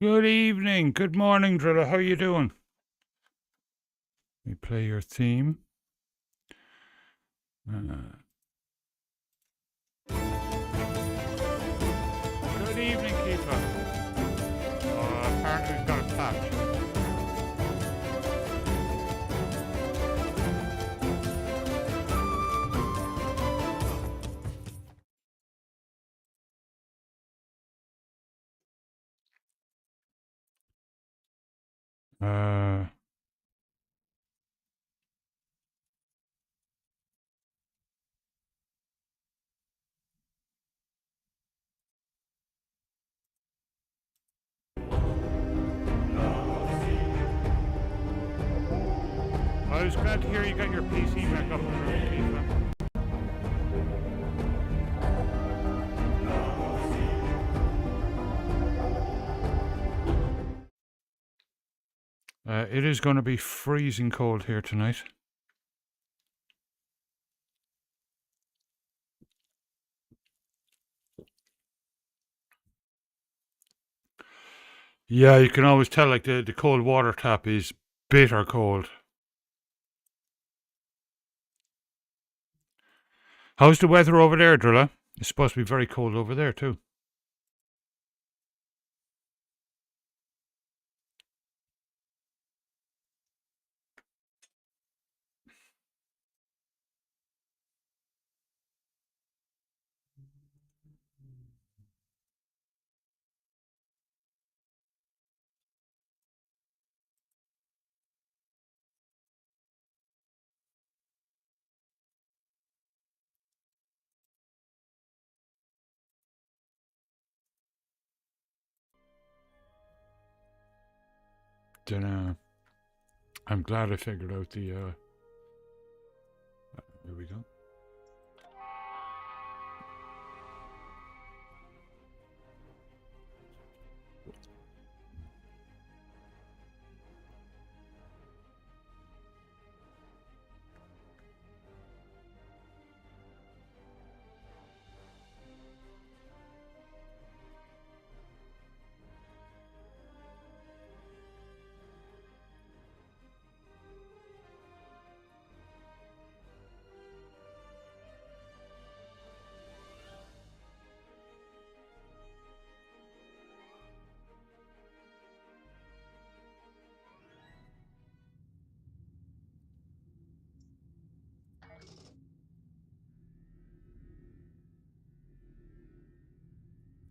Good evening, good morning, Driller. How you doing? Let me play your theme. Good evening, Keeper. Apparently we've got a patch. I was glad to hear you got your PC back up and running, Keeper. It is going to be freezing cold here tonight. Yeah, you can always tell, like, the cold water tap is bitter cold. How's the weather over there, Driller? It's supposed to be very cold over there, too. Dunno. I'm glad I figured out the, here we go.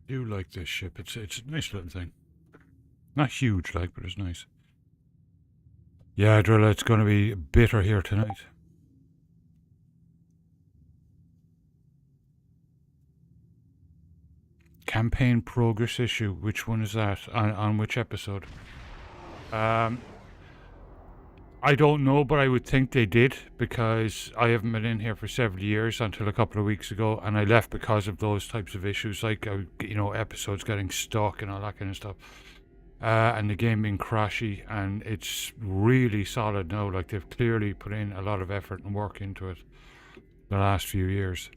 Do like this ship. It's a nice little thing. Not huge, like, but it's nice. Yeah, Drilla, it's going to be bitter here tonight. Campaign progress issue. Which one is that? On which episode? I don't know, but I would think they did because I haven't been in here for several years until a couple of weeks ago, and I left because of those types of issues, like episodes getting stuck and all that kind of stuff, and the game being crashy. And it's really solid now. Like, they've clearly put in a lot of effort and work into it the last few years.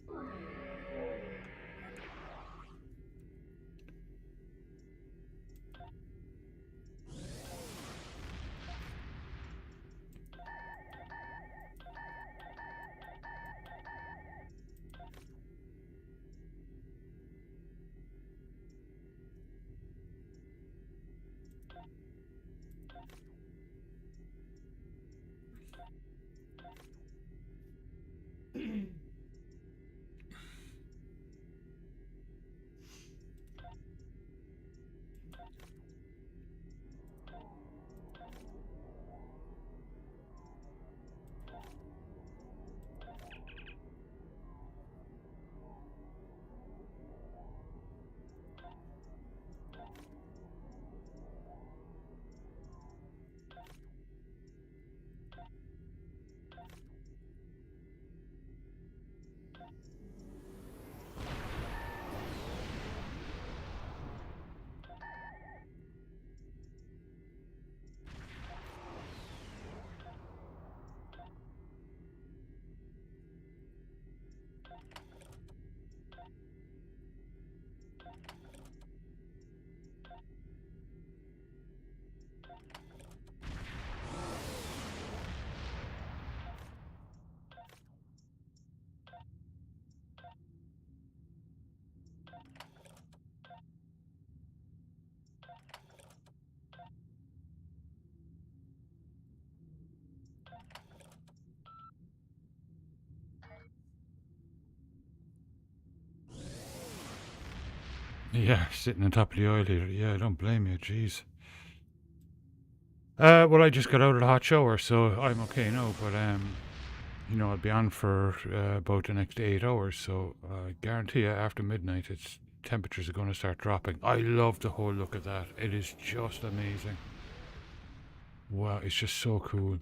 Yeah, sitting on top of the oil heater. Yeah, I don't blame you. Jeez. Well, I just got out of the hot shower, so I'm okay now. But you know, I'll be on for about the next 8 hours. So I guarantee you, after midnight, it's temperatures are going to start dropping. I love the whole look of that. It is just amazing. Wow, it's just so cool.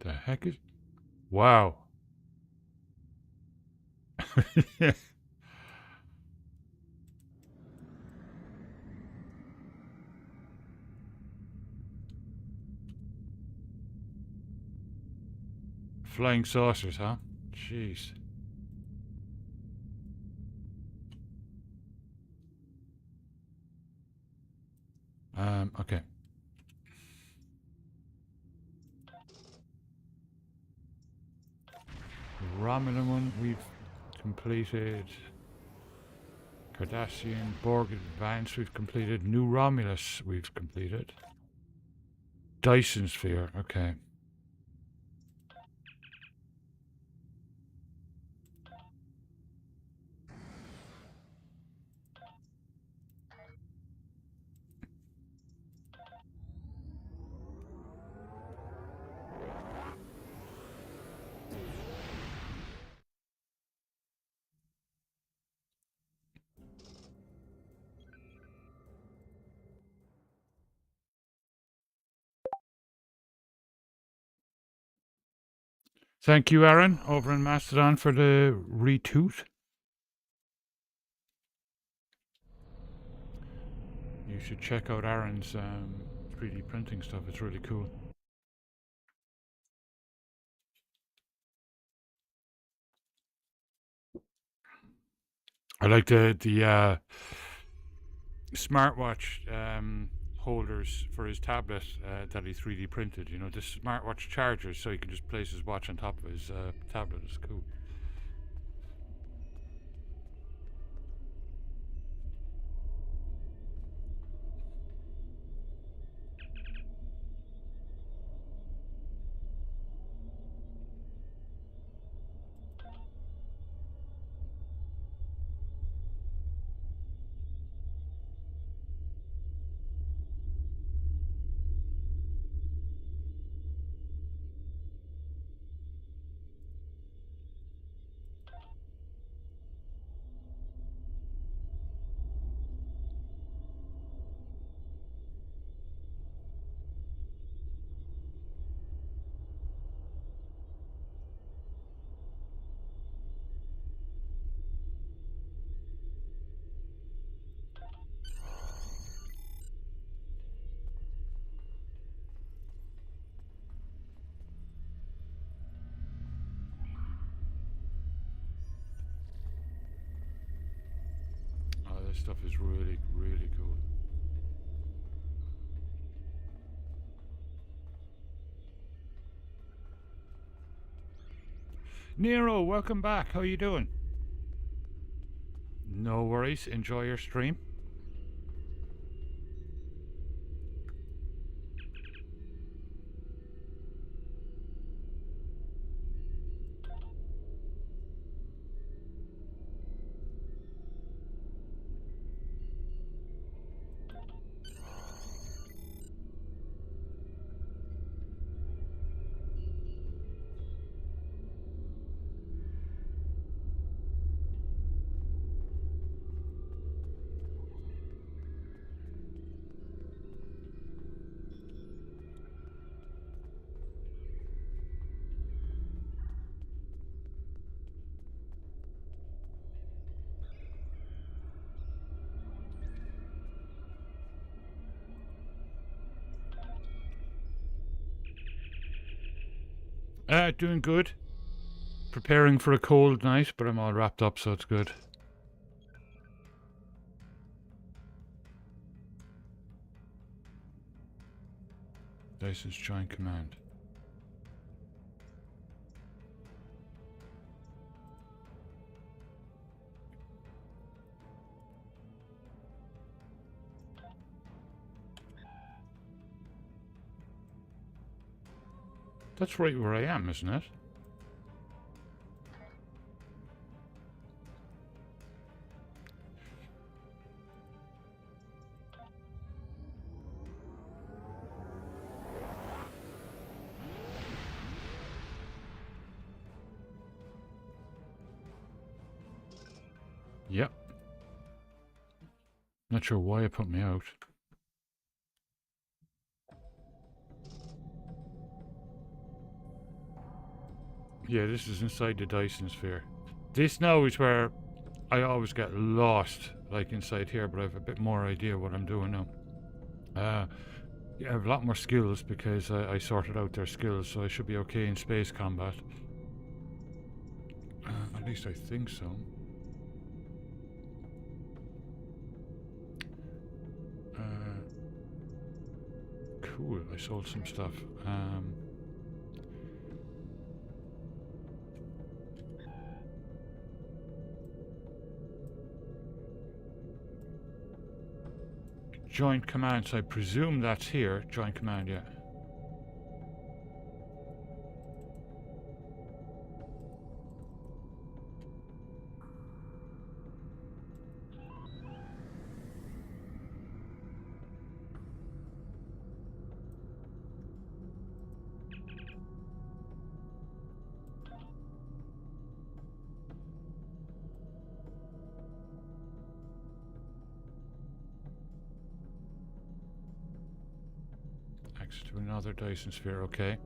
The heck is? Wow. Flying saucers, huh? Jeez. Okay. Romulan one we've completed. Cardassian, Borg Advance we've completed. New Romulus we've completed. Dyson Sphere, okay. Thank you, Aaron, over in Mastodon for the retweet. You should check out Aaron's 3D printing stuff. It's really cool. I like the smartwatch holders for his tablet that he 3D printed. You know, this smartwatch chargers, so he can just place his watch on top of his tablet. It's cool. Oh, this stuff is really, really cool. Nero, welcome back. How you doing? No worries. Enjoy your stream. Doing good. Preparing for a cold night, but I'm all wrapped up, so it's good. Dyson's Giant Command. That's right where I am, isn't it? Yep. Not sure why it put me out. Yeah, this is inside the Dyson Sphere. This now is where I always get lost, like inside here, but I have a bit more idea what I'm doing now. Yeah, I have a lot more skills because I sorted out their skills, so I should be okay in space combat. At least I think so. Cool, I sold some stuff. Joint command, so I presume that's here. Joint command, yeah. Access to another Dyson Sphere, okay.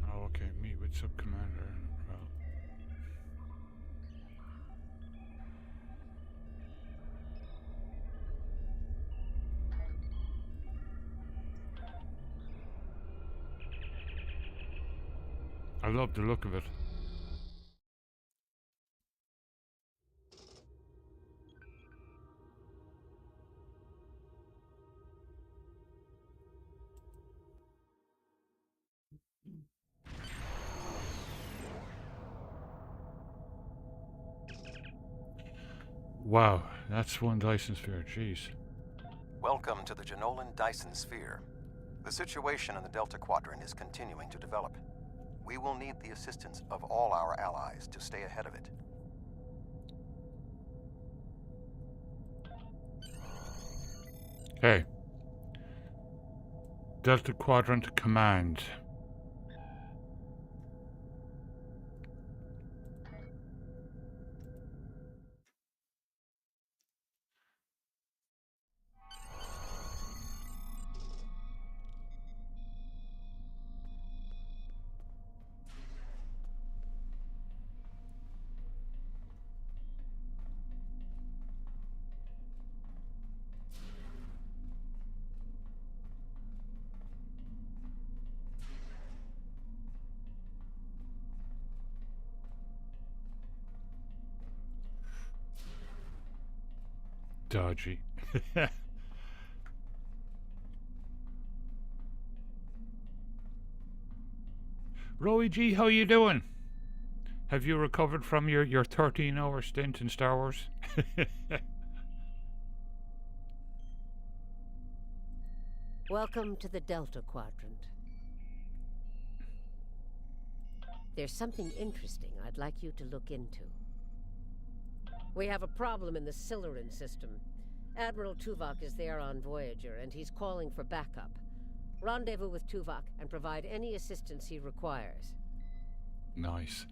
Oh, okay, meet with Sub-Commander. Well, I love the look of it. Wow, that's one Dyson Sphere, jeez. Welcome to the Jenolan Dyson Sphere. The situation in the Delta Quadrant is continuing to develop. We will need the assistance of all our allies to stay ahead of it. Okay. Delta Quadrant Command. Dodgy. Roy G, how you doing? Have you recovered from your 13-hour stint in Star Wars? Welcome to the Delta Quadrant. There's something interesting I'd like you to look into. We have a problem in the Siluran system. Admiral Tuvok is there on Voyager, and he's calling for backup. Rendezvous with Tuvok and provide any assistance he requires. Nice.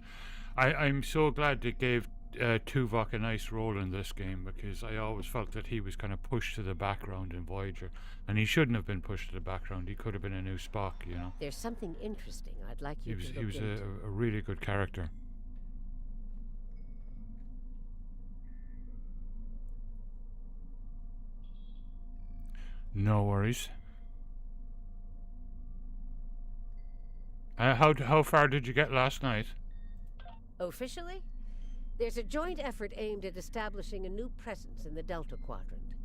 I'm so glad they gave Tuvok a nice role in this game, because I always felt that he was kind of pushed to the background in Voyager, and he shouldn't have been pushed to the background. He could have been a new Spock, you know. There's something interesting I'd like you to look He was into. a really good character. No worries. How far did you get last night? Officially, there's a joint effort aimed at establishing a new presence in the Delta Quadrant.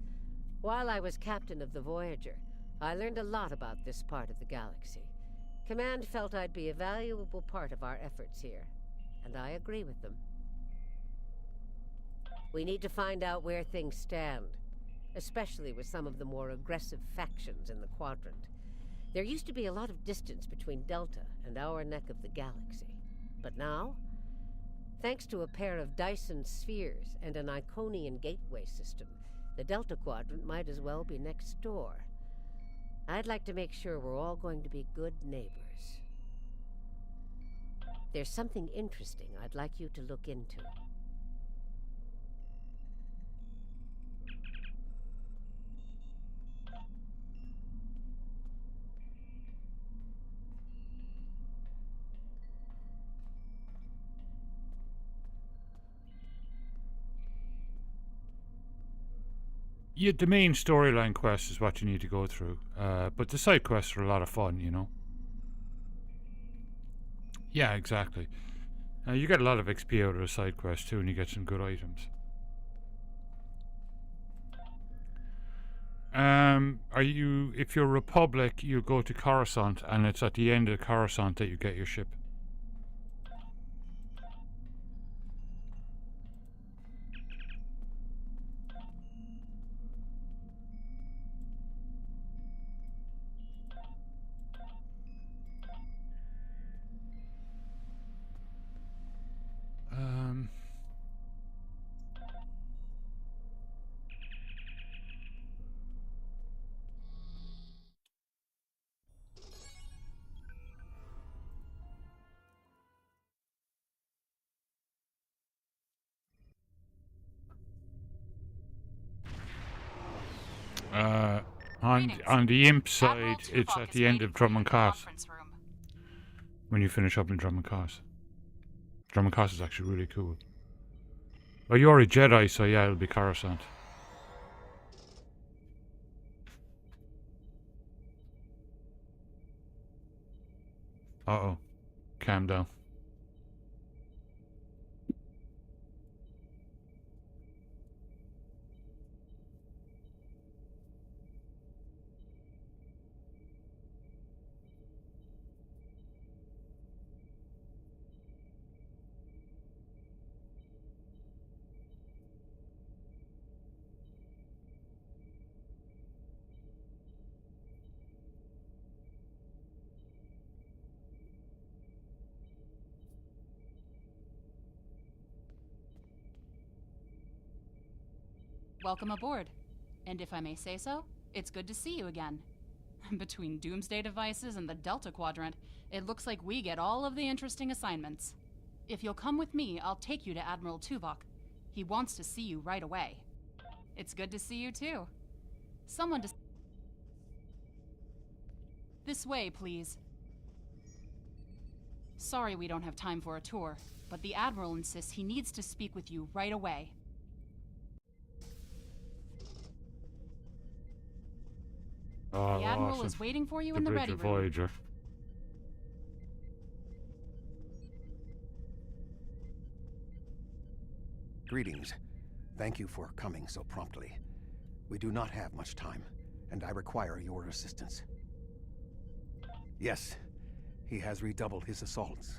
While I was captain of the Voyager, I learned a lot about this part of the galaxy. Command felt I'd be a valuable part of our efforts here, and I agree with them. We need to find out where things stand, especially with some of the more aggressive factions in the Quadrant. There used to be a lot of distance between Delta and our neck of the galaxy. But now, thanks to a pair of Dyson spheres and an Iconian gateway system, the Delta Quadrant might as well be next door. I'd like to make sure we're all going to be good neighbors. There's something interesting I'd like you to look into. Yeah, the main storyline quest is what you need to go through, but the side quests are a lot of fun, you know. Yeah, exactly. You get a lot of XP out of the side quests too, and you get some good items. If you're Republic, you go to Coruscant, and it's at the end of Coruscant that you get your ship. On the Imp side, it's at the end of Drummond Cast. When you finish up in Drummond Cast. Drummond Cast is actually really cool. Well, you're a Jedi, so yeah, it'll be Coruscant. Uh-oh. Calm down. Welcome aboard. And if I may say so, it's good to see you again. Between Doomsday devices and the Delta Quadrant, it looks like we get all of the interesting assignments. If you'll come with me, I'll take you to Admiral Tuvok. He wants to see you right away. It's good to see you too. Someone to... This way, please. Sorry we don't have time for a tour, but the Admiral insists he needs to speak with you right away. Oh, The Admiral awesome. is waiting for you The in the Bridge ready of room. Voyager. Greetings. Thank you for coming so promptly. We do not have much time, and I require your assistance. Yes, he has redoubled his assaults,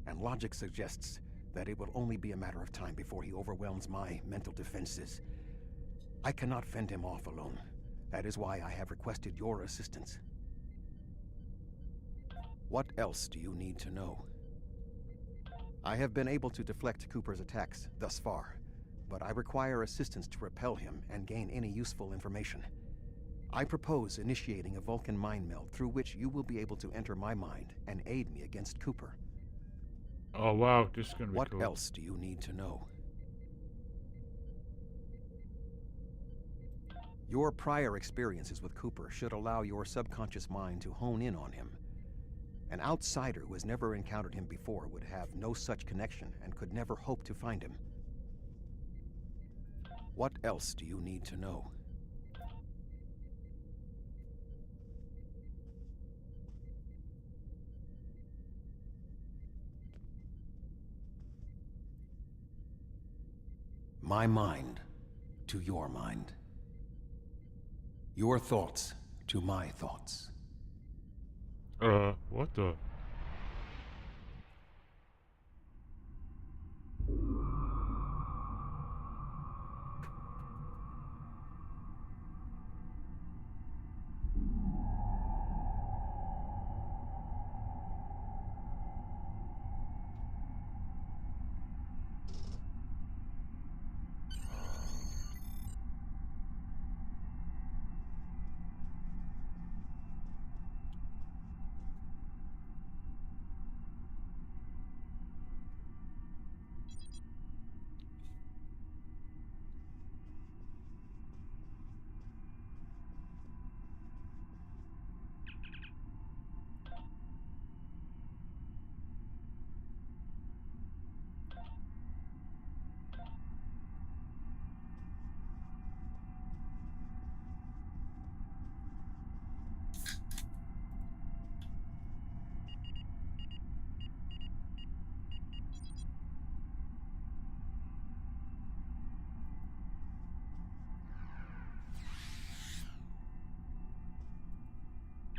and logic suggests that it will only be a matter of time before he overwhelms my mental defenses. I cannot fend him off alone. That is why I have requested your assistance. What else do you need to know? I have been able to deflect Cooper's attacks thus far, but I require assistance to repel him and gain any useful information. I propose initiating a Vulcan mind meld through which you will be able to enter my mind and aid me against Cooper. Oh wow, this is gonna be What cool. else do you need to know? Your prior experiences with Cooper should allow your subconscious mind to hone in on him. An outsider who has never encountered him before would have no such connection and could never hope to find him. What else do you need to know? My mind to your mind. Your thoughts to my thoughts. What the?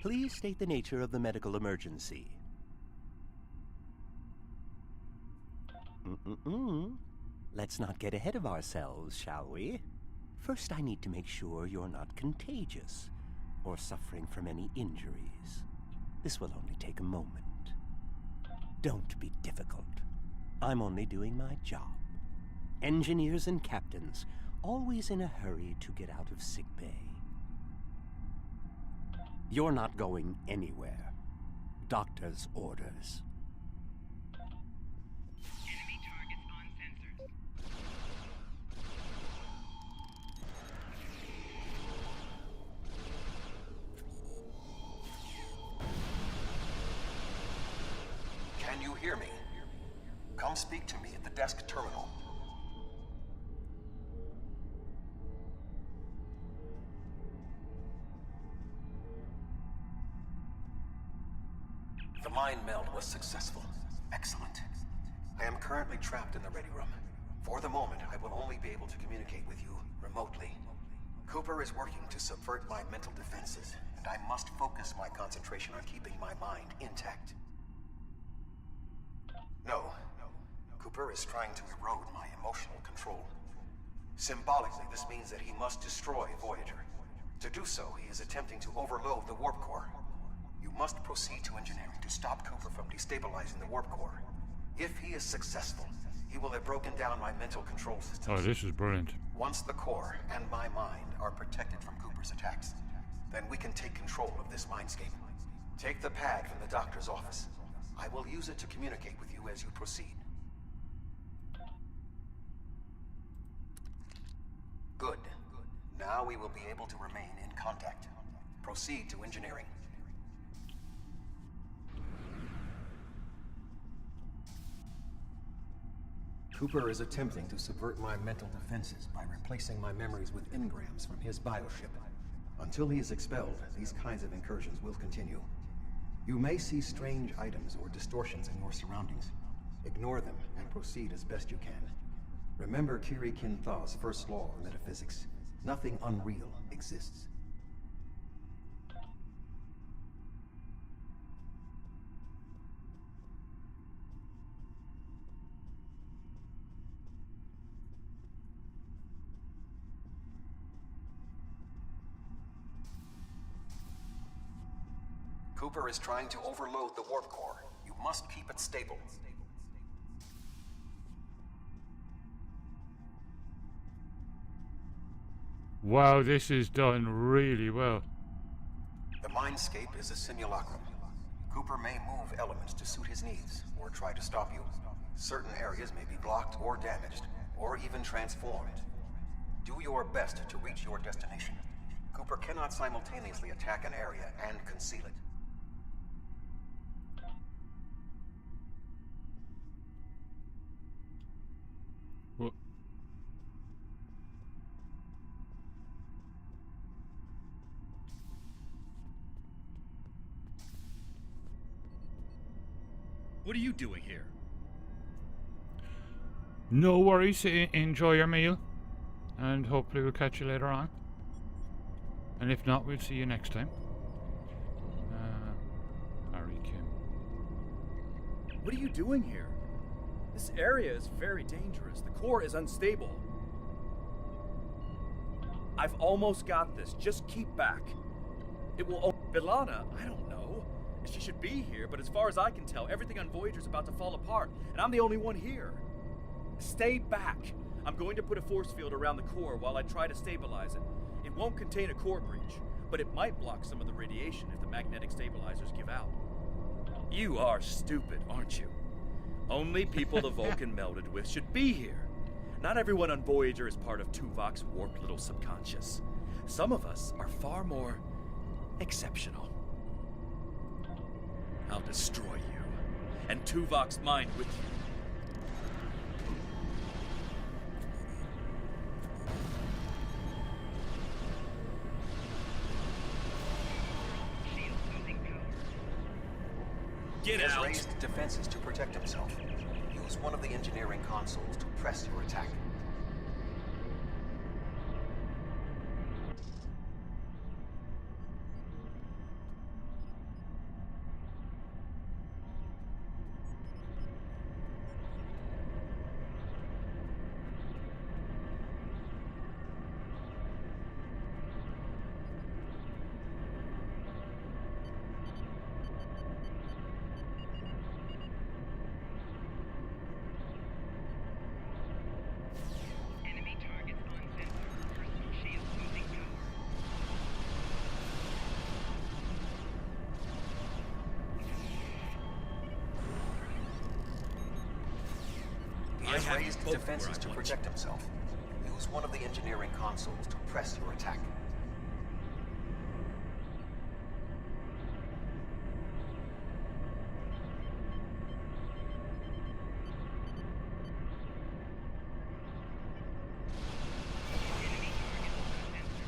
Please state the nature of the medical emergency. Let's not get ahead of ourselves, shall we? First, I need to make sure you're not contagious or suffering from any injuries. This will only take a moment. Don't be difficult. I'm only doing my job. Engineers and captains, always in a hurry to get out of sickbay. You're not going anywhere. Doctor's orders. Enemy targets on sensors. Can you hear me? Come speak to me at the desk terminal. The mind meld was successful. Excellent. I am currently trapped in the ready room. For the moment, I will only be able to communicate with you remotely. Cooper is working to subvert my mental defenses, and I must focus my concentration on keeping my mind intact. No. Cooper is trying to erode my emotional control. Symbolically, this means that he must destroy Voyager. To do so, he is attempting to overload the warp core. You must proceed to engineering to stop Cooper from destabilizing the warp core. If he is successful, he will have broken down my mental control systems. Oh, this is brilliant. Once the core and my mind are protected from Cooper's attacks, then we can take control of this mindscape. Take the pad from the doctor's office. I will use it to communicate with you as you proceed. Good. Now we will be able to remain in contact. Proceed to engineering. Cooper is attempting to subvert my mental defenses by replacing my memories with engrams from his bioship. Until he is expelled, these kinds of incursions will continue. You may see strange items or distortions in your surroundings. Ignore them and proceed as best you can. Remember Kiri Kintha's first law of metaphysics. Nothing unreal exists. Cooper is trying to overload the warp core. You must keep it stable. Wow, this is done really well. The mindscape is a simulacrum. Cooper may move elements to suit his needs, or try to stop you. Certain areas may be blocked or damaged, or even transformed. Do your best to reach your destination. Cooper cannot simultaneously attack an area and conceal it. Well, What are you doing here? no worries. Enjoy your meal. And hopefully we'll catch you later on. And if not, we'll see you next time. Harry Kim. What are you doing here? This area is very dangerous. The core is unstable. I've almost got this. Just keep back. It will... B'Elanna, I don't know. She should be here, but as far as I can tell, everything on Voyager's about to fall apart, and I'm the only one here. Stay back. I'm going to put a force field around the core while I try to stabilize it. It won't contain a core breach, but it might block some of the radiation if the magnetic stabilizers give out. You are stupid, aren't you? Only people the Vulcan melded with should be here. Not everyone on Voyager is part of Tuvok's warped little subconscious. Some of us are far more exceptional. I'll destroy you, and Tuvok's mind with you. Get He has out! raised defenses to protect himself. Use one of the engineering consoles to press your attack. Enemy targets on sensor. Personal shield losing power. He I has have raised both defenses where I to want protect himself. Use one of the engineering consoles to press your attack. Enemy targets on sensor.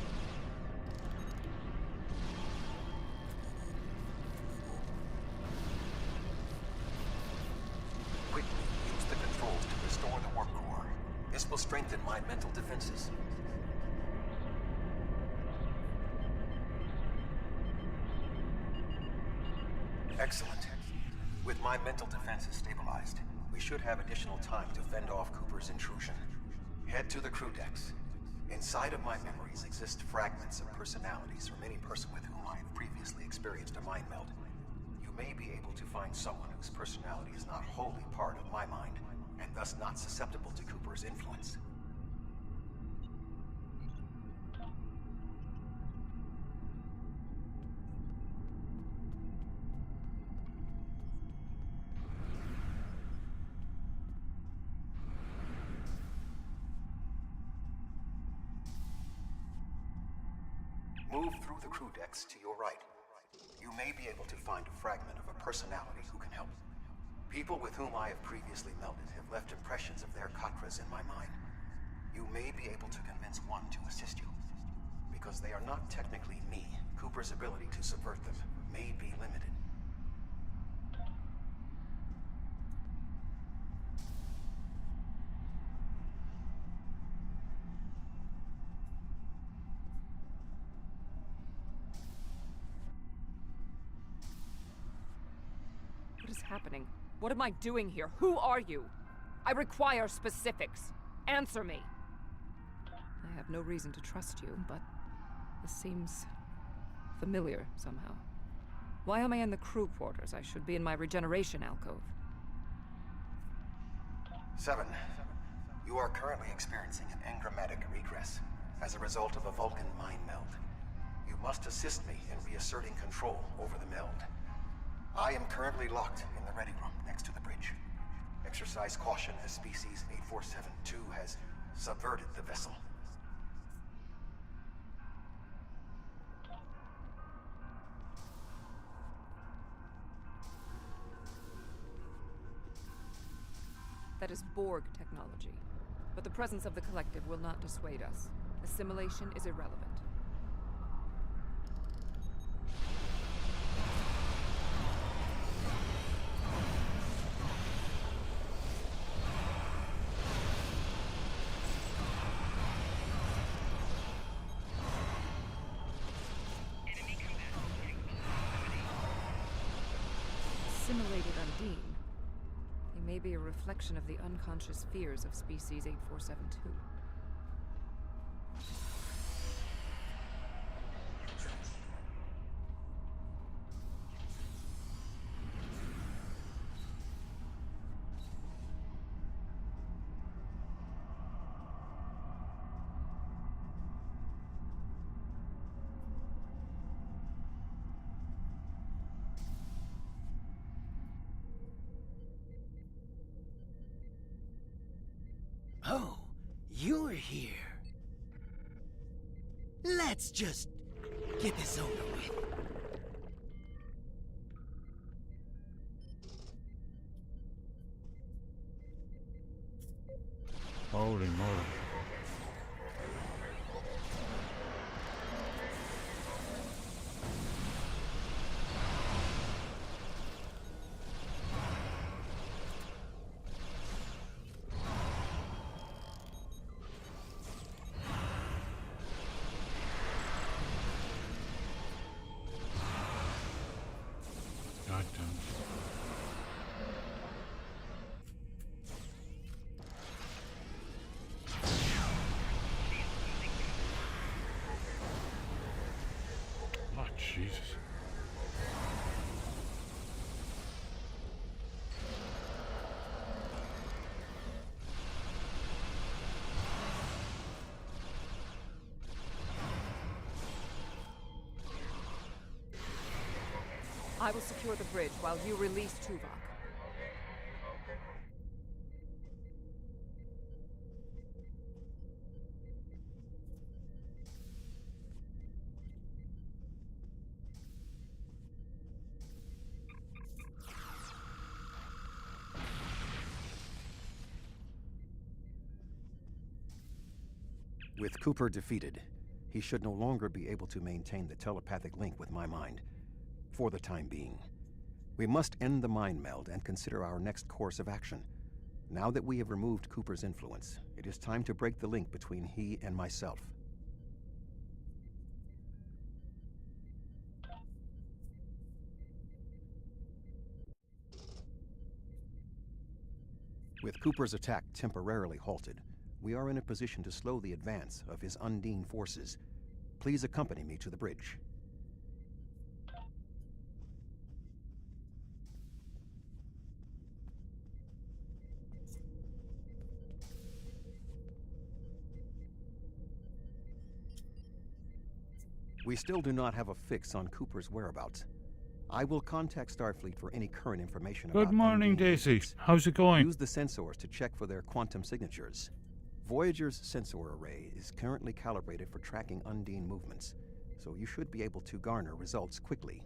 Quickly use the controls to restore the warp core. This will strengthen my mental defenses. Excellent. With my mental defenses stabilized, we should have additional time to fend off Cooper's intrusion. Head to the crew decks. Inside of my memories exist fragments of personalities from any person with whom I have previously experienced a mind meld. You may be able to find someone whose personality is not wholly part of my mind, and thus not susceptible to Cooper's influence. Move through the crew decks to your right. You may be able to find a fragment of a personality who can help. People with whom I have previously melded have left impressions of their Katras in my mind. You may be able to convince one to assist you. Because they are not technically me, Cooper's ability to subvert them may be limited. What is happening? What am I doing here? Who are you? I require specifics. Answer me. I have no reason to trust you, but this seems familiar somehow. Why am I in the crew quarters? I should be in my regeneration alcove. 7. You are currently experiencing an engrammatic regress. as a result of a Vulcan mind meld. You must assist me in reasserting control over the meld. I am currently locked in the ready room next to the bridge. Exercise caution as Species 8472 has subverted the vessel. That is Borg technology. But the presence of the Collective will not dissuade us. Assimilation is irrelevant. Assimilated Undine. They may be a reflection of the unconscious fears of Species 8472. Oh, you're here. Let's just get this over with. Holy moly. God damn it. Oh, Jesus. I will secure the bridge while you release Tuvok. With Cooper defeated, he should no longer be able to maintain the telepathic link with my mind. For the time being. We must end the mind meld and consider our next course of action. Now that we have removed Cooper's influence, it is time to break the link between he and myself. With Cooper's attack temporarily halted, we are in a position to slow the advance of his Undine forces. Please accompany me to the bridge. We still do not have a fix on Cooper's whereabouts. I will contact Starfleet for any current information about Good morning, Undine Daisy. movements. How's it going? Use the sensors to check for their quantum signatures. Voyager's sensor array is currently calibrated for tracking Undine movements, so you should be able to garner results quickly.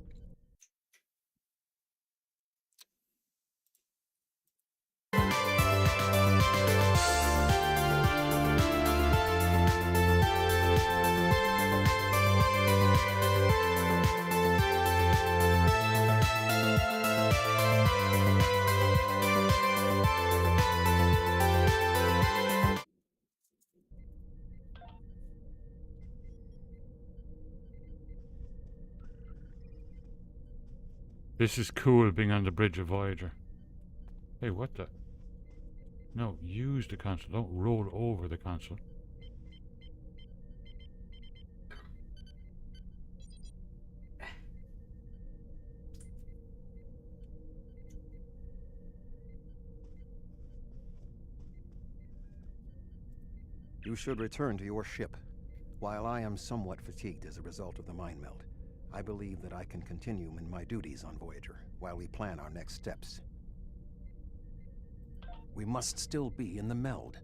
This is cool, being on the bridge of Voyager. Hey, what the? No, use the console. Don't roll over the console. You should return to your ship. While I am somewhat fatigued as a result of the mind meld, I believe that I can continue in my duties on Voyager while we plan our next steps. We must still be in the meld.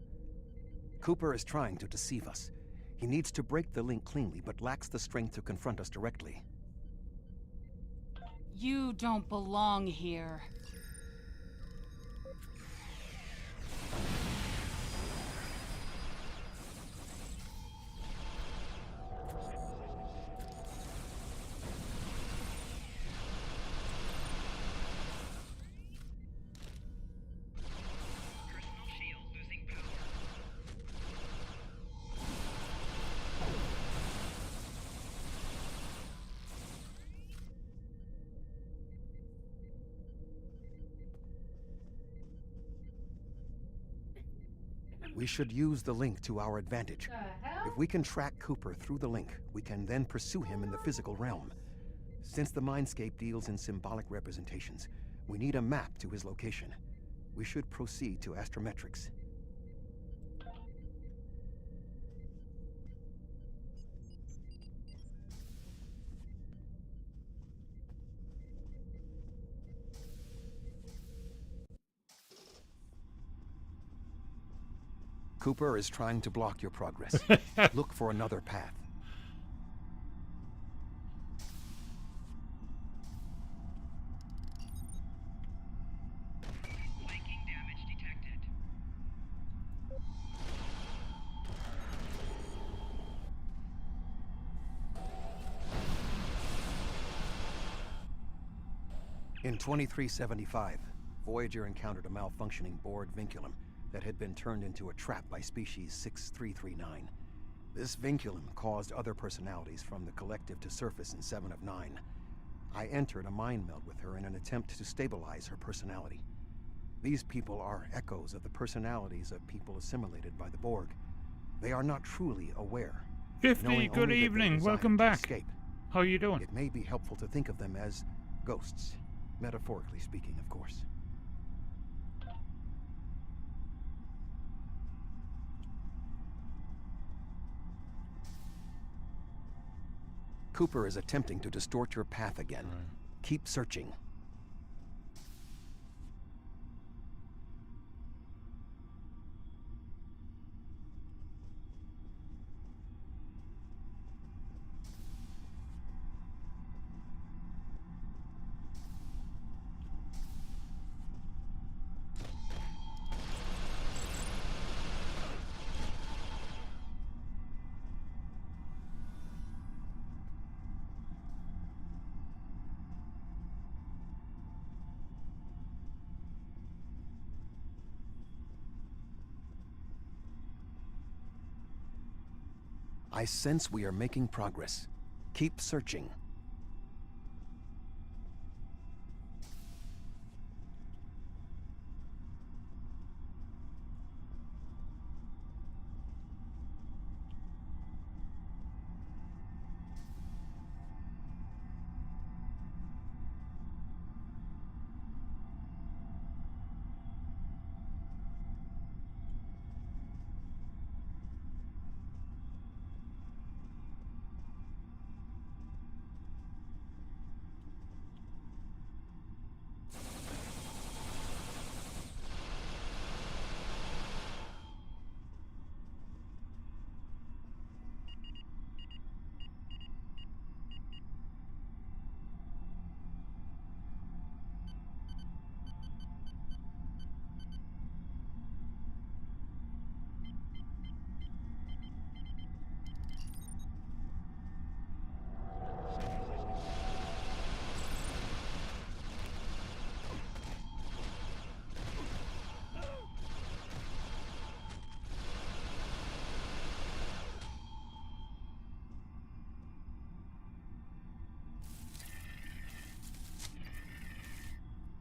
Cooper is trying to deceive us. He needs to break the link cleanly, but lacks the strength to confront us directly. You don't belong here. Personal shield losing power. We should use the link to our advantage. If we can track Cooper through the link, we can then pursue him in the physical realm. Since the Mindscape deals in symbolic representations, we need a map to his location. We should proceed to Astrometrics. Cooper is trying to block your progress. Look for another path. Flanking damage detected. In 2375, Voyager encountered a malfunctioning board vinculum that had been turned into a trap by species 6339. This vinculum caused other personalities from the collective to surface in 7 of 9. I entered a mind meld with her in an attempt to stabilize her personality. These people are echoes of the personalities of people assimilated by the Borg. They are not truly aware. 50, knowing good only that they evening, desire welcome to back. escape. How you doing? It may be helpful to think of them as ghosts, metaphorically speaking, of course. Cooper is attempting to distort your path again. Keep searching. I sense we are making progress. Keep searching.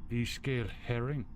B-scale herring.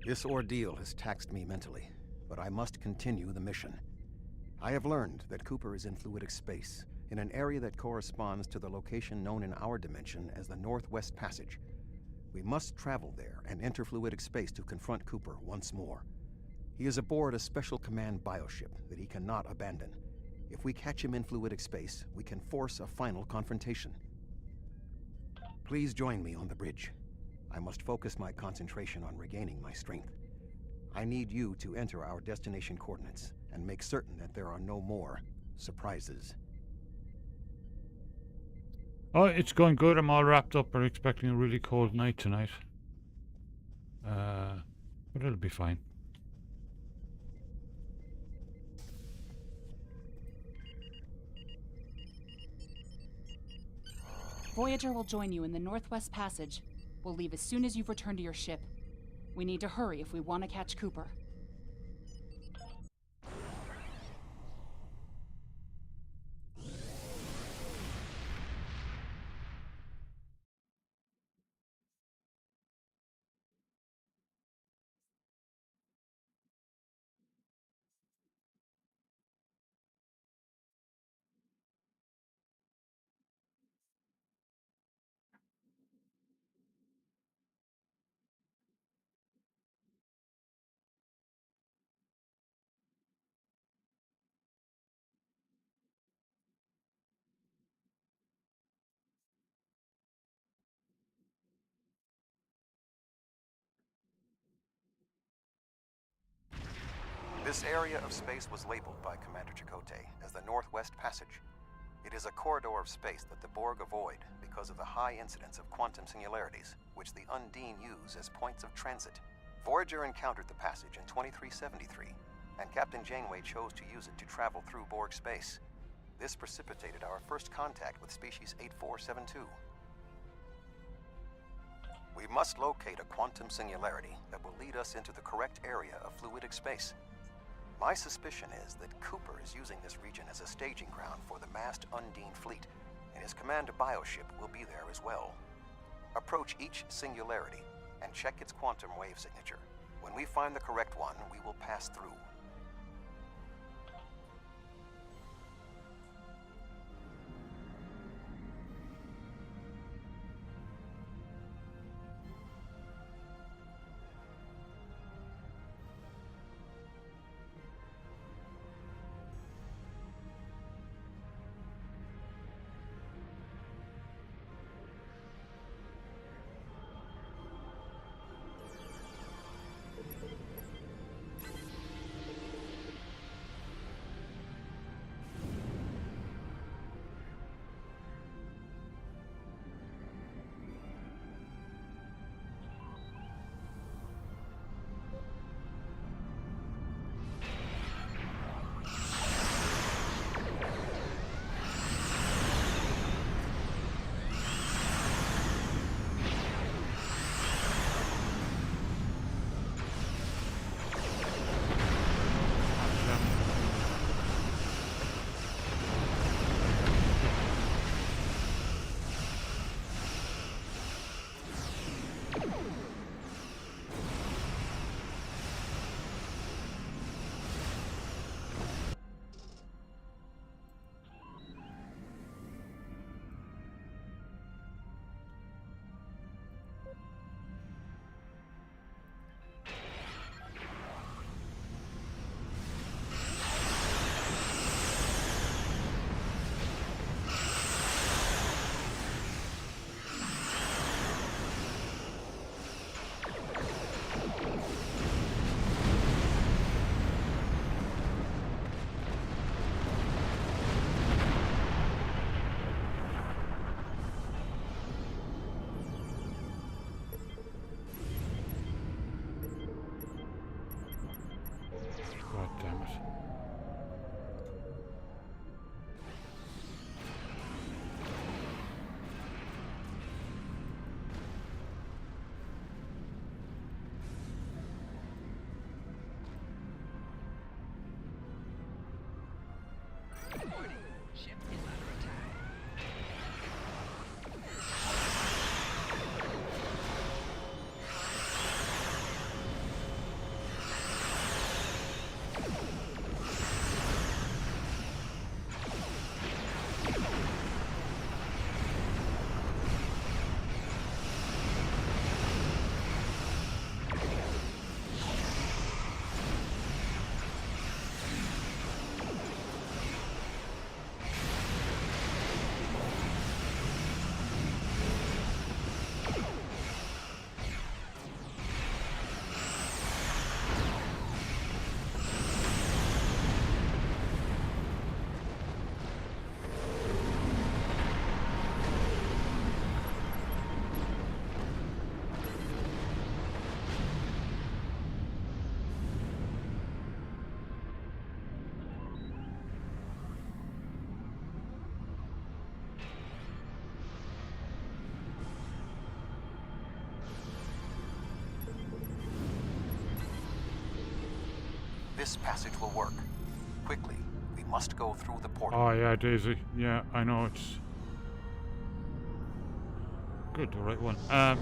This ordeal has taxed me mentally, but I must continue the mission. I have learned that Cooper is in fluidic space, in an area that corresponds to the location known in our dimension as the Northwest Passage. We must travel there and enter fluidic space to confront Cooper once more. He is aboard a special command bioship that he cannot abandon. If we catch him in fluidic space, we can force a final confrontation. Please join me on the bridge. I must focus my concentration on regaining my strength. I need you to enter our destination coordinates and make certain that there are no more surprises. Oh, it's going good. I'm all wrapped up. We're expecting a really cold night tonight. But it'll be fine. Voyager will join you in the Northwest Passage. We'll leave as soon as you've returned to your ship. We need to hurry if we want to catch Cooper. This area of space was labeled by Commander Chakotay as the Northwest Passage. It is a corridor of space that the Borg avoid because of the high incidence of quantum singularities, which the Undine use as points of transit. Voyager encountered the passage in 2373, and Captain Janeway chose to use it to travel through Borg space. This precipitated our first contact with Species 8472. We must locate a quantum singularity that will lead us into the correct area of fluidic space. My suspicion is that Cooper is using this region as a staging ground for the massed Undine fleet, and his command bioship will be there as well. Approach each singularity and check its quantum wave signature. When we find the correct one, we will pass through. This passage will work. Quickly, we must go through the portal. Oh yeah, Daisy. Yeah, I know it's good, the right one.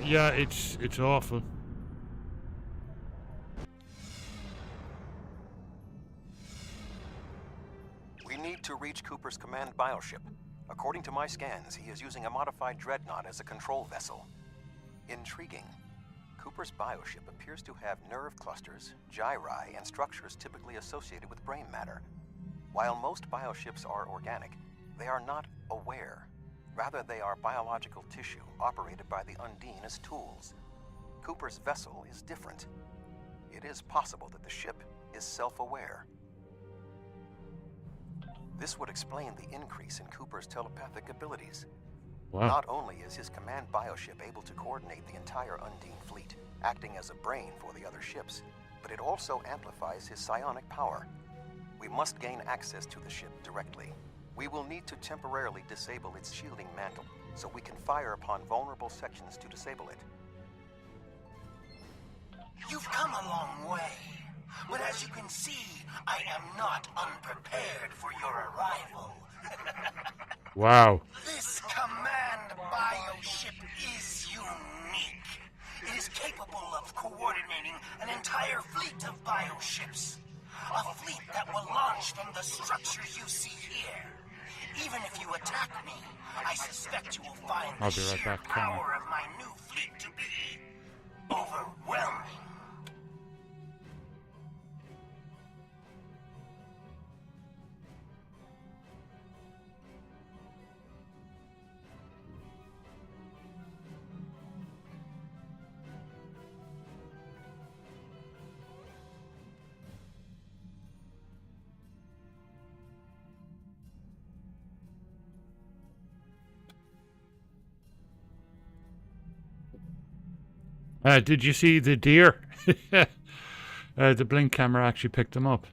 Yeah, it's awful. We need to reach Cooper's command bioship. According to my scans, he is using a modified dreadnought as a control vessel. Intriguing. Cooper's bioship appears to have nerve clusters, gyri, and structures typically associated with brain matter. While most bioships are organic, they are not aware. Rather, they are biological tissue operated by the Undine as tools. Cooper's vessel is different. It is possible that the ship is self-aware. This would explain the increase in Cooper's telepathic abilities. Wow. Not only is his command bioship able to coordinate the entire Undine fleet, acting as a brain for the other ships, but it also amplifies his psionic power. We must gain access to the ship directly. We will need to temporarily disable its shielding mantle, so we can fire upon vulnerable sections to disable it. You've come a long way, but as you can see, I am not unprepared for your arrival. Wow. This command bioship is unique. It is capable of coordinating an entire fleet of bioships. A fleet that will launch from the structures you see here. Even if you attack me, I suspect you will find I'll the be right sheer back, Cameron. power of my new fleet to be overwhelming. Did you see the deer? The blink camera actually picked them up.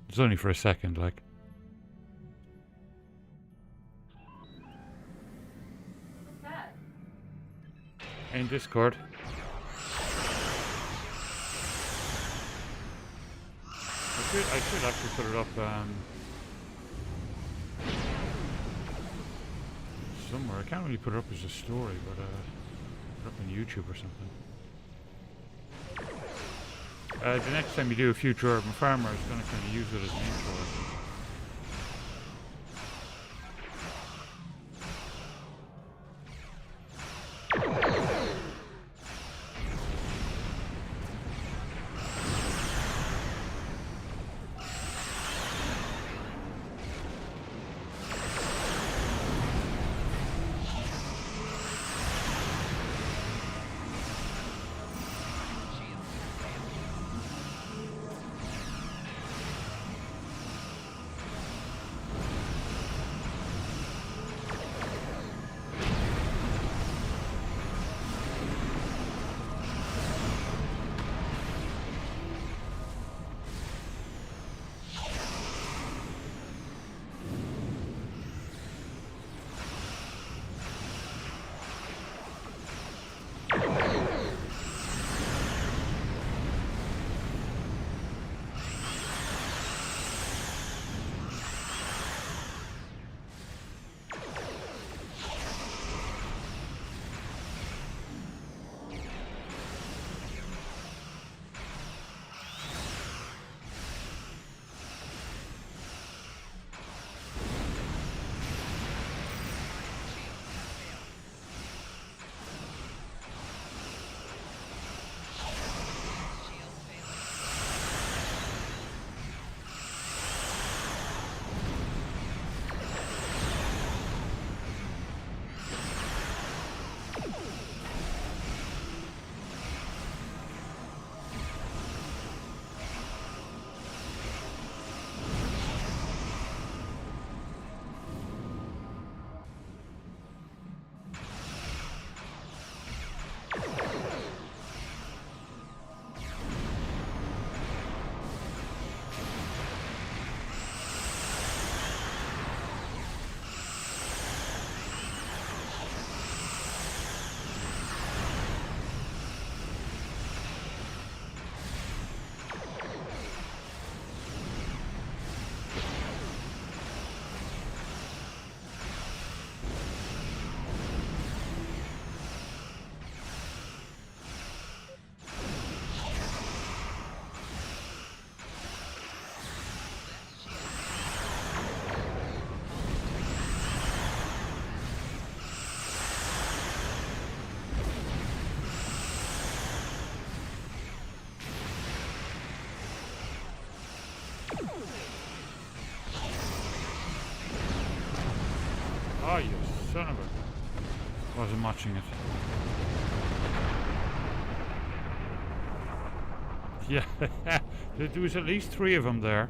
It's only for a second, like. What's that? In Discord. I should actually put it up somewhere. I can't really put it up as a story, but put it up on YouTube or something. The next time you do a Future Urban Farmer, it's going to kind of use it as an intro, I think. Oh, you son of a... Wasn't matching it. Yeah, there was at least 3 of them there.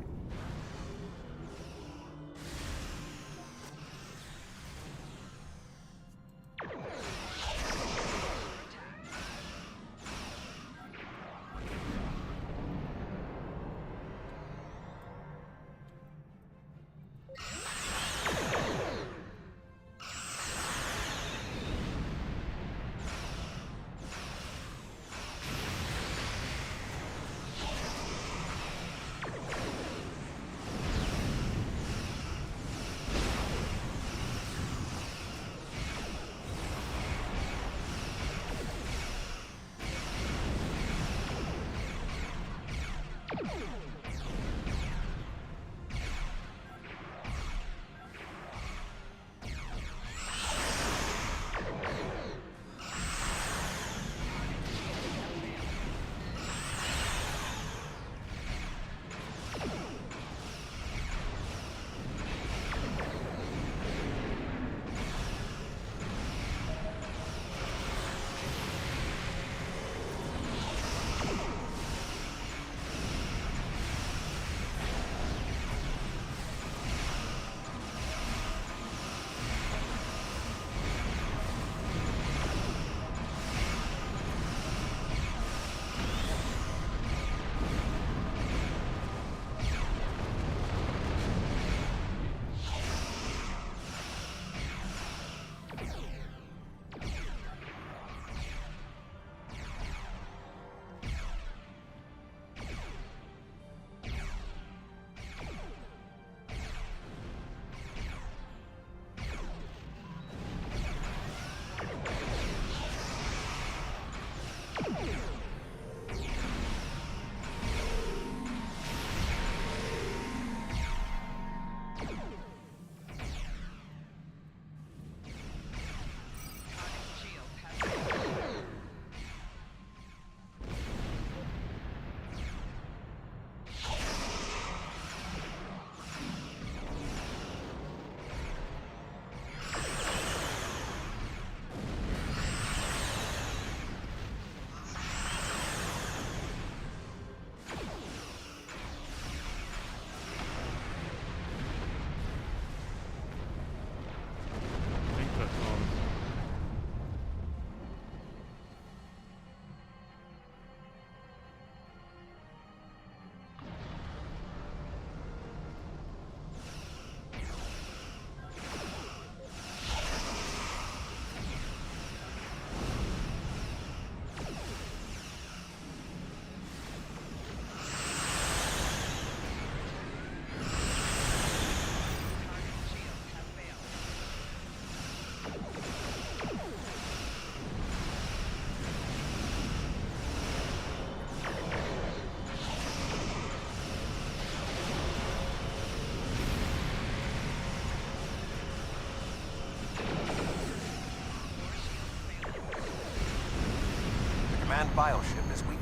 Command bioship is weakened.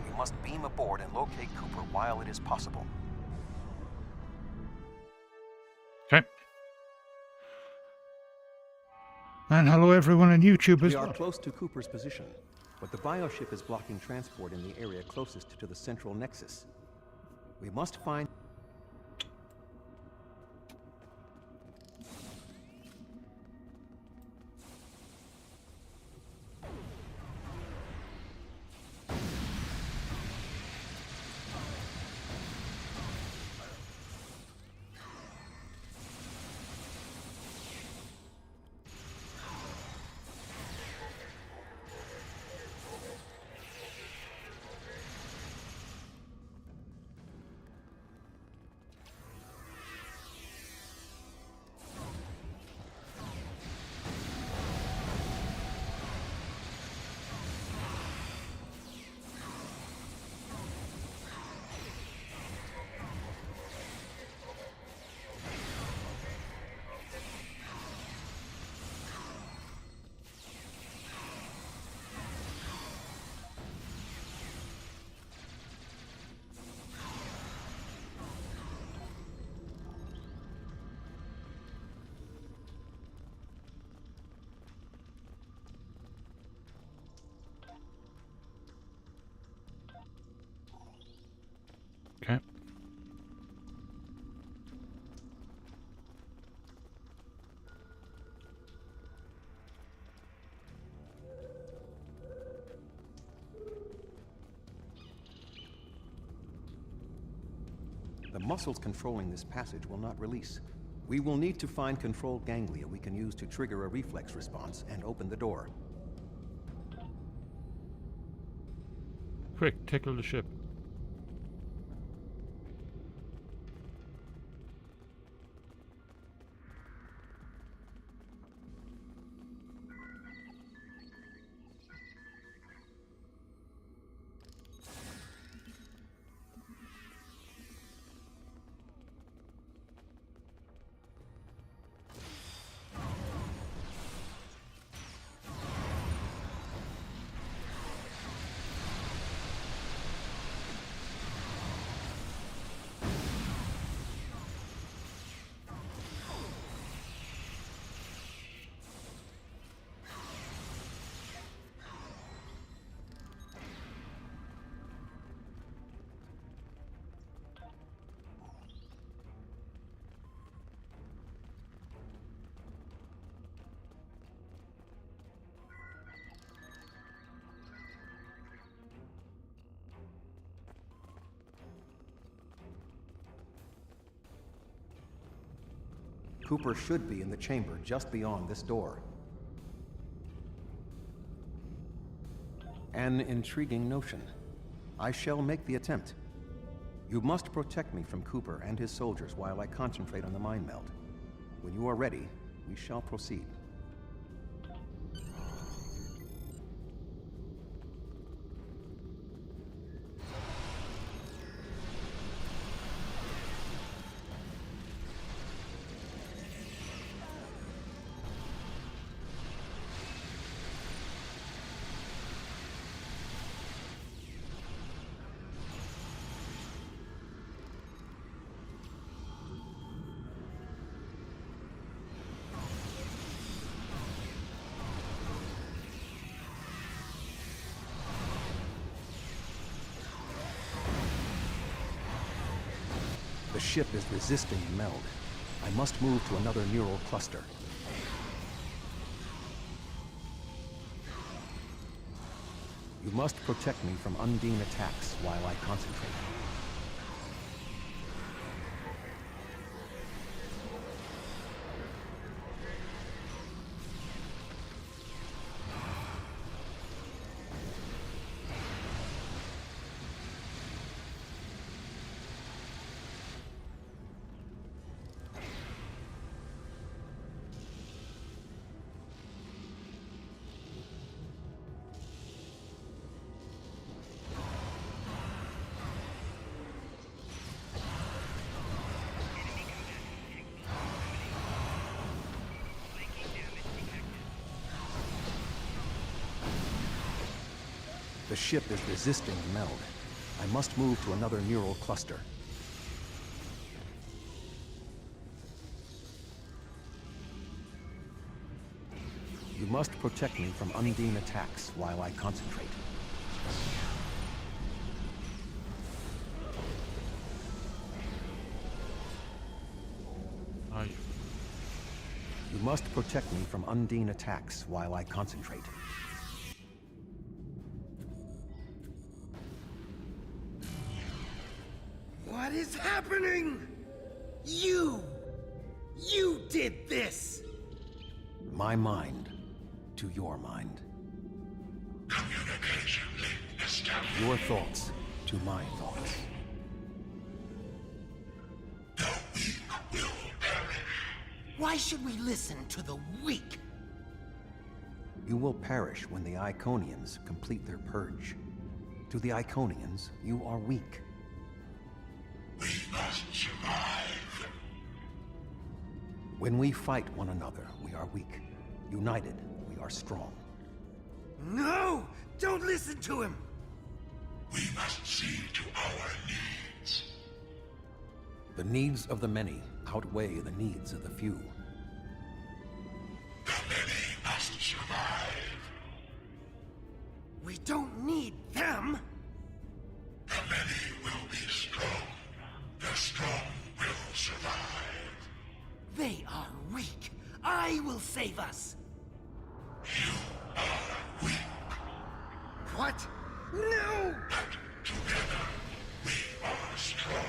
We must beam aboard and locate Cooper while it is possible. Okay. And hello everyone on YouTube as We well. are close to Cooper's position, but the bioship is blocking transport in the area closest to the central nexus. We must find... muscles controlling this passage will not release. We will need to find controlled ganglia we can use to trigger a reflex response and open the door. Quick, tickle the ship. Cooper should be in the chamber just beyond this door. An intriguing notion. I shall make the attempt. You must protect me from Cooper and his soldiers while I concentrate on the mind meld. When you are ready, we shall proceed. The ship is resisting the meld. I must move to another neural cluster. You must protect me from Undine attacks while I concentrate. The ship is resisting the meld. I must move to another neural cluster. You must protect me from Undine attacks while I concentrate. You must protect me from Undine attacks while I concentrate. What is happening? You did this! My mind to your mind. Communication link established. Your thoughts to my thoughts. The weak will perish. Why should we listen to the weak? You will perish when the Iconians complete their purge. To the Iconians, you are weak. We must survive. When we fight one another, we are weak. United, we are strong. No! Don't listen to him! We must see to our needs. The needs of the many outweigh the needs of the few. The many must survive. We don't need them! The many will be strong. The strong will survive. They are weak. I will save us. You are weak. What? No! But together, we are strong.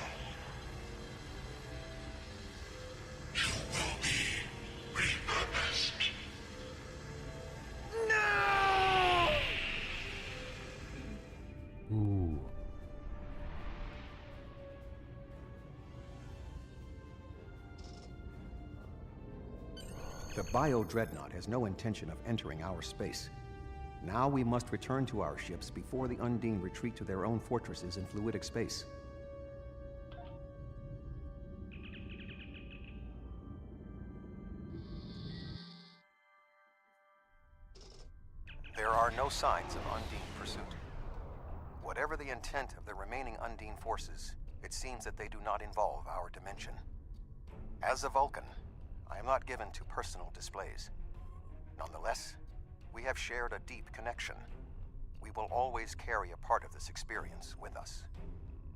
The Bio-Dreadnought has no intention of entering our space. Now we must return to our ships before the Undine retreat to their own fortresses in fluidic space. There are no signs of Undine pursuit. Whatever the intent of the remaining Undine forces, it seems that they do not involve our dimension. As a Vulcan, I am not given to personal displays. Nonetheless, we have shared a deep connection. We will always carry a part of this experience with us.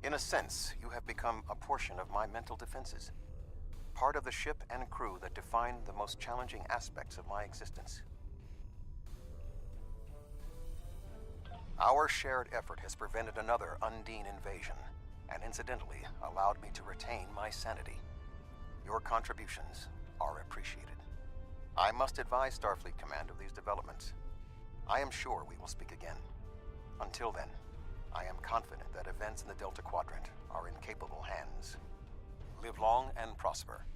In a sense, you have become a portion of my mental defenses. Part of the ship and crew that define the most challenging aspects of my existence. Our shared effort has prevented another Undine invasion, and incidentally allowed me to retain my sanity. Your contributions are appreciated. I must advise Starfleet Command of these developments. I am sure we will speak again. Until then, I am confident that events in the Delta Quadrant are in capable hands. Live long and prosper.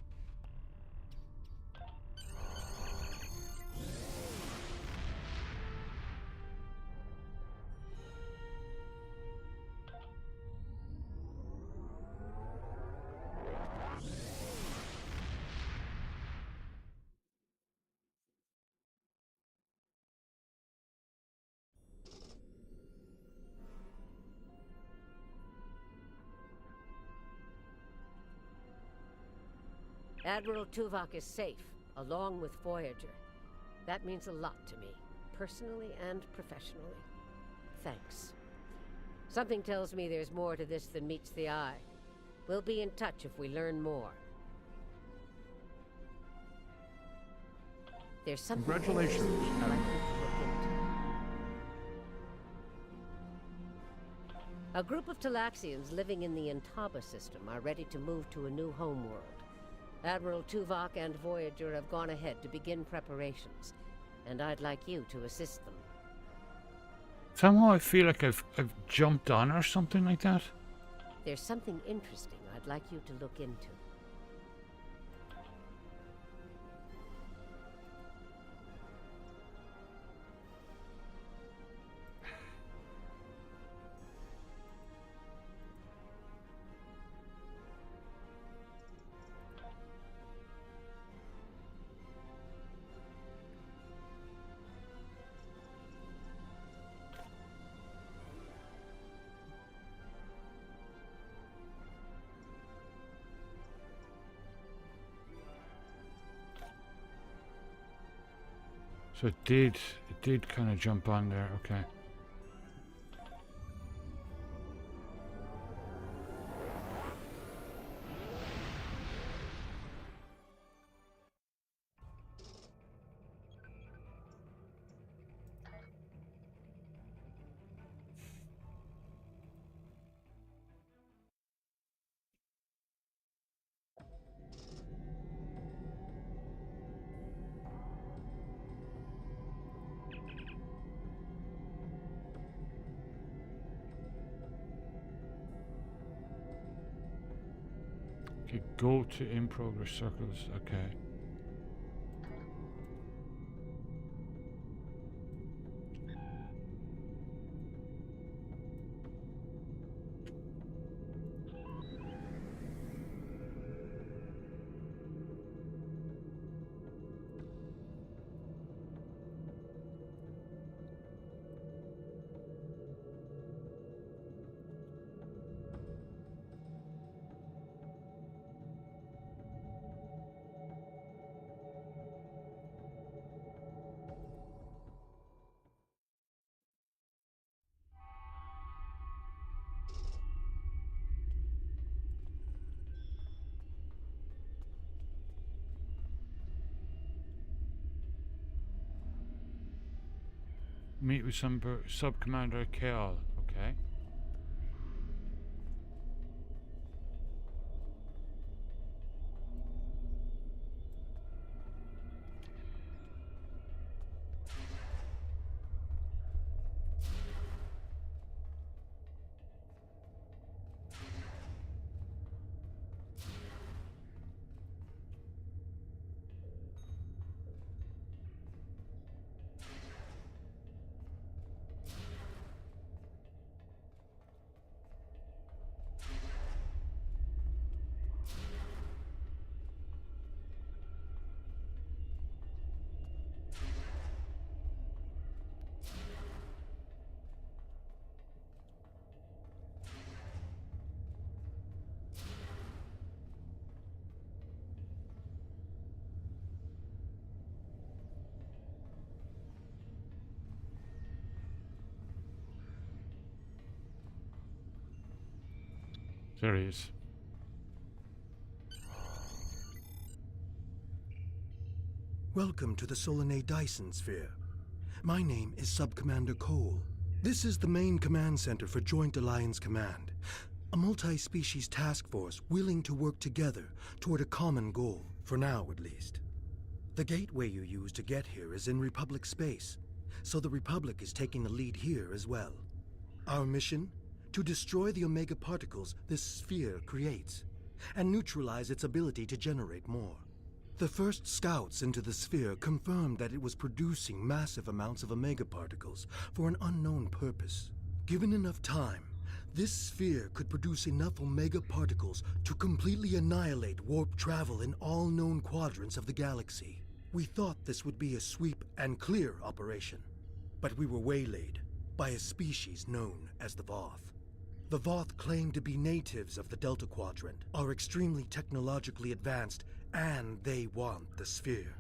Admiral Tuvok is safe, along with Voyager. That means a lot to me, personally and professionally. Thanks. Something tells me there's more to this than meets the eye. We'll be in touch if we learn more. There's something Congratulations, I'd like you to look into. A group of Talaxians living in the Intaba system are ready to move to a new homeworld. Admiral Tuvok and Voyager have gone ahead to begin preparations, and I'd like you to assist them. Somehow I feel like I've jumped on or something like that. There's something interesting I'd like you to look into. So it did kind of jump on there, okay. Okay, go to in progress circles, okay. Meet with some Sub-Commander Keal, okay. There he is. Welcome to the Solanae Dyson Sphere. My name is Sub-Commander Cole. This is the main command center for Joint Alliance Command, a multi-species task force willing to work together toward a common goal, for now at least. The gateway you use to get here is in Republic space, so the Republic is taking the lead here as well. Our mission? To destroy the Omega particles this sphere creates, and neutralize its ability to generate more. The first scouts into the sphere confirmed that it was producing massive amounts of Omega particles for an unknown purpose. Given enough time, this sphere could produce enough Omega particles to completely annihilate warp travel in all known quadrants of the galaxy. We thought this would be a sweep and clear operation, but we were waylaid by a species known as the Voth. The Voth claim to be natives of the Delta Quadrant, are extremely technologically advanced, and they want the sphere.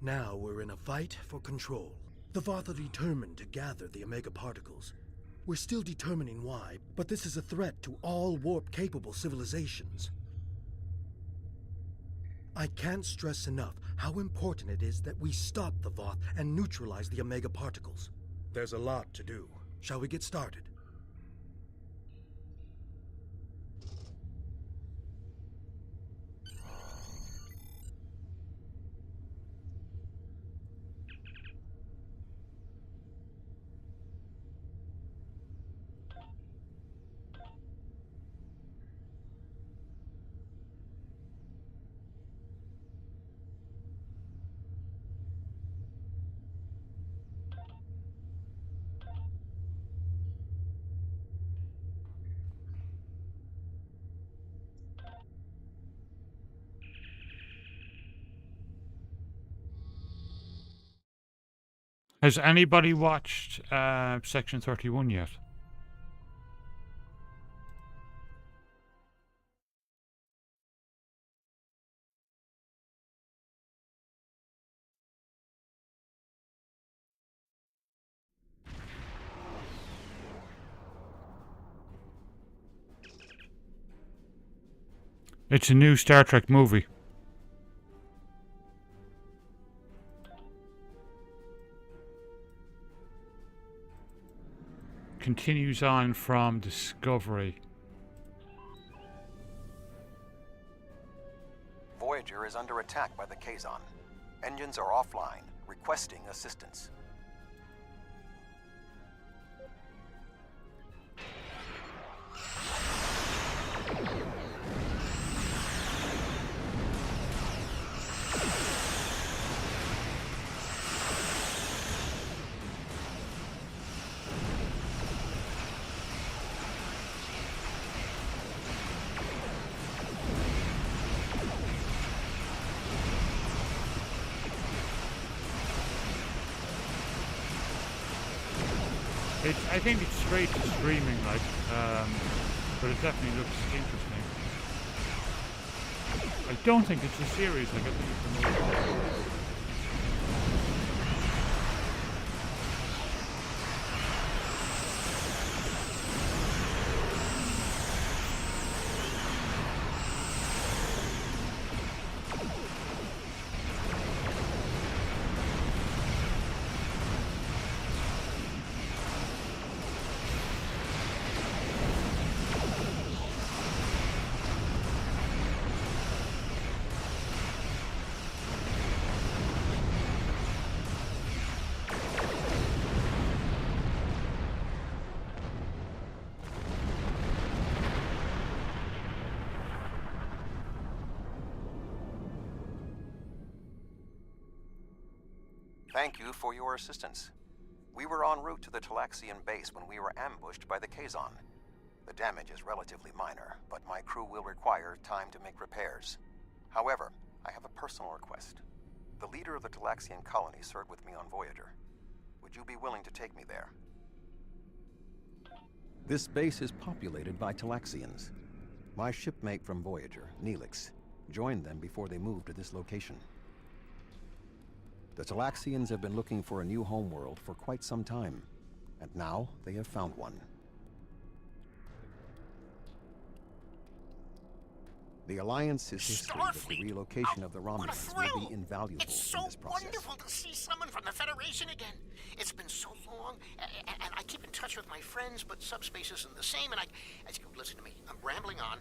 Now we're in a fight for control. The Voth are determined to gather the Omega particles. We're still determining why, but this is a threat to all warp-capable civilizations. I can't stress enough how important it is that we stop the Voth and neutralize the Omega particles. There's a lot to do. Shall we get started? Has anybody watched Section 31 yet? It's a new Star Trek movie. Continues on from Discovery. Voyager is under attack by the Kazon. Engines are offline, requesting assistance. I think it's straight to streaming, like, but it definitely looks interesting. I don't think it's a series, like, I think it's a movie. Thank you for your assistance. We were en route to the Talaxian base when we were ambushed by the Kazon. The damage is relatively minor, but my crew will require time to make repairs. However, I have a personal request. The leader of the Talaxian colony served with me on Voyager. Would you be willing to take me there? This base is populated by Talaxians. My shipmate from Voyager, Neelix, joined them before they moved to this location. The Talaxians have been looking for a new homeworld for quite some time, and now they have found one. The Alliance's history with the Starfleet. relocation of the What a Romulans will thrill! be invaluable It's so in this process. wonderful to see someone from the Federation again. It's been so long, and I keep in touch with my friends, but subspace isn't the same, and I listen to me, I'm rambling on.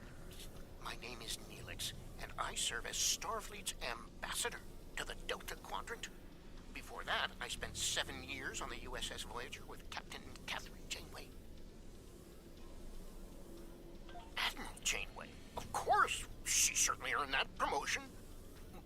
My name is Neelix, and I serve as Starfleet's ambassador to the Delta Quadrant. Before that, I spent 7 years on the USS Voyager with Captain Catherine Janeway. Admiral Janeway? Of course! She certainly earned that promotion.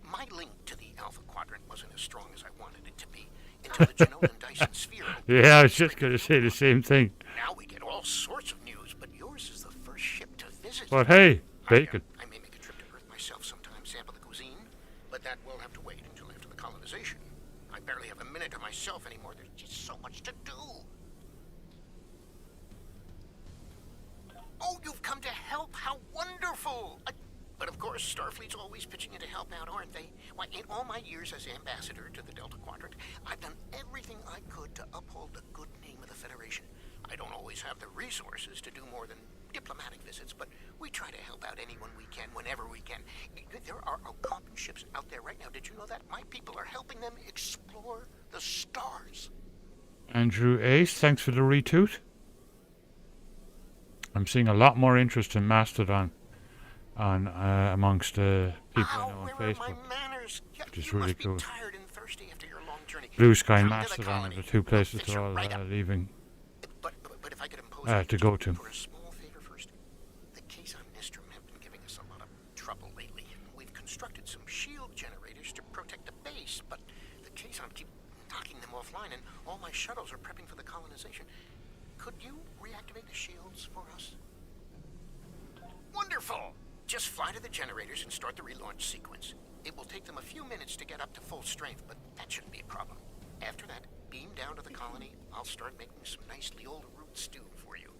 My link to the Alpha Quadrant wasn't as strong as I wanted it to be until the Jenolan Dyson Sphere. Yeah, I was just going to say the same thing. Now we get all sorts of news, but yours is the first ship to visit. But hey, bacon. I may make a trip to Earth myself sometime, sample the cuisine, but that will have to wait until after the colonization. I barely have a minute to myself anymore. There's just so much to do. Oh, you've come to help. How wonderful! But of course, Starfleet's always pitching in to help out, aren't they? Why, in all my years as ambassador to the Delta Quadrant, I've done everything I could to uphold the good name of the Federation. I don't always have the resources to do more than diplomatic visits, but we try to help out anyone we can, whenever we can. There are Algonquin ships out there right now. Did you know that? My people are helping them explore the stars. Andrew Ace, thanks for the retweet. I'm seeing a lot more interest in Mastodon on amongst the people I know on Facebook, which is really cool. Blue Sky and Mastodon are the two places they're all leaving to go to. For a small favor first, the case on Nistrum have been giving us a lot of trouble lately. We've constructed some shield generators to protect the base, but the Kazon keep knocking them offline, and all my shuttles are prepping for the colonization. Could you reactivate the shields for us? Wonderful! Just fly to the generators and start the relaunch sequence. It will take them a few minutes to get up to full strength, but that shouldn't be a problem. After that, beam down to the colony. I'll start making some nicely old root stew for you.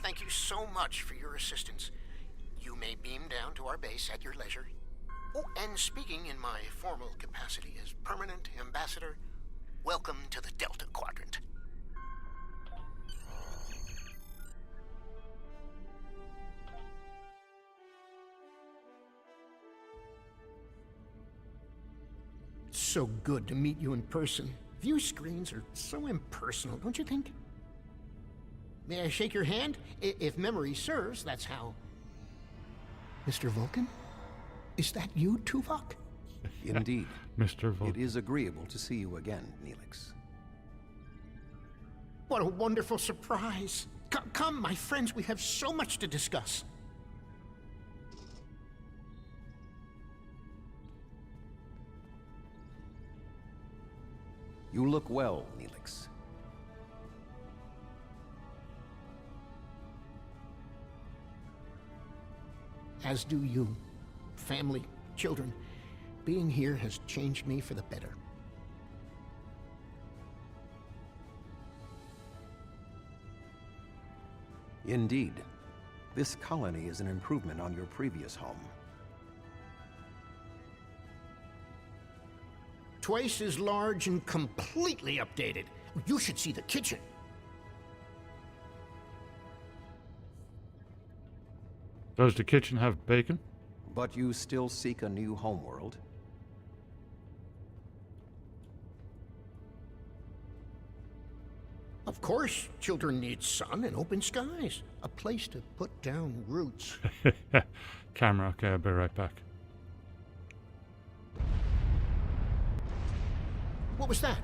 Thank you so much for your assistance. You may beam down to our base at your leisure. Oh, and speaking in my formal capacity as permanent ambassador, welcome to the Delta Quadrant. It's so good to meet you in person. View screens are so impersonal, don't you think? May I shake your hand? If memory serves, that's how. Mr. Vulcan? Is that you, Tuvok? Indeed. Mr. Vulcan. It is agreeable to see you again, Neelix. What a wonderful surprise. Come, my friends, we have so much to discuss. You look well, Neelix. As do you. Family, children. Being here has changed me for the better. Indeed. This colony is an improvement on your previous home. Twice as large and completely updated. You should see the kitchen. Does the kitchen have bacon? But you still seek a new homeworld? Of course, children need sun and open skies. A place to put down roots. Camera, okay, I'll be right back. What was that?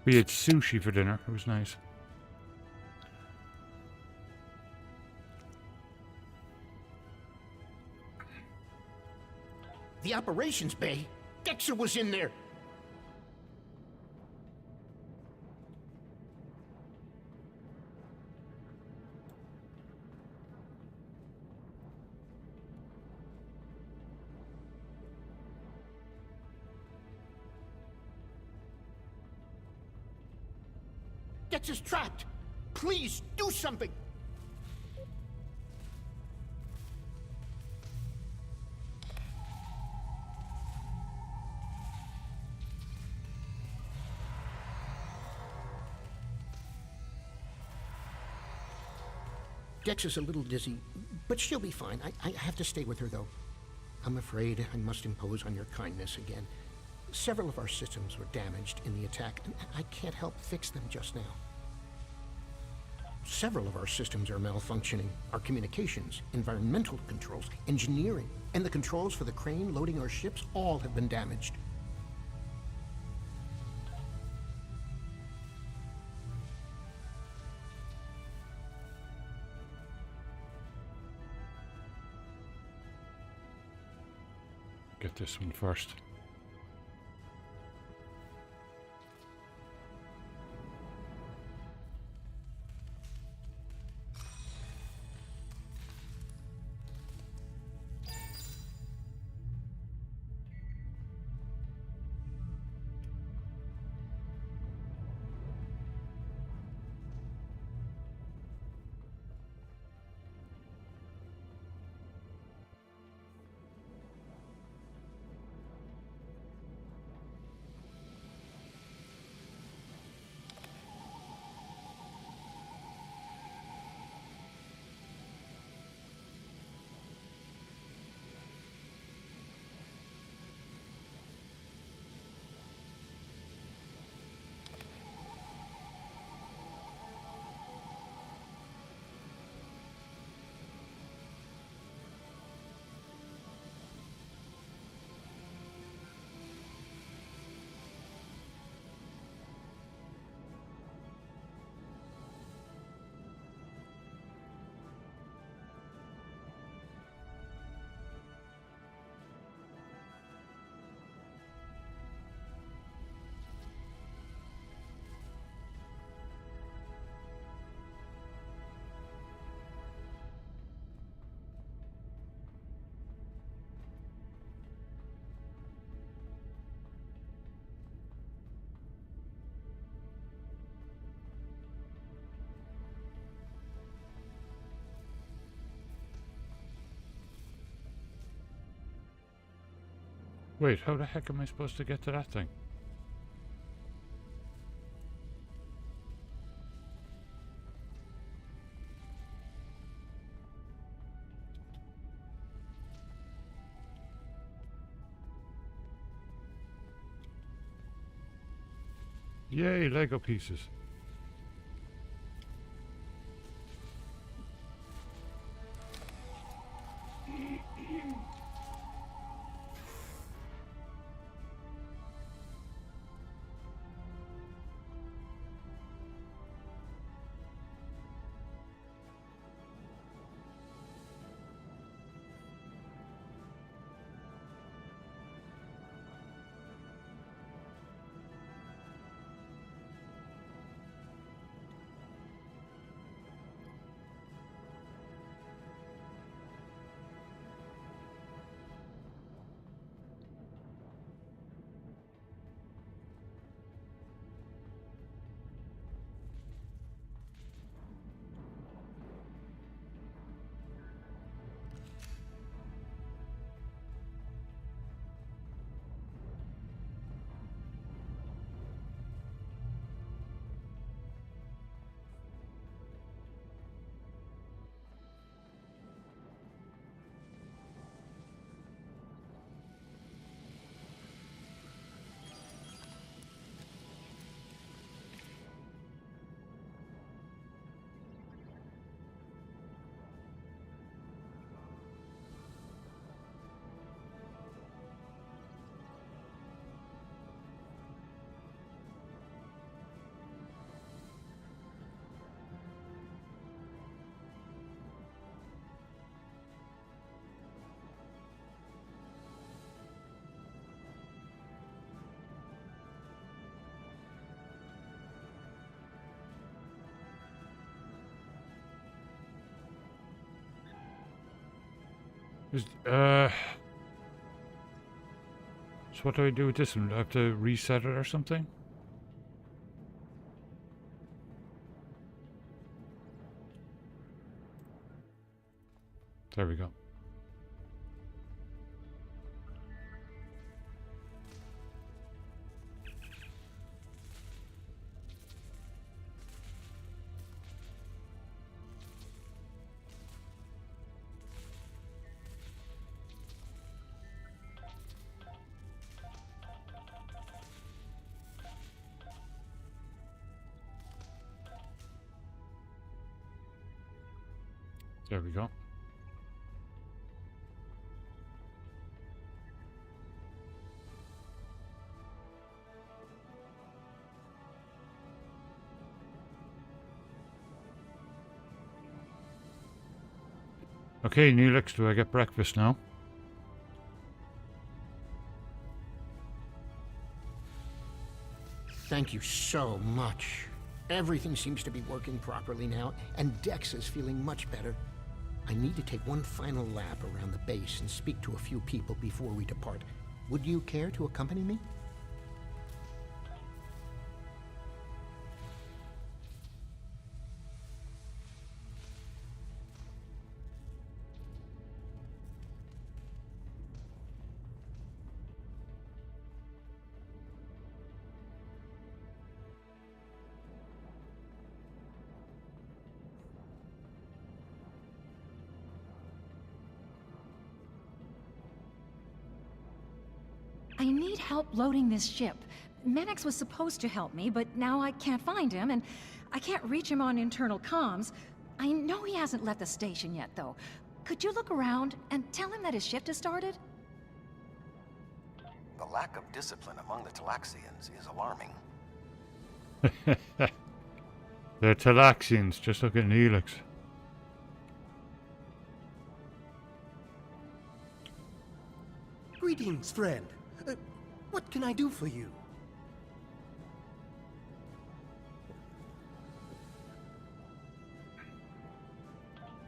We had sushi for dinner. It was nice. The operations bay? Dexter was in there. Dexter's trapped. Please, do something. Dex is a little dizzy, but she'll be fine. I have to stay with her, though. I'm afraid I must impose on your kindness again. Several of our systems were damaged in the attack, and I can't help fix them just now. Several of our systems are malfunctioning. Our communications, environmental controls, engineering, and the controls for the crane loading our ships all have been damaged. Get this one first. Wait, how the heck am I supposed to get to that thing? Yay, Lego pieces. So what do I do with this one? Do I have to reset it or something? There we go. There we go. Okay, Neelix, do I get breakfast now? Thank you so much. Everything seems to be working properly now, and Dex is feeling much better. I need to take one final lap around the base and speak to a few people before we depart. Would you care to accompany me? I need help loading this ship. Mannix was supposed to help me, but now I can't find him, and I can't reach him on internal comms. I know he hasn't left the station yet, though. Could you look around and tell him that his shift has started? The lack of discipline among the Talaxians is alarming. They're Talaxians, just look at Neelix. Greetings, friend. What can I do for you?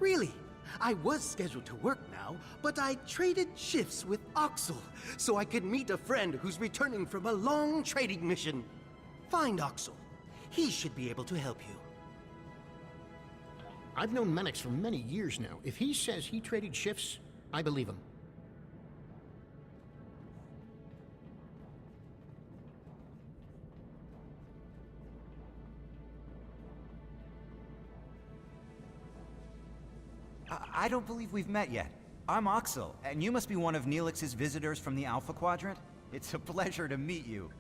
Really? I was scheduled to work now, but I traded shifts with Oxel so I could meet a friend who's returning from a long trading mission. Find Oxel. He should be able to help you. I've known Mannix for many years now. If he says he traded shifts, I believe him. I don't believe we've met yet. I'm Oxel, and you must be one of Neelix's visitors from the Alpha Quadrant. It's a pleasure to meet you.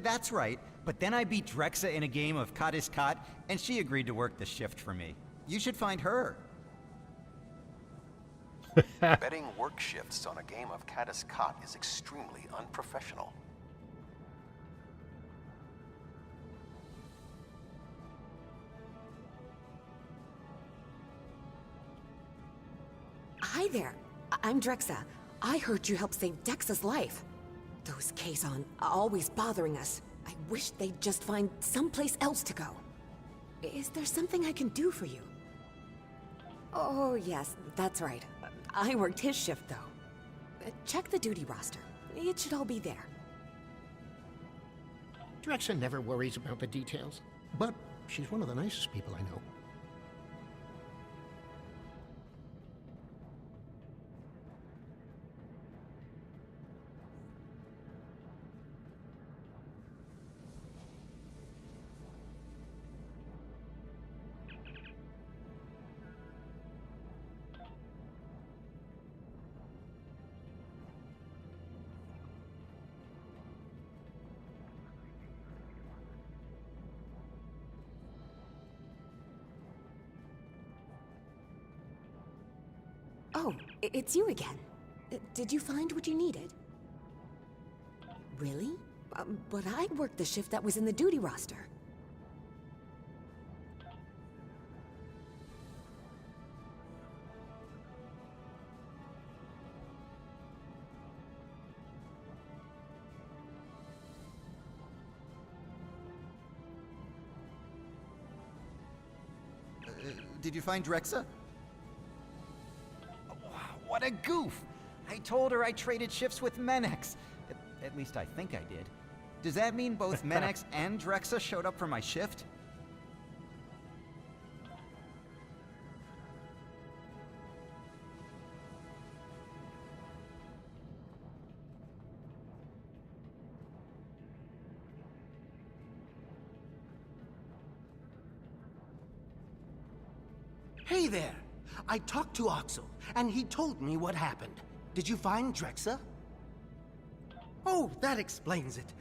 That's right, but then I beat Drexa in a game of Kat is Kat, and she agreed to work the shift for me. You should find her. Betting work shifts on a game of Caddis Cot is extremely unprofessional. Hi there. I'm Drexa. I heard you helped save Dex's life. Those Kazon are always bothering us. I wish they'd just find someplace else to go. Is there something I can do for you? Oh, yes, that's right. I worked his shift, though. Check the duty roster. It should all be there. Drexa never worries about the details, but she's one of the nicest people I know. Oh, it's you again. Did you find what you needed? Really? But I worked the shift that was in the duty roster. Did you find Drexa? What a goof! I told her I traded shifts with Menex. At least I think I did. Does that mean both Menex and Drexa showed up for my shift? Hey there! I talked to Oxel, and he told me what happened. Did you find Drexa? Oh, that explains it.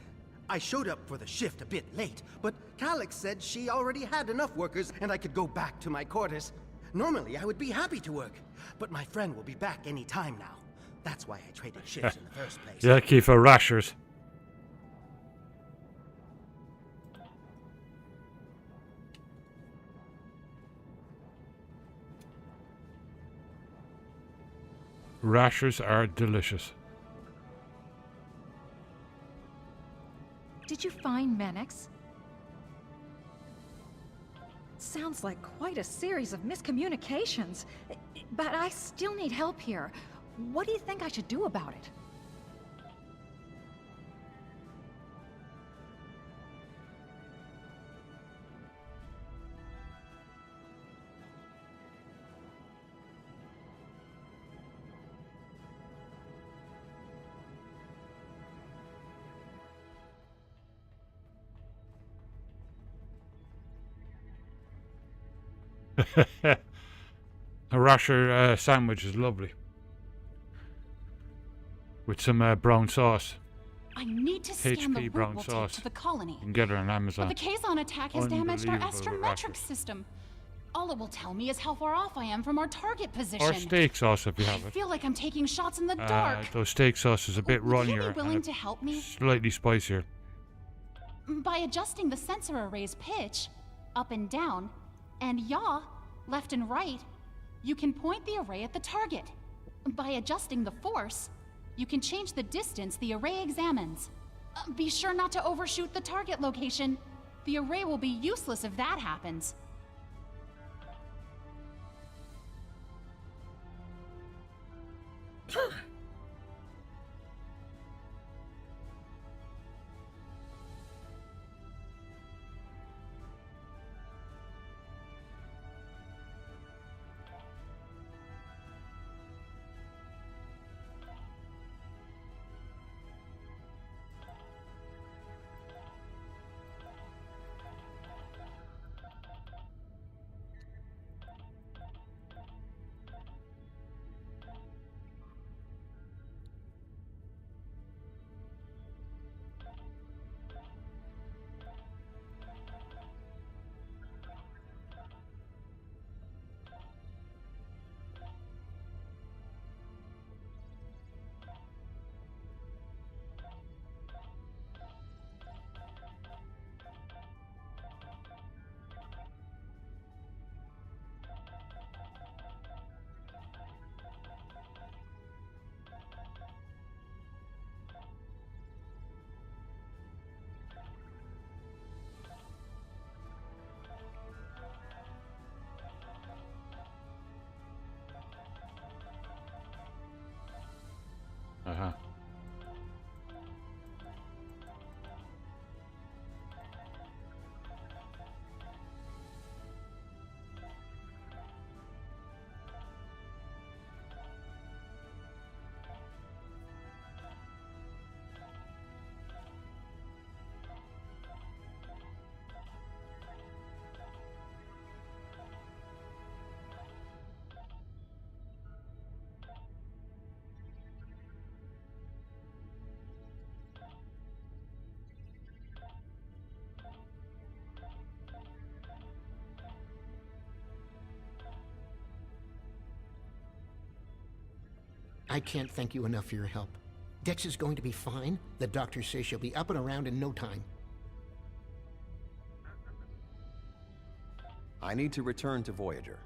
I showed up for the shift a bit late, but Calyx said she already had enough workers and I could go back to my quarters. Normally, I would be happy to work, but my friend will be back any time now. That's why I traded shifts in the first place. Yeah, Kiefer Rashers. Rashers are delicious. Did you find Menex? Sounds like quite a series of miscommunications. But I still need help here. What do you think I should do about it? A rasher sandwich is lovely. With some brown sauce. I need to scan the HP route brown we'll sauce. take to the colony. You can get it on Amazon. But the Kazon attack has damaged our Unbelievable with astrometric system. All it will tell me is how far off I am from our target position. Or steak sauce if you I have it. feel like I'm taking shots in the dark. Those steak sauce is a bit Would you runnier be willing and to help me? slightly spicier. By adjusting the sensor array's pitch, up and down, and yaw, left and right, you can point the array at the target. By adjusting the force, you can change the distance the array examines. Be sure not to overshoot the target location. The array will be useless if that happens. Uh-huh. I can't thank you enough for your help. Dex is going to be fine. The doctor says she'll be up and around in no time. I need to return to Voyager.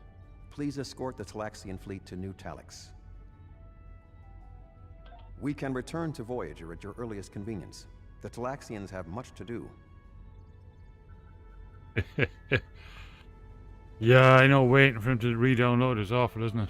Please escort the Talaxian fleet to New Talix. We can return to Voyager at your earliest convenience. The Talaxians have much to do. Yeah, I know, waiting for him to re-download is awful, isn't it?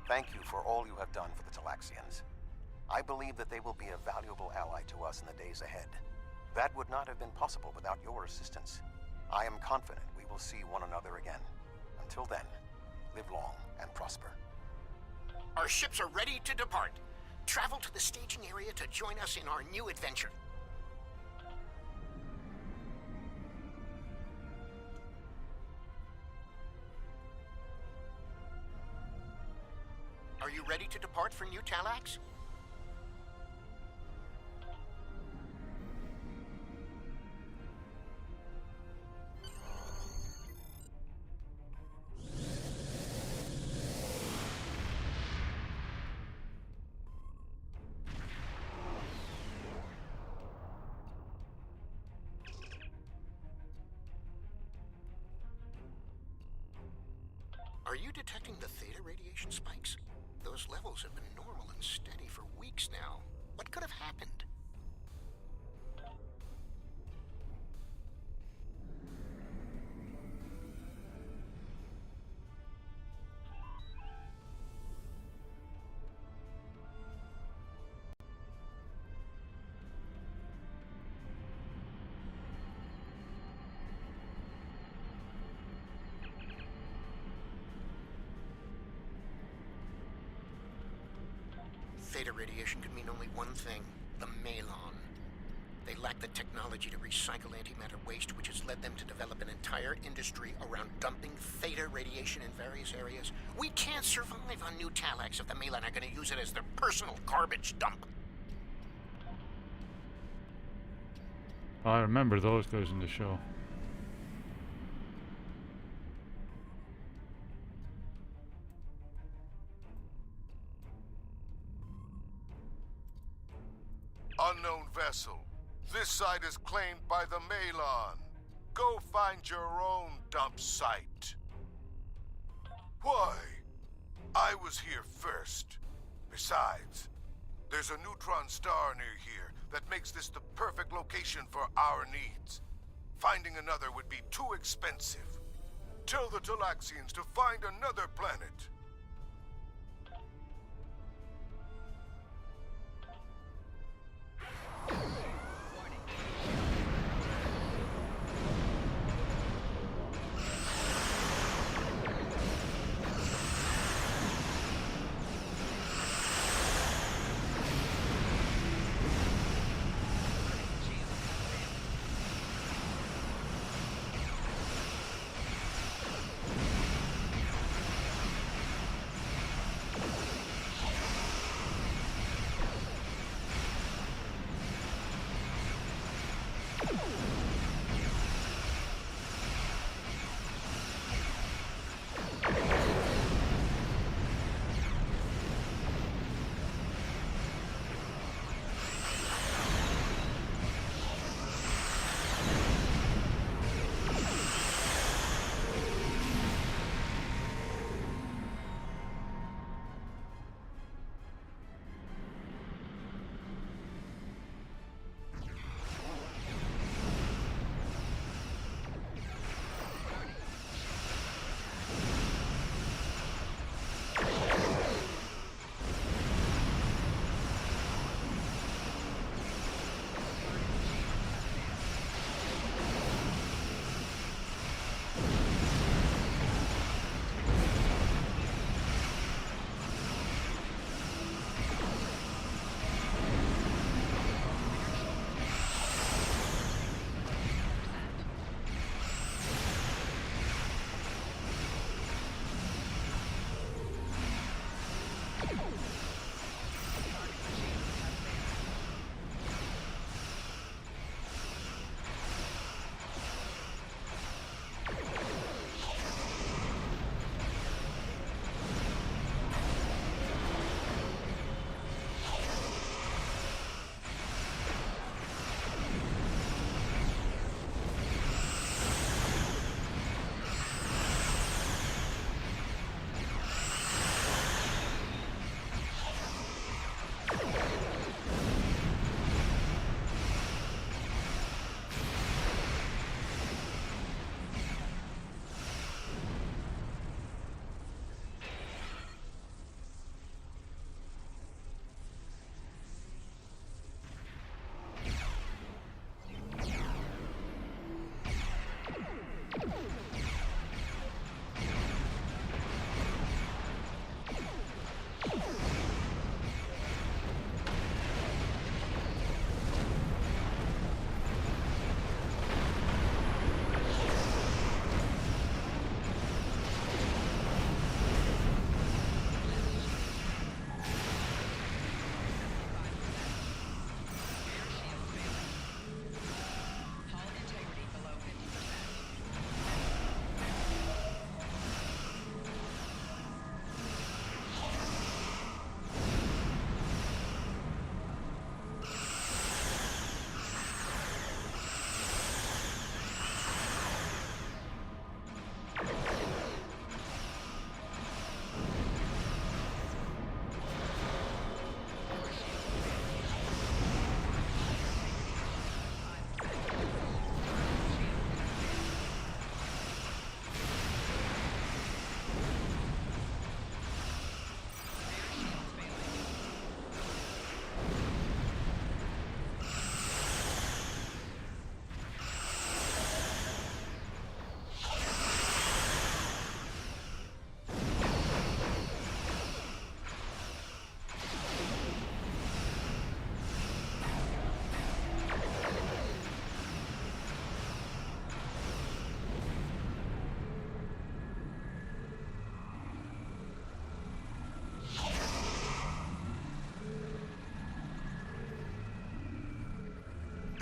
Thank you for all you have done for the Talaxians. I believe that they will be a valuable ally to us in the days ahead. That would not have been possible without your assistance. I am confident we will see one another again. Until then, live long and prosper. Our ships are ready to depart. Travel to the staging area to join us in our new adventure. Are you ready to depart for New Talax? Are you detecting the theta radiation spikes? Those levels have been normal and steady for weeks now. What could have happened? Theta radiation could mean only one thing: the Malon. They lack the technology to recycle antimatter waste, which has led them to develop an entire industry around dumping theta radiation in various areas. We can't survive on New Talax if the Malon are going to use it as their personal garbage dump. I remember those guys in the show. Unknown vessel. This site is claimed by the Malon. Go find your own dump site. Why? I was here first. Besides, there's a neutron star near here that makes this the perfect location for our needs. Finding another would be too expensive. Tell the Talaxians to find another planet.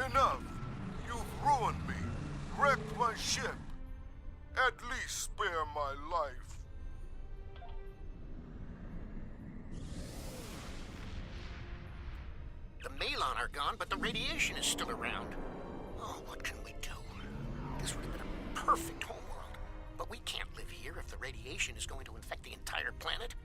Enough! You've ruined me, wrecked my ship. At least spare my life. The Malon are gone, but the radiation is still around. Oh, what can we do? This would have been a perfect homeworld. But we can't live here if the radiation is going to infect the entire planet.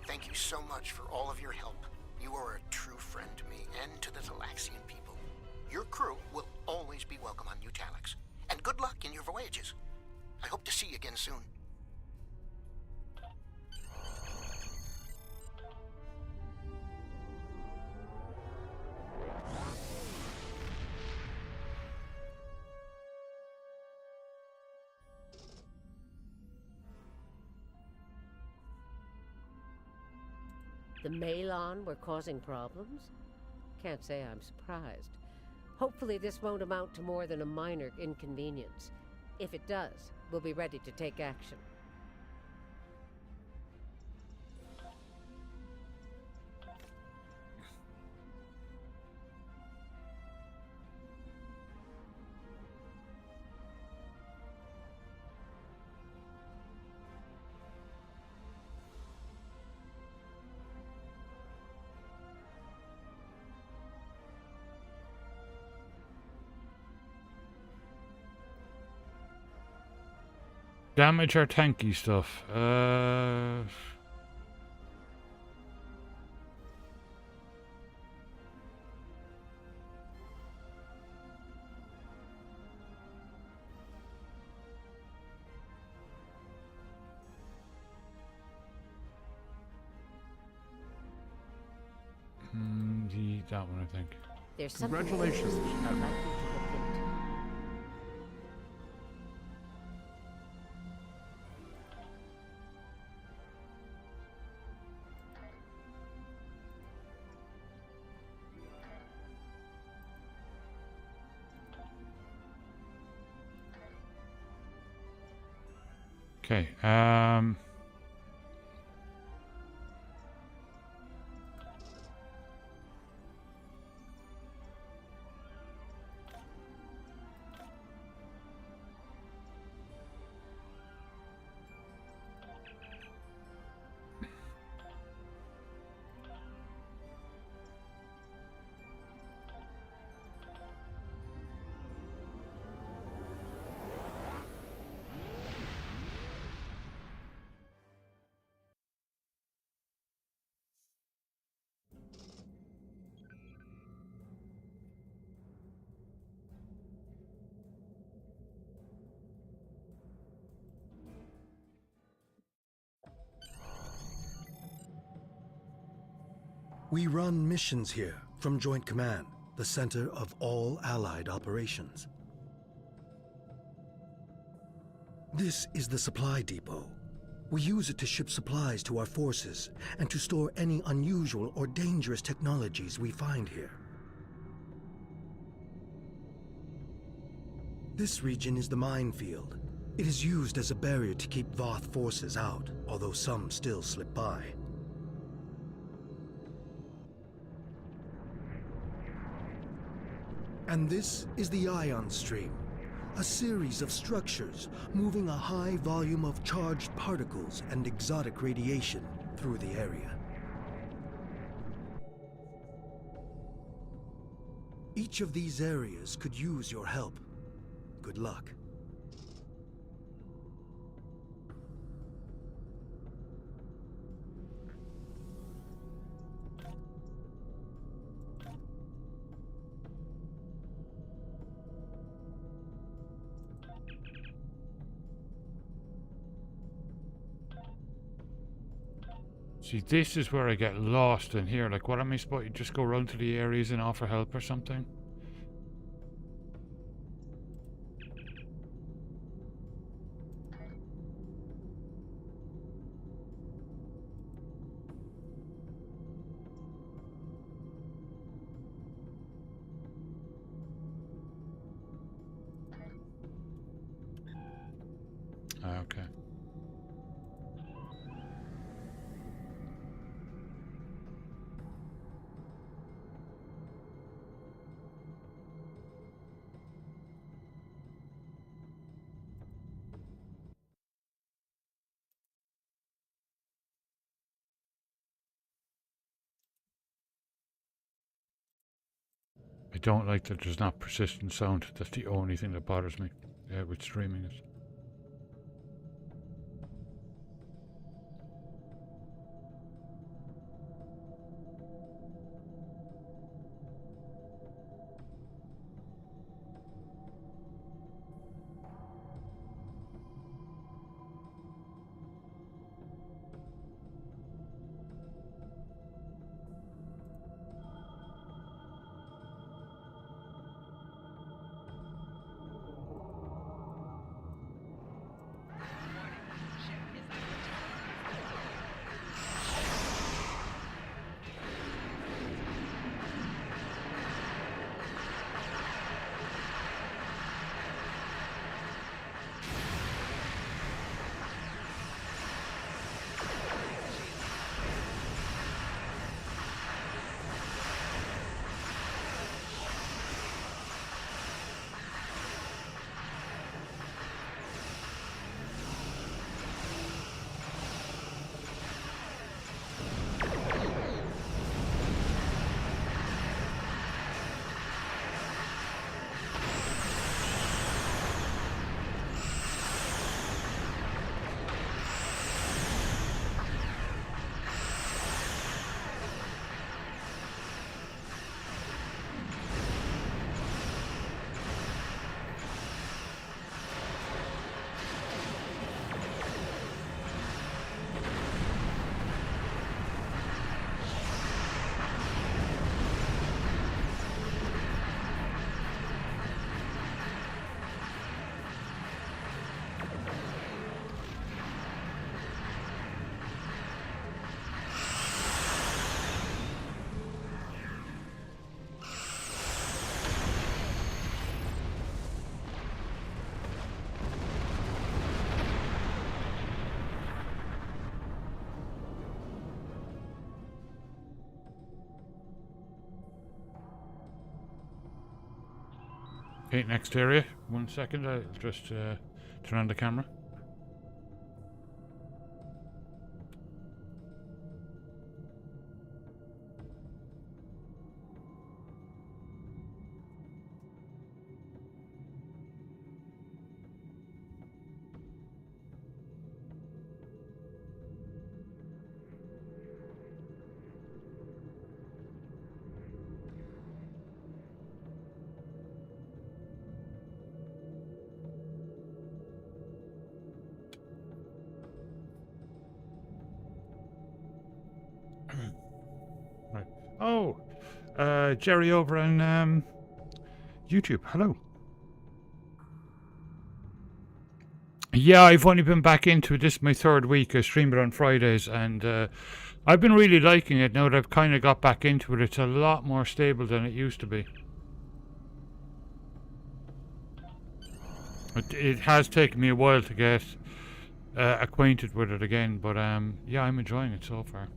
Thank you so much for all of your help. You are a true friend to me and to the Talaxian people. Your crew will always be welcome on New Talax. And good luck in your voyages. I hope to see you again soon. The Malon were causing problems? Can't say I'm surprised. Hopefully this won't amount to more than a minor inconvenience. If it does, we'll be ready to take action. Damage our tanky stuff. That one, I think. There's something Congratulations. I'd like you to look into. Okay, We run missions here from Joint Command, the center of all Allied operations. This is the supply depot. We use it to ship supplies to our forces and to store any unusual or dangerous technologies we find here. This region is the minefield. It is used as a barrier to keep Voth forces out, although some still slip by. And this is the ion stream, a series of structures moving a high volume of charged particles and exotic radiation through the area. Each of these areas could use your help. Good luck. See, this is where I get lost in here. Like, what am I supposed to just go around to the areas and offer help or something? Okay. I don't like that there's not persistent sound. That's the only thing that bothers me with streaming it. Okay, next area. 1 second, I'll just turn on the camera. Right. Oh, Jerry over on YouTube. Hello. Yeah, I've only been back into it. This is my third week. I stream it on Fridays, and I've been really liking it now that I've kind of got back into it. It's a lot more stable than it used to be. It has taken me a while to get acquainted with it again, but yeah, I'm enjoying it so far.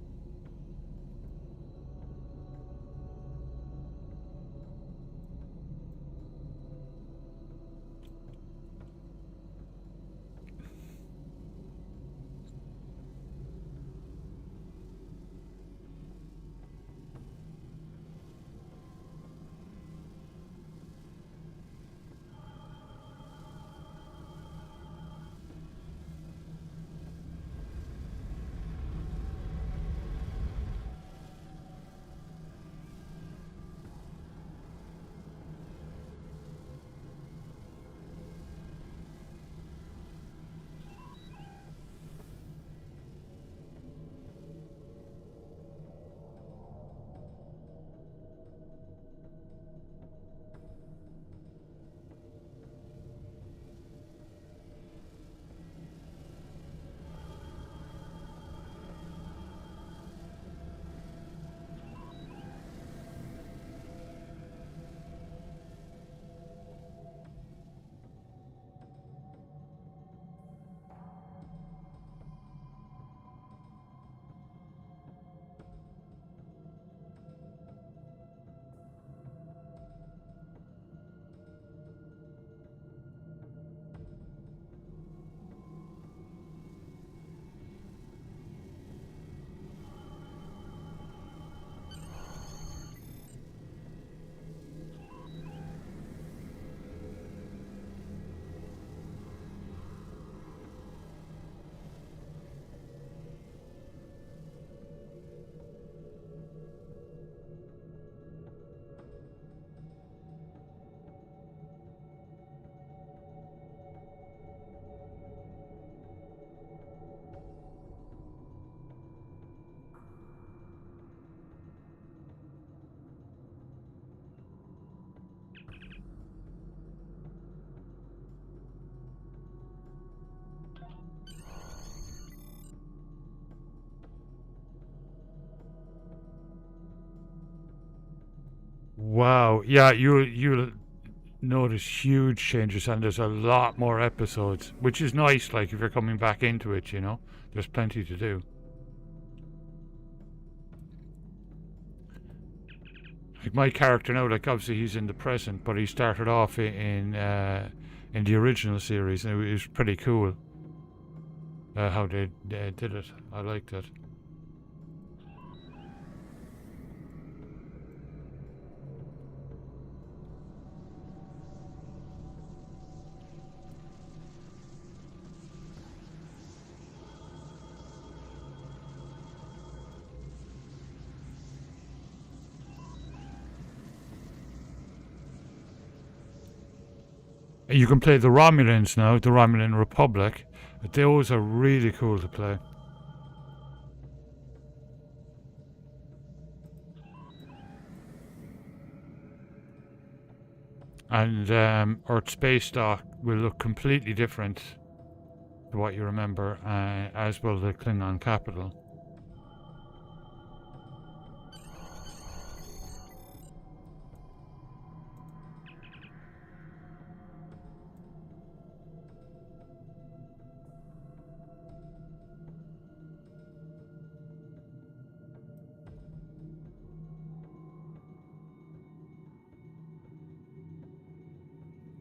Wow. Yeah, you'll notice huge changes, and there's a lot more episodes, which is nice. Like if you're coming back into it, you know, there's plenty to do. Like my character now, like obviously he's in the present, but he started off in the original series, and it was pretty cool how they did it. I liked it. You can play the Romulans now, the Romulan Republic. Those are really cool to play. And Earth Space Dock will look completely different to what you remember, as will the Klingon capital.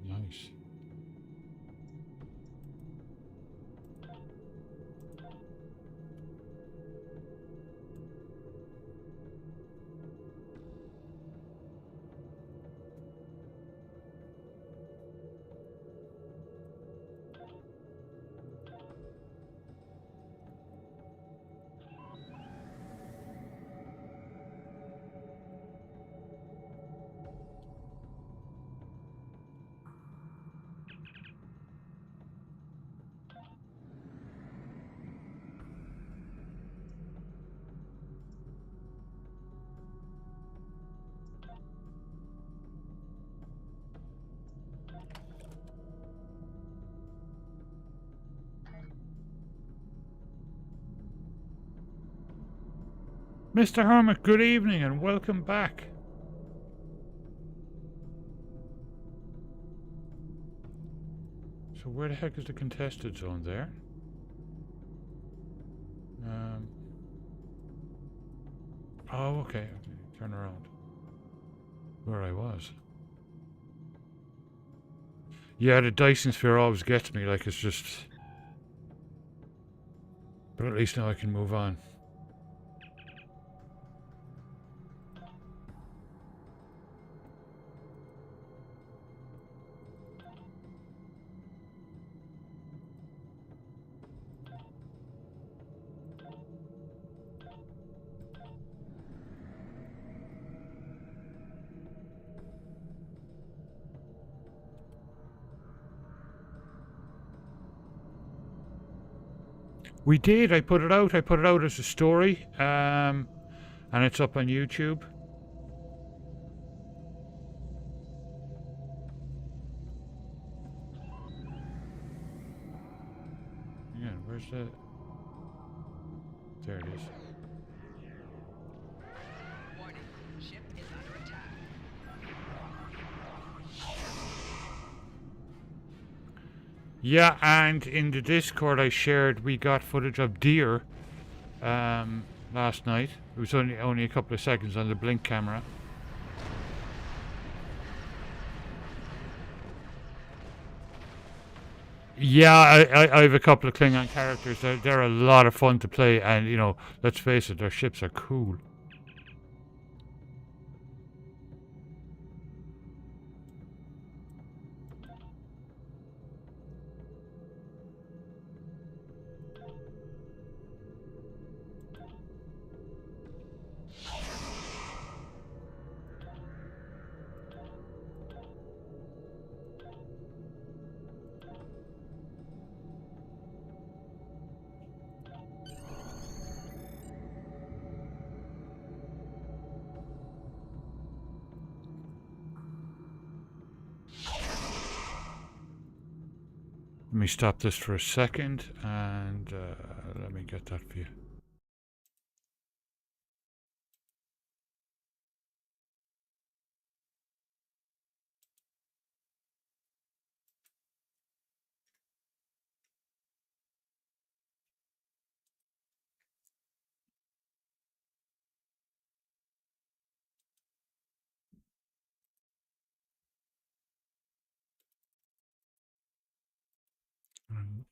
Nice. Mr. Hermit, good evening and welcome back. So where the heck is the contested zone there? Oh, okay. Turn around. Where I was. Yeah, the Dyson Sphere always gets me, like it's just... But at least now I can move on. We did. I put it out. I put it out as a story, and it's up on YouTube. Yeah, where's the? There it is. Warning, ship is under attack. Yeah, and in the Discord I shared, we got footage of deer last night. It was only a couple of seconds on the blink camera. Yeah, I have a couple of Klingon characters. They're a lot of fun to play, and you know, let's face it, their ships are cool. Let me stop this for a second, and let me get that for you.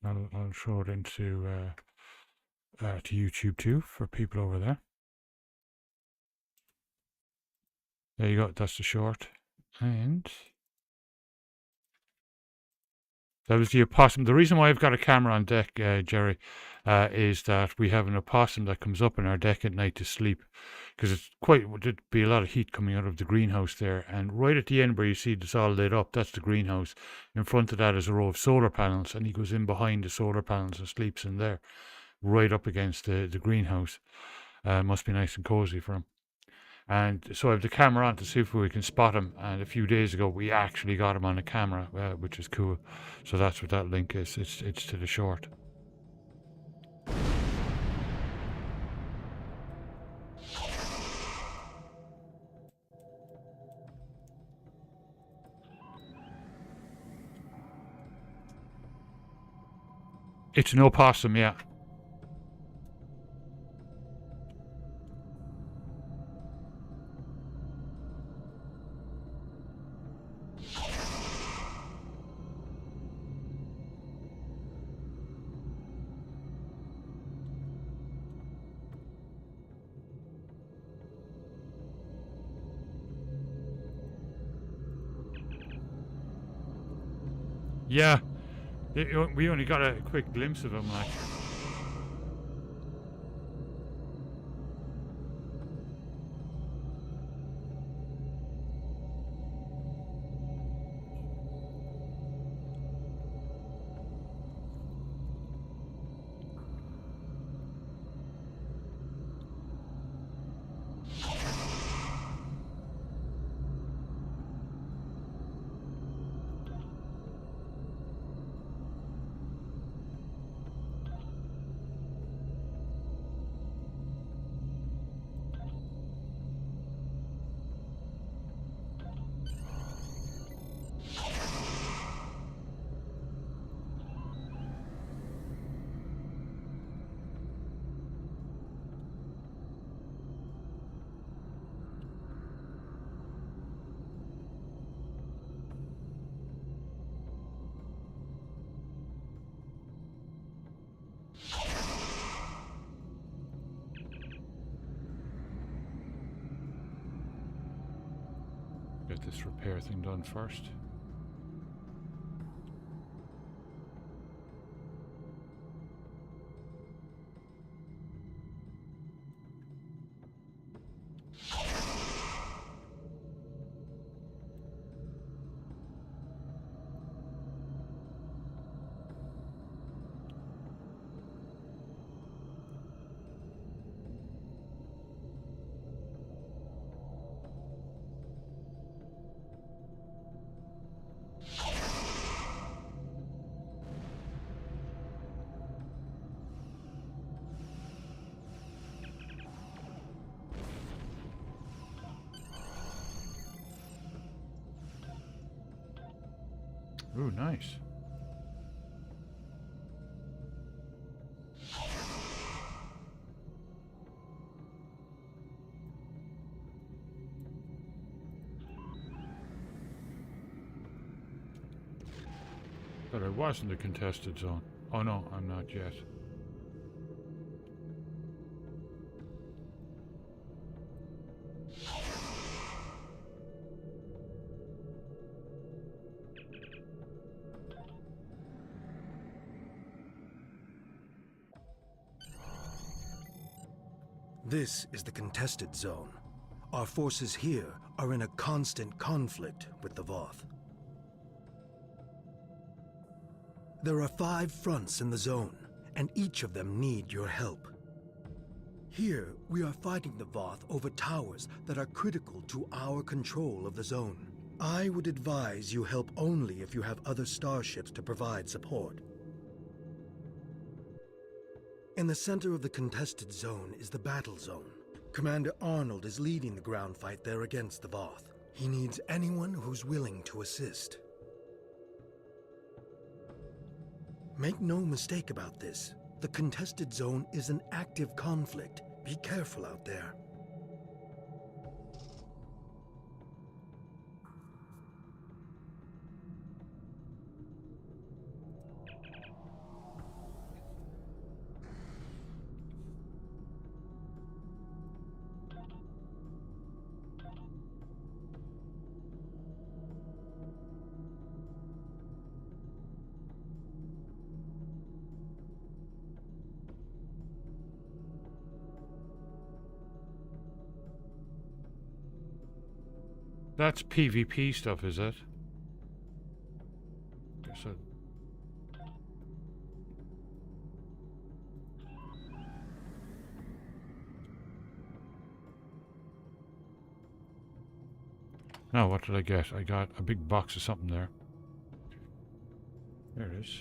I'll throw it into to YouTube too for people over there. There you go. That's the short, and that was the opossum. The reason why I've got a camera on deck, Jerry, is that we have an opossum that comes up on our deck at night to sleep, because there'd be a lot of heat coming out of the greenhouse there. And right at the end where you see this all lit up, that's the greenhouse. In front of that is a row of solar panels, and he goes in behind the solar panels and sleeps in there, right up against the greenhouse. Must be nice and cozy for him. And so I have the camera on to see if we can spot him. And a few days ago, we actually got him on a camera, which is cool. So that's what that link is. It's to the short. It's an opossum, yeah. Yeah, we only got a quick glimpse of him, like. Get this repair thing done first. Ooh, nice. But I was in the contested zone. Oh no, I'm not yet. This is the contested zone. Our forces here are in a constant conflict with the Voth. There are 5 fronts in the zone, and each of them need your help. Here, we are fighting the Voth over towers that are critical to our control of the zone. I would advise you help only if you have other starships to provide support. In the center of the contested zone is the battle zone. Commander Arnold is leading the ground fight there against the Voth. He needs anyone who's willing to assist. Make no mistake about this. The contested zone is an active conflict. Be careful out there. That's PvP stuff, is it? Guess so. Now, what did I get? I got a big box of something there. There it is.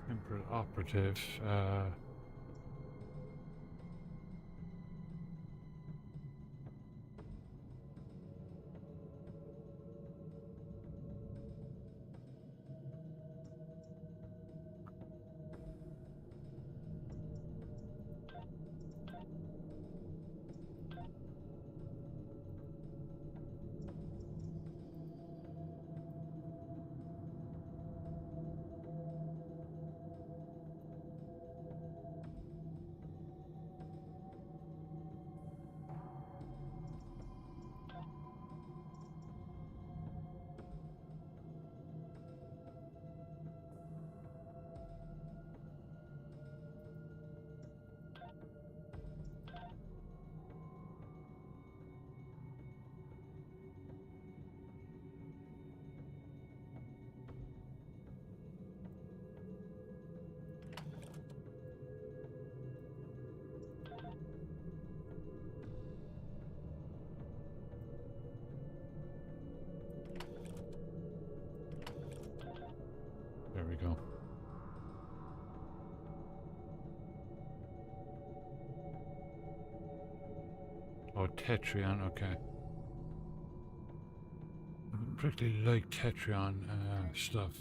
Temperate operative. There we go. Oh, Tetrion, okay. I don't particularly like Tetrion stuff.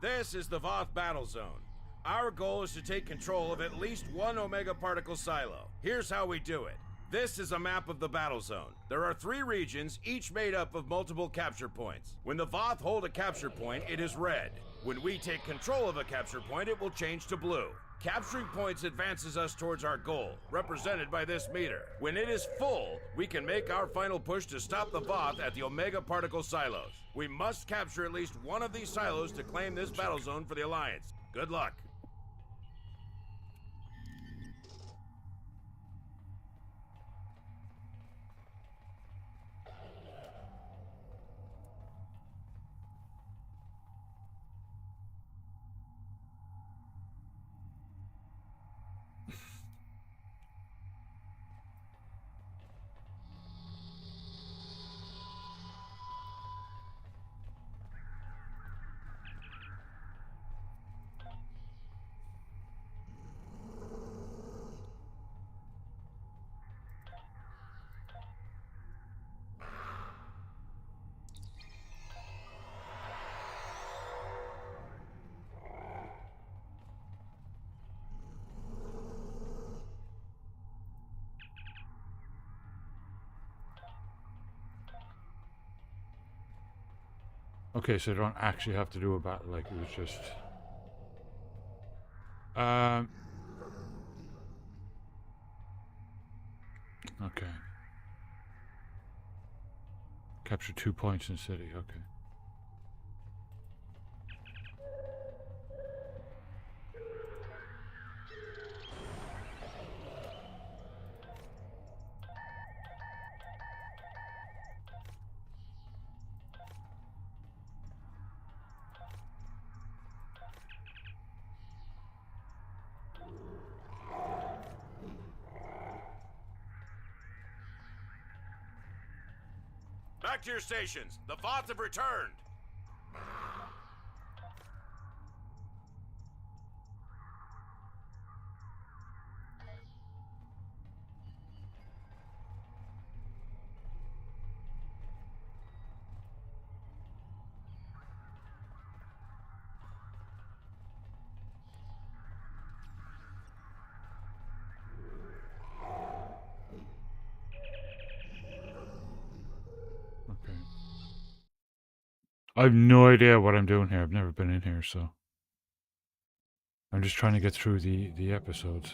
This is the Voth battle zone. Our goal is to take control of at least one Omega particle silo. Here's how we do it. This is a map of the battle zone. There are 3 regions, each made up of multiple capture points. When the Voth hold a capture point, it is red. When we take control of a capture point, it will change to blue. Capturing points advances us towards our goal, represented by this meter. When it is full, we can make our final push to stop the Voth at the Omega particle silos. We must capture at least one of these silos to claim this battle zone for the Alliance. Good luck. Okay, so I don't actually have to do a battle, like it was just... Okay. Capture 2 points in city, okay. Back to your stations. The Voth have returned. I have no idea what I'm doing here. I've never been in here, so I'm just trying to get through the episodes.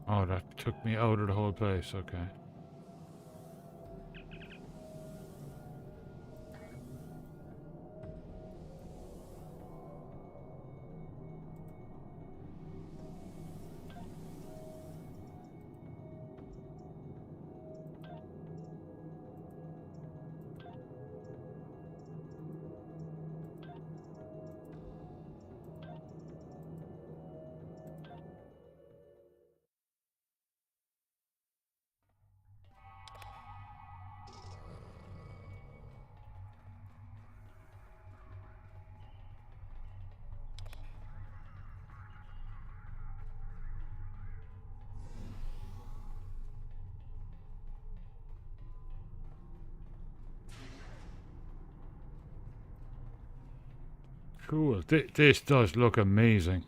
Oh, that took me out of the whole place. Okay. Cool. This does look amazing.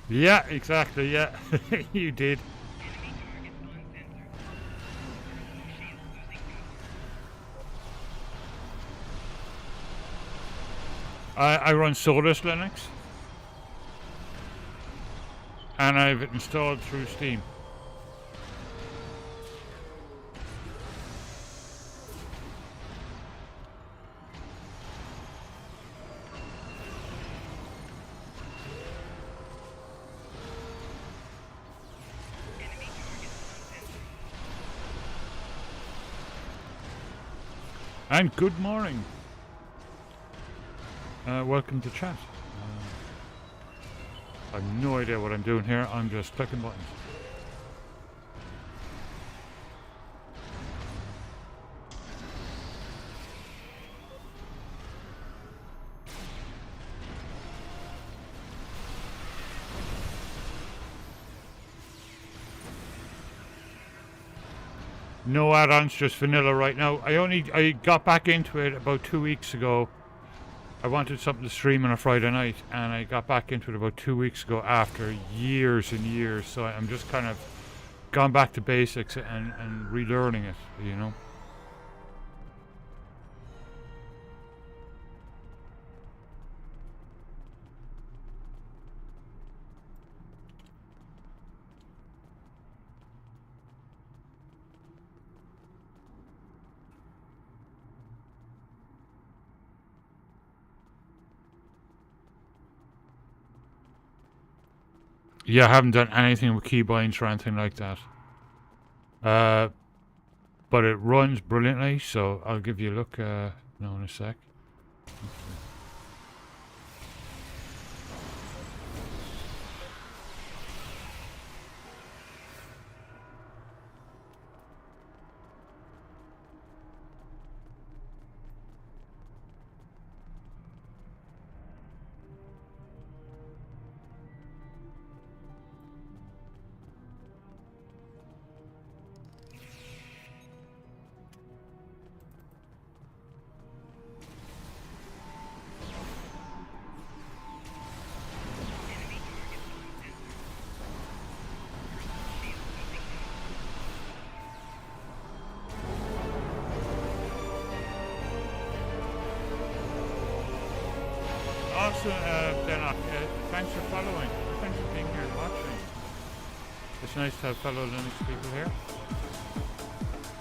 Yeah, exactly, yeah. You did. I run Solus Linux. And I've installed through Steam. And good morning. Welcome to chat. I have no idea what I'm doing here. I'm just clicking buttons. No add-ons, just vanilla right now. I got back into it about 2 weeks ago. I wanted something to stream on a Friday night, and I got back into it about 2 weeks ago after years and years. So I'm just kind of gone back to basics and relearning it, you know. Yeah, I haven't done anything with keybinds or anything like that. But it runs brilliantly, so I'll give you a look now in a sec. Awesome, Dennock. Thanks for following. Thanks for being here and watching. It's nice to have fellow Linux people here.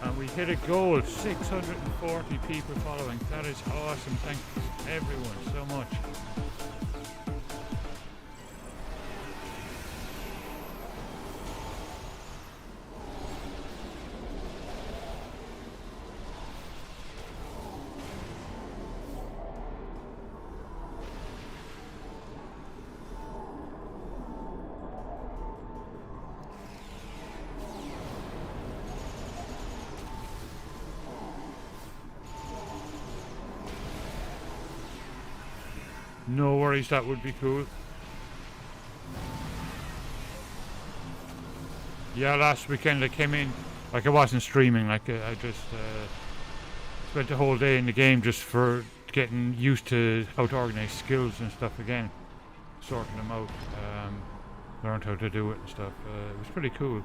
And we hit a goal, 640 people following. That is awesome. Thanks everyone so much. No worries, that would be cool. Yeah, last weekend I came in, like I wasn't streaming, like I just spent the whole day in the game just for getting used to how to organize skills and stuff again. Sorting them out, learned how to do it and stuff. It was pretty cool.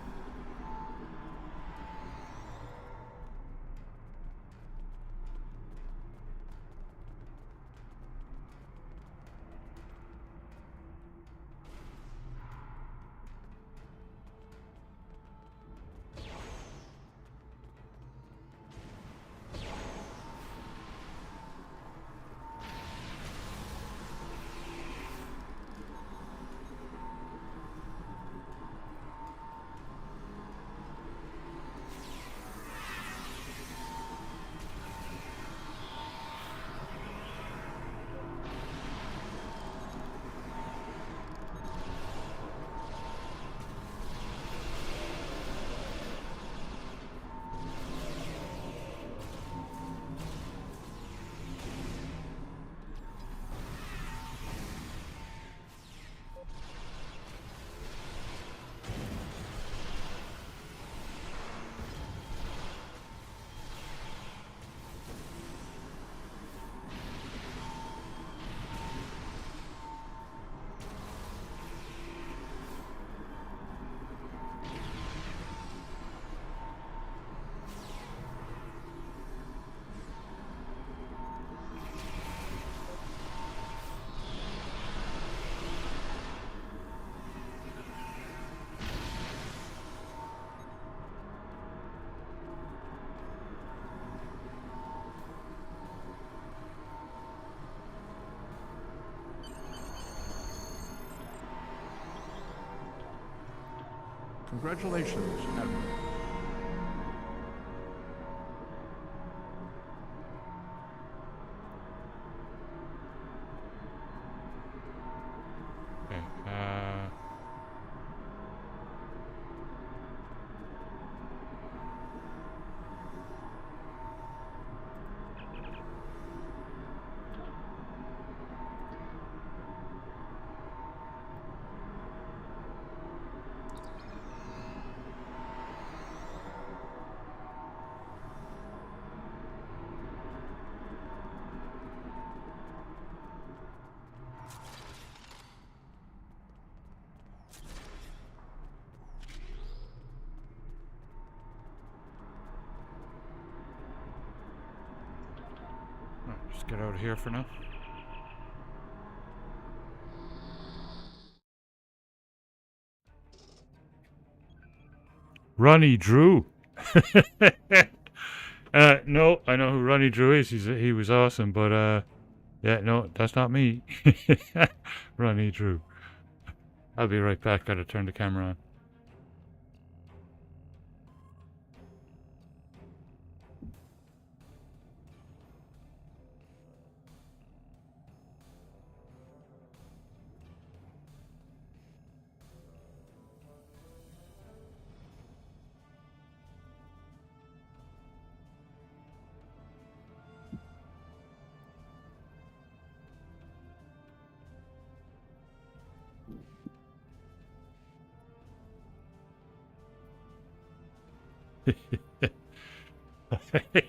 Congratulations, Admiral. Okay, get out of here for now. Ronnie Drew. No, I know who Ronnie Drew is. He was awesome, but yeah, no, that's not me. Ronnie Drew. I'll be right back. Gotta turn the camera on.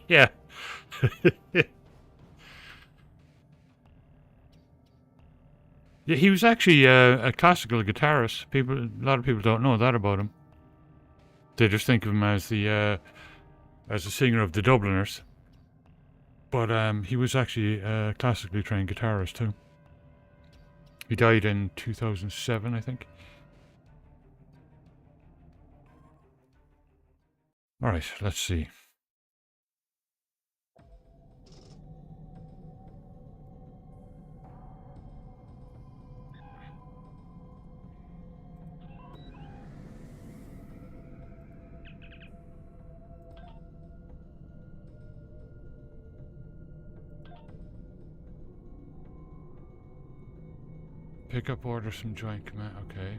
Yeah. Yeah, he was actually a classical guitarist. A lot of people don't know that about him. They just think of him as a singer of the Dubliners. But he was actually a classically trained guitarist too. He died in 2007, I think. All right, let's see. Pick up orders from Joint Command. Okay.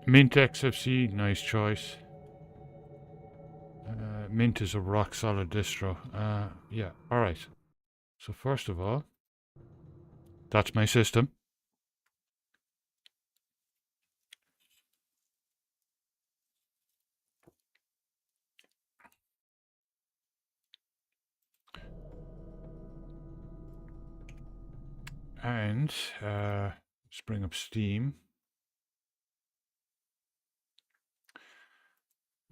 Mint XFC, nice choice. Mint is a rock solid distro. Yeah, alright. So first of all, that's my system. And let's bring up Steam.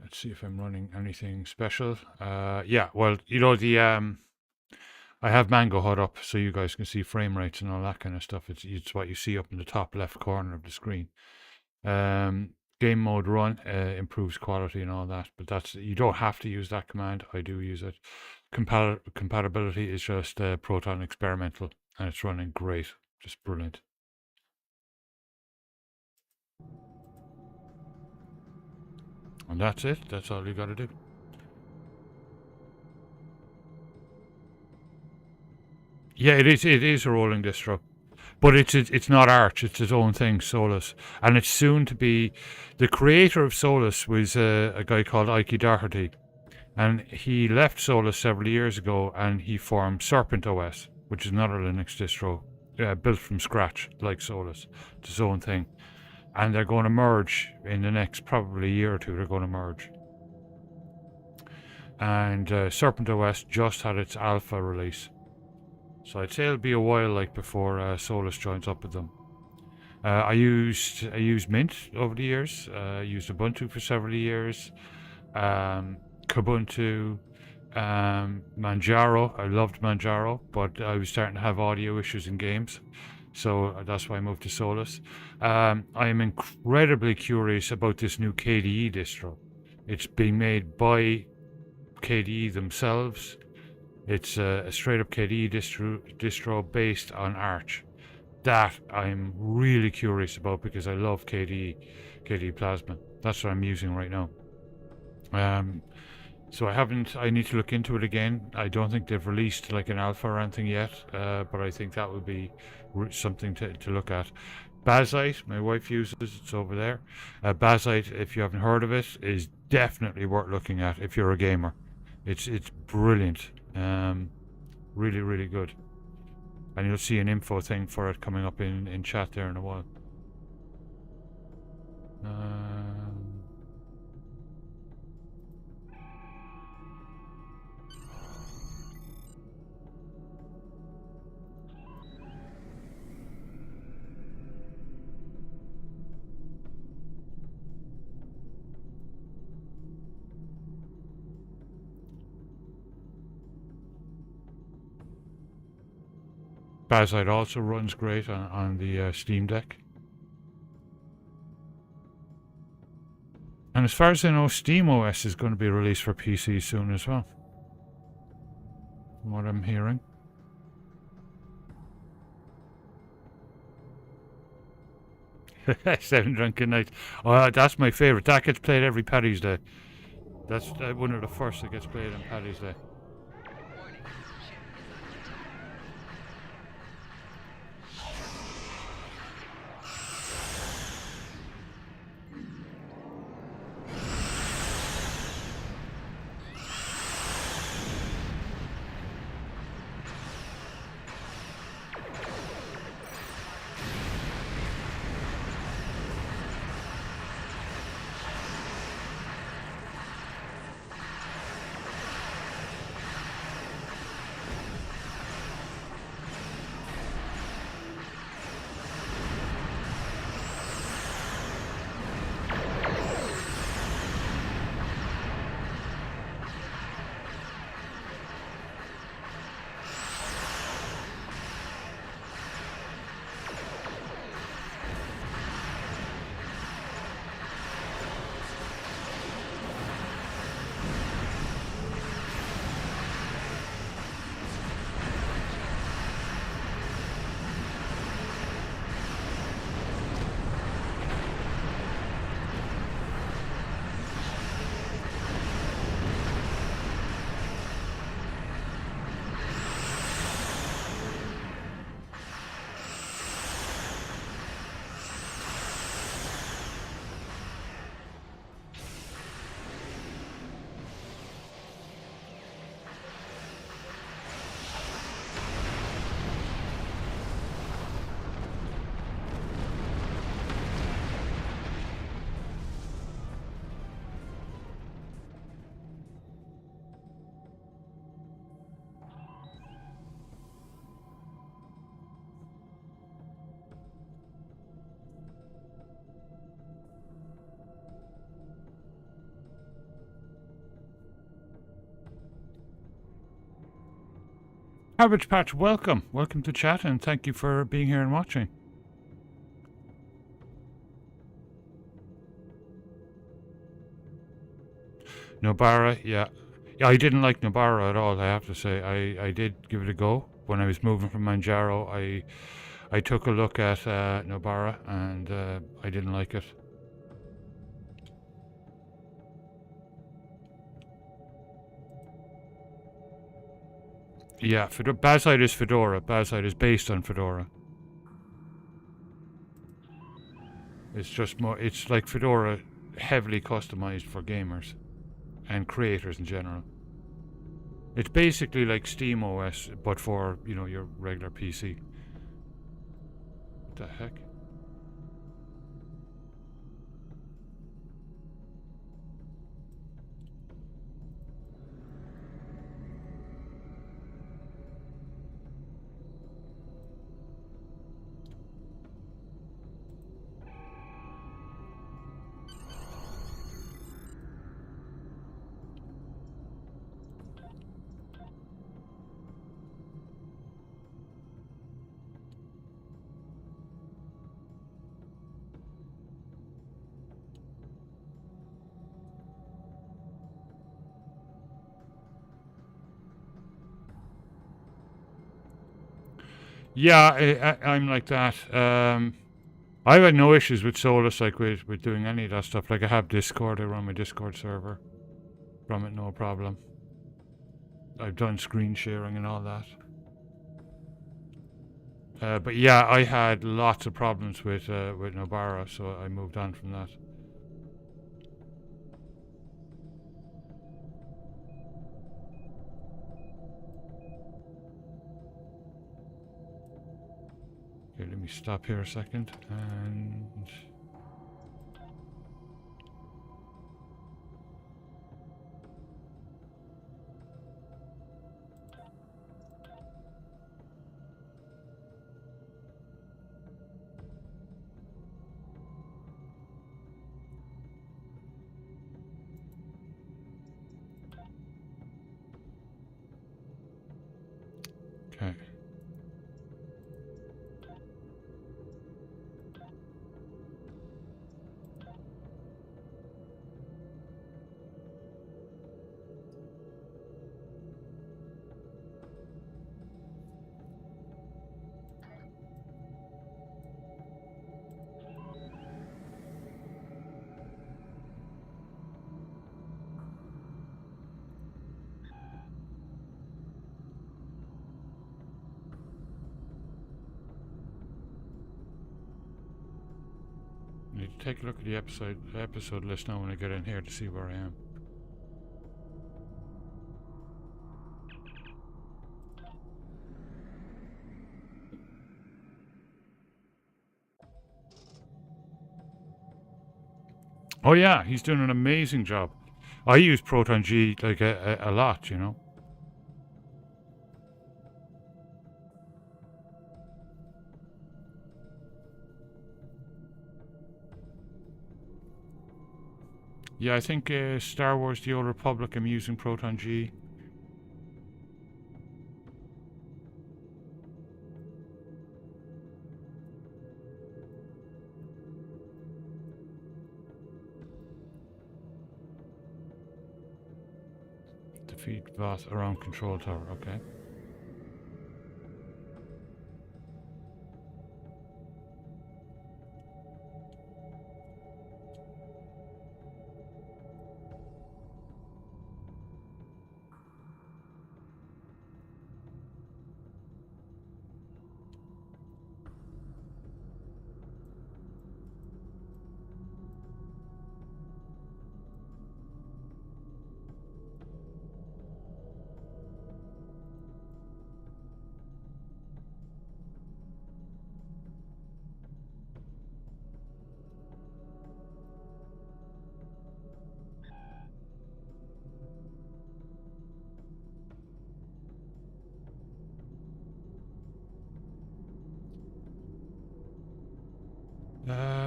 Let's see if I'm running anything special. Yeah, well, you know, I have Mango HUD up so you guys can see frame rates and all that kind of stuff. It's what you see up in the top left corner of the screen. Game mode run improves quality and all that, but you don't have to use that command. I do use it. Compatibility is just Proton Experimental, and it's running great, just brilliant. And that's it. That's all you got to do. Yeah, it is a rolling distro, but it's not Arch. It's its own thing, Solus, and it's soon to be. The creator of Solus was a guy called Ike Doherty, and he left Solus several years ago, and he formed Serpent OS, which is another Linux distro built from scratch, like Solus. It's its own thing. And they're going to merge in the next probably year or two. They're going to merge. And Serpent OS just had its alpha release. So I'd say it'll be a while like before Solus joins up with them. I used Mint over the years. I used Ubuntu for several years. Kubuntu. Manjaro. I loved Manjaro, but I was starting to have audio issues in games. So that's why I moved to Solus. I am incredibly curious about this new KDE distro. It's being made by KDE themselves. It's a straight up KDE distro based on Arch. That I'm really curious about because I love KDE Plasma. That's what I'm using right now. So I need to look into it again. I don't think they've released like an alpha or anything yet, but I think that would be something to look at. Bazite, my wife uses it's over there. Bazite, if you haven't heard of it, is definitely worth looking at if you're a gamer. It's brilliant. Really, really good. And you'll see an info thing for it coming up in chat there in a while. Bazite also runs great on the Steam Deck. And as far as I know, SteamOS is going to be released for PC soon as well, from what I'm hearing. Seven Drunken Nights. Oh, that's my favourite. That gets played every Paddy's Day. That's one of the first that gets played on Paddy's Day. Cabbage Patch, welcome. Welcome to chat, and thank you for being here and watching. Nobara, yeah. Yeah, I didn't like Nobara at all, I have to say. I did give it a go. When I was moving from Manjaro, I took a look at Nobara, and I didn't like it. Yeah, Bazite is Fedora. Bazite is based on Fedora. It's just more, it's like Fedora heavily customized for gamers and creators in general. It's basically like SteamOS, but for, you know, your regular PC. What the heck? Yeah, I'm like that. I've had no issues with Solus, like with doing any of that stuff. Like I have Discord, I run my Discord server from it, no problem. I've done screen sharing and all that. But yeah, I had lots of problems with Nobara, so I moved on from that. Okay, let me stop here a second and... Okay. take a look at the episode list now when I get in here to see where I am. Oh yeah, he's doing an amazing job. I use Proton G like a lot, you know. Yeah, I think Star Wars The Old Republic, I'm using Proton G. Defeat boss around control tower, okay.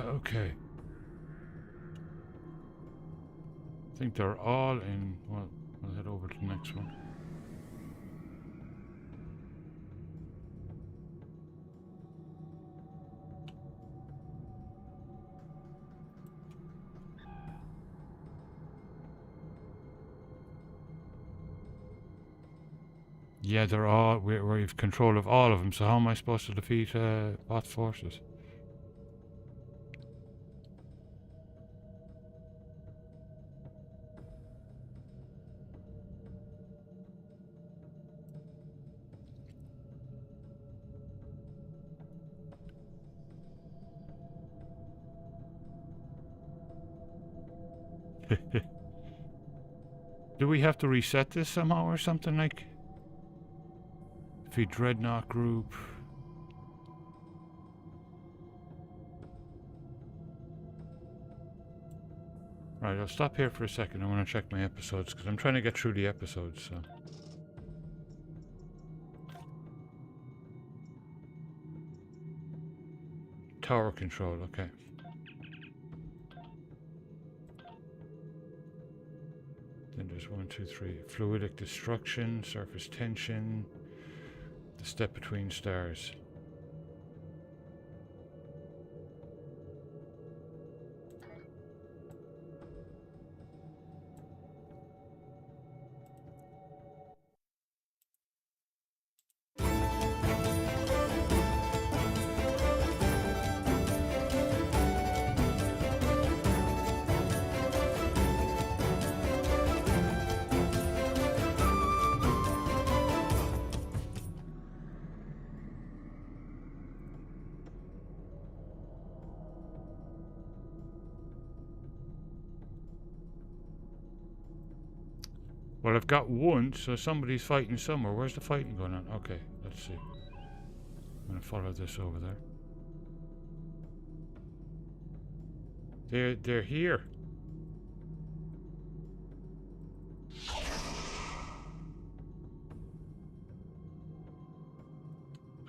Okay. I think they're all in. Well, we'll head over to the next one. Yeah, they're all. We've control of all of them. So how am I supposed to defeat bot forces? Do we have to reset this somehow or something like? Defeat Dreadnought group. Right, I'll stop here for a second. I want to check my episodes because I'm trying to get through the episodes. So. Tower control, okay. Then there's 1, 2, 3. Fluidic destruction, surface tension, the step between stars. Well, I've got one, so somebody's fighting somewhere. Where's the fighting going on? Okay, let's see. I'm going to follow this over there. They're here.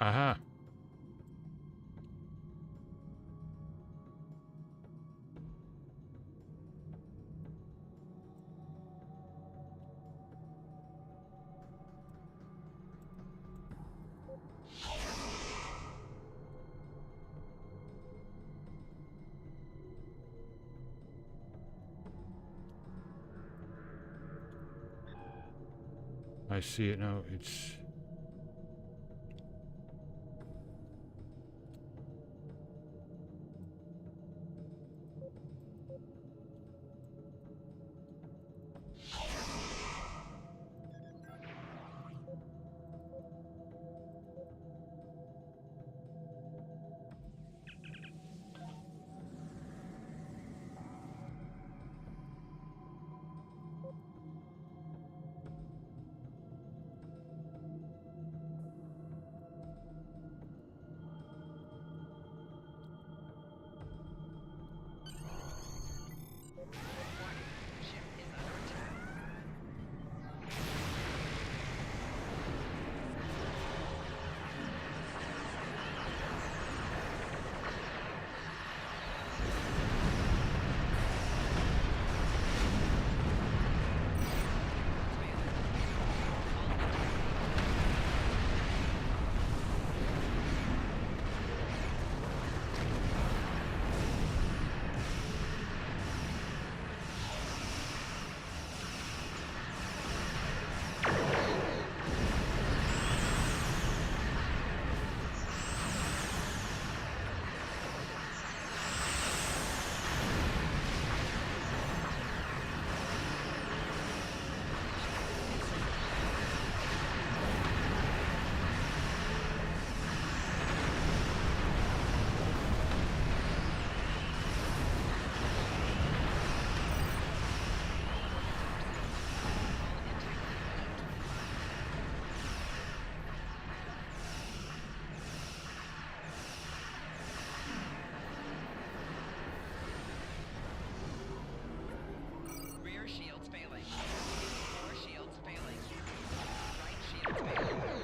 Aha. I see it now. It's... Rear shields failing. Core shields failing. Right shields failing.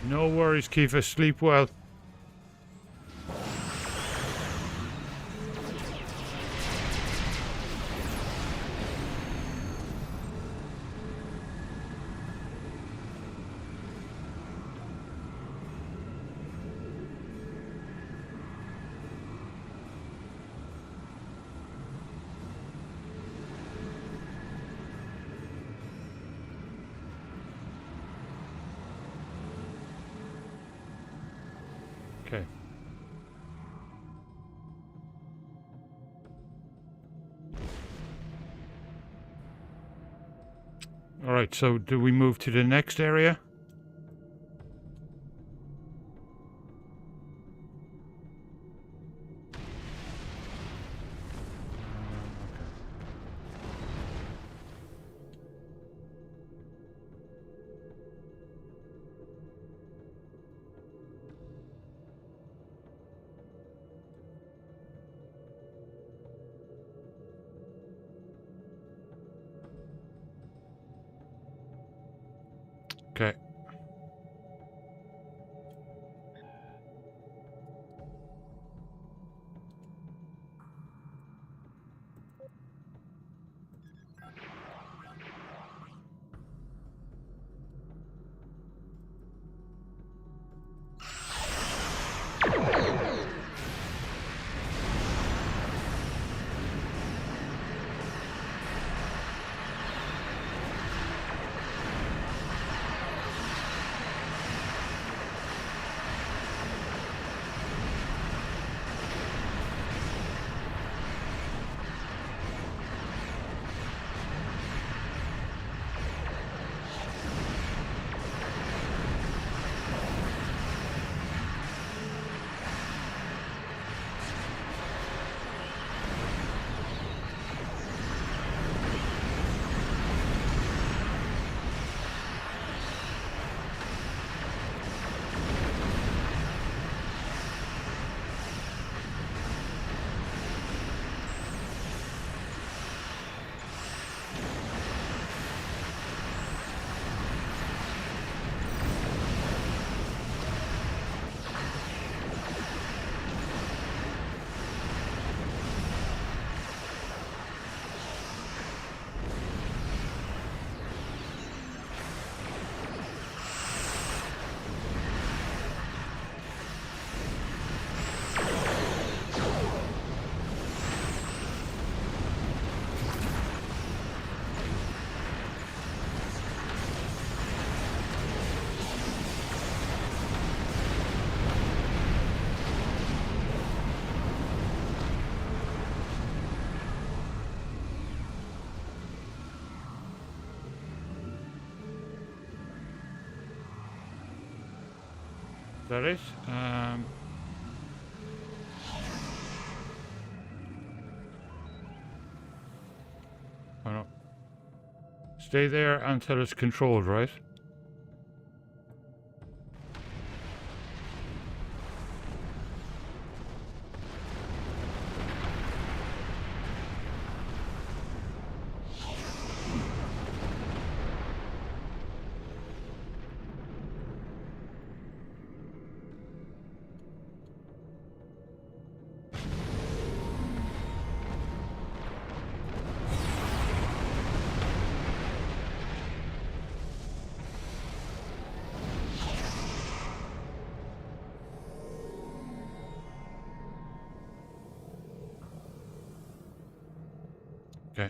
No worries, Kiefer. Sleep well. Okay. All right, so do we move to the next area? Okay. that it? Oh no. Stay there until it's controlled, right? Okay. I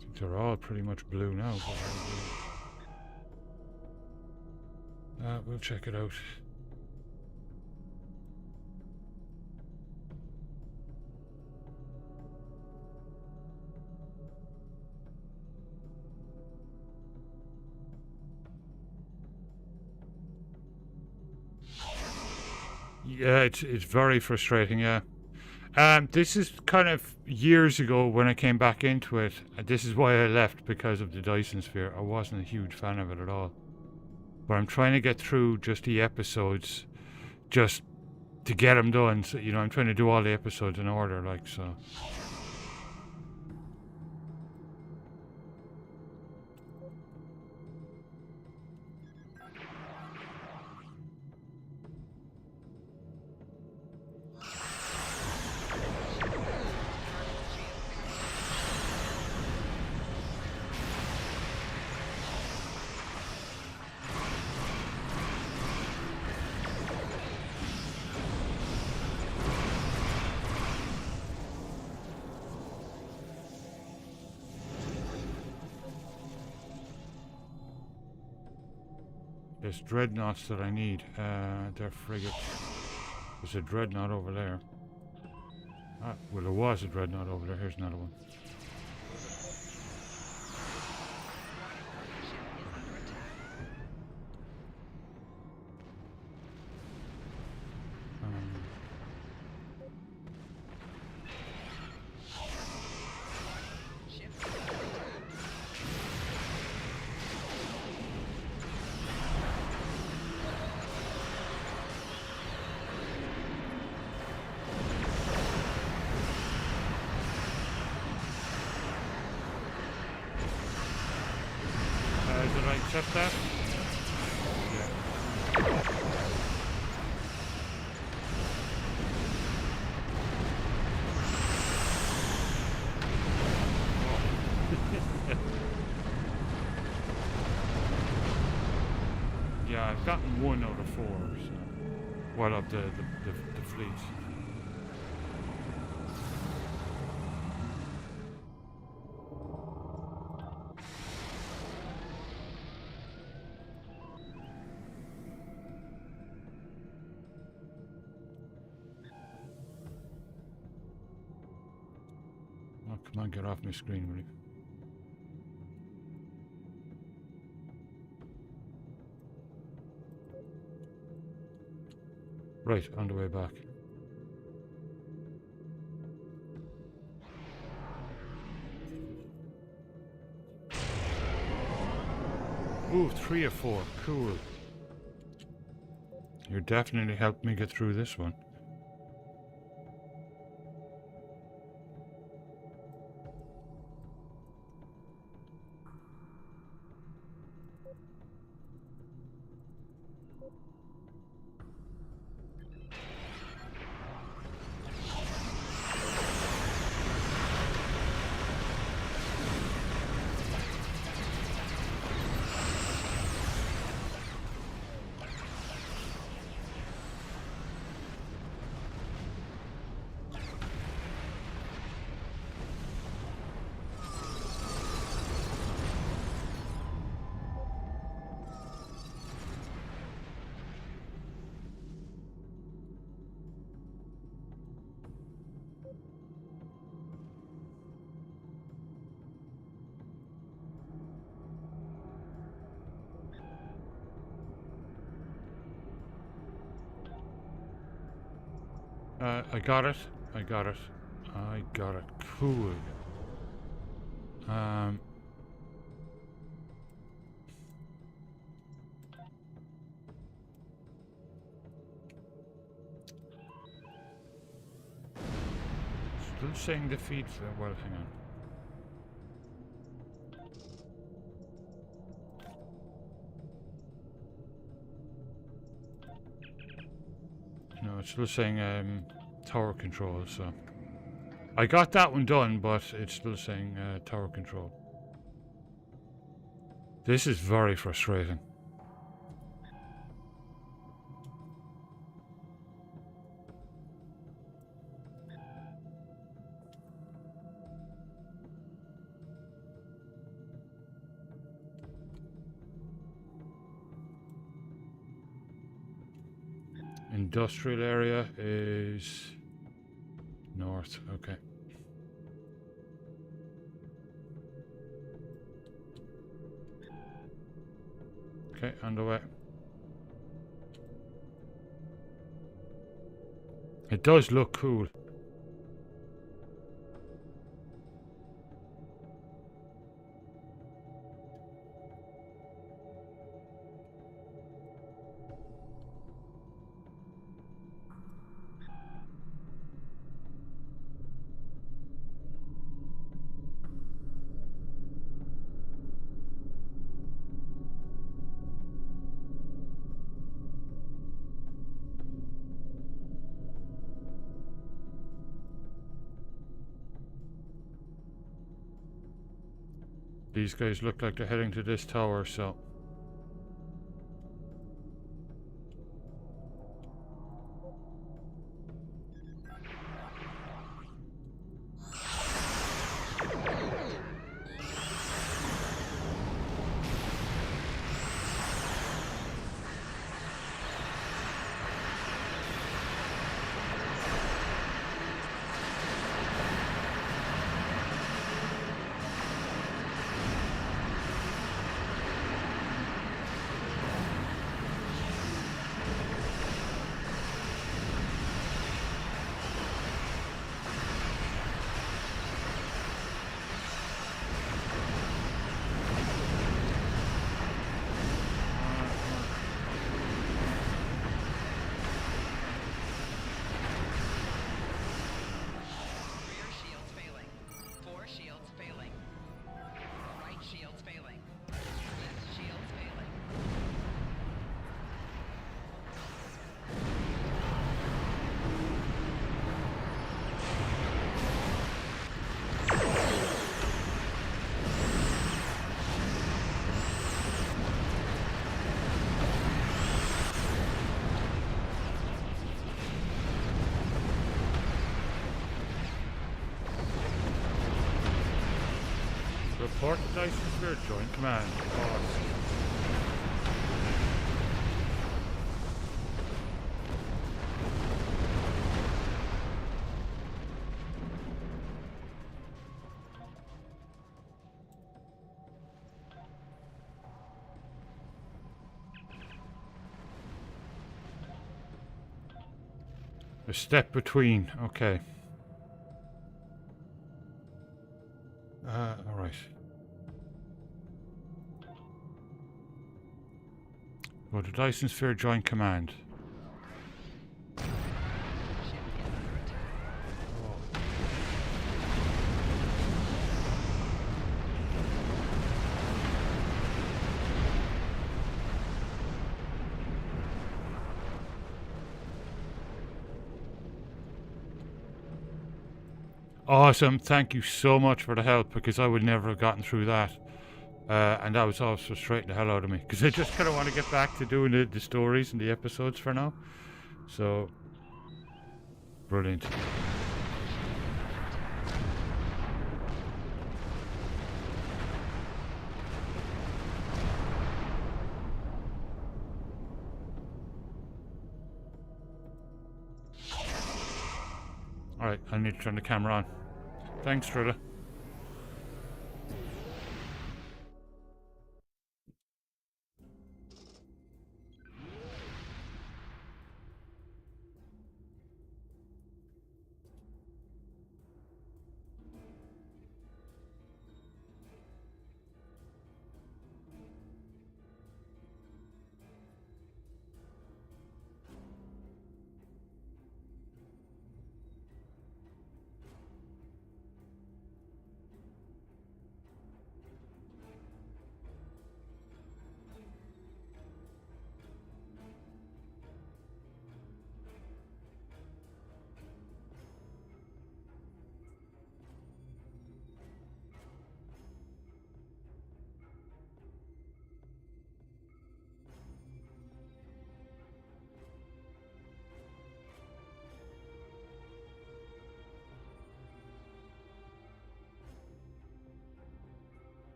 think they're all pretty much blue now. But we'll check it out. Yeah, it's very frustrating, yeah. This is kind of years ago when I came back into it. This is why I left, because of the Dyson Sphere. I wasn't a huge fan of it at all. But I'm trying to get through just the episodes, just to get them done. So, you know, I'm trying to do all the episodes in order, like, so. There's dreadnoughts that I need. They're frigates. There's a dreadnought over there. Ah, well, there was a dreadnought over there. Here's another one. Did I accept that? Yeah, I've gotten 1 out of 4, so. Well, of the fleet. Oh, come on, get off my screen, will you? Right, on the way back. Ooh, 3 of 4. Cool. You definitely helped me get through this one. I got it. I got it. I got it. Cool. Still saying defeat. Well, hang on. No, it's still saying tower control, so I got that one done, but it's still saying tower control. This is very frustrating. Industrial area is north, okay. Okay, on the way. It does look cool. These guys look like they're heading to this tower, so... Report to Dyson Sphere, join command. Boss. A step between, okay. Alright. Go to Dyson Sphere, join command. Awesome, thank you so much for the help, because I would never have gotten through that. And that was always frustrating the hell out of me, because I just kind of want to get back to doing the stories and the episodes for now. So, brilliant. Alright, I need to turn the camera on. Thanks, Trilla.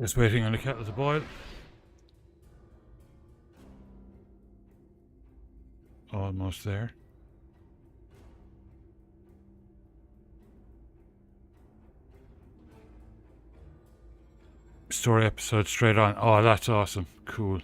Just waiting on the kettle to boil. Almost there. Story episode straight on. Oh, that's awesome. Cool.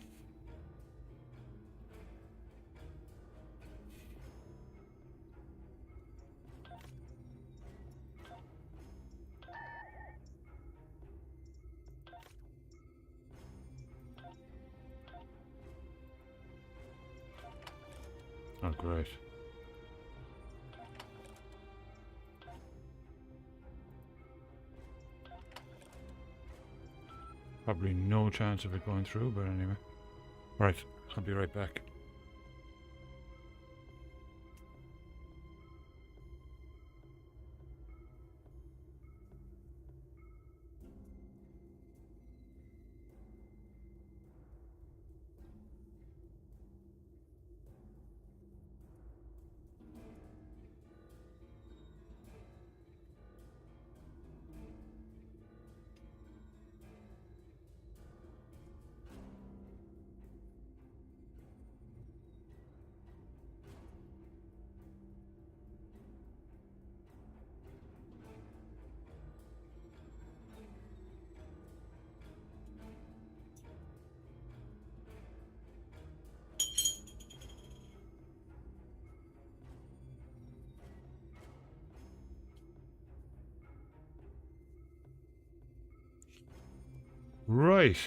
Oh, great. Probably no chance of it going through, but anyway. Right, I'll be right back. Right.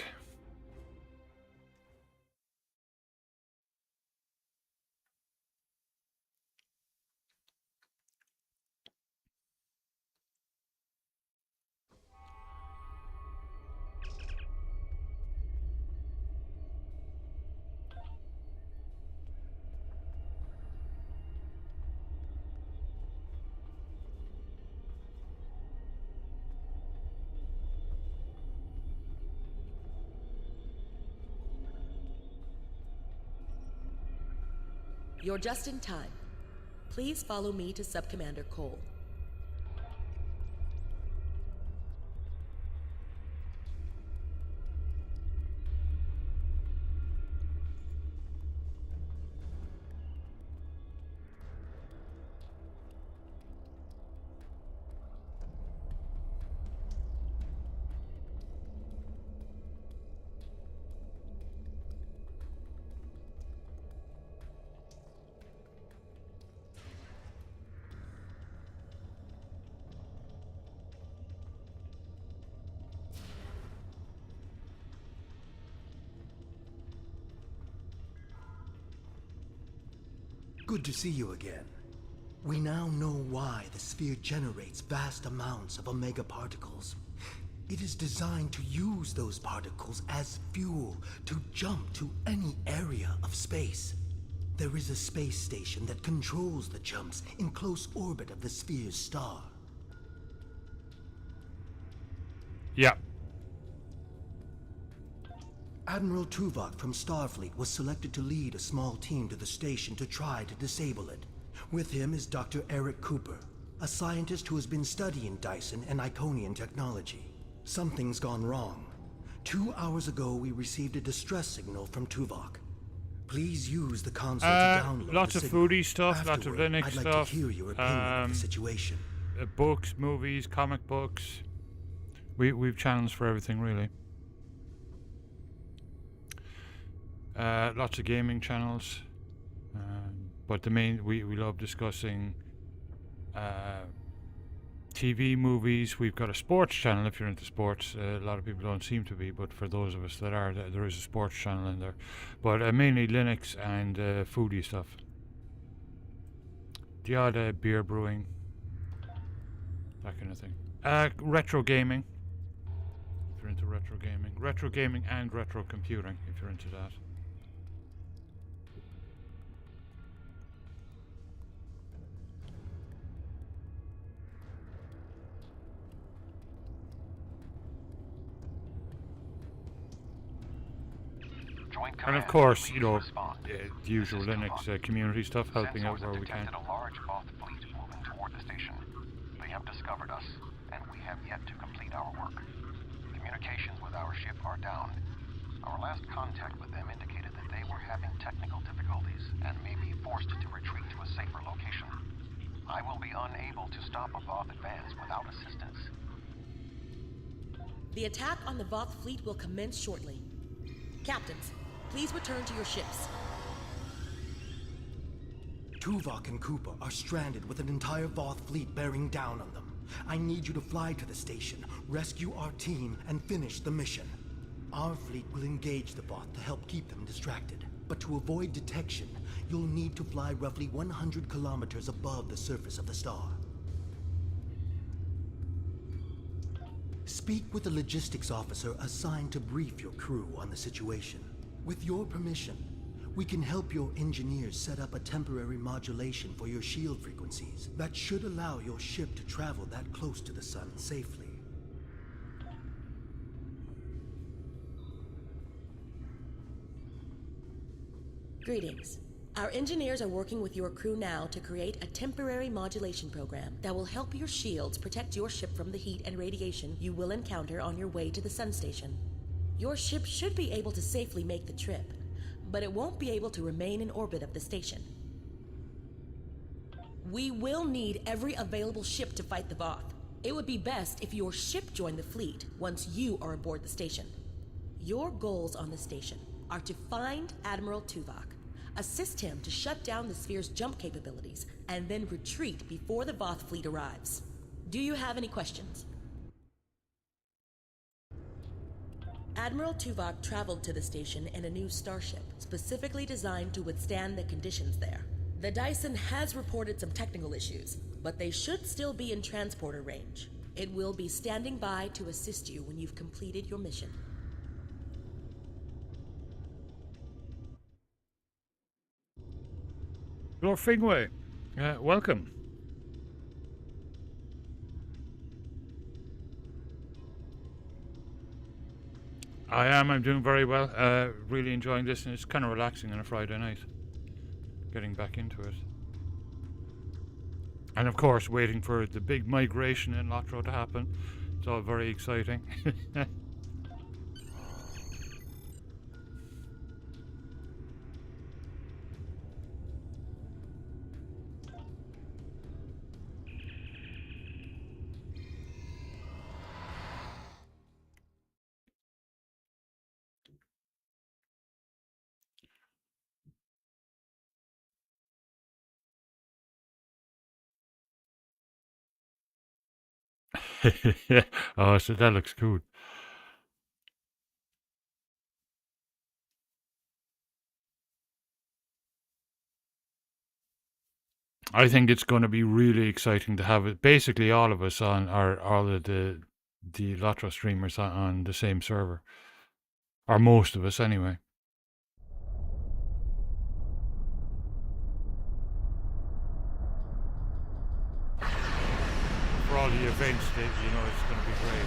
You're just in time. Please follow me to Sub-Commander Cole. Good to see you again. We now know why the sphere generates vast amounts of omega particles. It is designed to use those particles as fuel to jump to any area of space. There is a space station that controls the jumps in close orbit of the sphere's star. Yeah. Admiral Tuvok from Starfleet was selected to lead a small team to the station to try to disable it. With him is Dr. Eric Cooper, a scientist who has been studying Dyson and Iconian technology. Something's gone wrong. 2 hours ago, we received a distress signal from Tuvok. Please use the console to download lots the of signal. foodie stuff, lots of Afterward, Linux I'd like stuff. to hear your opinion of the situation. Books, movies, comic books. We've channels for everything, really. Lots of gaming channels, but the main we love discussing TV, movies. We've got a sports channel if you're into sports. A lot of people don't seem to be, but for those of us that are, there is a sports channel in there. But mainly Linux and foodie stuff. The odd beer brewing, that kind of thing. Retro gaming, if you're into retro gaming and retro computing, if you're into that. And of course, you know, the usual Linux community stuff, helping out where we can. A large Voth fleet moving toward the station. They have discovered us, and we have yet to complete our work. Communications with our ship are down. Our last contact with them indicated that they were having technical difficulties and may be forced to retreat to a safer location. I will be unable to stop a Voth advance without assistance. The attack on the Voth fleet will commence shortly. Captains, please return to your ships. Tuvok and Cooper are stranded with an entire Voth fleet bearing down on them. I need you to fly to the station, rescue our team, and finish the mission. Our fleet will engage the Voth to help keep them distracted. But to avoid detection, you'll need to fly roughly 100 kilometers above the surface of the star. Speak with the logistics officer assigned to brief your crew on the situation. With your permission, we can help your engineers set up a temporary modulation for your shield frequencies that should allow your ship to travel that close to the sun safely. Greetings. Our engineers are working with your crew now to create a temporary modulation program that will help your shields protect your ship from the heat and radiation you will encounter on your way to the sun station. Your ship should be able to safely make the trip, but it won't be able to remain in orbit of the station. We will need every available ship to fight the Voth. It would be best if your ship joined the fleet once you are aboard the station. Your goals on the station are to find Admiral Tuvok, assist him to shut down the sphere's jump capabilities, and then retreat before the Voth fleet arrives. Do you have any questions? Admiral Tuvok traveled to the station in a new starship, specifically designed to withstand the conditions there. The Dyson has reported some technical issues, but they should still be in transporter range. It will be standing by to assist you when you've completed your mission. Lord Fingway, welcome. I'm doing very well. Really enjoying this, and it's kind of relaxing on a Friday night. Getting back into it. And of course, waiting for the big migration in Lotro to happen. It's all very exciting. Oh, so that looks cool. I think it's going to be really exciting to have it. Basically, all of us on all of the Lotro streamers on the same server, or most of us anyway. For all the events that it's going to be great.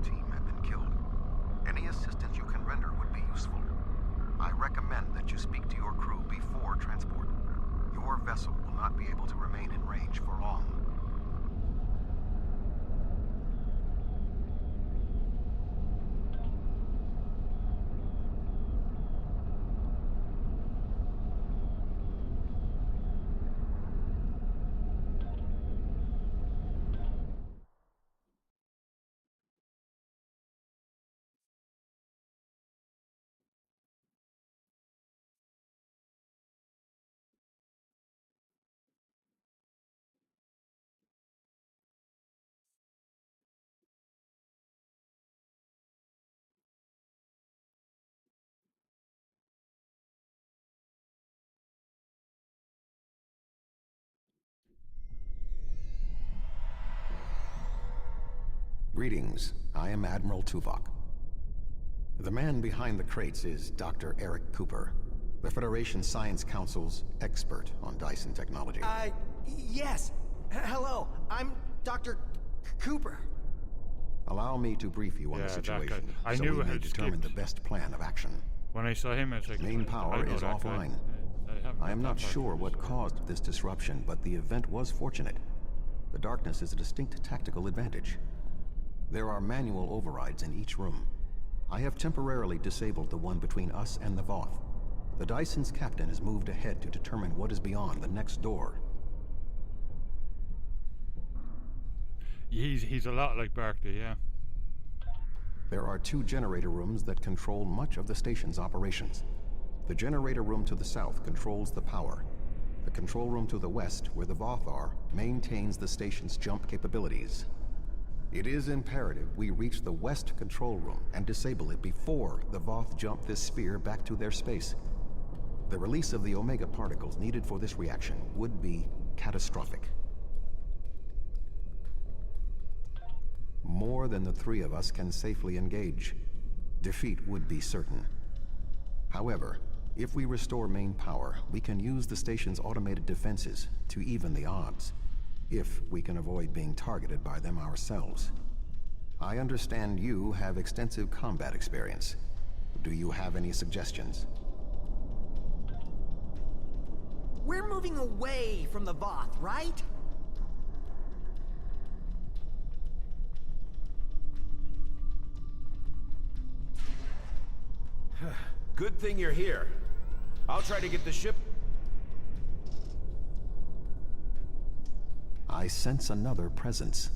team have been killed. Any assistance you can render would be useful. I recommend that you speak to your crew before transport. Your vessel will not be able to remain in range for long. Greetings. I am Admiral Tuvok. The man behind the crates is Dr. Eric Cooper, the Federation Science Council's expert on Dyson technology. Yes. Hello, I'm Dr. Cooper. Allow me to brief you on the situation, I so knew we it may had determine skipped. the best plan of action. When I saw him, I was like, Main I power know is that guy. offline. haven't I am met not that person sure what before. caused this disruption, but the event was fortunate. The darkness is a distinct tactical advantage. There are manual overrides in each room. I have temporarily disabled the one between us and the Voth. The Dyson's captain has moved ahead to determine what is beyond the next door. He's a lot like Barclay, yeah. There are 2 generator rooms that control much of the station's operations. The generator room to the south controls the power. The control room to the west, where the Voth are, maintains the station's jump capabilities. It is imperative we reach the west control room and disable it before the Voth jump this sphere back to their space. The release of the Omega particles needed for this reaction would be catastrophic. More than the 3 of us can safely engage. Defeat would be certain. However, if we restore main power, we can use the station's automated defenses to even the odds, if we can avoid being targeted by them ourselves. I understand you have extensive combat experience. Do you have any suggestions? We're moving away from the Voth, right? Good thing you're here. I'll try to get the ship. I sense another presence.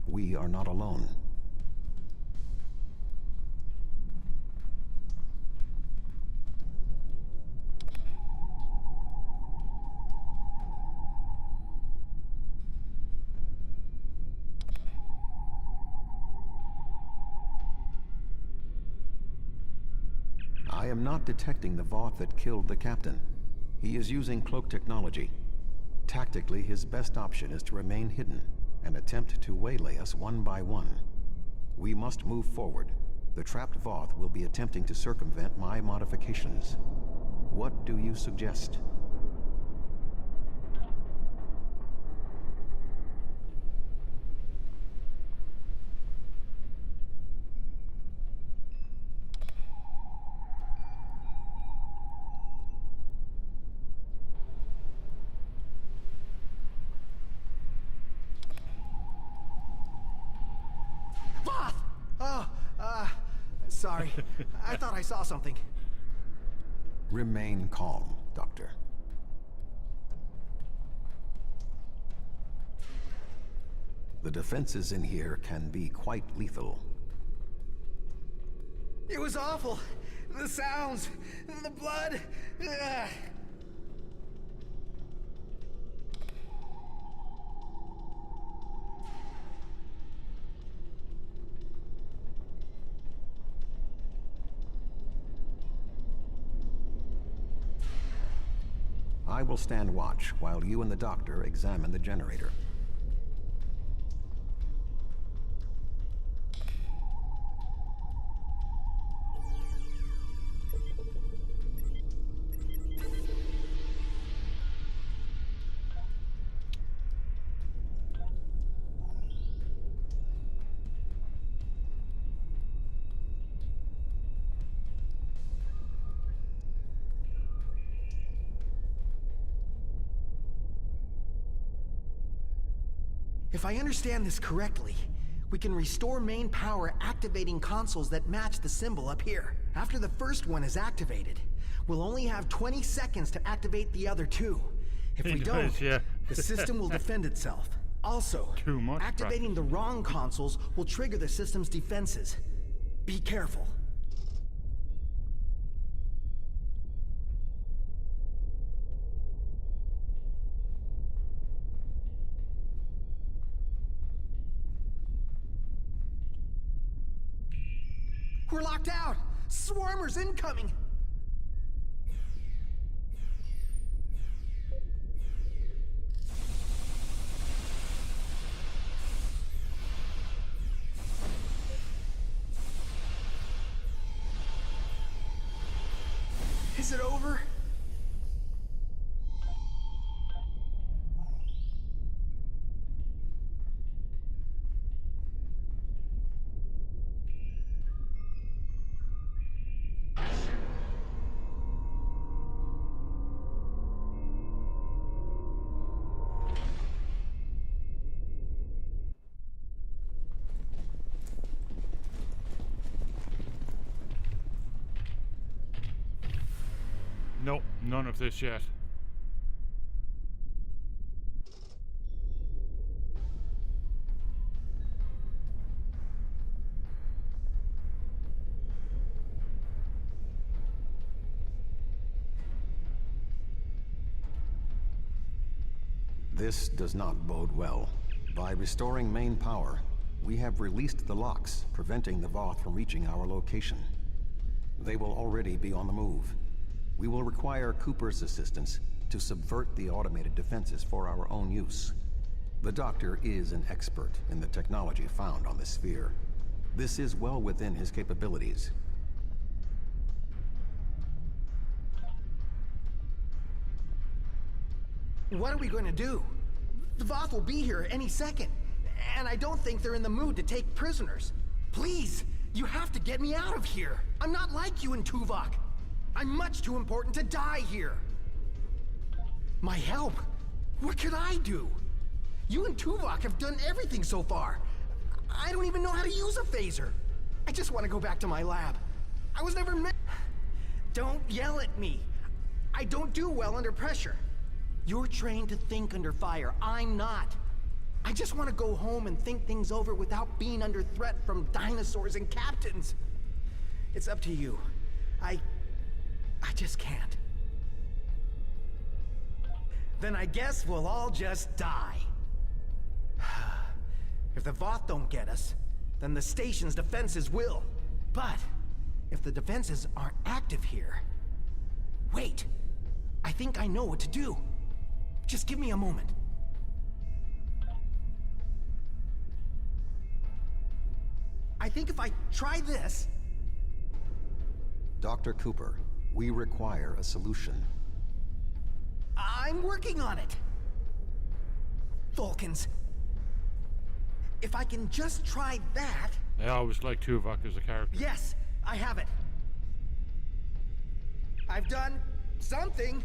We are not alone. I am not detecting the Voth that killed the captain. He is using cloak technology. Tactically, his best option is to remain hidden and attempt to waylay us one by one. We must move forward. The trapped Voth will be attempting to circumvent my modifications. What do you suggest? Voth! Oh, sorry. I thought I saw something. Remain calm, Doctor. The defenses in here can be quite lethal. It was awful. The sounds, the blood. I will stand watch while you and the doctor examine the generator. If I understand this correctly, we can restore main power activating consoles that match the symbol up here. After the first one is activated, we'll only have 20 seconds to activate the other two. If we don't, the system will defend itself. Also, activating the wrong consoles will trigger the system's defenses. Be careful. We're locked out! Swarmers incoming! Is it over? Nope, none of this yet. This does not bode well. By restoring main power, we have released the locks, preventing the Voth from reaching our location. They will already be on the move. We will require Cooper's assistance to subvert the automated defenses for our own use. The Doctor is an expert in the technology found on the sphere. This is well within his capabilities. What are we going to do? The Voth will be here any second, and I don't think they're in the mood to take prisoners. Please, you have to get me out of here. I'm not like you and Tuvok. I'm much too important to die here. My help? What could I do? You and Tuvok have done everything so far. I don't even know how to use a phaser. I just want to go back to my lab. I was never meant... Don't yell at me. I don't do well under pressure. You're trained to think under fire. I'm not. I just want to go home and think things over without being under threat from dinosaurs and captains. It's up to you. I just can't. Then I guess we'll all just die. If the Voth don't get us, then the station's defenses will. But if the defenses aren't active here... Wait! I think I know what to do. Just give me a moment. I think if I try this... Dr. Cooper, we require a solution. I'm working on it. Vulcans. If I can just try that... I always like Tuvok as a character. Yes, I have it. I've done something.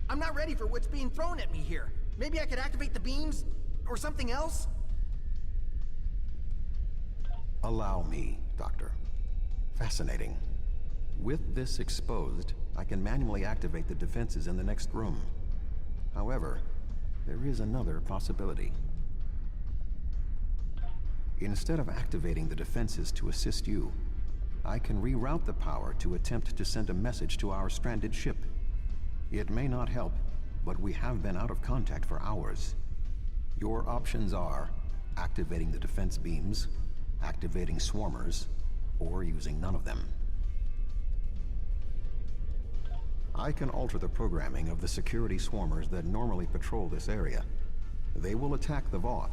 I'm not ready for what's being thrown at me here. Maybe I could activate the beams or something else? Allow me, Doctor. Fascinating. With this exposed, I can manually activate the defenses in the next room. However, there is another possibility. Instead of activating the defenses to assist you, I can reroute the power to attempt to send a message to our stranded ship. It may not help, but we have been out of contact for hours. Your options are activating the defense beams, activating swarmers, or using none of them. I can alter the programming of the security swarmers that normally patrol this area. They will attack the Voth,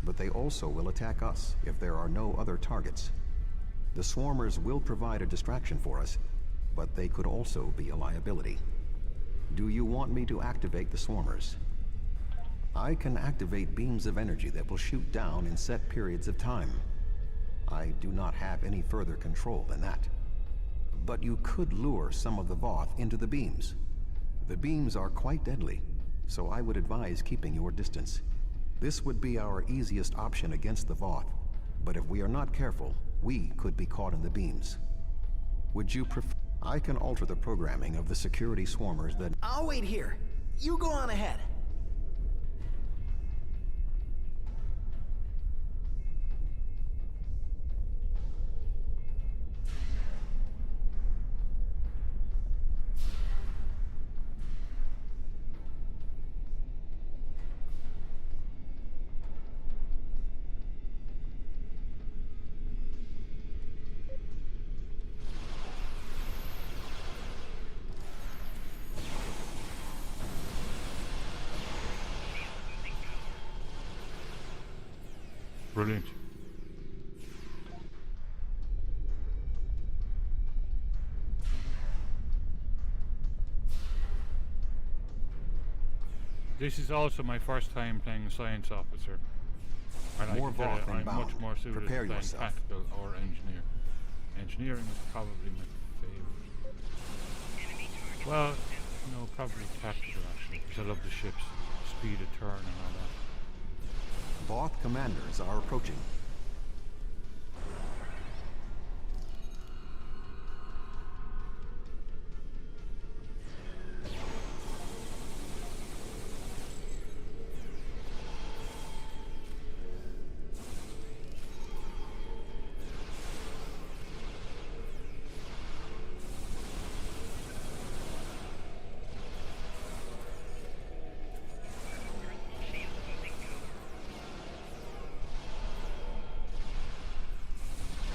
but they also will attack us if there are no other targets. The swarmers will provide a distraction for us, but they could also be a liability. Do you want me to activate the swarmers? I can activate beams of energy that will shoot down in set periods of time. I do not have any further control than that. But you could lure some of the Voth into the beams. The beams are quite deadly, so I would advise keeping your distance. This would be our easiest option against the Voth, but if we are not careful, we could be caught in the beams. Would you prefer... I can alter the programming of the security swarmers that... I'll wait here. You go on ahead. Brilliant. This is also my first time playing Science Officer. More Voth I'm inbound. much more suited Prepare to playing yourself. tactical or engineer. Engineering is probably my favorite. Well, no, probably tactical actually, because I love the ship's speed of turn and all that. Voth commanders are approaching.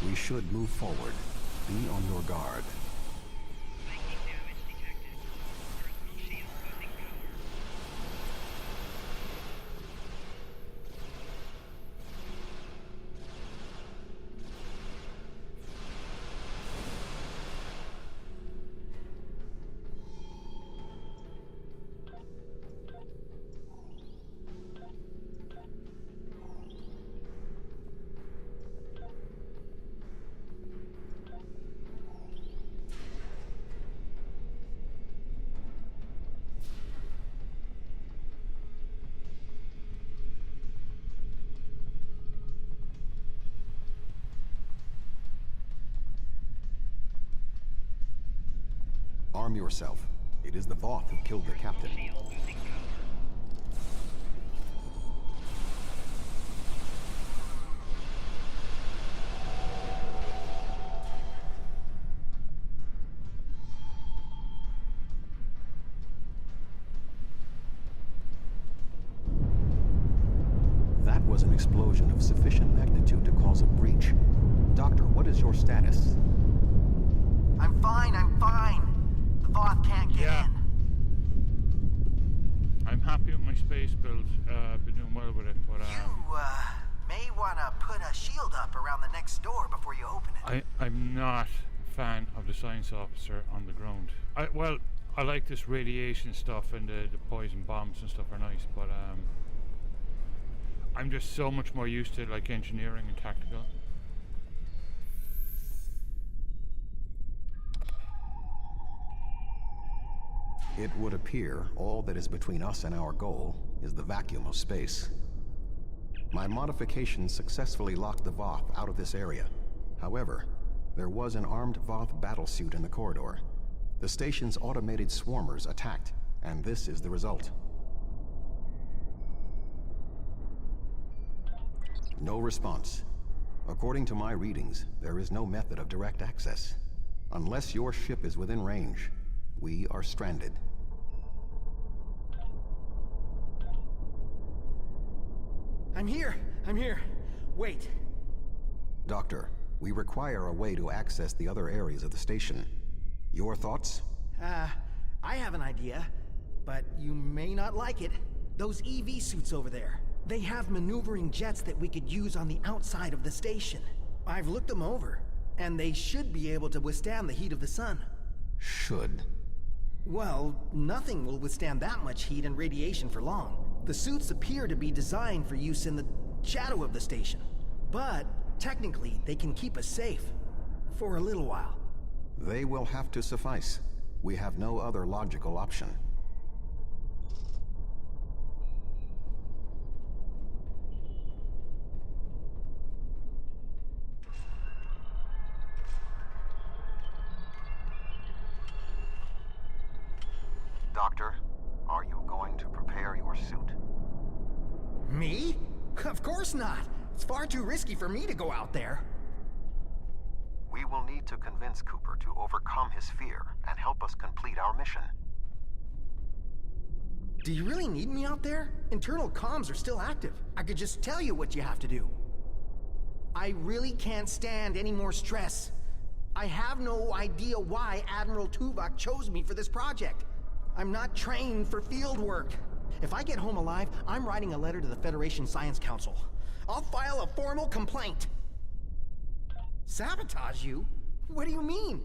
We should move forward. Be on your guard. Arm yourself. It is the Voth who killed the captain. That was an explosion of sufficient magnitude to cause a breach. Doctor, what is your status? I'm fine, I'm fine. The Voth can't get in. I'm happy with my space build. Been doing well with it, but You, may wanna put a shield up around the next door before you open it. I'm not a fan of the Science Officer on the ground. I like this radiation stuff and the poison bombs and stuff are nice, but I'm just so much more used to like engineering and tactical. It would appear all that is between us and our goal is the vacuum of space. My modifications successfully locked the Voth out of this area. However, there was an armed Voth battlesuit in the corridor. The station's automated swarmers attacked, and this is the result. No response. According to my readings, there is no method of direct access. Unless your ship is within range, we are stranded. I'm here! I'm here! Wait. Doctor, we require a way to access the other areas of the station. Your thoughts? I have an idea, but you may not like it. Those EV suits over there. They have maneuvering jets that we could use on the outside of the station. I've looked them over, and they should be able to withstand the heat of the sun. Should. Well, nothing will withstand that much heat and radiation for long. The suits appear to be designed for use in the shadow of the station. But, technically, they can keep us safe. For a little while. They will have to suffice. We have no other logical option. course not. It's far too risky for me to go out there. We will need to convince Cooper to overcome his fear and help us complete our mission. Do you really need me out there? Internal comms are still active. I could just tell you what you have to do. I really can't stand any more stress. I have no idea why Admiral Tuvok chose me for this project. I'm not trained for field work. If I get home alive, I'm writing a letter to the Federation Science Council. I'll file a formal complaint. Sabotage you? What do you mean?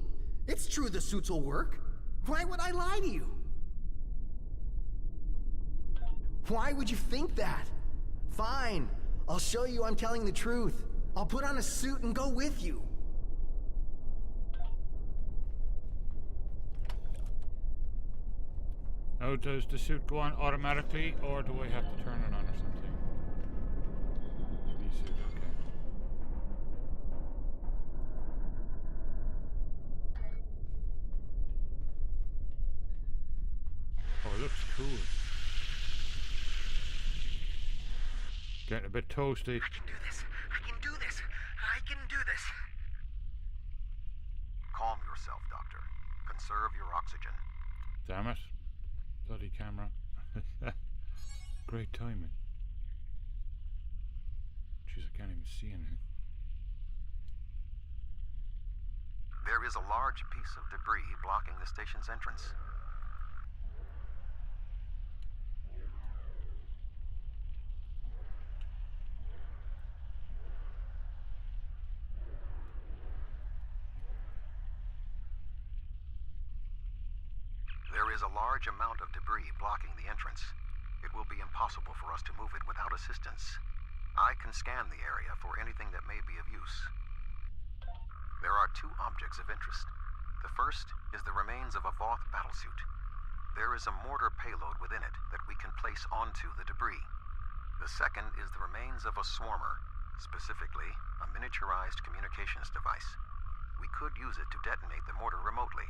It's true the suits will work. Why would I lie to you? Why would you think that? Fine. I'll show you I'm telling the truth. I'll put on a suit and go with you. Now, does the suit go on automatically, or do I have to turn it on or something? Suit, okay. Oh, it looks cool. Getting a bit toasty. I can do this. I can do this. I can do this. Calm yourself, Doctor. Conserve your oxygen. Damn it. Bloody camera. Great timing. Jeez, I can't even see anything. There is a large piece of debris blocking the station's entrance. There is a large amount of debris blocking the entrance. It will be impossible for us to move it without assistance. I can scan the area for anything that may be of use. There are two objects of interest. The first is the remains of a Voth battlesuit. There is a mortar payload within it that we can place onto the debris. The second is the remains of a swarmer, specifically a miniaturized communications device. We could use it to detonate the mortar remotely.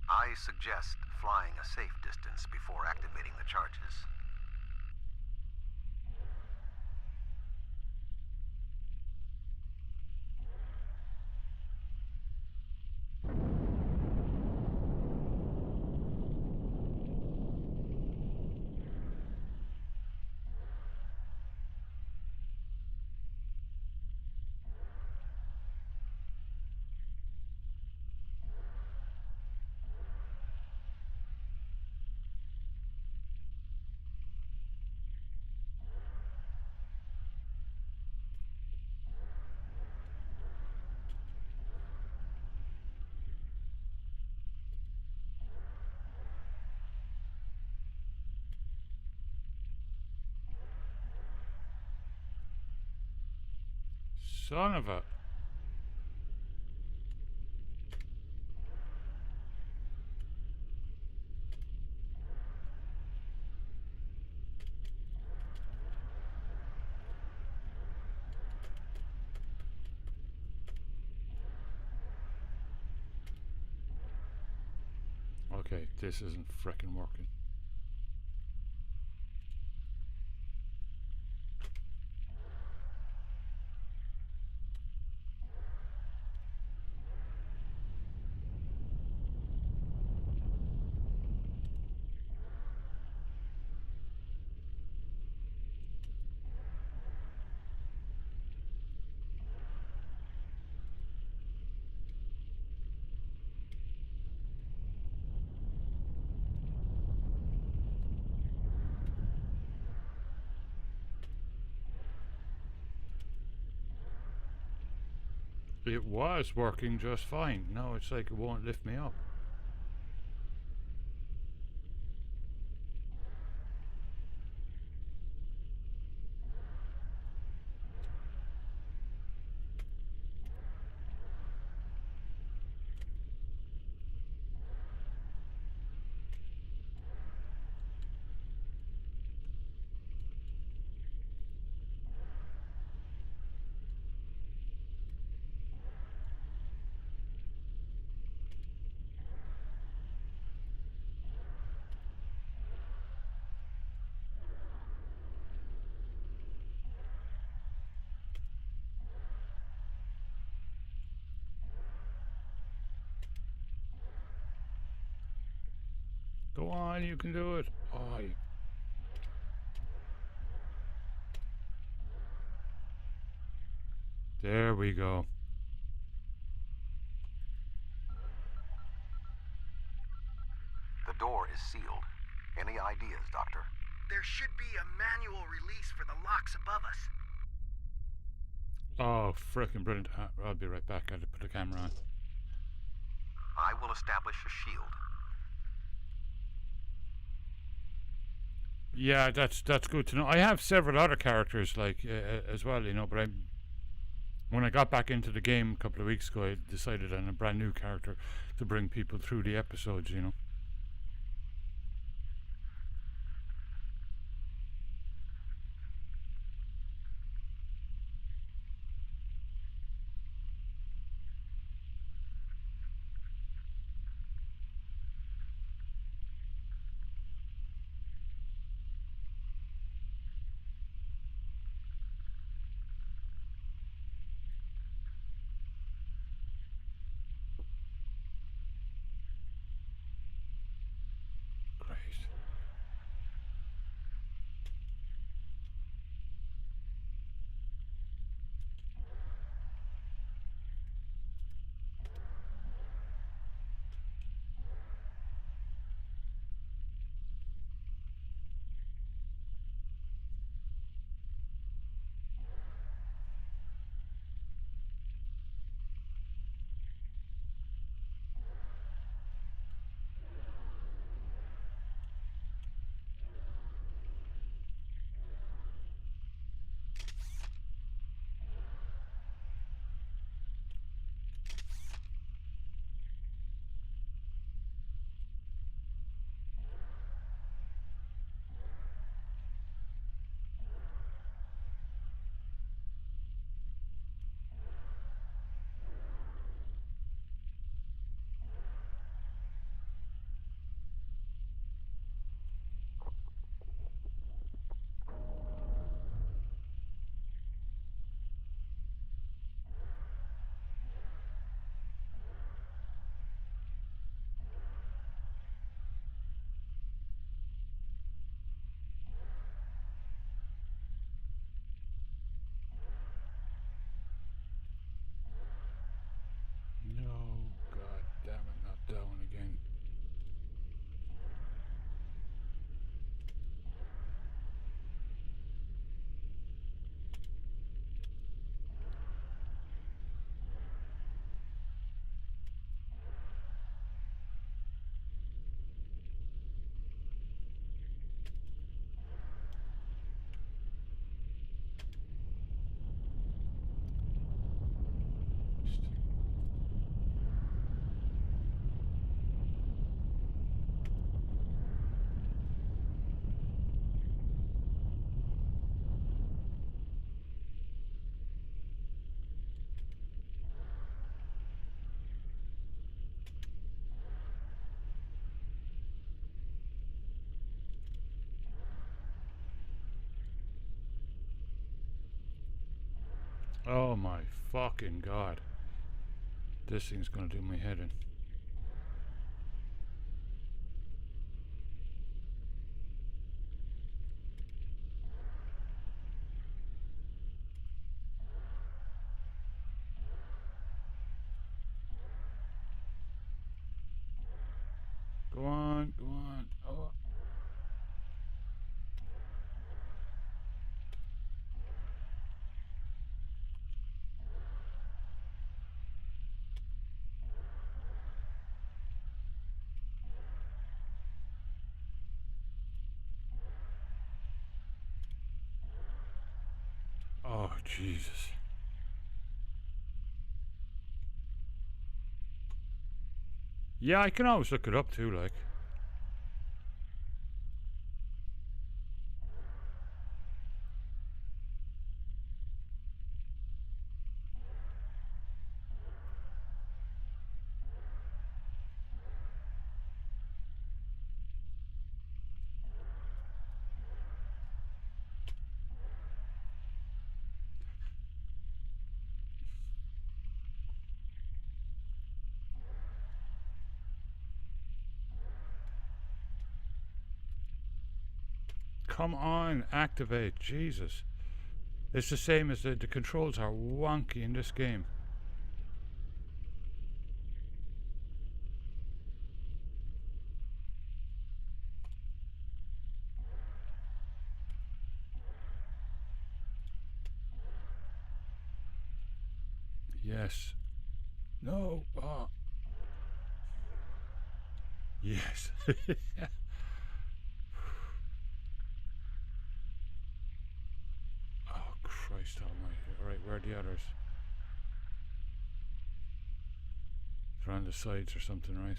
I suggest flying a safe distance before activating the charges. Son of a... Okay, this isn't frickin' working. It was working just fine. Now it's like it won't lift me up. Go on, you can do it. Oh, there we go. The door is sealed. Any ideas, Doctor? There should be a manual release for the locks above us. Oh, frickin' brilliant. I'll be right back. I had to put the camera on. I will establish a shield. Yeah, that's good to know. I have several other characters like as well, you know, but when I got back into the game a couple of weeks ago, I decided on a brand new character to bring people through the episodes, you know. Oh my fucking god. This thing's gonna do my head in. Go on, go on. Oh. Oh, Jesus. Yeah, I can always look it up too, like. Come on, activate, Jesus. It's the same as the controls are wonky in this game. Yes. No. Oh. Yes. Oh, Christ almighty. Alright, where are the others? They're on the sides or something, right?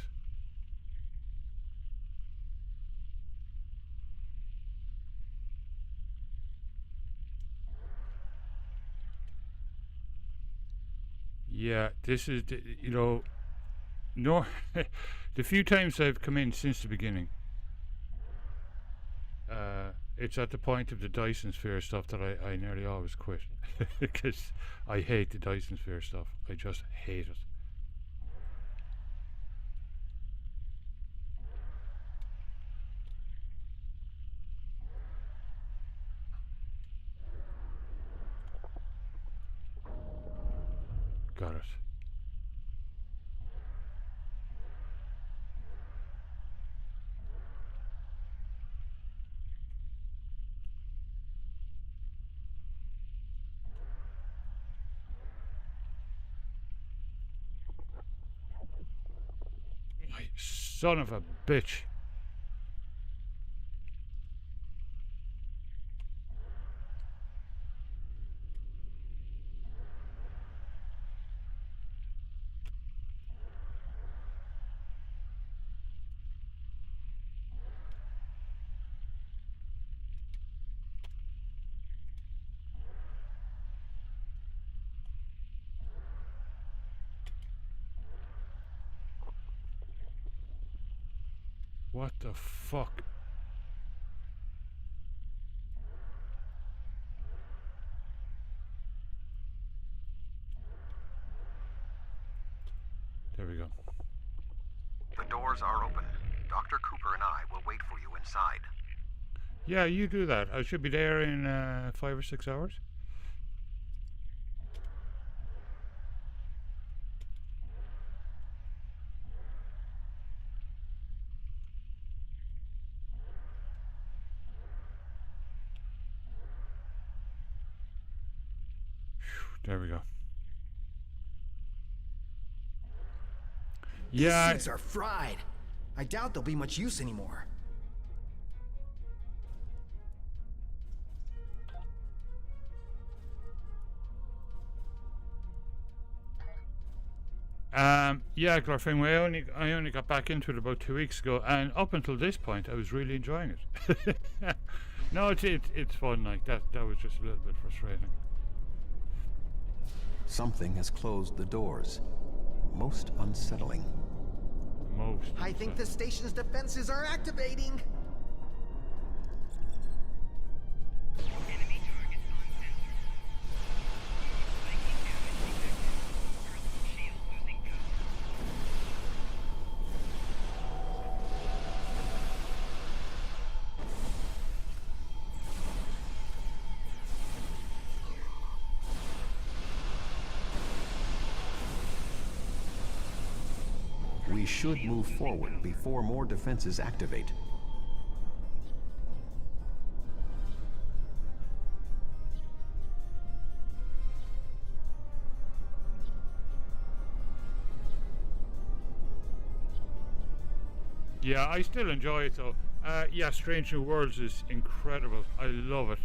Yeah, this is, you know, no, the few times I've come in since the beginning, it's at the point of the Dyson Sphere stuff that I nearly always quit. Because I hate the Dyson Sphere stuff. I just hate it. Got it. My son of a bitch. What the fuck? There we go. The doors are open. Dr. Cooper and I will wait for you inside. Yeah, you do that. I should be there in 5 or 6 hours. There we go. Yeah. These suits are fried. I doubt they'll be much use anymore. Yeah, Glorfin, I only got back into it about 2 weeks ago, and up until this point, I was really enjoying it. No, it's fun. Like that was just a little bit frustrating. Something has closed the doors. Most unsettling. Most. I think the station's defenses are activating. We should move forward before more defenses activate. Yeah, I still enjoy it though. Yeah, Strange New Worlds is incredible. I love it.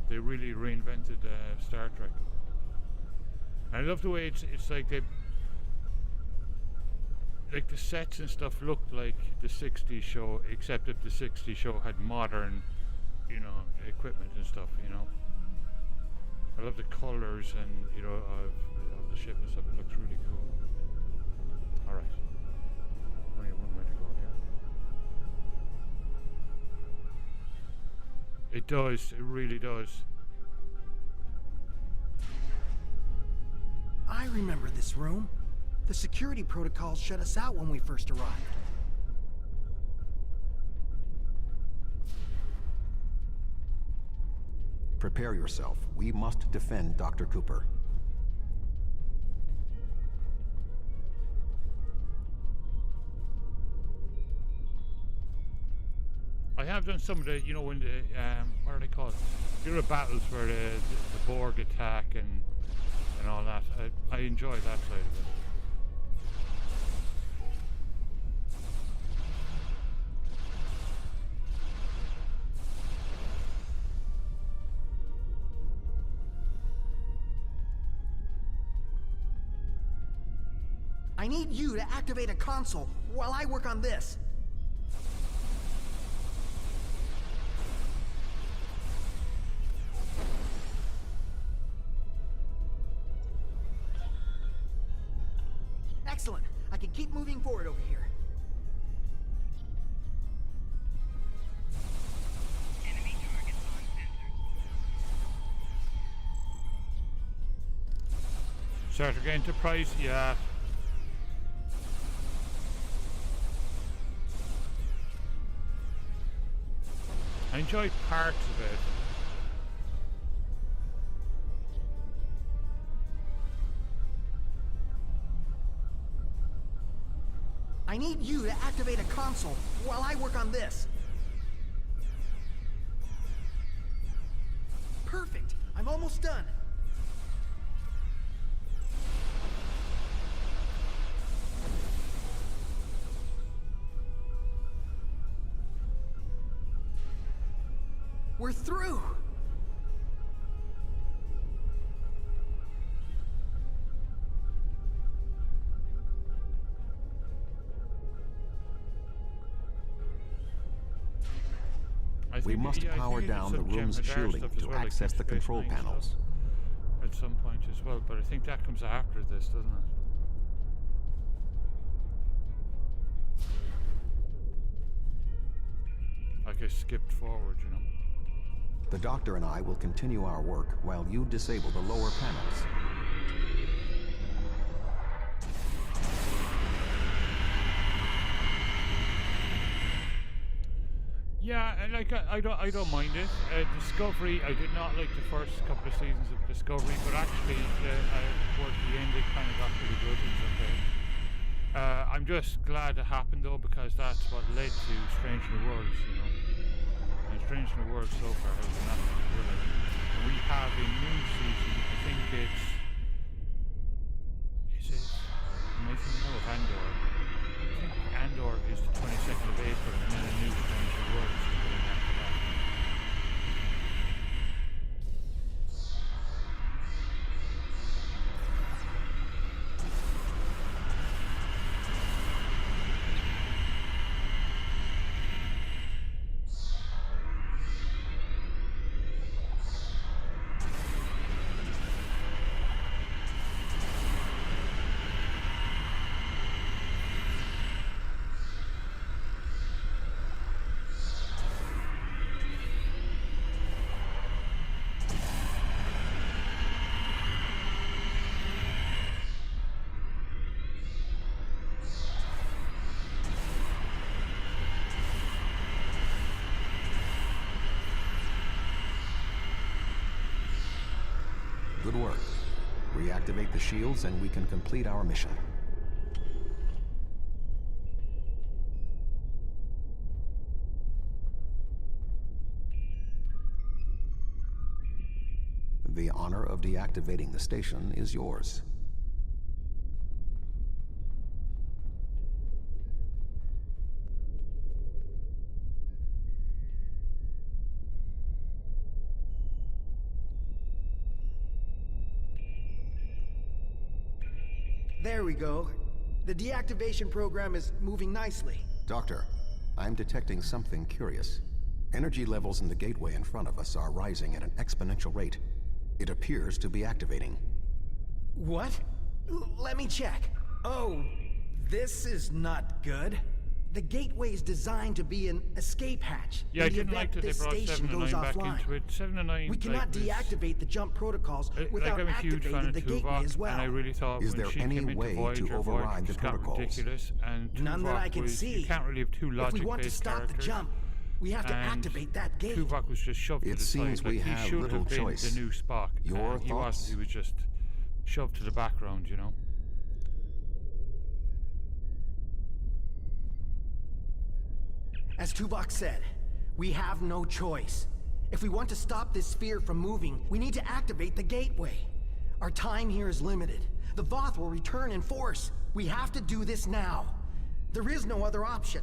They really reinvented Star Trek. I love the way it's like they, like the sets and stuff looked like the 60s show, except that the 60s show had modern, you know, equipment and stuff, you know. I love the colors and, you know, of the ship and stuff. It looks really cool. Alright. Only one way to go here. It does, it really does. I remember this room. The security protocols shut us out when we first arrived. Prepare yourself. We must defend Dr. Cooper. I have done some of the, you know, when the, what are they called? You know, the battles where the Borg attack and all that. I enjoy that side of it. I need you to activate a console while I work on this. Excellent. I can keep moving forward over here. Starter Enterprise, yeah. I enjoyed parts of it. I need you to activate a console while I work on this. Perfect. I'm almost done. We're through! We must power down the room's shielding to access the control panels. At some point as well, but I think that comes after this, doesn't it? Like I skipped forward, you know. The Doctor and I will continue our work while you disable the lower panels. Yeah, like I don't mind it. Discovery, I did not like the first couple of seasons of Discovery, but actually towards the end it kind of got pretty good. It's okay. I'm just glad it happened though, because that's what led to Strange New Worlds, you know. And Strange New Worlds so far has been absolutely brilliant. And we have a new season. I think is it? Am I thinking of Andor? I think Andor is the 22nd of April, and then a new Strange New Worlds is coming after that. Good work. Reactivate the shields and we can complete our mission. honor of deactivating the station is yours. There we go. The deactivation program is moving nicely. Doctor, I'm detecting something curious. Energy levels in the gateway in front of us are rising at an exponential rate. It appears to be activating. What? Let me check. Oh, this is not good. The gateway is designed to be an escape hatch. Yeah, I in the didn't like event that they this brought station 7 and 9 goes back offline. into it. 7 and 9, We cannot like, deactivate the jump protocols without I'm a huge fan activating of the gateway Tuvok, as well. and I really thought Is when there she any came into way to Voyager, override the just got protocols? ridiculous, and None that Tuvok I can was, see. You can't really have two If we logic-based want to stop characters. the jump, we have to and activate that gate. Tuvok was just shoved to It the seems side. we Like, he have should little have been choice. the new Spock. Your and he thoughts? wasn't. He was just shoved to the background, you know. As Tuvok said, we have no choice. If we want to stop this sphere from moving, we need to activate the gateway. Our time here is limited. The Voth will return in force. We have to do this now. There is no other option.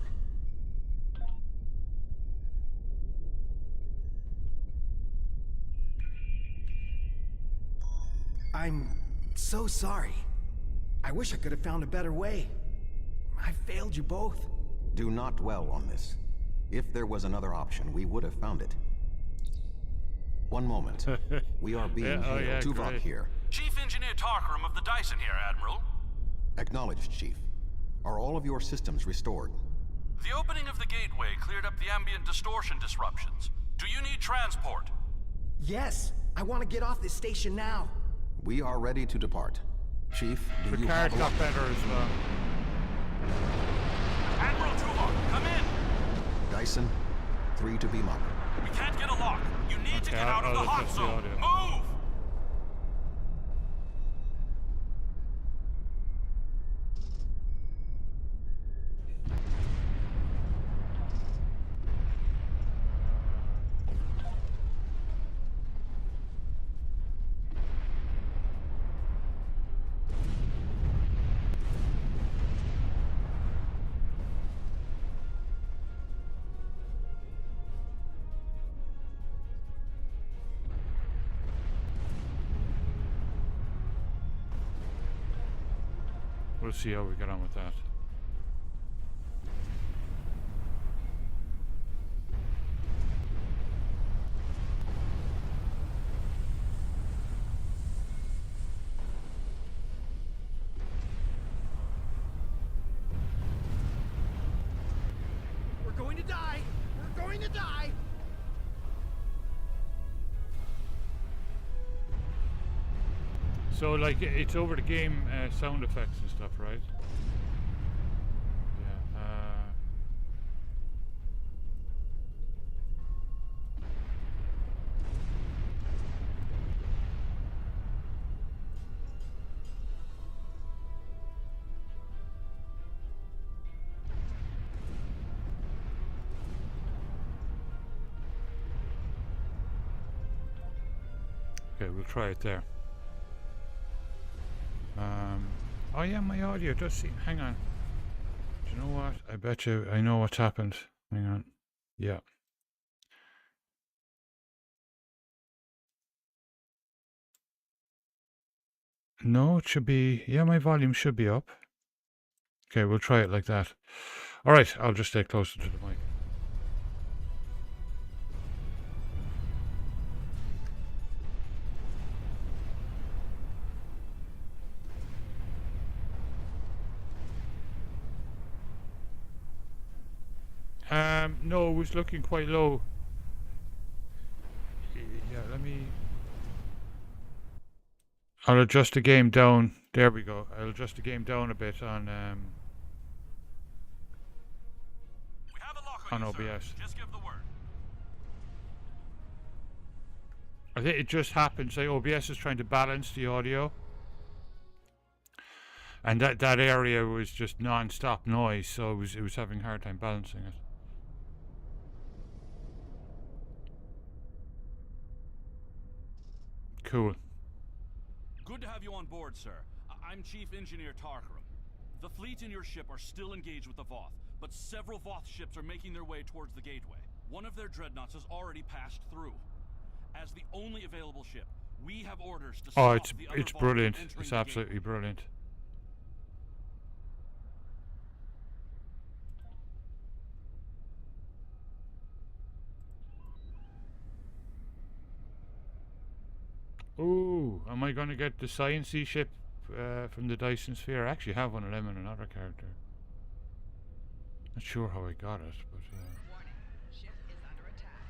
I'm so sorry. I wish I could have found a better way. I failed you both. Do not dwell on this. If there was another option, we would have found it. One moment. We are being hailed. Tuvok great. here. Chief Engineer Tarkram of the Dyson here, Admiral. Acknowledged, Chief. Are all of your systems restored? The opening of the gateway cleared up the ambient distortion disruptions. Do you need transport? Yes, I want to get off this station now. We are ready to depart. Chief, do you Picard have a got lock? better as well. Admiral Tuvok, come in! Dyson, 3 to beam up. We can't get a lock. You need to Okay, get out of I'll the hot adjust the zone. audio. Move! We'll see how we get on with that. We're going to die! We're going to die! So, like, it's over the game sound effects and stuff, right? Yeah. Okay, we'll try it there. Oh yeah, my audio does seem. Hang on. Do you know what? I bet you I know what's happened. Hang on. Yeah. No, it should be. Yeah, my volume should be up. Okay, we'll try it like that. All right, I'll just stay closer to the mic. No, it was looking quite low. Yeah, let me... I'll adjust the game down. There we go. I'll adjust the game down a bit on OBS. Just give the word. I think it just happens. Like OBS is trying to balance the audio, and that area was just non-stop noise, so it was having a hard time balancing it. Cool. Good to have you on board, sir. I'm Chief Engineer Tarkaram. The fleet and your ship are still engaged with the Voth, but several Voth ships are making their way towards the gateway. One of their dreadnoughts has already passed through. As the only available ship, we have orders to Oh, stop the other it's Voth brilliant. from entering It's the absolutely brilliant. Ooh, am I going to get the Science-y ship from the Dyson Sphere? I actually have one of them in another character. Not sure how I got it, but... Warning. Ship is under attack.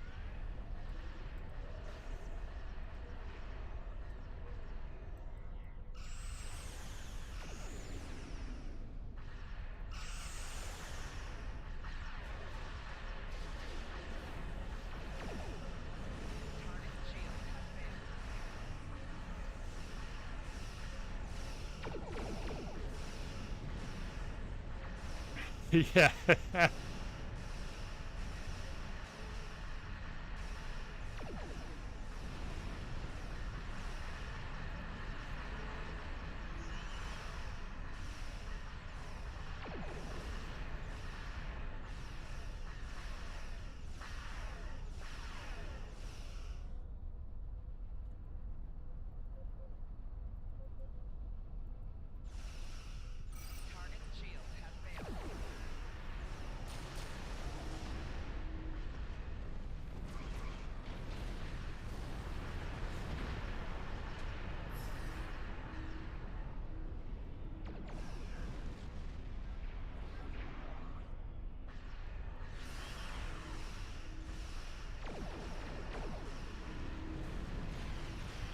yeah. Target's shield has failed.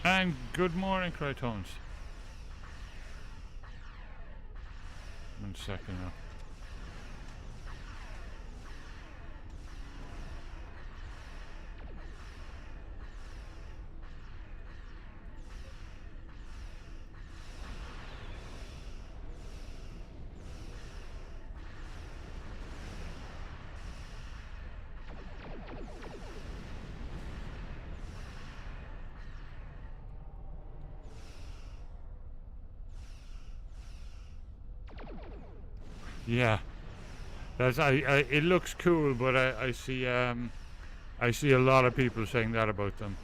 And good morning, Crytones. 1 second now. Yeah, that's it looks cool, but I see a lot of people saying that about them.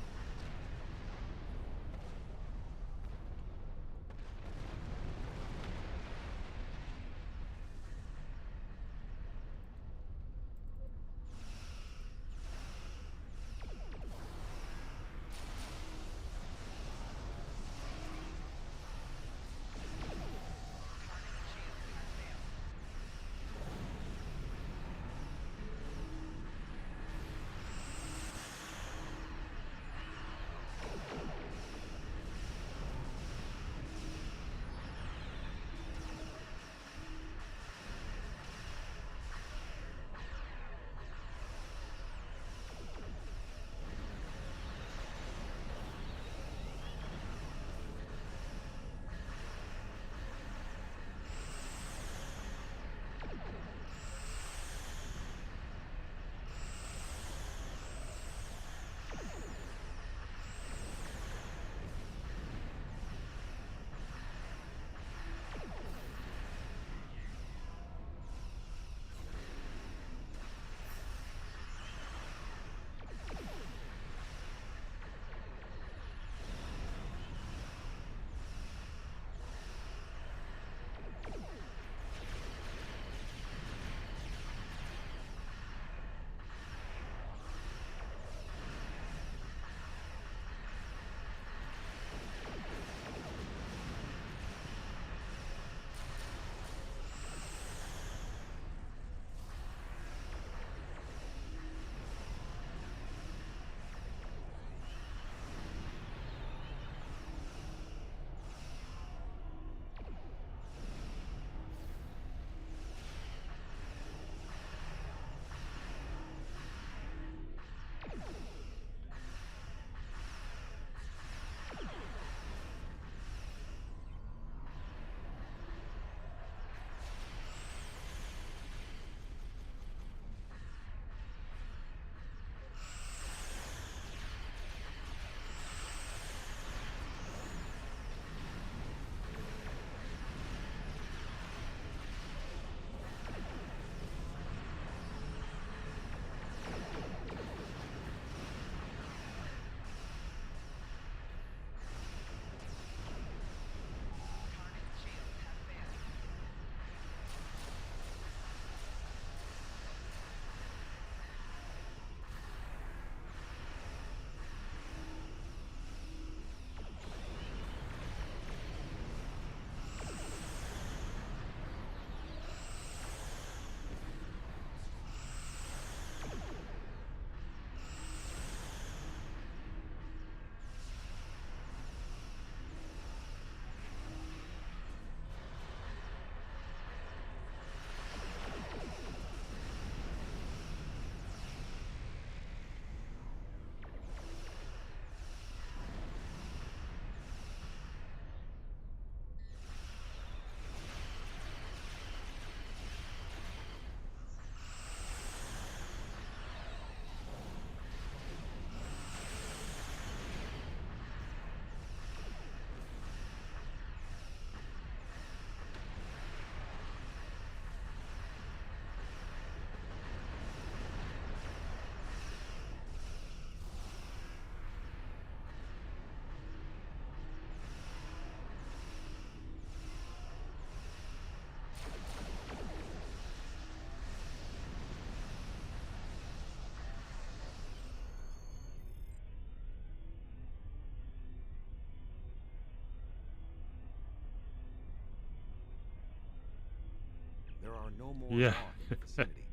There are no more Yeah. Voth in the vicinity,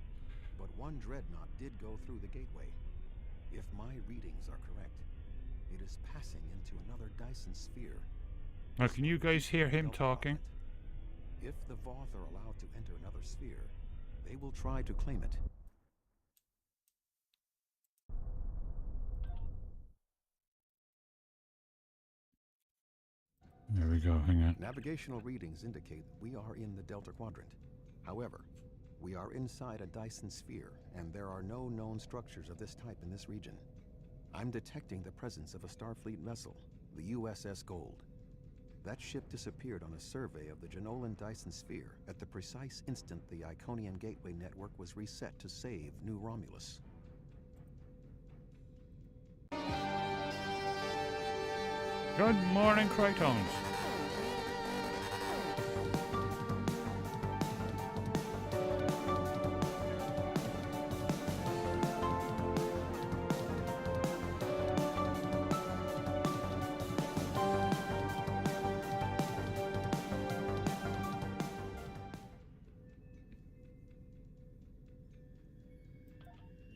but one dreadnought did go through the gateway. If my readings are correct, it is passing into another Dyson sphere. Now, can you guys hear him talking? If the Voth are allowed to enter another sphere, they will try to claim it. There we go, hang on. Navigational readings indicate we are in the Delta Quadrant. However, we are inside a Dyson sphere, and there are no known structures of this type in this region. I'm detecting the presence of a Starfleet vessel, the USS Gold. That ship disappeared on a survey of the Jenolan Dyson sphere at the precise instant the Iconian Gateway network was reset to save New Romulus. Good morning, Krytones.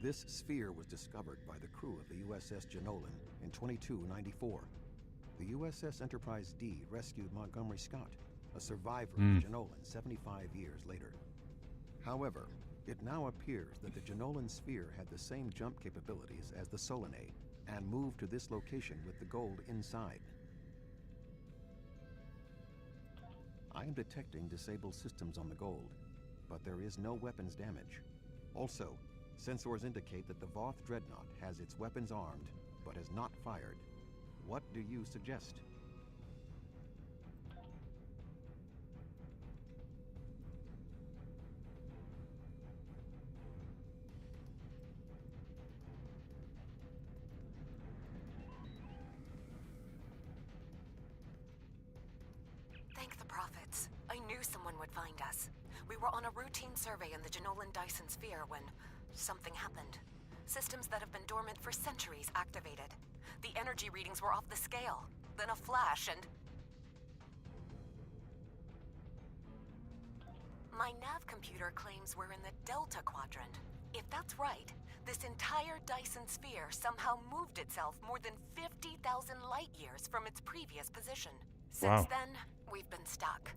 This sphere was discovered by the crew of the USS Jenolan in 2294. The USS Enterprise D rescued Montgomery Scott, a survivor of the Jenolan 75 years later. However, it now appears that the Jenolan sphere had the same jump capabilities as the Solanae and moved to this location with the gold inside. I am detecting disabled systems on the gold, but there is no weapons damage. Also, sensors indicate that the Voth Dreadnought has its weapons armed, but has not fired. What do you suggest? Thank the prophets. I knew someone would find us. We were on a routine survey in the Jenolan Dyson sphere when something happened. Systems that have been dormant for centuries activated. The energy readings were off the scale. Then a flash and... My nav computer claims we're in the Delta Quadrant. If that's right, this entire Dyson sphere somehow moved itself more than 50,000 light years from its previous position. Since then, we've been stuck.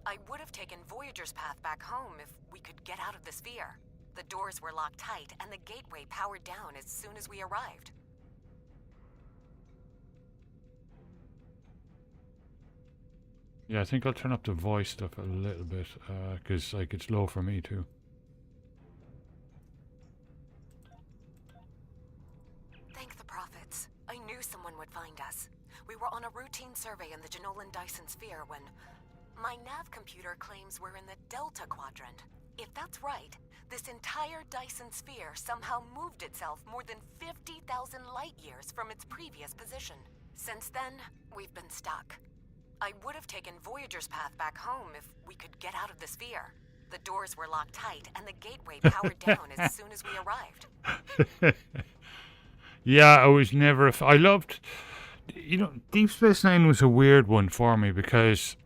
I would have taken Voyager's path back home if we could get out of the sphere. The doors were locked tight and the gateway powered down as soon as we arrived. Yeah, I think I'll turn up the voice stuff a little bit, because like it's low for me too. Thank the prophets. I knew someone would find us. We were on a routine survey in the Jenolan Dyson sphere when... My nav computer claims we're in the Delta Quadrant. If that's right, this entire Dyson sphere somehow moved itself more than 50,000 light years from its previous position. Since then, we've been stuck. I would have taken Voyager's path back home if we could get out of the sphere. The doors were locked tight and the gateway powered down as soon as we arrived. Yeah, I was never... I loved... You know, Deep Space Nine was a weird one for me because...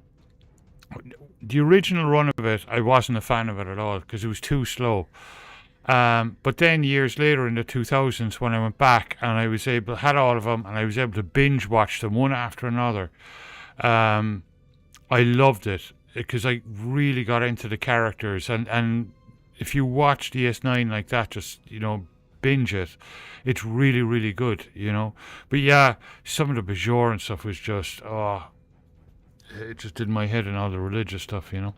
The original run of it, I wasn't a fan of it at all because it was too slow. But then years later in the 2000s when I went back and I was able, had all of them and I was able to binge watch them one after another. I loved it because I really got into the characters and if you watch DS9 like that, just, you know, binge it, it's really, really good, you know. But yeah, some of the Bajor and stuff was just, it just did my head in all the religious stuff, you know.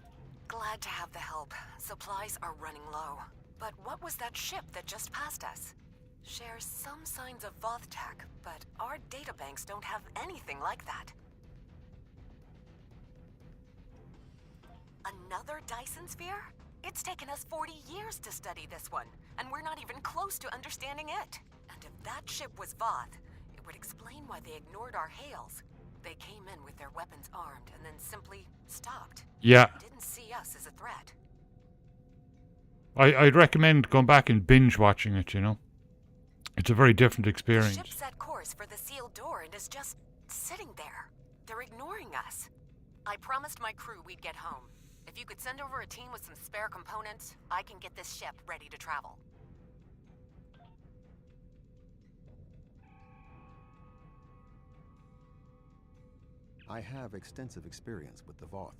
Glad to have the help. Supplies are running low. But what was that ship that just passed us? Shares some signs of Voth tech, but our databanks don't have anything like that. Another Dyson sphere? It's taken us 40 years to study this one, and we're not even close to understanding it. And if that ship was Voth, it would explain why they ignored our hails. They came in with their weapons armed and then simply stopped. Yeah. They didn't see us as a threat. I'd recommend going back and binge watching it, you know. It's a very different experience. The ship set course for the sealed door and is just sitting there. They're ignoring us. I promised my crew we'd get home. If you could send over a team with some spare components, I can get this ship ready to travel. I have extensive experience with the Voth.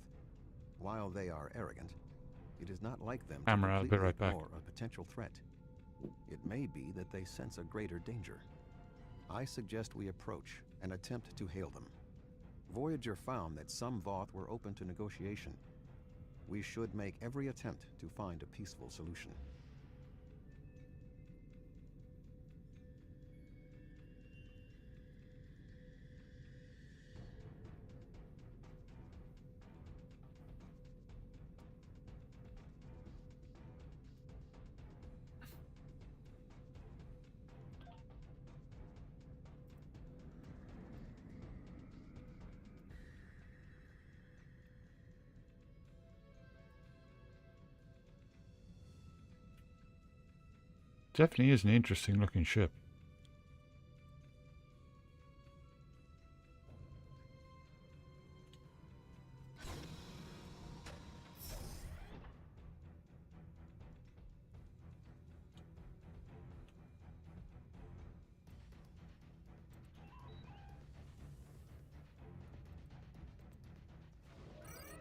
While they are arrogant, it is not like them to Camera, I'll be completely right back. ignore a potential threat. It may be that they sense a greater danger. I suggest we approach and attempt to hail them. Voyager found that some Voth were open to negotiation. We should make every attempt to find a peaceful solution. Definitely is an interesting looking ship.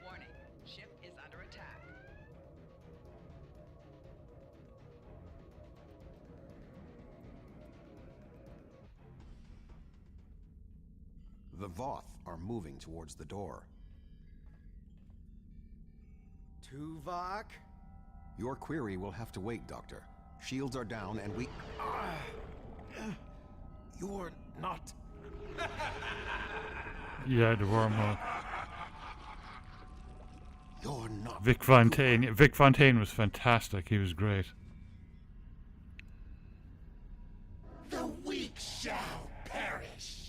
Warning, ship is under attack. The Voth are moving towards the door. Tuvok? Your query will have to wait, Doctor. Shields are down and we... You're not... Yeah, the wormhole. You're not... Vic Fontaine. Vic Fontaine was fantastic. He was great. The weak shall perish.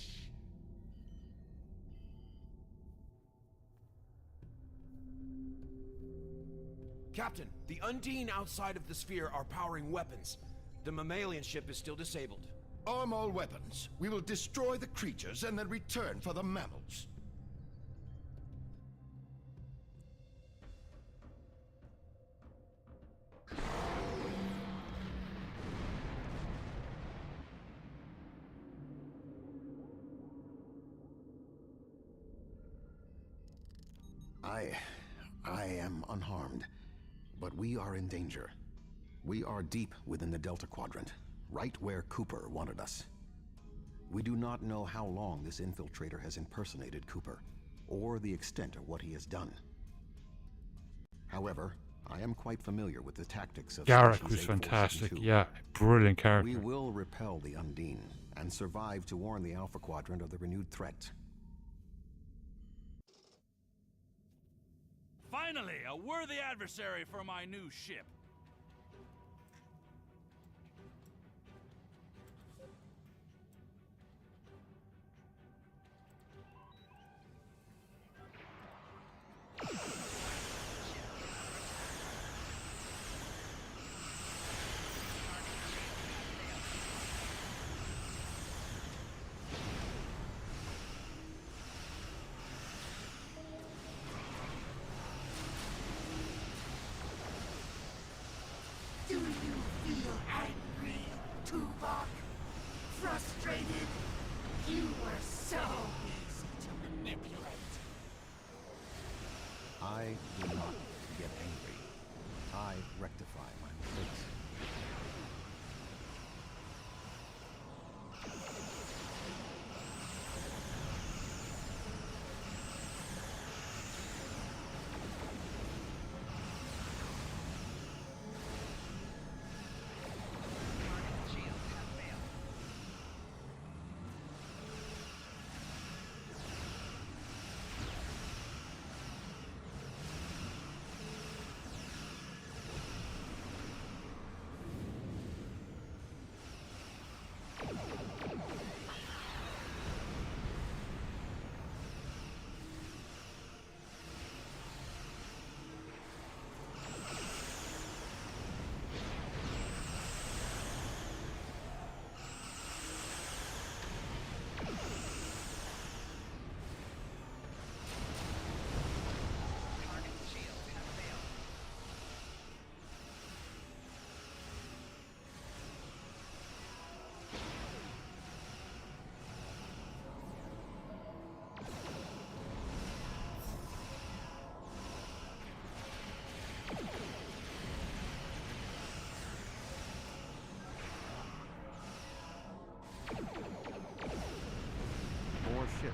Captain, the Undine outside of the sphere are powering weapons. The mammalian ship is still disabled. Arm all weapons. We will destroy the creatures and then return for the mammals. I am unharmed, but we are in danger. We are deep within the Delta Quadrant, right where Cooper wanted us. We do not know how long this infiltrator has impersonated Cooper, or the extent of what he has done. However, I am quite familiar with the tactics of Garak Species was fantastic. 8472. Yeah, brilliant character. We will repel the Undine and survive to warn the Alpha Quadrant of the renewed threat. Finally, a worthy adversary for my new ship. Do you feel angry, Tuvok? Frustrated? You were so easy to manipulate. I do not get angry. I rectify my mistakes.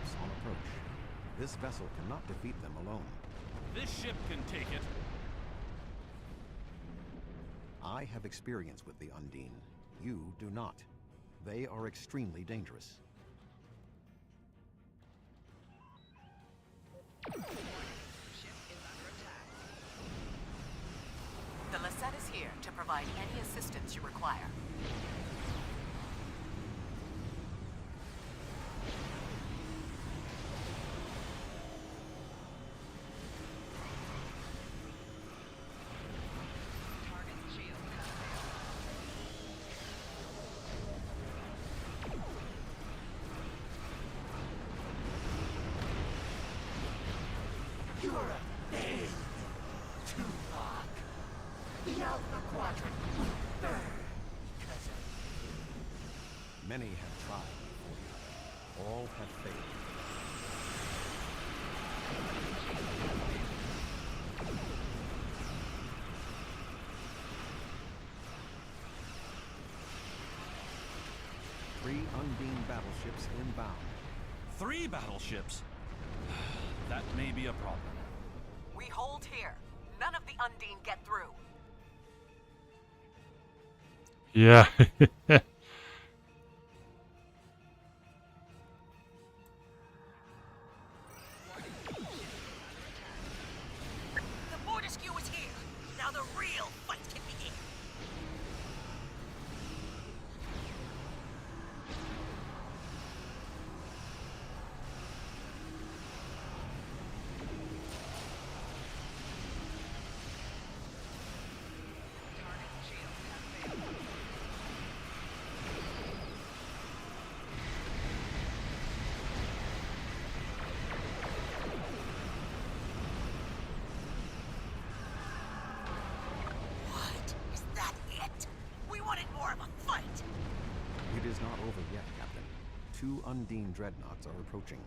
ships on approach. This vessel cannot defeat them alone. This ship can take it. I have experience with the Undine. You do not. They are extremely dangerous. The Lasset is here to provide any assistance you require. You're a failure, Tuvok. The Alpha Quadrant will burn because of you. Many have tried before you. All have failed. Three Undine battleships inbound. 3 battleships? That may be a problem. We hold here. None of the Undine get through. Yeah. The Fortescue is here. Now the real fight can begin. What? Is that it? We wanted more of a fight. It is not over yet, Captain. 2 Undine dreadnoughts are approaching.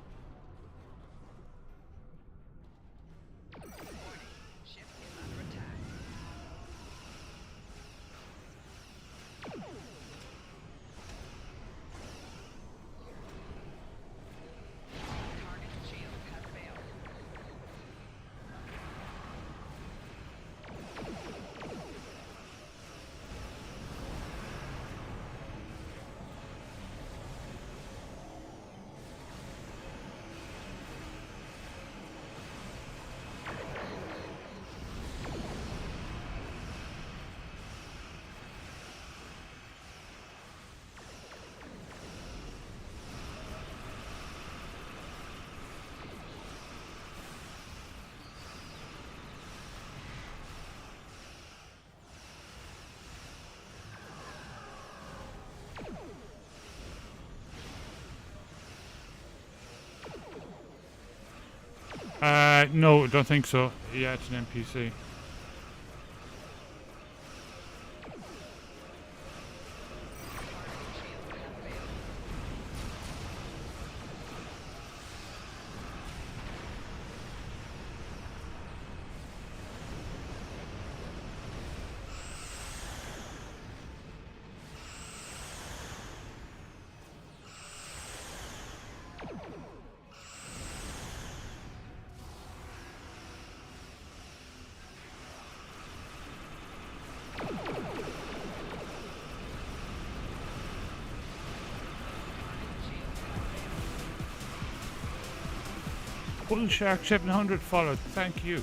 No, don't think so. Yeah, it's an NPC. Bullshark 700 followed. Thank you.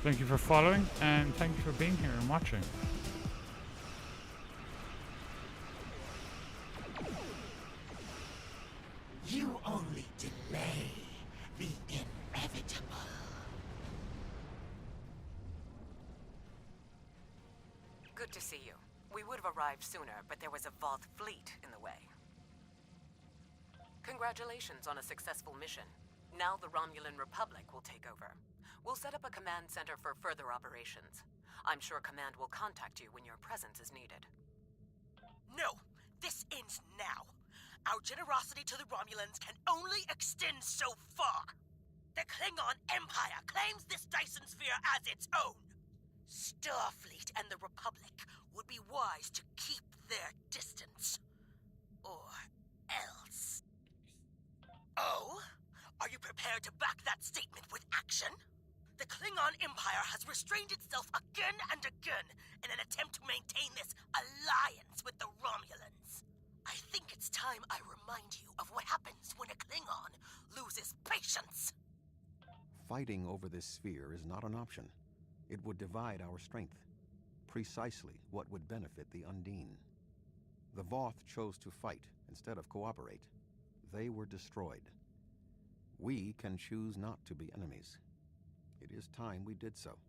Thank you for following, and thank you for being here and watching. You only delay the inevitable. Good to see you. We would have arrived sooner, but there was a Voth fleet in the way. Congratulations on a successful mission. Now the Romulan Republic will take over. We'll set up a command center for further operations. I'm sure Command will contact you when your presence is needed. No, this ends now. Our generosity to the Romulans can only extend so far. The Klingon Empire claims this Dyson Sphere as its own. Starfleet and the Republic would be wise to keep their distance. Or else. Oh? prepare to back that statement with action? The Klingon Empire has restrained itself again and again in an attempt to maintain this alliance with the Romulans. I think it's time I remind you of what happens when a Klingon loses patience. Fighting over this sphere is not an option. It would divide our strength. Precisely what would benefit the Undine. The Voth chose to fight instead of cooperate. They were destroyed. We can choose not to be enemies. It is time we did so.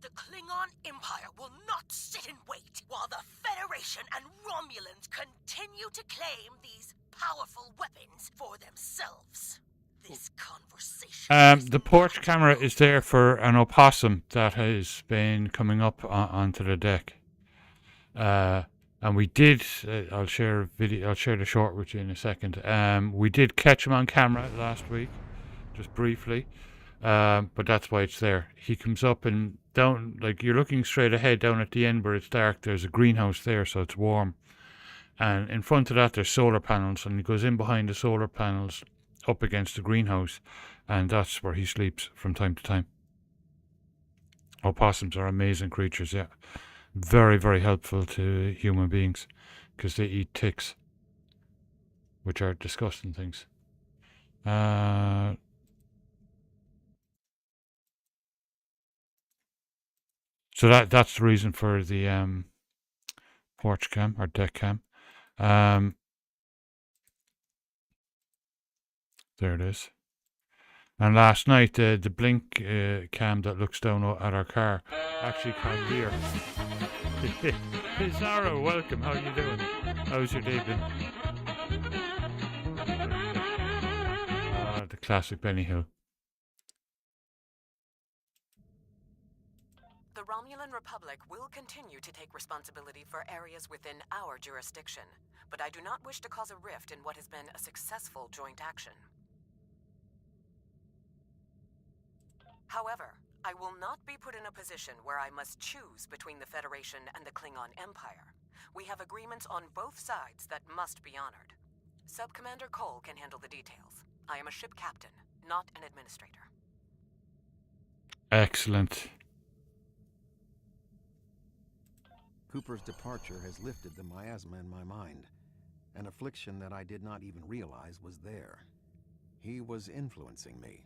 The Klingon Empire will not sit and wait while the Federation and Romulans continue to claim these powerful weapons for themselves. This conversation The porch camera is there for an opossum that has been coming up onto the deck. And we did, I'll share a video, I'll share the short with you in a second. We did catch him on camera last week, just briefly. But that's why it's there. He comes up and down, like you're looking straight ahead down at the end where it's dark. There's a greenhouse there, so it's warm. And in front of that, there's solar panels, and he goes in behind the solar panels up against the greenhouse, and that's where he sleeps from time to time. Opossums are amazing creatures, yeah. Very, very helpful to human beings because they eat ticks, which are disgusting things. So that's the reason for the porch cam or deck cam. There it is. And last night, the blink cam that looks down at our car actually caught deer. Hey, Zara, welcome. How you doing? How's your day been? The classic Benny Hill. The Romulan Republic will continue to take responsibility for areas within our jurisdiction, but I do not wish to cause a rift in what has been a successful joint action. However, I will not be put in a position where I must choose between the Federation and the Klingon Empire. We have agreements on both sides that must be honored. Sub-Commander Cole can handle the details. I am a ship captain, not an administrator. Excellent. Cooper's departure has lifted the miasma in my mind, an affliction that I did not even realize was there. He was influencing me.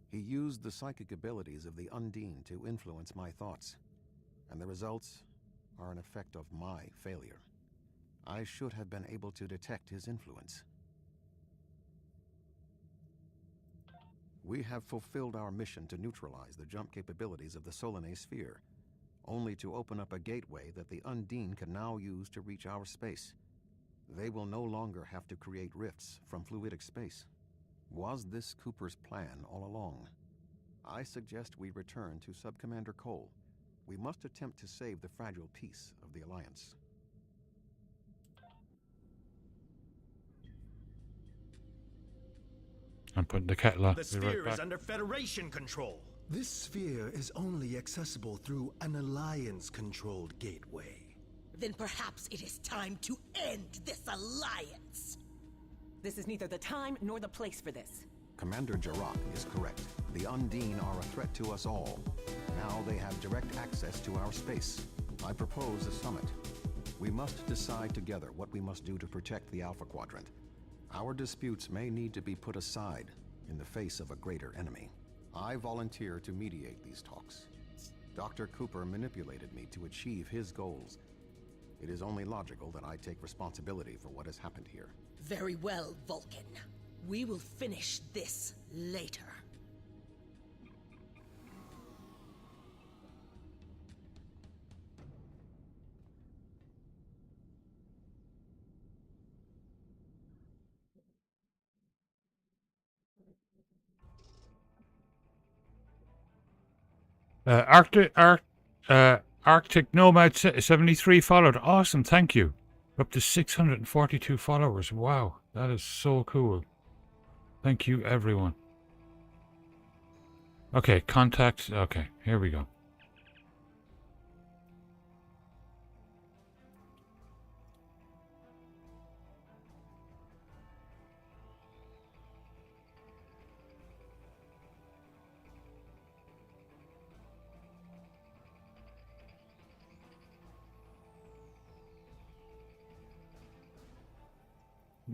He used the psychic abilities of the Undine to influence my thoughts, and the results are an effect of my failure. I should have been able to detect his influence. We have fulfilled our mission to neutralize the jump capabilities of the Solanae sphere, only to open up a gateway that the Undine can now use to reach our space. They will no longer have to create rifts from fluidic space. Was this Cooper's plan all along? I suggest we return to Sub-Commander Cole. We must attempt to save the fragile peace of the Alliance. I'm putting the kettle on. The sphere is under Federation control. This sphere is only accessible through an Alliance-controlled gateway. Then perhaps it is time to end this alliance. This is neither the time nor the place for this. Commander Jarrah is correct. The Undine are a threat to us all. Now they have direct access to our space. I propose a summit. We must decide together what we must do to protect the Alpha Quadrant. Our disputes may need to be put aside in the face of a greater enemy. I volunteer to mediate these talks. Dr. Cooper manipulated me to achieve his goals. It is only logical that I take responsibility for what has happened here. Very well, Vulcan. We will finish this later. Arctic Nomad 73 followed. Awesome, thank you. Up to 642 followers. Wow, that is so cool. Thank you, everyone. Okay, contact. Okay, here we go.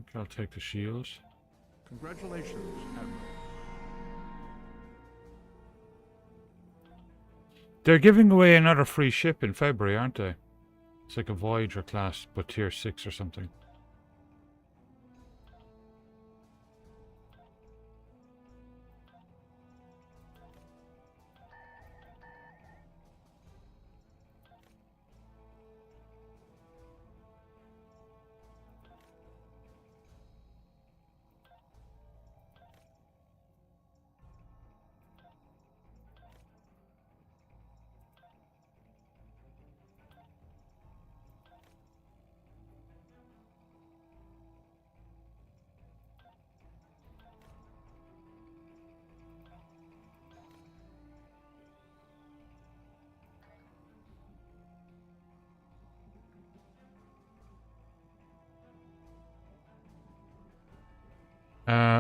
Okay, I'll take the shields. Congratulations, Admiral. They're giving away another free ship in February, aren't they? It's like a Voyager class, but tier 6 or something.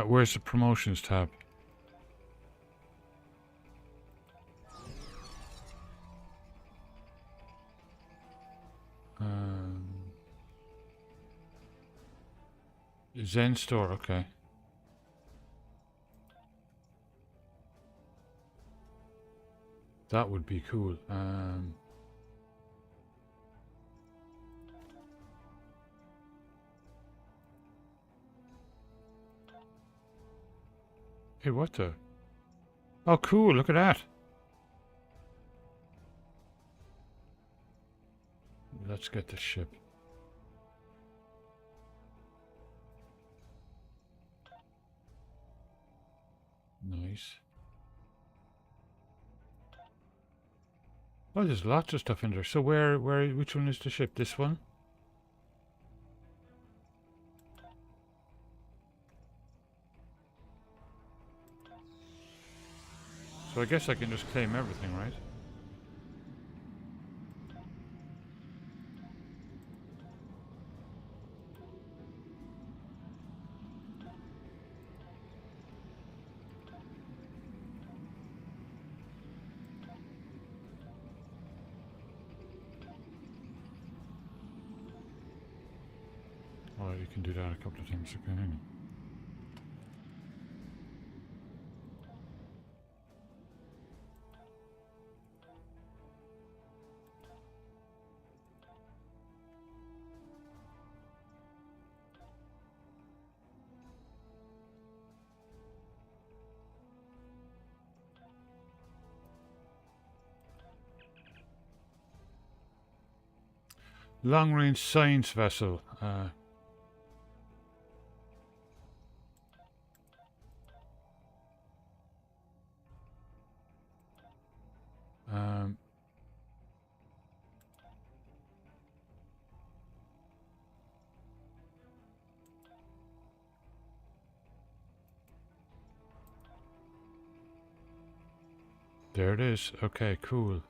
Where's the promotions tab? Zen store, okay. That would be cool. Hey, what the? Oh, cool, look at that. Let's get the ship. Nice. Oh, there's lots of stuff in there. So which one is the ship? This one? So I guess I can just claim everything, right? Oh, you can do that a couple of times, okay. Long-range science vessel. There it is. Okay, cool.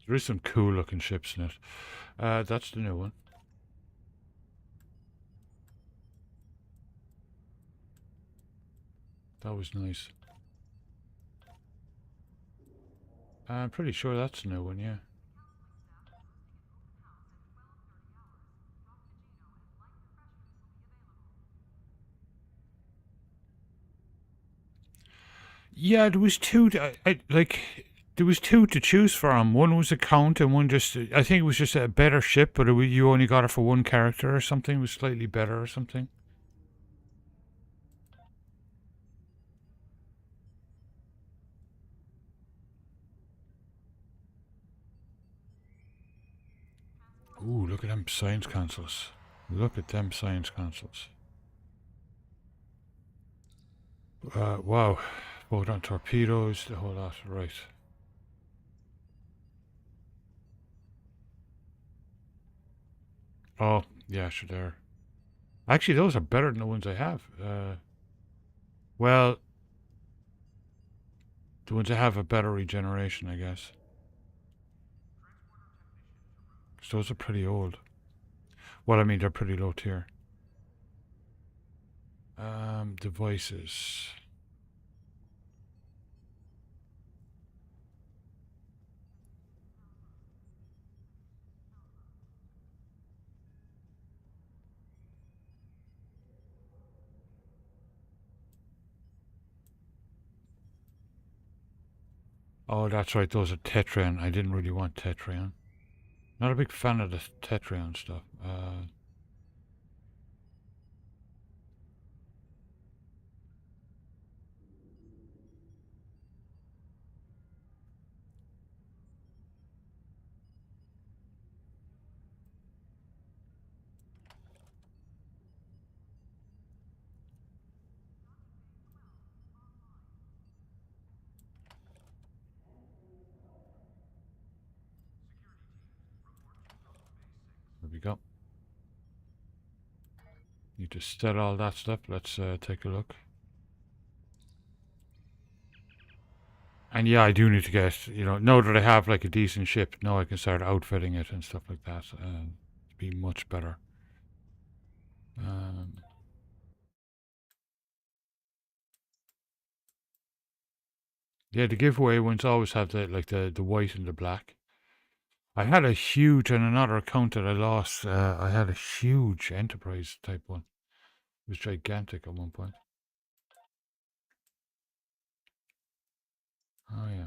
There is some cool looking ships in it. That's the new one. That was nice. I'm pretty sure that's the new one, yeah. Yeah, there was two. There was two to choose from. One was a count, and one just. I think it was just a better ship, but you only got it for one character or something. It was slightly better or something. Ooh, look at them science consoles. Look at them science consoles. Wow. Boat on torpedoes, the whole lot. Right. Oh, yeah, sure, there. Actually, those are better than the ones I have. Well, the ones I have a better regeneration, I guess. 'Cause those are pretty old. Well, I mean, they're pretty low tier. Devices. Oh, that's right. Those are Tetrion. I didn't really want Tetrion. Not a big fan of the Tetrion stuff. There we go. Need to set all that stuff. Let's take a look. And yeah, I do need to get, now that I have like a decent ship, now I can start outfitting it and stuff like that. To be much better. Yeah, the giveaway ones always have the white and the black. I had a huge, on another account that I lost, I had a huge Enterprise type one. It was gigantic at one point. Oh, yeah.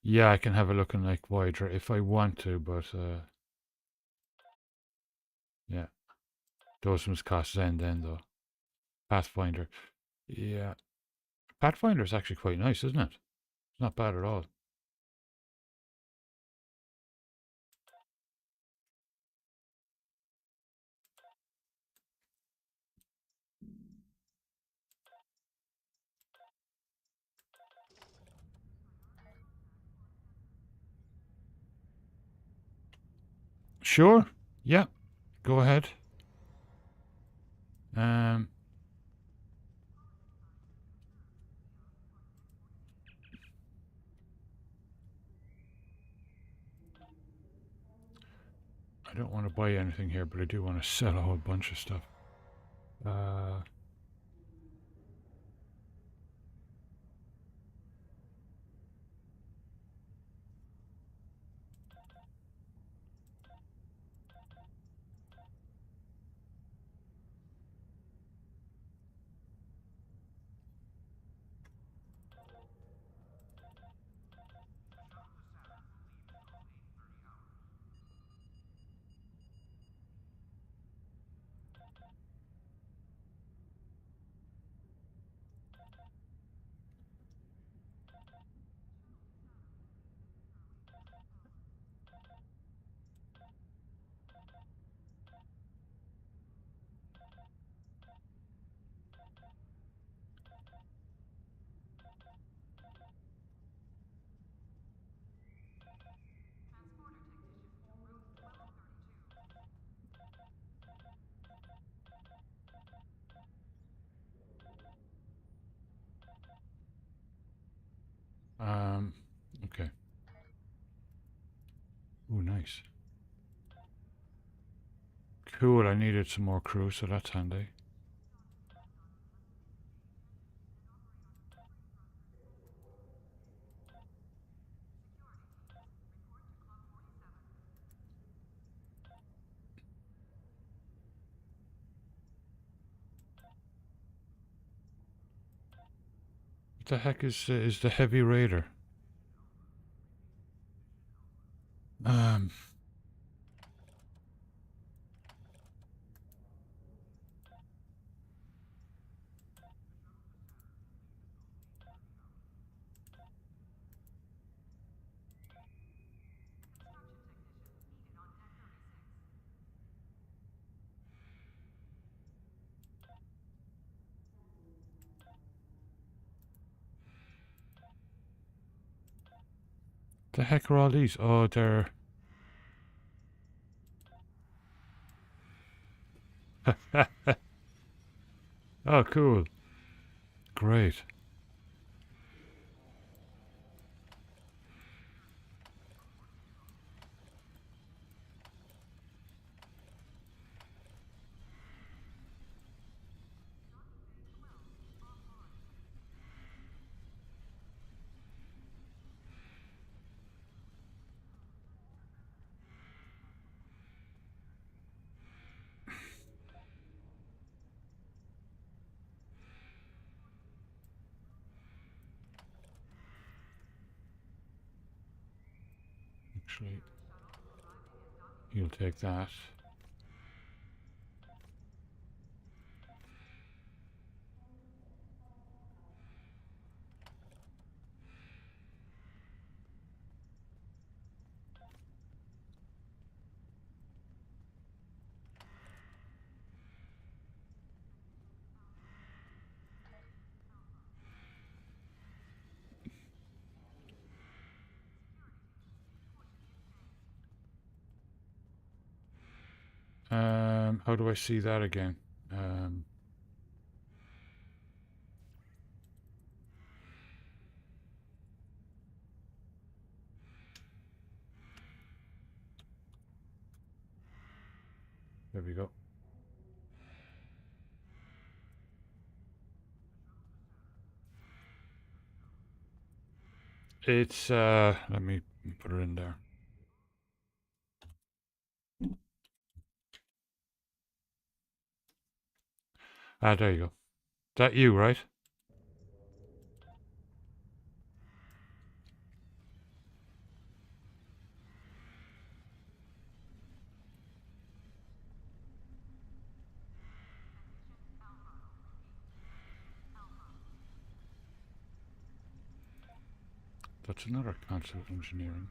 Yeah, I can have a look in like Voyager if I want to, but yeah. Those ones cost Zen then though. Pathfinder. Yeah. Pathfinder is actually quite nice, isn't it? It's not bad at all. Sure. Yeah. Go ahead. I don't want to buy anything here, but I do want to sell a whole bunch of stuff. Okay. Ooh, nice. Cool, I needed some more crew, so that's handy. What the heck is the Heavy Raider? The heck are all these? Oh, they're... Oh, cool. Great. Actually, you'll take that. How do I see that again? There we go. It's, let me put it in there. Ah, there you go. That you, right? That's another console engineering.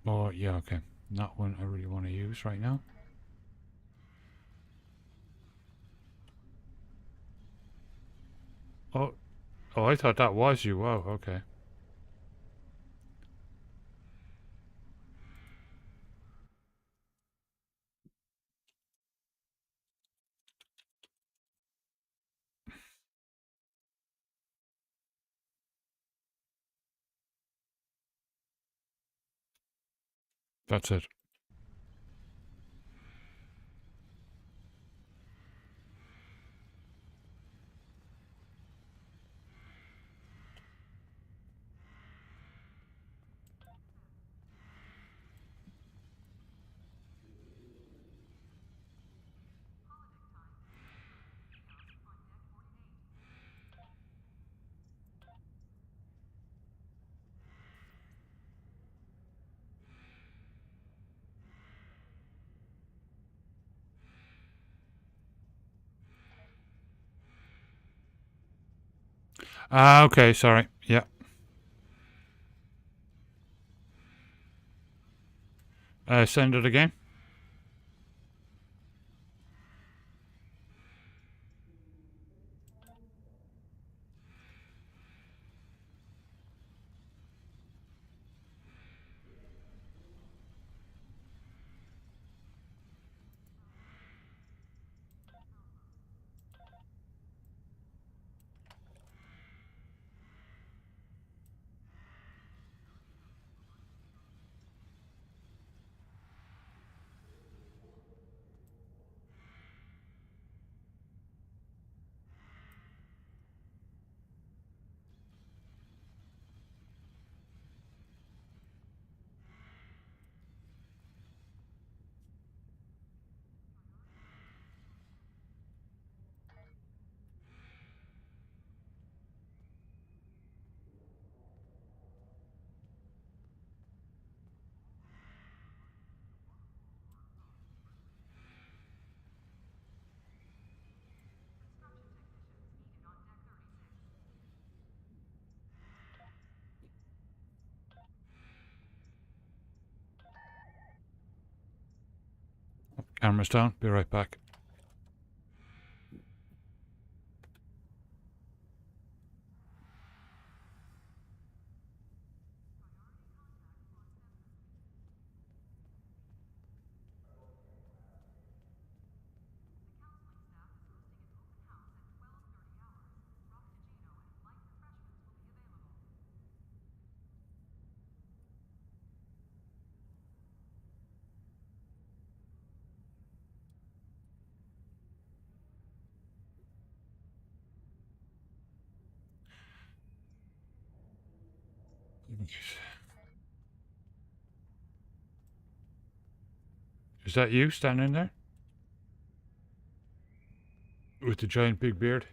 Oh, yeah, okay. Not one I really want to use right now. Oh, oh, I thought that was you. Wow, okay. That's it. Ah, okay, sorry. Yeah. Send it again. Camera's down. Be right back. Is that you standing there? With the giant big beard?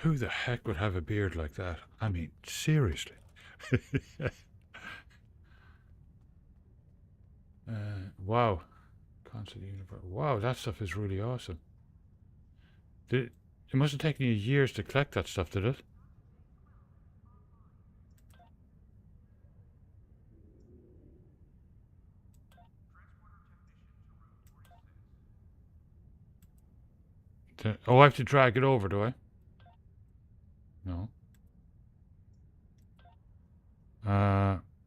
Who the heck would have a beard like that? I mean, seriously. Wow. Constant universe. Wow, that stuff is really awesome. It must have taken you years to collect that stuff, did it? Oh, I have to drag it over, do I? No.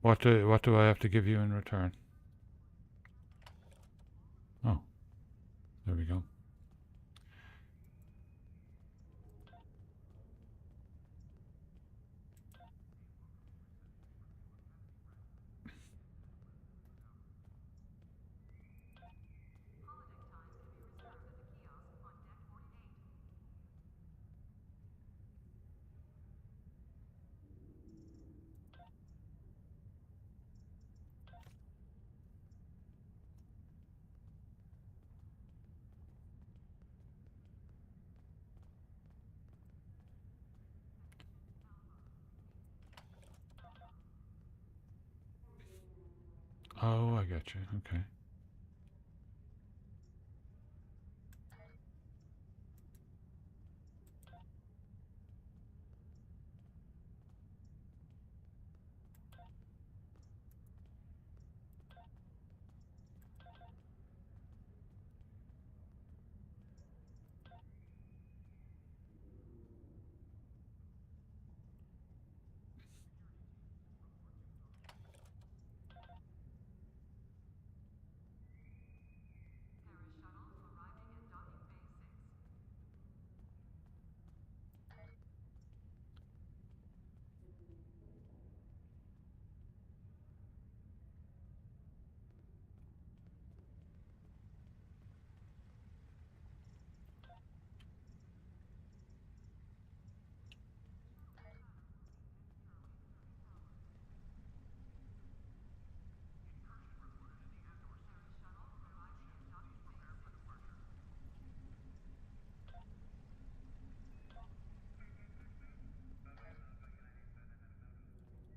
What do I have to give you in return? Oh, there we go. Oh, I got you. Okay.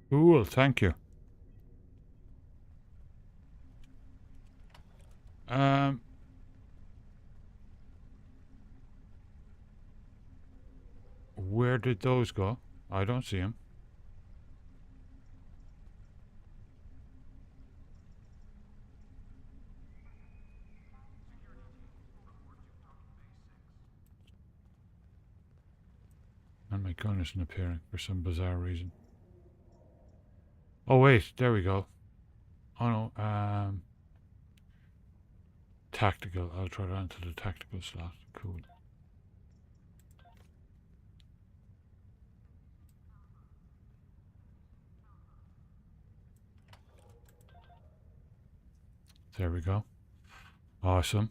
Cool, thank you. Where did those go? I don't see them. And my gun isn't appearing for some bizarre reason. Oh wait, there we go. Oh no, tactical. I'll try that into the tactical slot. Cool. There we go. Awesome.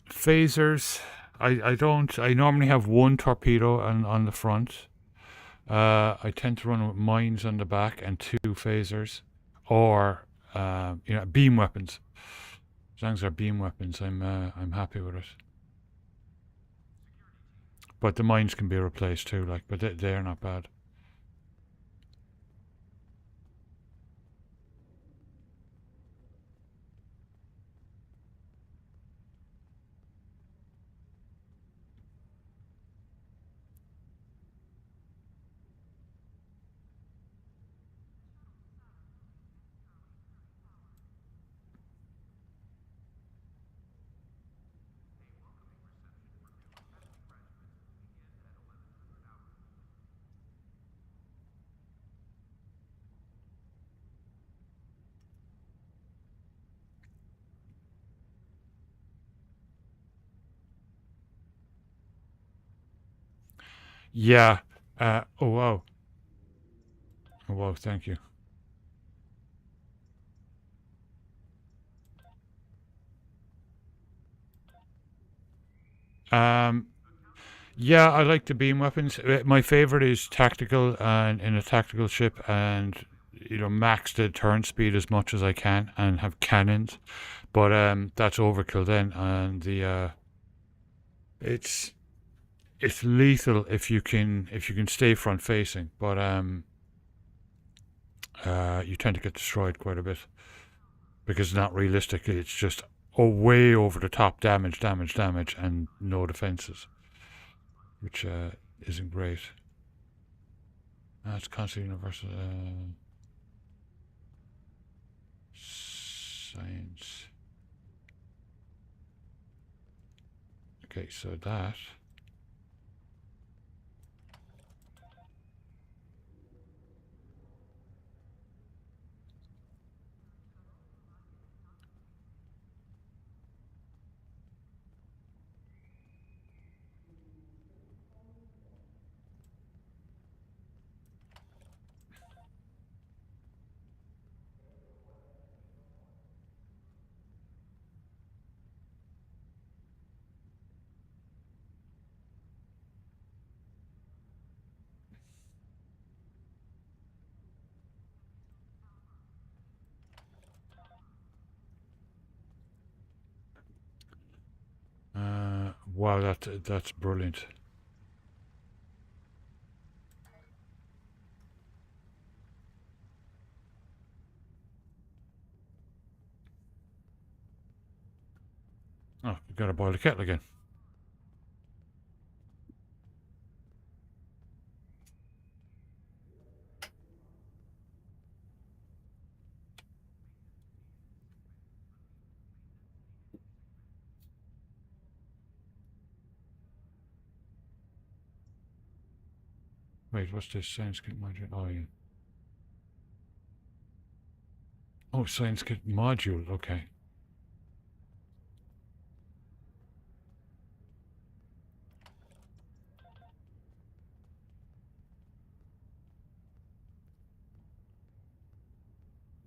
Phasers. I normally have one torpedo on the front. I tend to run with mines on the back and 2 phasers. Or, beam weapons. As long as they're beam weapons, I'm happy with it. But the mines can be replaced too, but they're not bad. Yeah. Oh wow. Oh, well, thank you. Yeah, I like the beam weapons. My favorite is tactical and in a tactical ship, and max the turn speed as much as I can and have cannons. But that's overkill then, and it's lethal if you can stay front facing, but you tend to get destroyed quite a bit because not realistically it's just way over the top damage, and no defenses, which isn't great. It's constantly universal science. Okay, so that. Wow, that's brilliant. Oh, we gotta boil the kettle again. Wait, what's this? Science kit module. Oh, yeah. Oh, science kit module. Okay.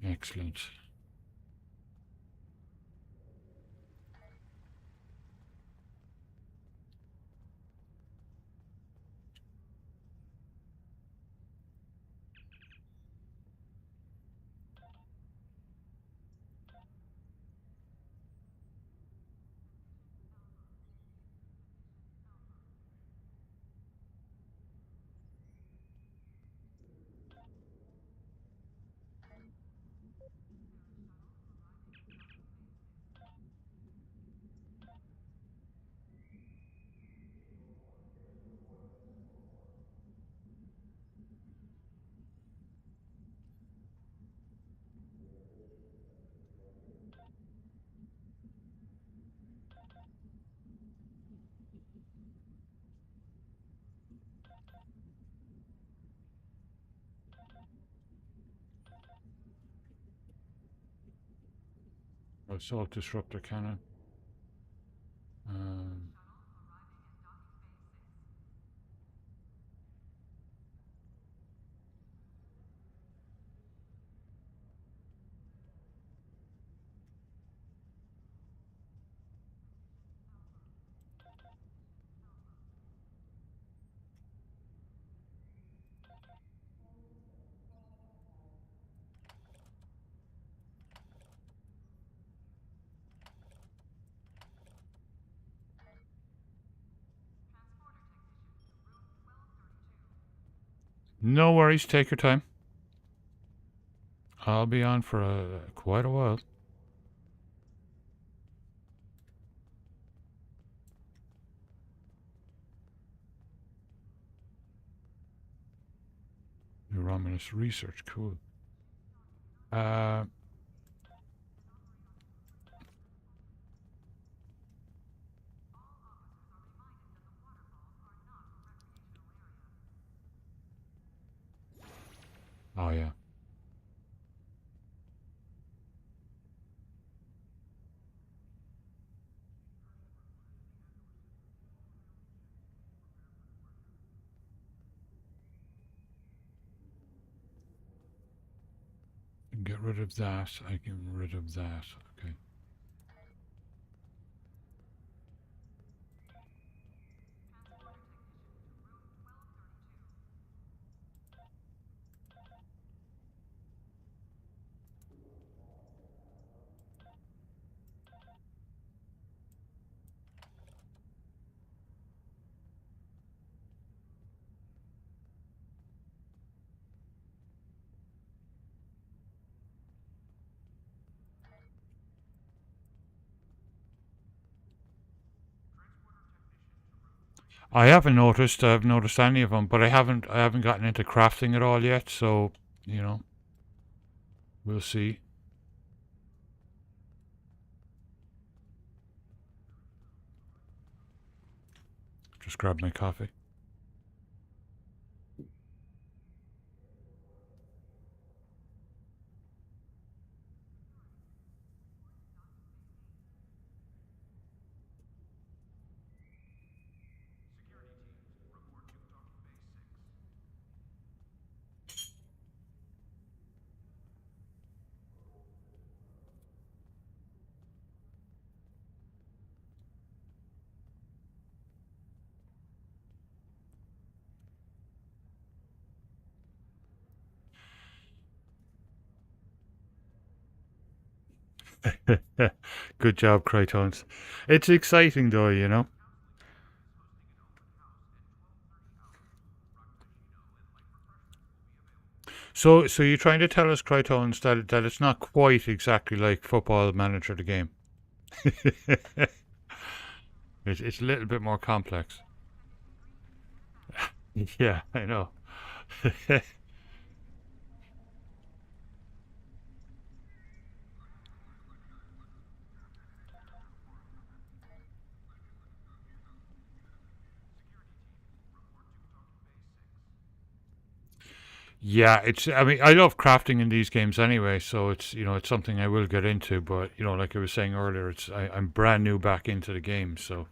Excellent. Assault disruptor cannon. No worries, take your time. I'll be on for quite a while. Neurominous research, cool. Oh, yeah. can get rid of that. I can get rid of that. Okay. I haven't noticed. I've noticed any of them, but I haven't gotten into crafting at all yet. So, you know, we'll see. Just grab my coffee. Good job, Crytones. It's exciting though, you know. So you're trying to tell us, Crytones, that it's not quite exactly like Football Manager the game. It's a little bit more complex. Yeah, I know. Yeah, I mean, I love crafting in these games anyway, so it's, you know, it's something I will get into, but, you know, like I was saying earlier, I'm brand new back into the game, so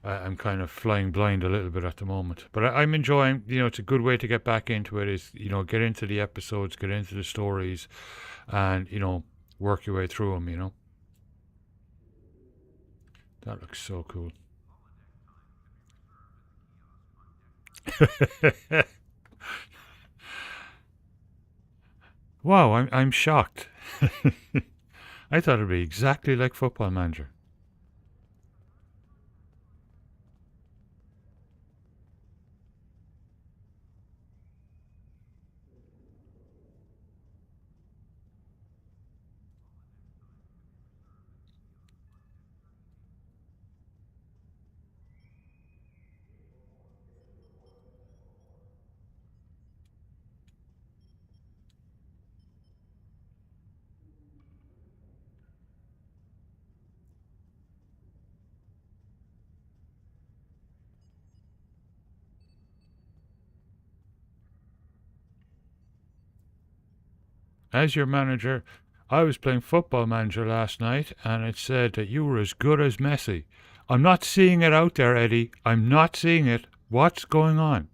I'm kind of flying blind a little bit at the moment. But I'm enjoying, you know, it's a good way to get back into it is, you know, get into the episodes, get into the stories, and, you know, work your way through them, you know. That looks so cool. Wow, I'm shocked. I thought it'd be exactly like Football Manager. As your manager, I was playing Football Manager last night, and it said that you were as good as Messi. I'm not seeing it out there, Eddie. I'm not seeing it. What's going on?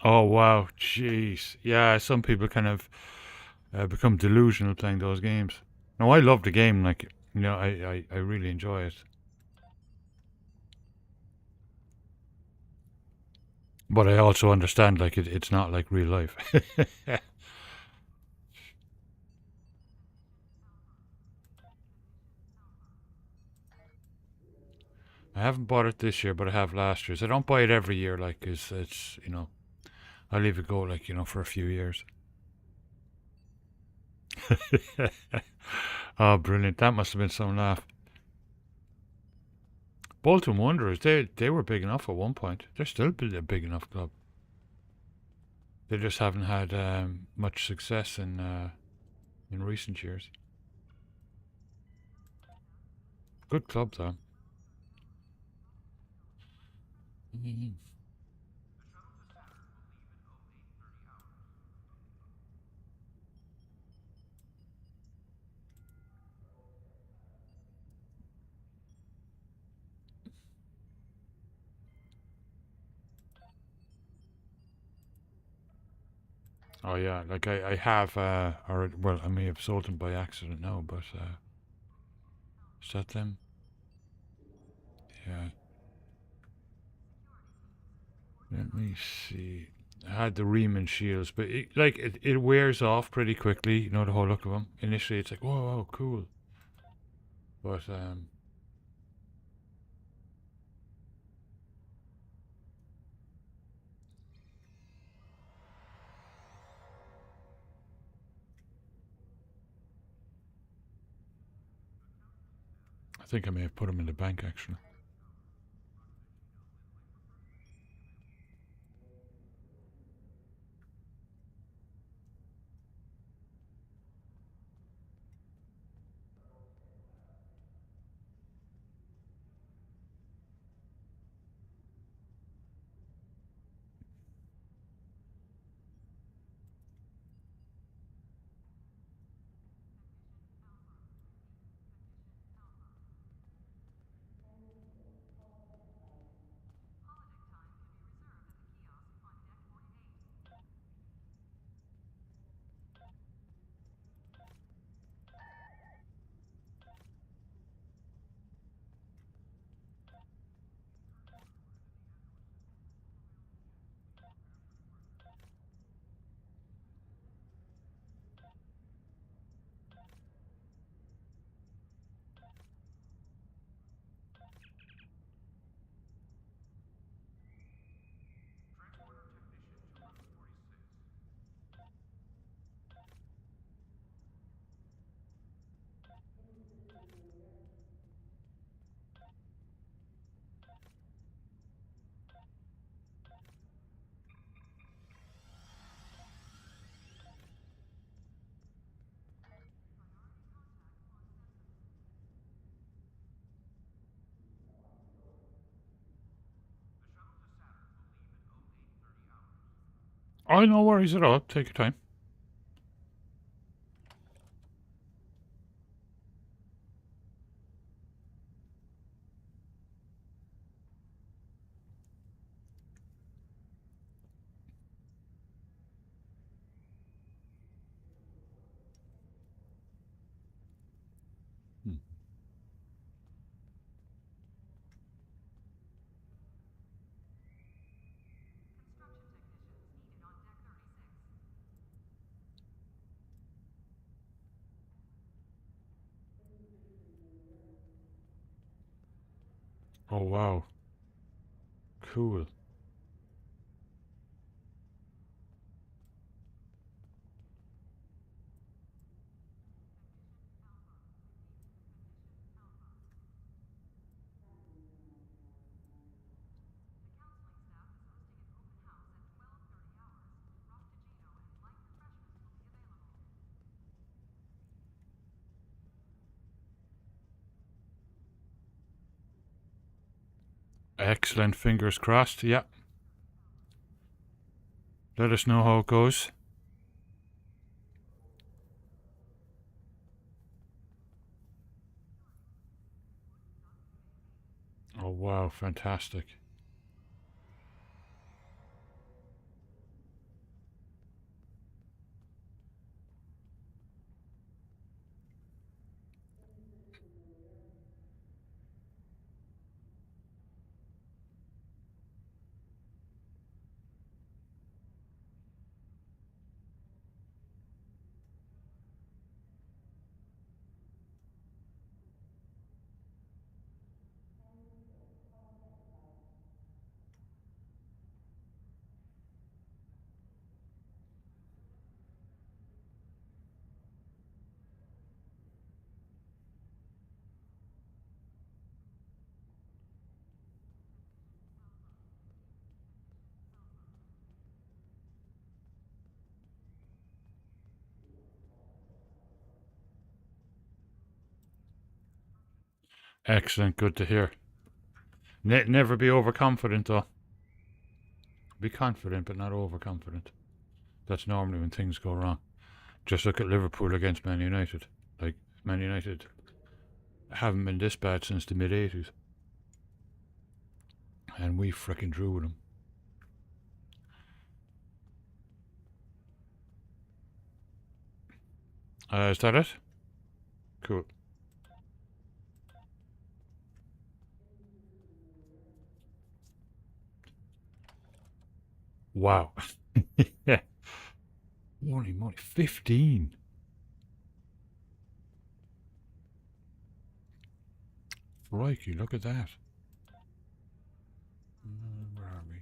Oh, wow. Jeez. Yeah, some people kind of become delusional playing those games. No, I love the game. Like, you know, I really enjoy it. But I also understand, like, it's not like real life. I haven't bought it this year, but I have last year's. I don't buy it every year, like, 'cause it's, you know, I leave it go, like, you know, for a few years. Oh, brilliant. That must have been some laugh. Bolton Wanderers, they were big enough at one point. They're still a big enough club. They just haven't had much success in recent years. Good club, though. Mhm. Oh yeah, like I have, or well, I may have sold them by accident now, but is that them? Yeah. Let me see. I had the Riemann shields, but it wears off pretty quickly. You know the whole look of them. Initially, it's like, whoa, whoa, cool, but I think I may have put them in the bank actually. Oh, no worries at all. Take your time. Oh wow, cool. Excellent. Fingers crossed. Yeah. Let us know how it goes. Oh wow, fantastic. Excellent, good to hear. Never be overconfident, though. Be confident, but not overconfident. That's normally when things go wrong. Just look at Liverpool against Man United. Like, Man United haven't been this bad since the mid-80s. And we frickin' drew with them. Is that it? Cool. Wow. Yeah. Holy moly, 15. Crikey, look at that. Where are we?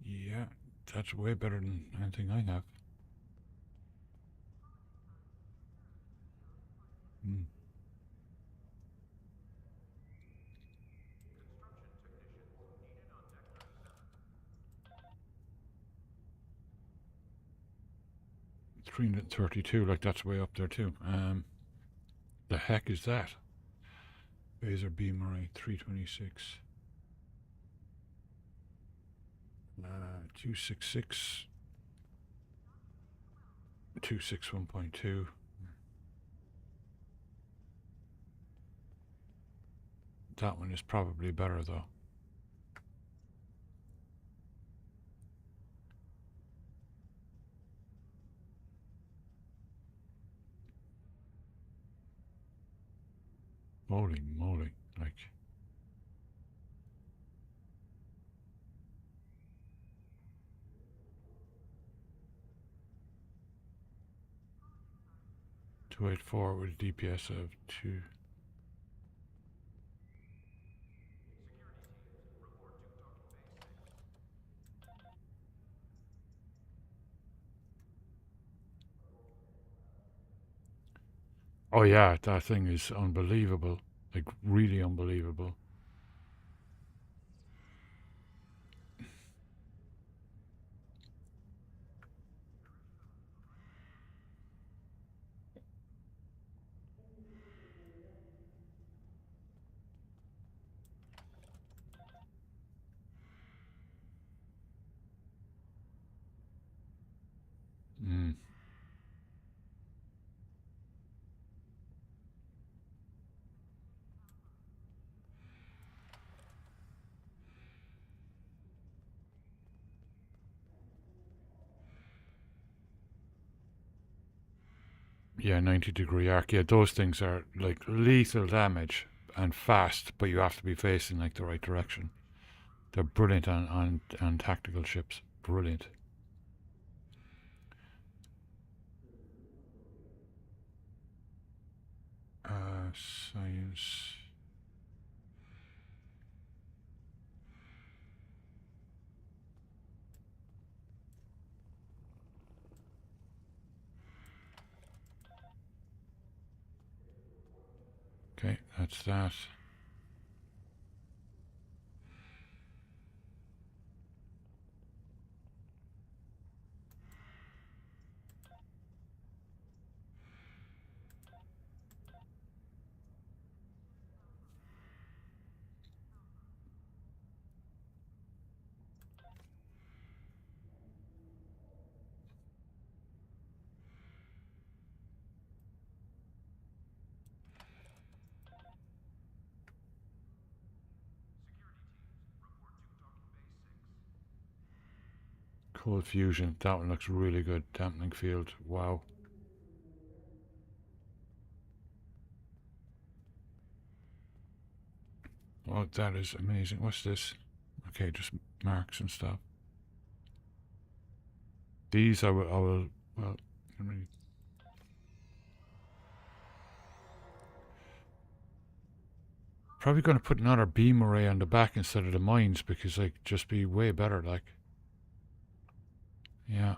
Yeah, that's way better than anything I have. Hmm. $332, like that's way up there too. The heck is that? Phaser Beamer 326. 266. 261.2. That one is probably better though. Holy moly, like. .284 with a DPS of 2. Oh yeah, that thing is unbelievable. Like, really unbelievable. Mm. Yeah, 90-degree arc. Yeah, those things are like lethal damage and fast, but you have to be facing like the right direction. They're brilliant on tactical ships. Brilliant. Science. Okay, that's that. Cold fusion. That one looks really good. Dampening field. Wow. Oh, that is amazing. What's this? Okay, just marks and stuff. These I will, well, I mean, probably going to put another beam array on the back instead of the mines because like just be way better, like. Yeah.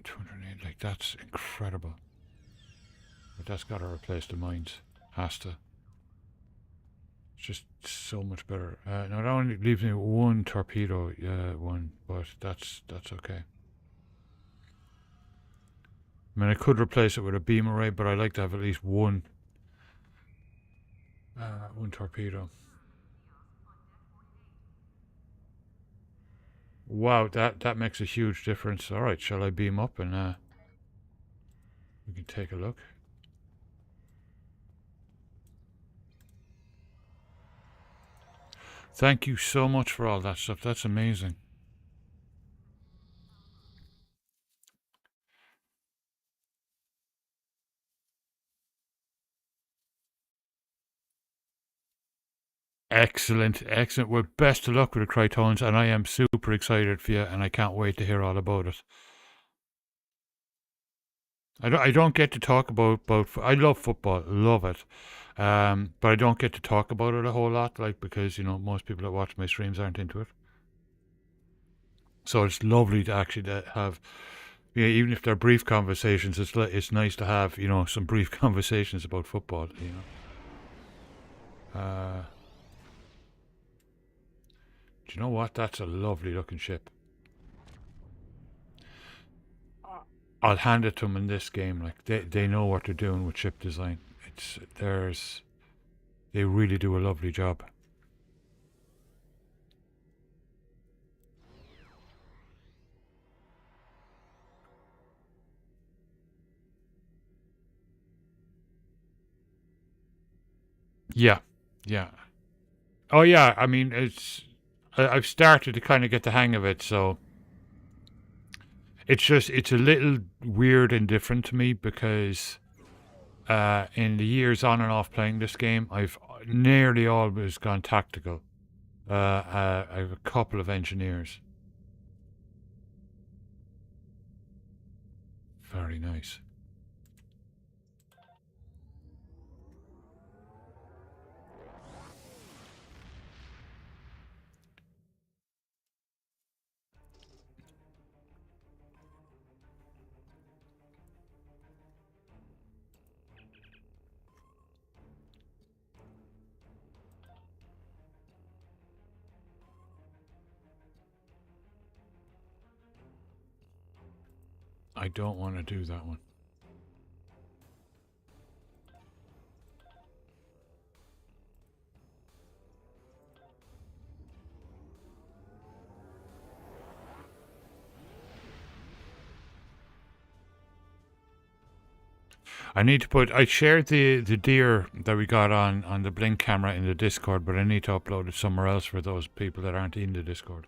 208, like that's incredible. But that's got to replace the mines. Has to. It's just so much better. Now that only leaves me one torpedo, one, but that's okay. I mean, I could replace it with a beam array, but I like to have at least one torpedo. Wow, that makes a huge difference. All right, shall I beam up and we can take a look? Thank you so much for all that stuff. That's amazing. Excellent, excellent. Well, best of luck with the Crytones, and I am super excited for you, and I can't wait to hear all about it. I don't get to talk about I love football, love it, but I don't get to talk about it a whole lot, like, because, you know, most people that watch my streams aren't into it. So it's lovely to actually have, you know, even if they're brief conversations, it's nice to have, you know, some brief conversations about football, you know. Do you know what? That's a lovely looking ship. I'll hand it to them in this game. Like, they know what they're doing with ship design. They really do a lovely job. Yeah, yeah. Oh yeah, I mean, I've started to kind of get the hang of it, so it's a little weird and different to me because in the years on and off playing this game, I've nearly always gone tactical. I have a couple of engineers. Very nice. I don't want to do that one. I need to put. I shared the deer that we got on the blink camera in the Discord, but I need to upload it somewhere else for those people that aren't in the Discord.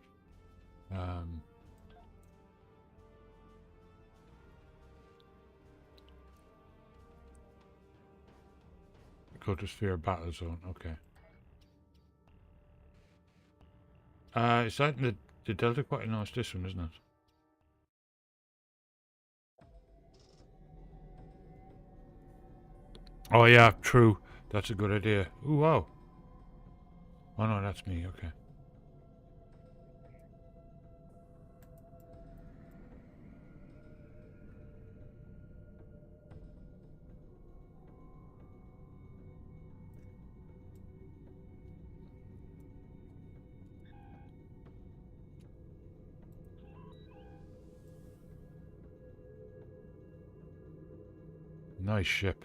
Cotosphere Battle Zone. Okay. Is that the Delta Quad? No, it's this one, isn't it? Oh yeah, true. That's a good idea. Ooh, wow. Oh no, that's me. Okay. Nice ship.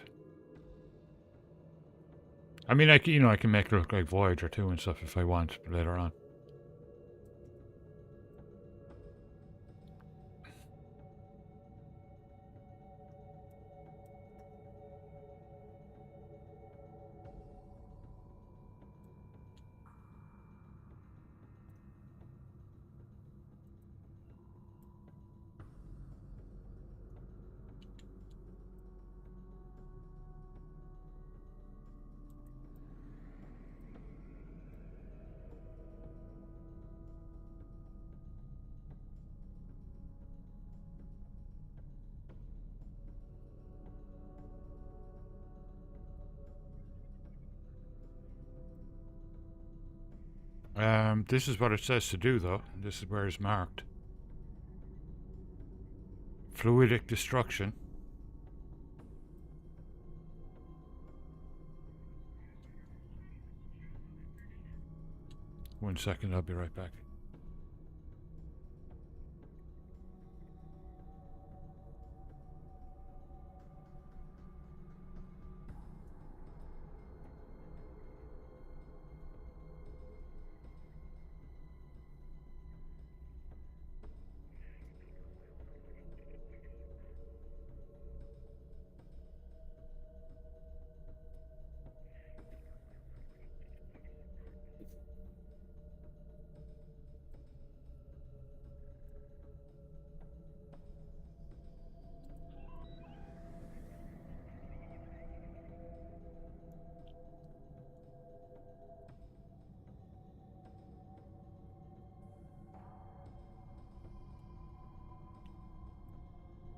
I mean, I can make it look like Voyager too and stuff if I want later on. This is what it says to do, though. This is where it's marked. Fluidic destruction. One second, I'll be right back.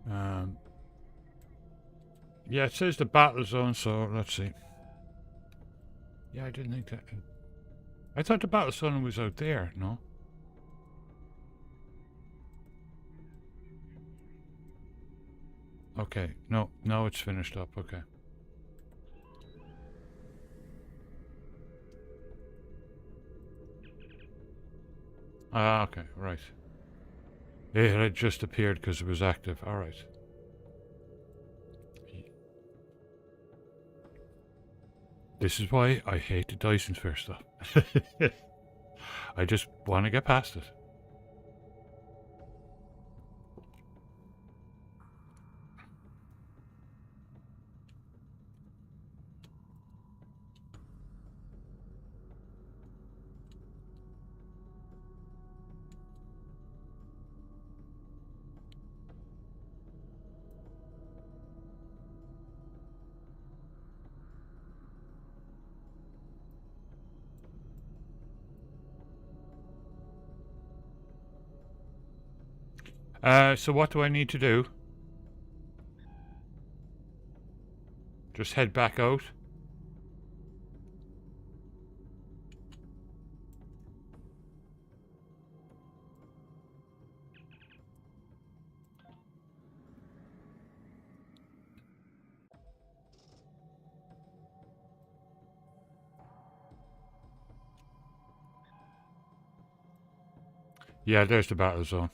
Yeah, it says the battle zone, so let's see. Yeah, I didn't think that. I thought the battle zone was out there, no? Okay, no, now it's finished up, okay. Ah, okay, right. It had just appeared because it was active, alright. This is why I hate the Dyson Sphere stuff. I just want to get past it. So what do I need to do? Just head back out? Yeah, there's the battle zone.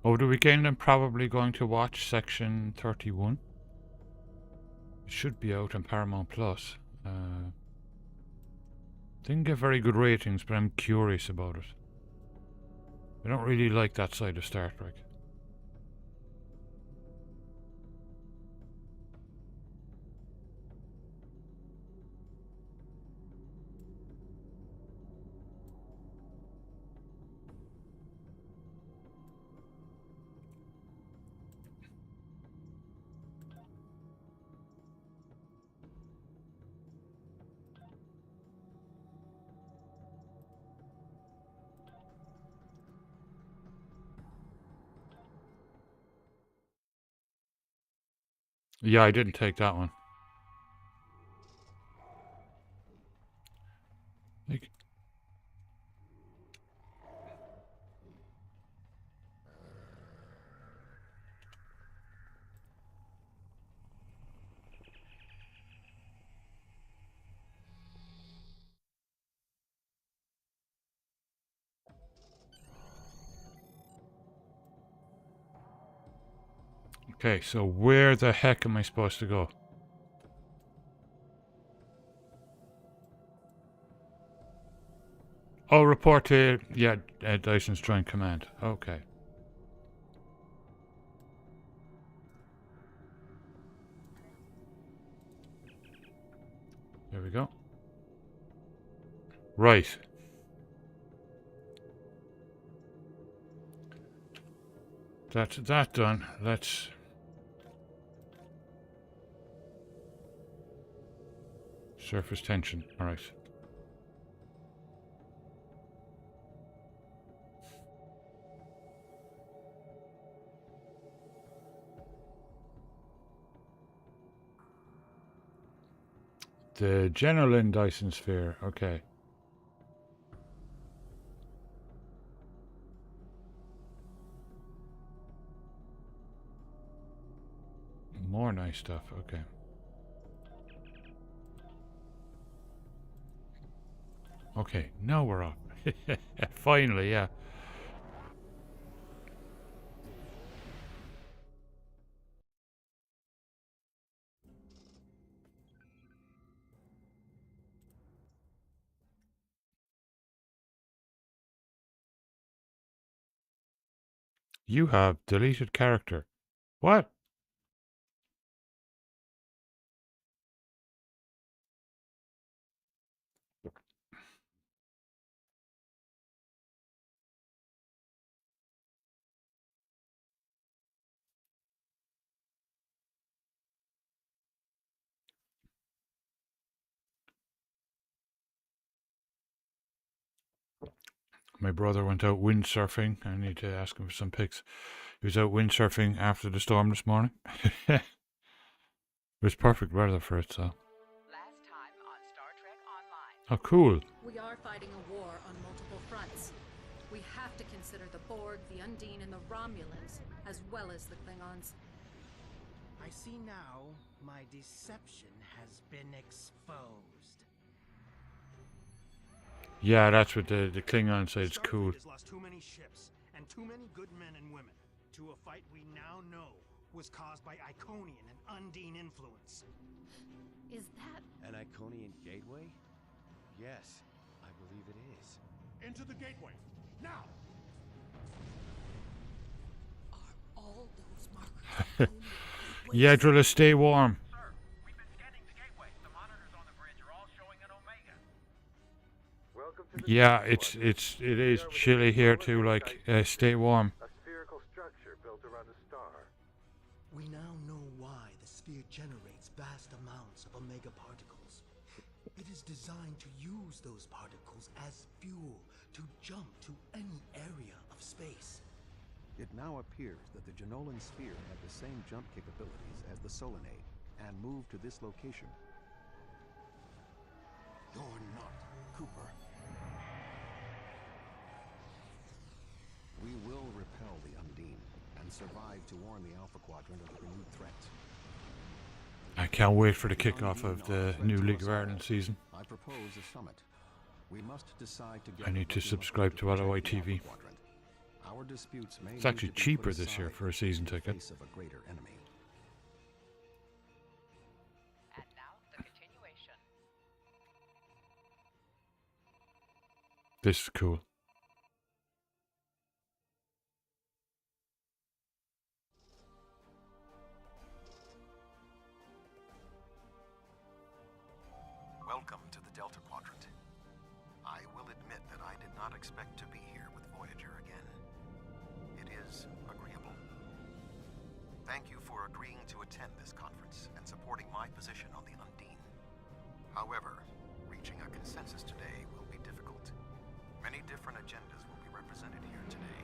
Over the weekend I'm probably going to watch Section 31. It should be out on Paramount Plus. Didn't get very good ratings, but I'm curious about it. I don't really like that side of Star Trek. Yeah, I didn't take that one. Like, okay, so where the heck am I supposed to go? Oh, report to, yeah, Dyson's Joint Command. Okay. There we go. Right. That's that done. Let's... Surface tension. Alright. The general in Dyson Sphere. Okay. More nice stuff. Okay. Okay, now we're off. Finally, yeah. You have deleted character. What? My brother went out windsurfing. I need to ask him for some pics. He was out windsurfing after the storm this morning. It was perfect weather for it, so. Last time on Star Trek Online. Oh, cool. We are fighting a war on multiple fronts. We have to consider the Borg, the Undine, and the Romulans, as well as the Klingons. I see now my deception has been exposed. Yeah, that's what the Klingon said. It's cool. Starfleet has lost too many ships and too many good men and women to a fight we now know was caused by Iconian and Undine influence. Is that an Iconian gateway? Yes, I believe it is. Into the gateway, now! all those markers? Yeah, Drilla, stay warm. Yeah, it is chilly here too. Like, stay warm. A spherical structure built around a star. We now know why the sphere generates vast amounts of omega particles. It is designed to use those particles as fuel to jump to any area of space. It now appears that the Jenolan sphere had the same jump capabilities as the Solanae and moved to this location. You're not Cooper. We will repel the Undine and survive to warn the Alpha Quadrant of the renewed threat. I can't wait for the kickoff of the new League of Ireland season. I propose a summit. We must decide I need to subscribe to LOI TV. Our disputes may It's actually cheaper this year for a season ticket. of a greater enemy. And now the continuation. This is cool. Welcome to the Delta Quadrant. I will admit that I did not expect to be here with Voyager again. It is agreeable. Thank you for agreeing to attend this conference and supporting my position on the Undine. However, reaching a consensus today will be difficult. Many different agendas will be represented here today.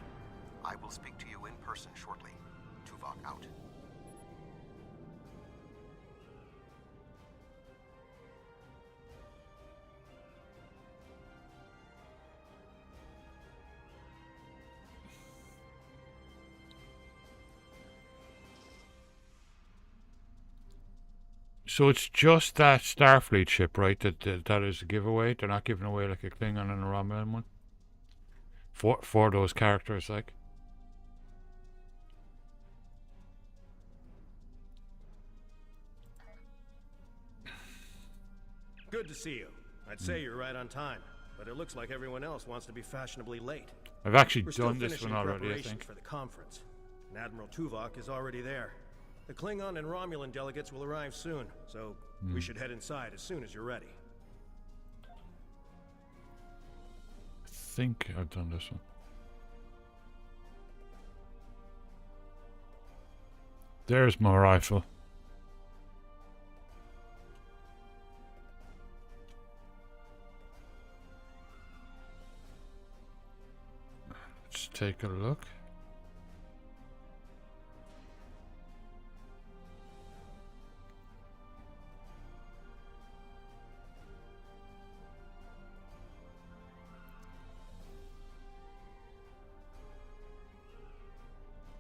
I will speak to you in person shortly. Tuvok out. So it's just that Starfleet ship, right? That is a giveaway. They're not giving away like a Klingon and a Romulan one. For those characters, like. Good to see you. I'd say you're right on time, but it looks like everyone else wants to be fashionably late. I've actually We're still done this one finishing already, I preparations think. for the conference, and Admiral Tuvok is already there. The Klingon and Romulan delegates will arrive soon, so we should head inside as soon as you're ready. I think I've done this one. There's my rifle. Let's take a look.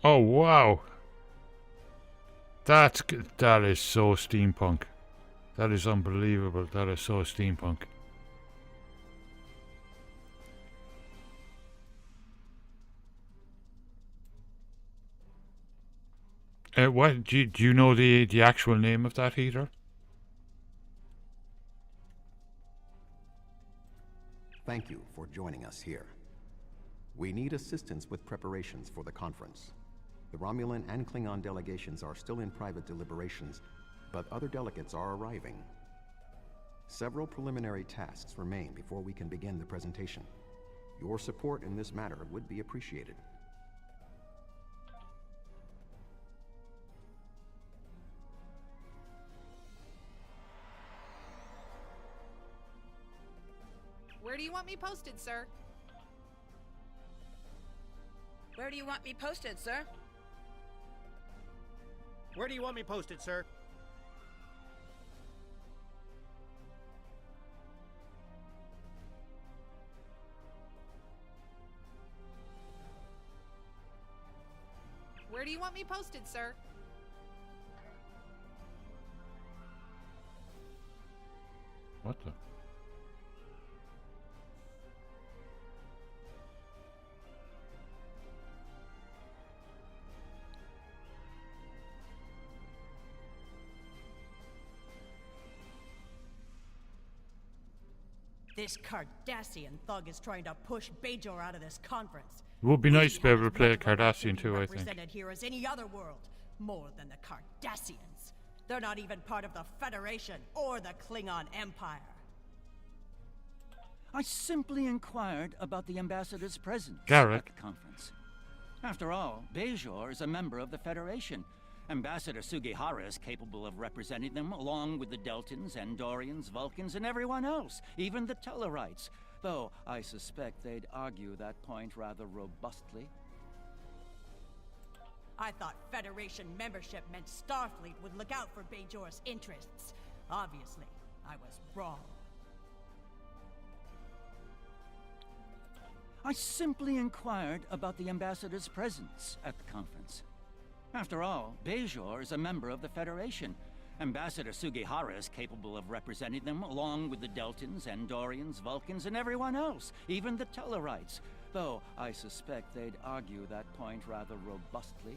Oh wow, that is so steampunk. That is unbelievable. That is so steampunk. What do you know the actual name of that heater? Thank you for joining us here. We need assistance with preparations for the conference. The Romulan and Klingon delegations are still in private deliberations, but other delegates are arriving. Several preliminary tasks remain before we can begin the presentation. Your support in this matter would be appreciated. Where do you want me posted, sir? Where do you want me posted, sir? Where do you want me posted, sir? Where do you want me posted, sir? What the? This Cardassian thug is trying to push Bajor out of this conference. It would be nice to be able to play a Cardassian too, I think. Represented here as any other world, more than the Cardassians. They're not even part of the Federation or the Klingon Empire. I simply inquired about the ambassador's presence Garrett. at the conference. After all, Bajor is a member of the Federation. Ambassador Sugihara is capable of representing them along with the Deltans, Andorians, Vulcans, and everyone else, even the Tellarites. Though I suspect they'd argue that point rather robustly. I thought Federation membership meant Starfleet would look out for Bajor's interests. Obviously, I was wrong. I simply inquired about the ambassador's presence at the conference. After all, Bajor is a member of the Federation. Ambassador Sugihara is capable of representing them along with the Deltans, Andorians, Vulcans, and everyone else, even the Tellarites. Though I suspect they'd argue that point rather robustly.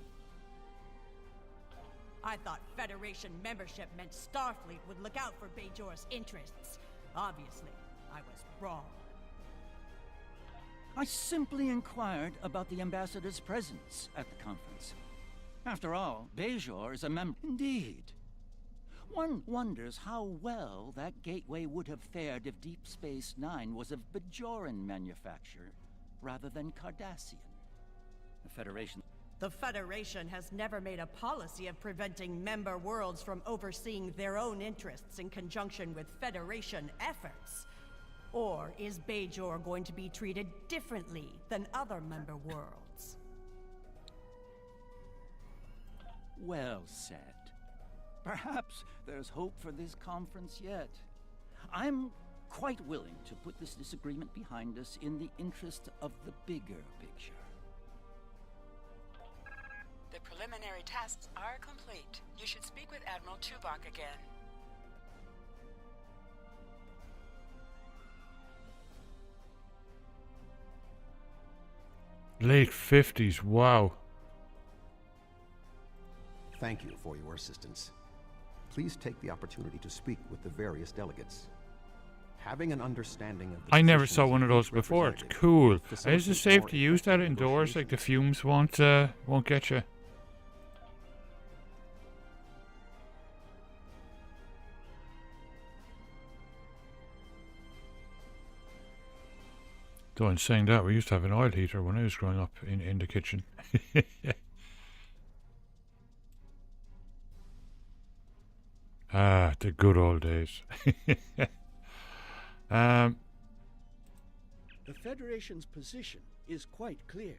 I thought Federation membership meant Starfleet would look out for Bajor's interests. Obviously, I was wrong. I simply inquired about the ambassador's presence at the conference. After all, Bajor is a member. Indeed. One wonders how well that gateway would have fared if Deep Space Nine was of Bajoran manufacture rather than Cardassian. The Federation... The Federation has never made a policy of preventing member worlds from overseeing their own interests in conjunction with Federation efforts. Or is Bajor going to be treated differently than other member worlds? Well said. Perhaps there's hope for this conference yet. I'm quite willing to put this disagreement behind us in the interest of the bigger picture. The preliminary tasks are complete. You should speak with Admiral Tuvok again. Late 50s, wow. Thank you for your assistance. Please take the opportunity to speak with the various delegates. Having an understanding of the I never saw positions one of of those each before. It's representative cool. will Is it facilitate safe more to use that effective indoors? Like the fumes won't get you. Though in saying that, we used to have an oil heater when I was growing up in the kitchen. Ah, the good old days. The Federation's position is quite clear.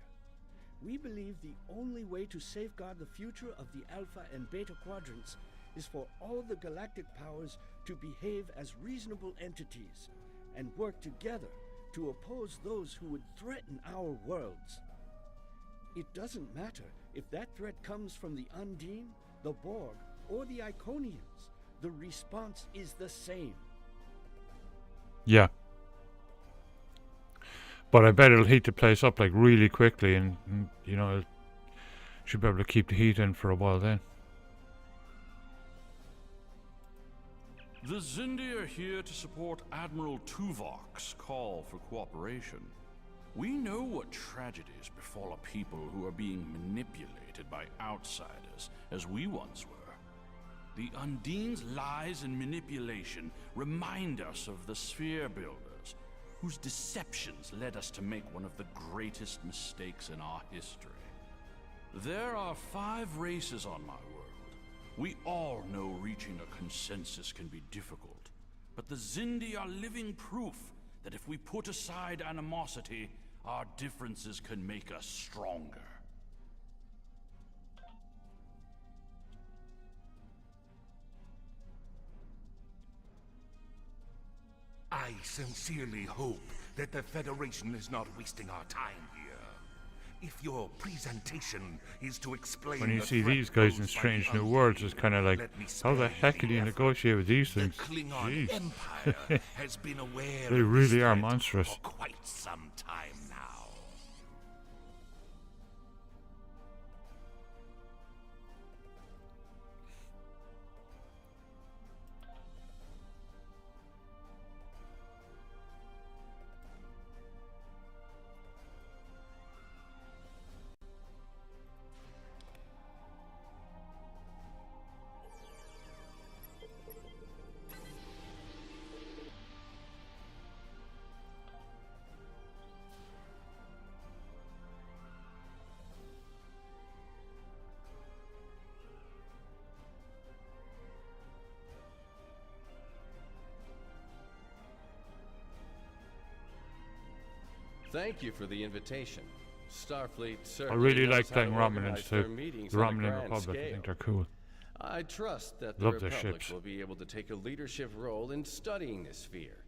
We believe the only way to safeguard the future of the Alpha and Beta quadrants is for all the galactic powers to behave as reasonable entities and work together to oppose those who would threaten our worlds. It doesn't matter if that threat comes from the Undine, the Borg, or the Iconians. The response is the same. Yeah. But I bet it'll heat the place up like really quickly, and you know, Should be able to keep the heat in for a while then. The Zindi are here to support Admiral Tuvok's call for cooperation. We know what tragedies befall a people who are being manipulated by outsiders, as we once were. The Undine's lies and manipulation remind us of the Sphere Builders, whose deceptions led us to make one of the greatest mistakes in our history. There are 5 races on my world. We all know reaching a consensus can be difficult, but the Zindi are living proof that if we put aside animosity, our differences can make us stronger. I sincerely hope that the Federation is not wasting our time here. If your presentation is to explain When you the see threat these guys in posed by Strange the New Worlds, it's kind of like, let me how the spare heck you do you the negotiate with these The things? Klingon Jeez. Empire has been aware They of really this are threat monstrous. for quite some time now. Thank you for the invitation. Starfleet I certainly really knows like how playing to Romulans organize their too. meetings The on a Romulan grand Republic, I scale. think they're cool. I trust that the Love their Republic ships. will be able to take a leadership role in studying this sphere.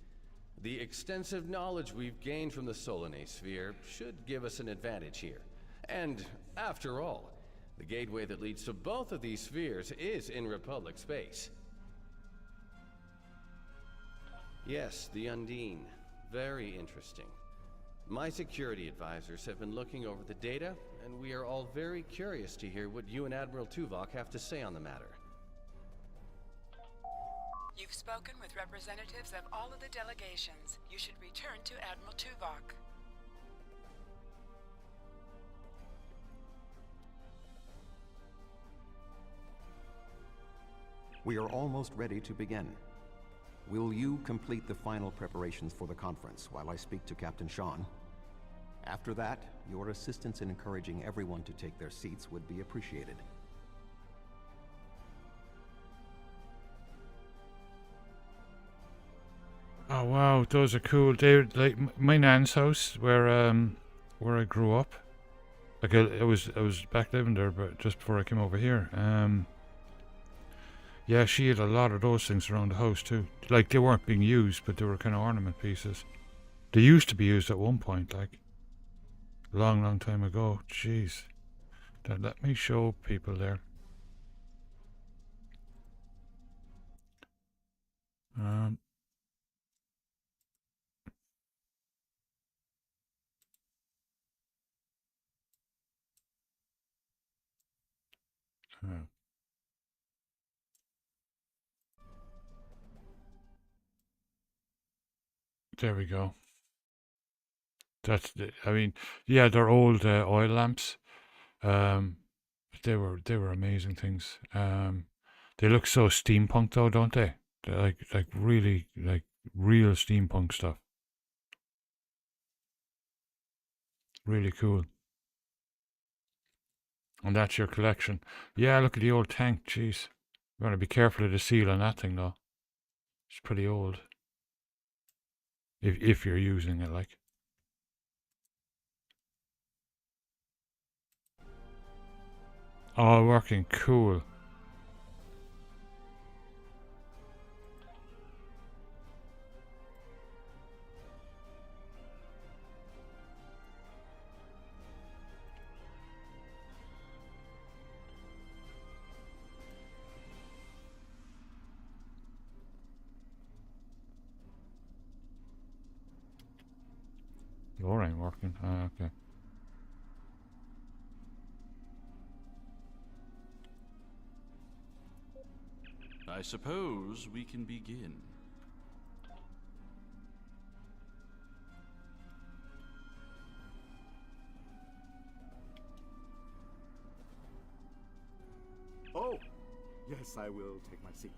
The extensive knowledge we've gained from the Solanae sphere should give us an advantage here. And, after all, the gateway that leads to both of these spheres is in Republic space. Yes, the Undine. Very interesting. My security advisors have been looking over the data, and we are all very curious to hear what you and Admiral Tuvok have to say on the matter. You've spoken with representatives of all of the delegations. You should return to Admiral Tuvok. We are almost ready to begin. Will you complete the final preparations for the conference while I speak to Captain Sean? After that, your assistance in encouraging everyone to take their seats would be appreciated. Oh wow, those are cool. They like my nan's house where I grew up. Like I was back living there, but just before I came over here. Yeah, she had a lot of those things around the house too. Like they weren't being used, but they were kind of ornament pieces. They used to be used at one point, like long time ago. Jeez, let me show people there. There we go. That's the, I mean, yeah, they're old oil lamps. They were amazing things. They look so steampunk though, don't they? They're like really like real steampunk stuff. Really cool. And that's your collection. Yeah, look at the old tank. Jeez, you want to be careful of the seal on that thing though. It's pretty old. If you're using it, like. Oh, working cool. Your ain't working. Okay. I suppose we can begin. Oh, yes, I will take my seat.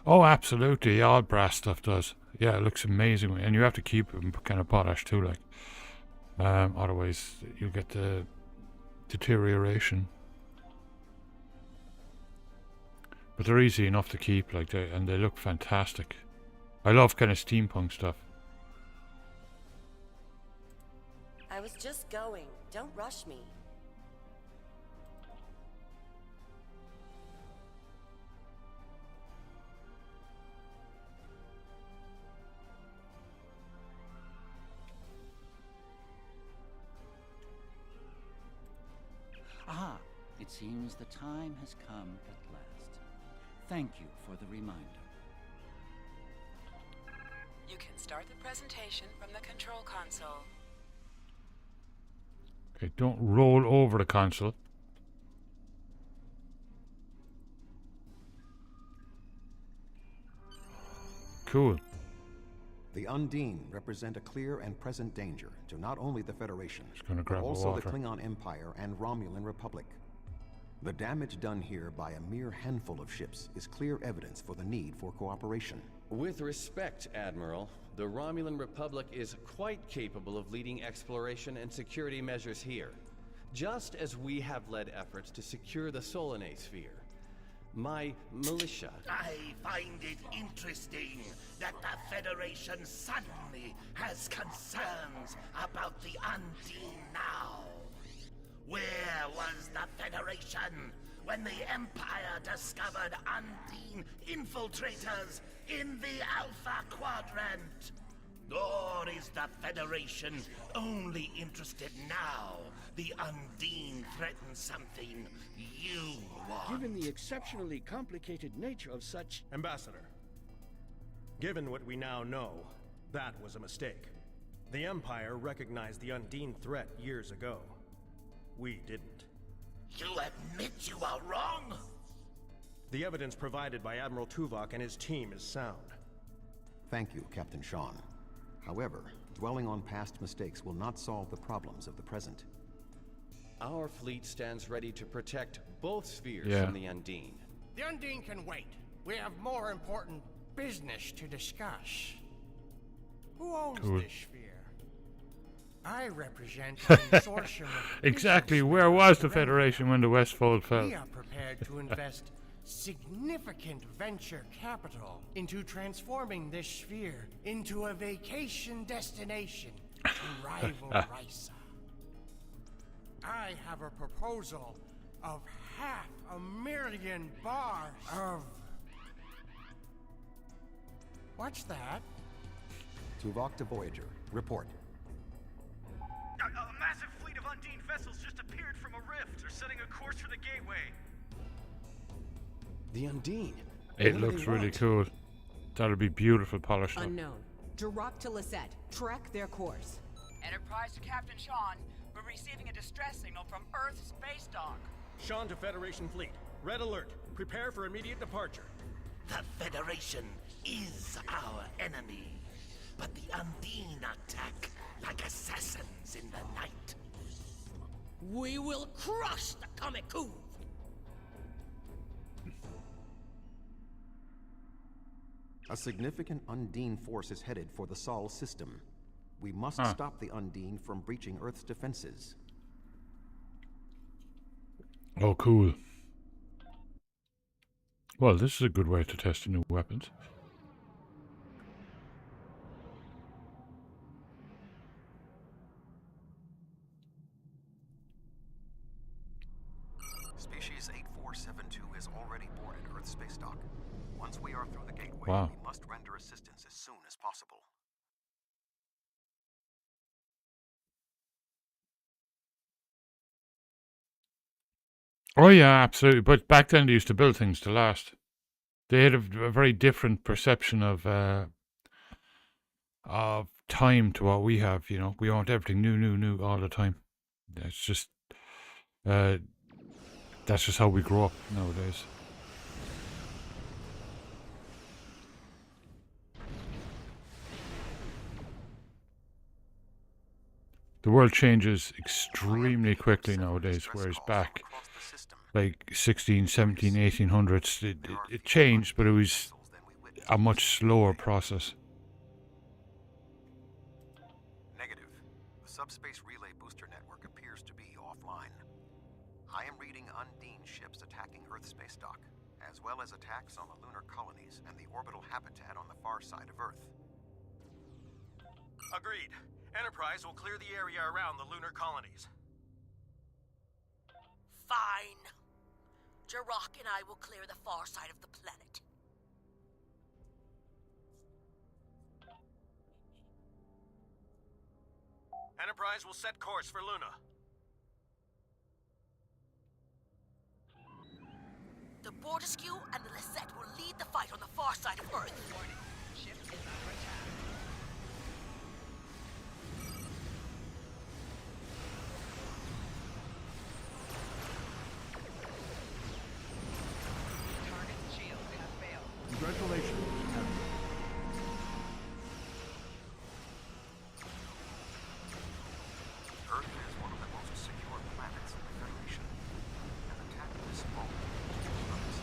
Oh, absolutely. All brass stuff does. Yeah, it looks amazing. And you have to keep them kind of polished too, like. Otherwise, you'll get the deterioration. But they're easy enough to keep, like, and they look fantastic. I love kind of steampunk stuff. I was just going. Don't rush me. Ah, it seems the time has come at last. Thank you for the reminder. You can start the presentation from the control console. Okay, don't roll over the console. Cool. The Undine represent a clear and present danger to not only the Federation, gonna but grab also water. the Klingon Empire and Romulan Republic. The damage done here by a mere handful of ships is clear evidence for the need for cooperation. With respect, Admiral, the Romulan Republic is quite capable of leading exploration and security measures here, just as we have led efforts to secure the Solanae sphere. My militia... I find it interesting that the Federation suddenly has concerns about the Undine now. Where was the Federation when the Empire discovered Undine infiltrators in the Alpha Quadrant? Or is the Federation only interested now the Undine threatens something you want? Given the exceptionally complicated nature of such... Ambassador, given what we now know, that was a mistake. The Empire recognized the Undine threat years ago. We didn't. You admit you are wrong? The evidence provided by Admiral Tuvok and his team is sound. Thank you, Captain Sean. However, dwelling on past mistakes will not solve the problems of the present. Our fleet stands ready to protect both spheres Yeah. from the Undine. The Undine can wait. We have more important business to discuss. Who owns Cool. this sphere? I represent a consortium of Exactly. business Where was the around. Federation when the Westfold fell? We are prepared to invest significant venture capital into transforming this sphere into a vacation destination to rival Risa. I have a proposal of $500,000 of... What's that? Tuvok to Voyager. Report. A massive fleet of Undine vessels just appeared from a rift. They're setting a course for the gateway. The Undine? It What do looks they really want? cool. That'll be beautiful polished up. Unknown. Direct to Lisette. Track their course. Enterprise to Captain Sean. We're receiving a distress signal from Earth's space dock. Sean to Federation Fleet. Red alert. Prepare for immediate departure. The Federation is our enemy, but the Undine attack like assassins in the night. We will crush the Comic-Coup! A significant Undine force is headed for the Sol system. We must Huh. stop the Undine from breaching Earth's defenses. Oh, cool. Well, this is a good way to test new weapons. Species 8472 is already boarded Earth space dock. Once we are through the gateway, Wow. we must render assistance as soon as possible. Oh yeah, absolutely. But back then they used to build things to last. They had a very different perception of time to what we have. You know, we want everything new all the time. It's just that's just how we grow up nowadays. The world changes extremely quickly nowadays, whereas back like 16, 17, 1800s, it changed, but it was a much slower process. Negative. The subspace relay booster network appears to be offline. I am reading Undine ships attacking Earth space dock, as well as attacks on the lunar colonies and the orbital habitat on the far side of Earth. Agreed. Enterprise will clear the area around the lunar colonies. Fine. Jirok and I will clear the far side of the planet. Enterprise will set course for Luna. The Bortescue and the Lisette will lead the fight on the far side of Earth. Warning. Ship is under attack. Target's shields have failed. Congratulations, Captain. Earth is one of the most secure planets in the Federation. An attack this small is purpose.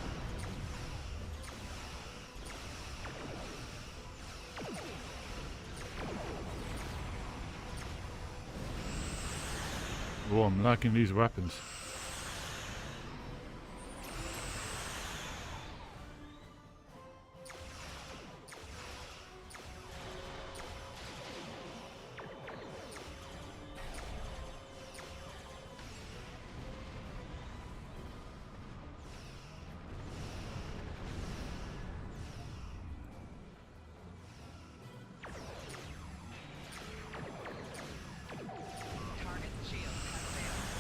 Oh, I'm liking these weapons. Target's shields have failed.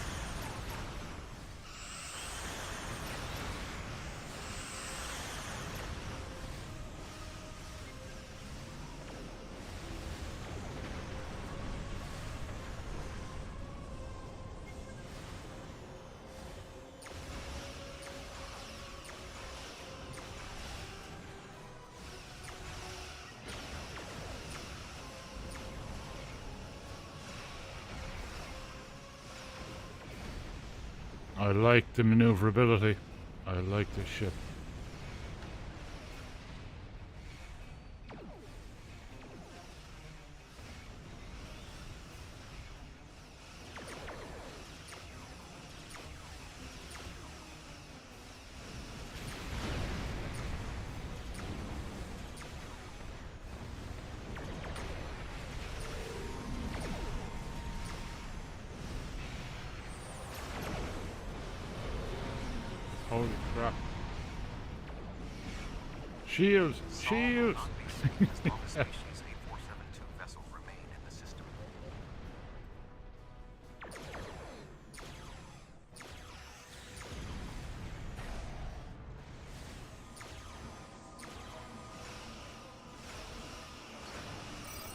I like the maneuverability. I like this ship. Holy crap. Shields! Shields! Species 8472 vessels remain in the system.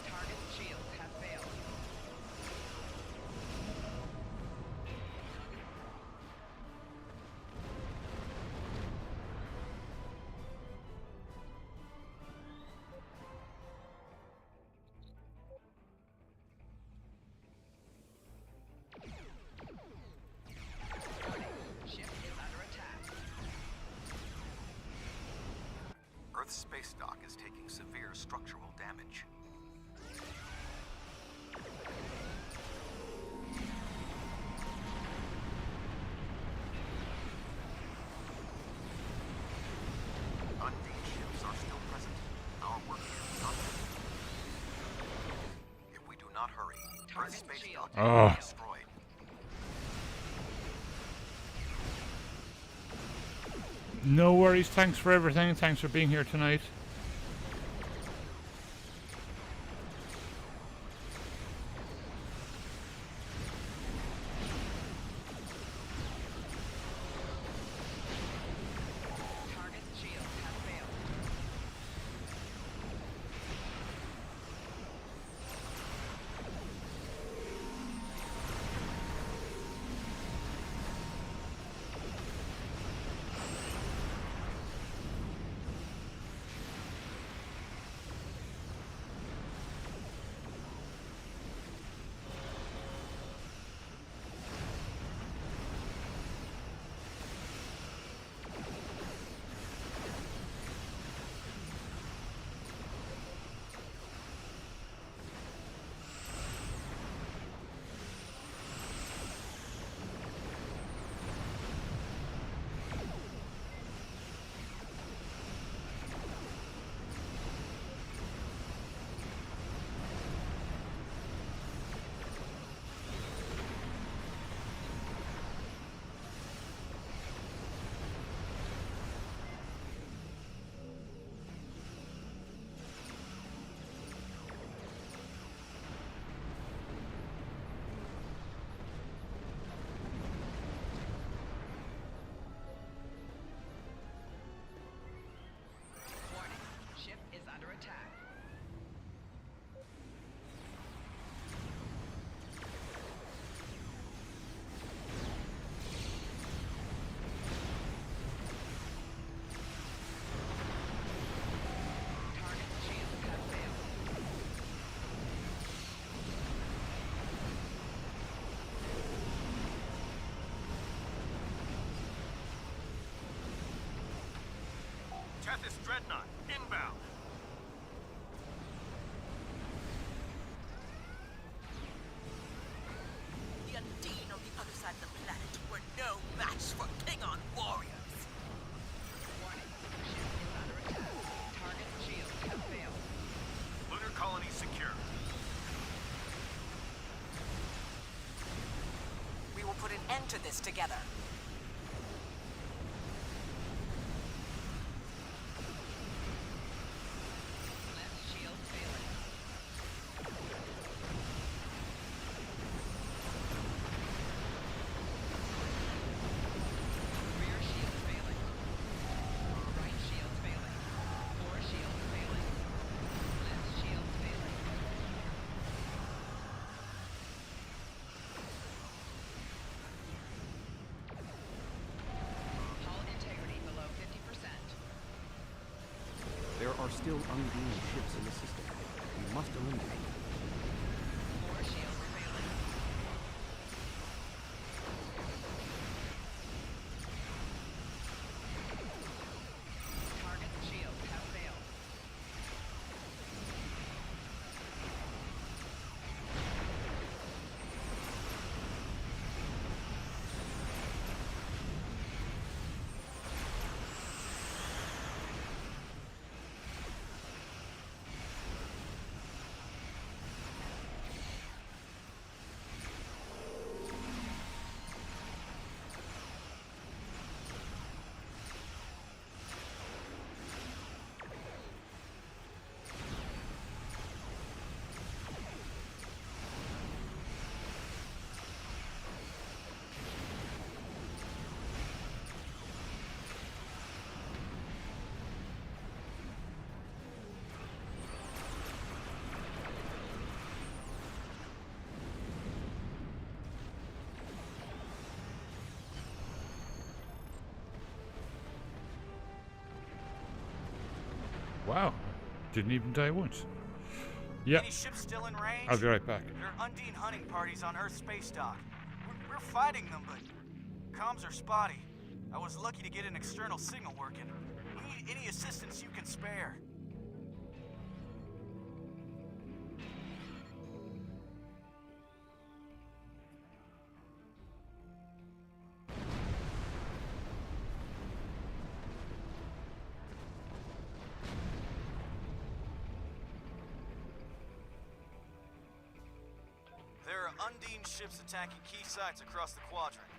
Target's shields have failed. Warning. Ship is under attack. Earth's space dock is taking severe structural damage. Undine ships are still present. Our work here is not done. If we do not hurry, Earth's space dock will be destroyed. No worries, thanks for everything, thanks for being here tonight. Target's shields have failed. Tethys Dreadnought, inbound. The Undine on the other side of the planet were no match for Klingon warriors. Warning. Ship is under attack. Target's shields have failed. Lunar colony secure. We will put an end to this together. Left shield failing. Rear shield failing. Right shield failing. Fore shield failing. Left shield failing. Hull integrity below 50%. There are still Undine ships in the system. We must eliminate them. Fore shields failing. Target's shields have failed. Wow. Didn't even die once. Yeah. Any ships still in range? I'll be right back. There are Undine hunting parties on Earth space dock. We're fighting them, but comms are spotty. I was lucky to get an external signal working. We need any assistance you can spare. There are Undine ships attacking key sites across the quadrant.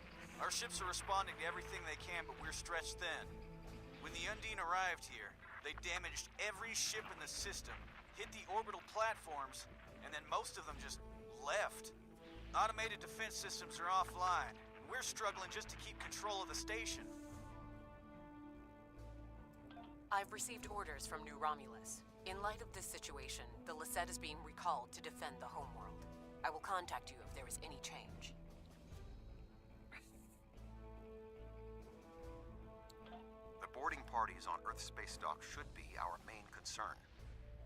Our ships are responding to everything they can, but we're stretched thin. When the Undine arrived here, they damaged every ship in the system, hit the orbital platforms, and then most of them just left. Automated defense systems are offline. We're struggling just to keep control of the station. I've received orders from New Romulus. In light of this situation, the Lisette is being recalled to defend the homeworld. I will contact you if there is any change. The boarding parties on Earth space dock should be our main concern.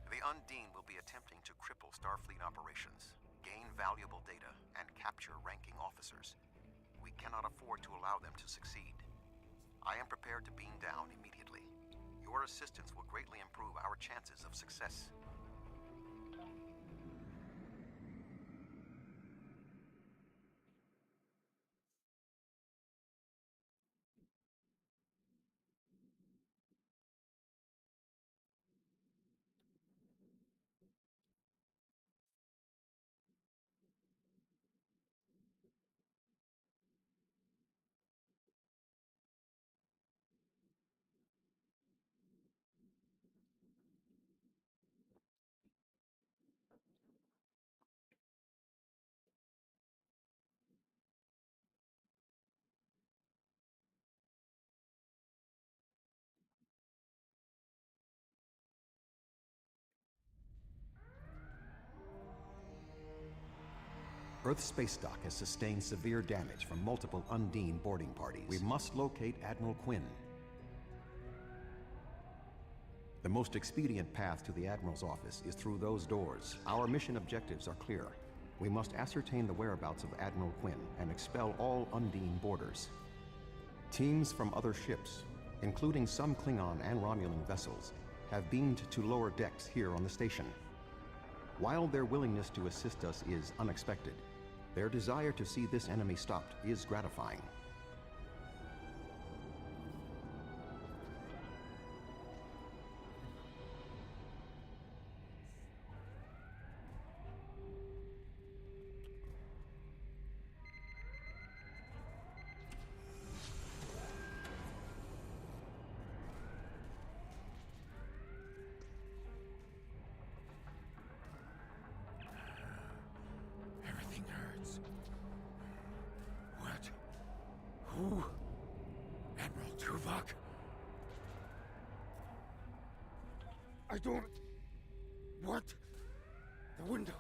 The Undine will be attempting to cripple Starfleet operations, gain valuable data, and capture ranking officers. We cannot afford to allow them to succeed. I am prepared to beam down immediately. Your assistance will greatly improve our chances of success. Earth space dock has sustained severe damage from multiple Undine boarding parties. We must locate Admiral Quinn. The most expedient path to the Admiral's office is through those doors. Our mission objectives are clear. We must ascertain the whereabouts of Admiral Quinn and expel all Undine boarders. Teams from other ships, including some Klingon and Romulan vessels, have beamed to lower decks here on the station. While their willingness to assist us is unexpected, their desire to see this enemy stopped is gratifying. Everything hurts. What? Who? Admiral Tuvok? I don't... What? The windows.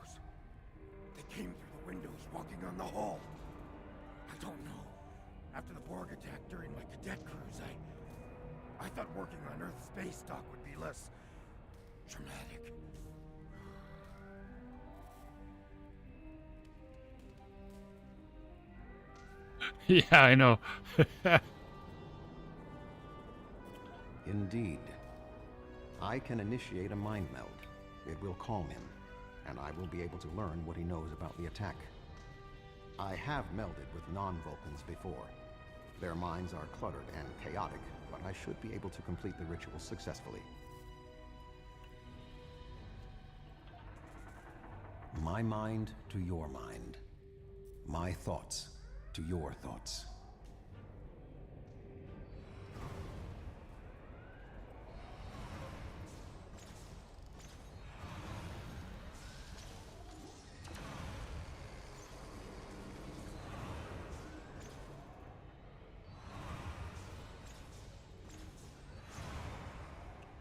They came through the windows, walking on the hull. I don't know. After the Borg attack during my cadet cruise, I thought working on Earth's space dock would be less... traumatic. Yeah, I know. Indeed. I can initiate a mind meld. It will calm him, and I will be able to learn what he knows about the attack. I have melded with non-Vulcans before. Their minds are cluttered and chaotic, but I should be able to complete the ritual successfully. My mind to your mind. My thoughts to your thoughts.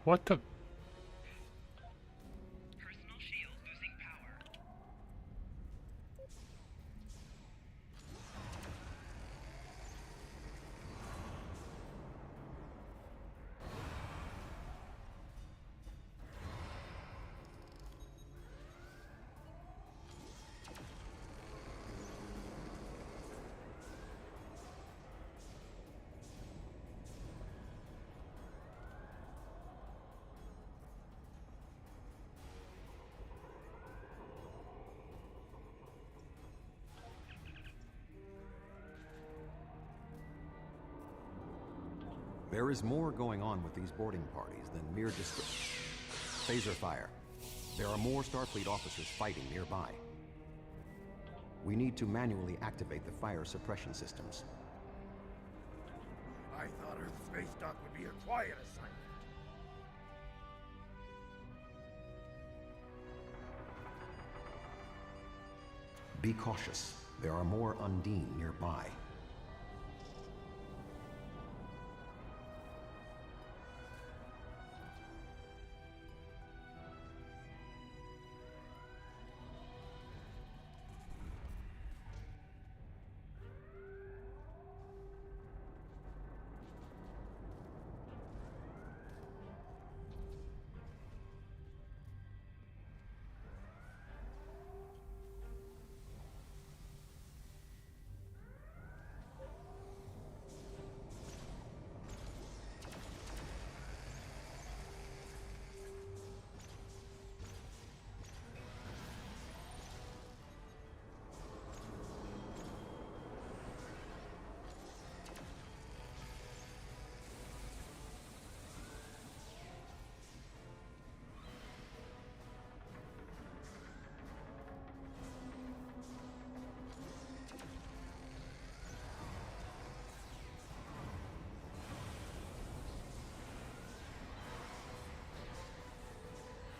What the? Personal shield losing power. There is more going on with these boarding parties than mere phaser fire. There are more Starfleet officers fighting nearby. We need to manually activate the fire suppression systems. I thought Earth's space dock would be a quiet assignment. Be cautious. There are more Undine nearby.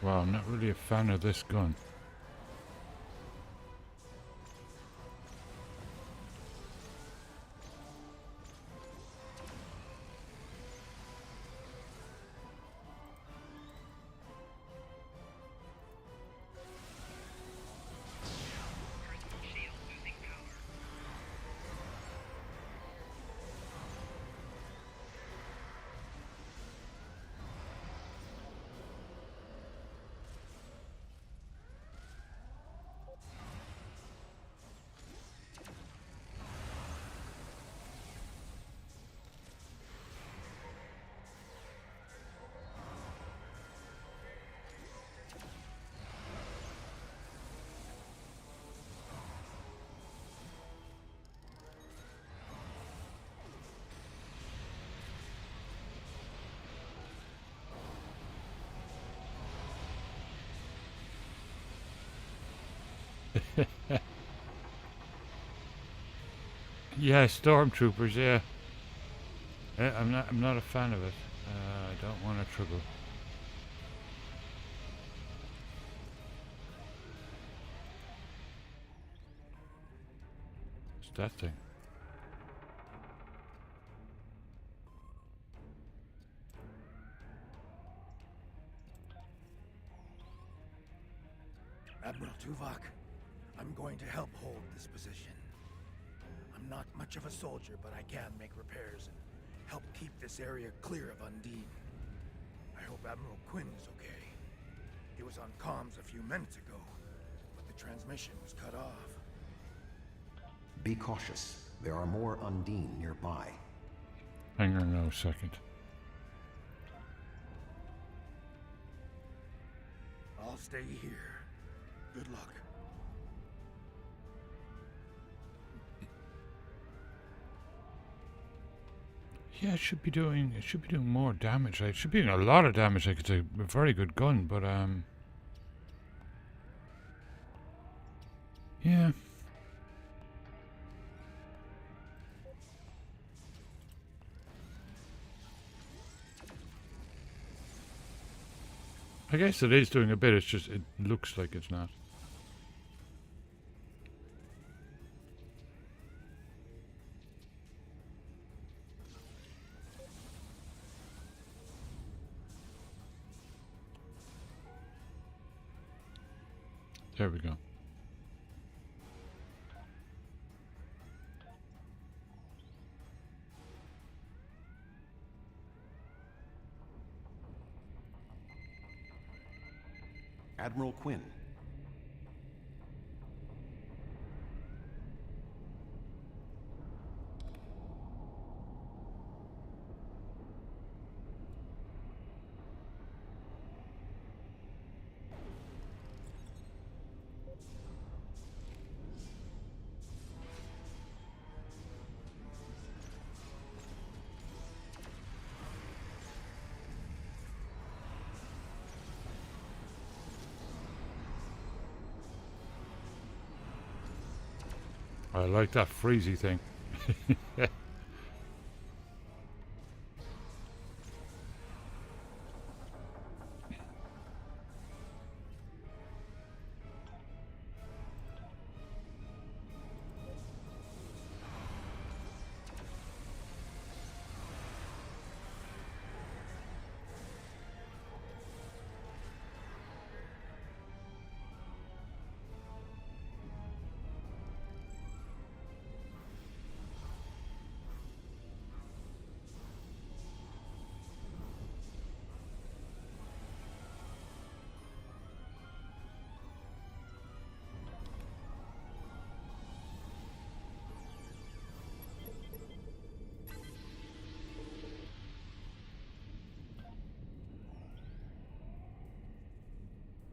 Wow, I'm not really a fan of this gun. Yeah, stormtroopers. Yeah. I'm not a fan of it. I don't want to trouble. What's that thing? Admiral Tuvok, I'm going to help hold this position. I'm not much of a soldier, but I can make repairs and help keep this area clear of Undine. I hope Admiral Quinn is okay. He was on comms a few minutes ago, but the transmission was cut off. Be cautious. There are more Undine nearby. Hang on a second. I'll stay here. Good luck. Yeah, it should be doing more damage. It should be doing a lot of damage. Like, it's a very good gun, but yeah. I guess it is doing a bit. It's just it looks like it's not. There we go. Admiral Quinn. I like that freezy thing.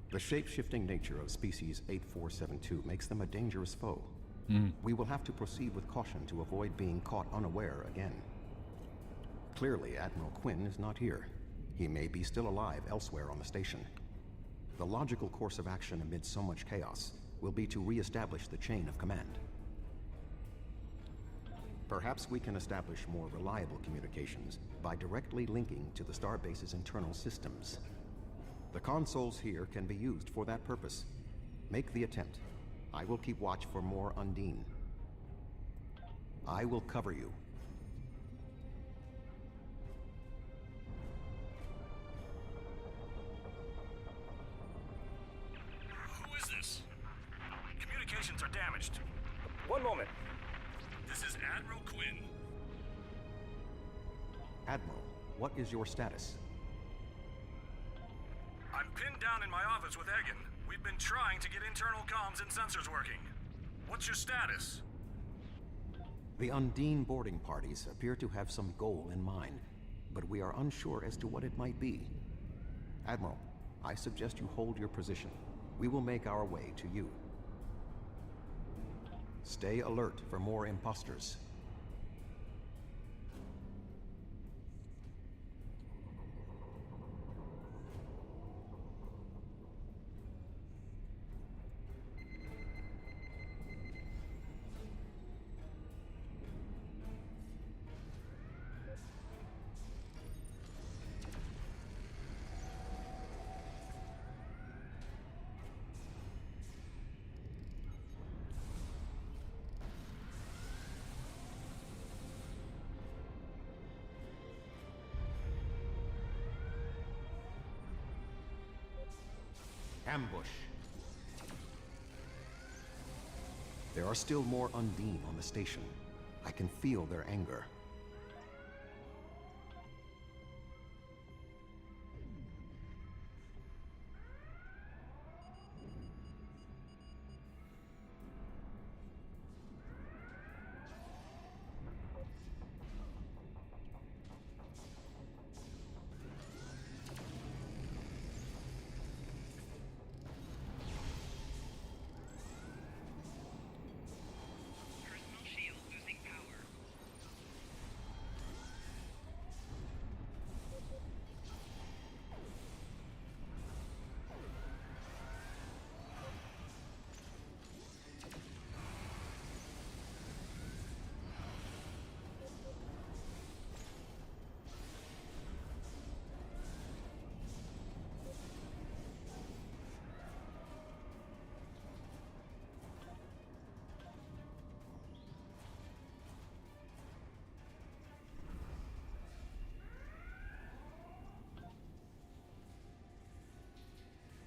The shape-shifting nature of species 8472 makes them a dangerous foe. We will have to proceed with caution to avoid being caught unaware again. Clearly, Admiral Quinn is not here. He may be still alive elsewhere on the station. The logical course of action amid so much chaos will be to re-establish the chain of command. Perhaps we can establish more reliable communications by directly linking to the Starbase's internal systems. The consoles here can be used for that purpose. Make the attempt. I will keep watch for more Undine. I will cover you. Who is this? Communications are damaged. One moment. This is Admiral Quinn. Admiral, what is your status? I'm pinned down in my office with Egan. We've been trying to get internal comms and sensors working. What's your status? The Undine boarding parties appear to have some goal in mind, but we are unsure as to what it might be. Admiral, I suggest you hold your position. We will make our way to you. Stay alert for more imposters. Ambush. There are still more Undine on the station. I can feel their anger.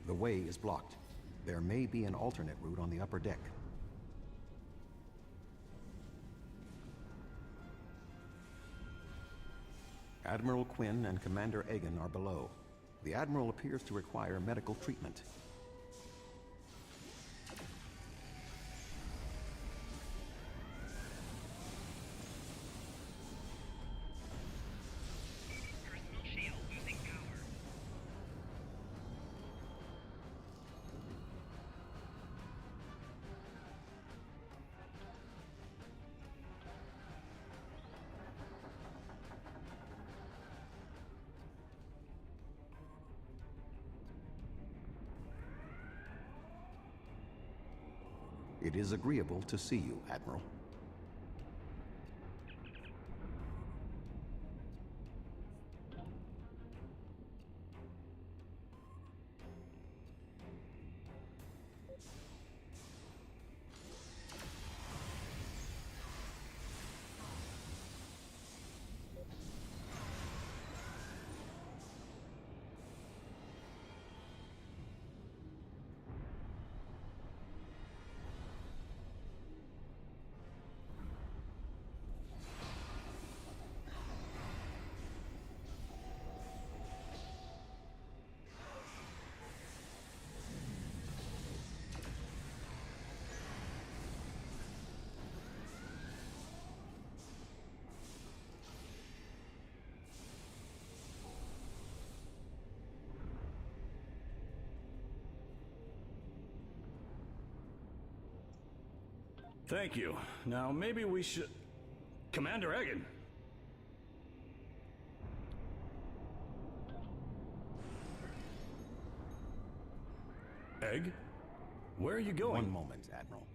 The way is blocked. There may be an alternate route on the upper deck. Admiral Quinn and Commander Egan are below. The Admiral appears to require medical treatment. It is agreeable to see you, Admiral. Thank you. Now, maybe we should... Commander Egan! Egg? Where are you going? One moment, Admiral.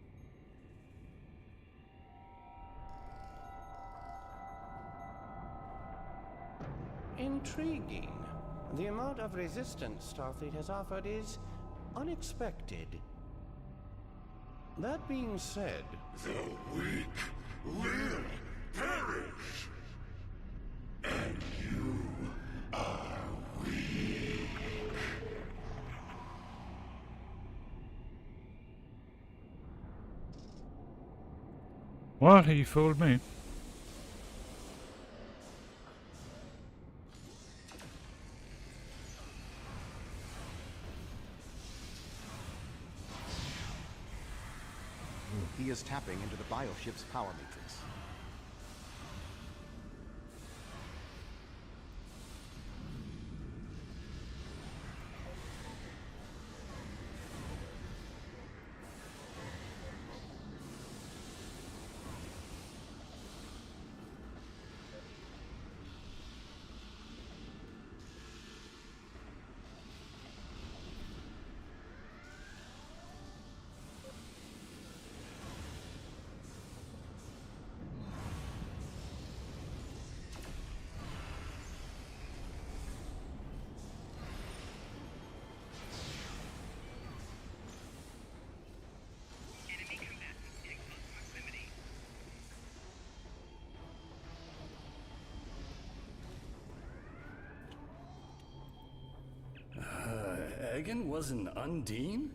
Intriguing. The amount of resistance Starfleet has offered is unexpected. That being said... The weak will perish. And you are weak. What? He fooled me. He is tapping into the bioship's power matrix. Hagen was an Undine?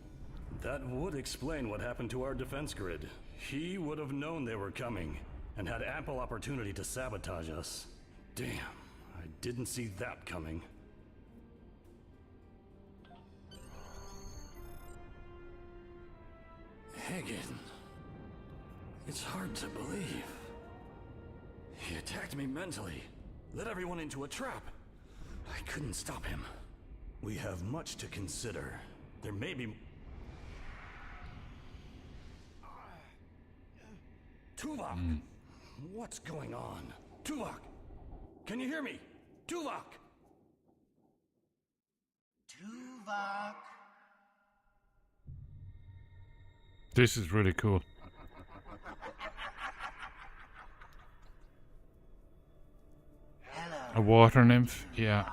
That would explain what happened to our defense grid. He would have known they were coming, and had ample opportunity to sabotage us. Damn, I didn't see that coming. Hagen. It's hard to believe. He attacked me mentally, led everyone into a trap. I couldn't stop him. We have much to consider. There may be... Tuvok! What's going on? Tuvok! Can you hear me? Tuvok! Tuvok! This is really cool. A water nymph, yeah.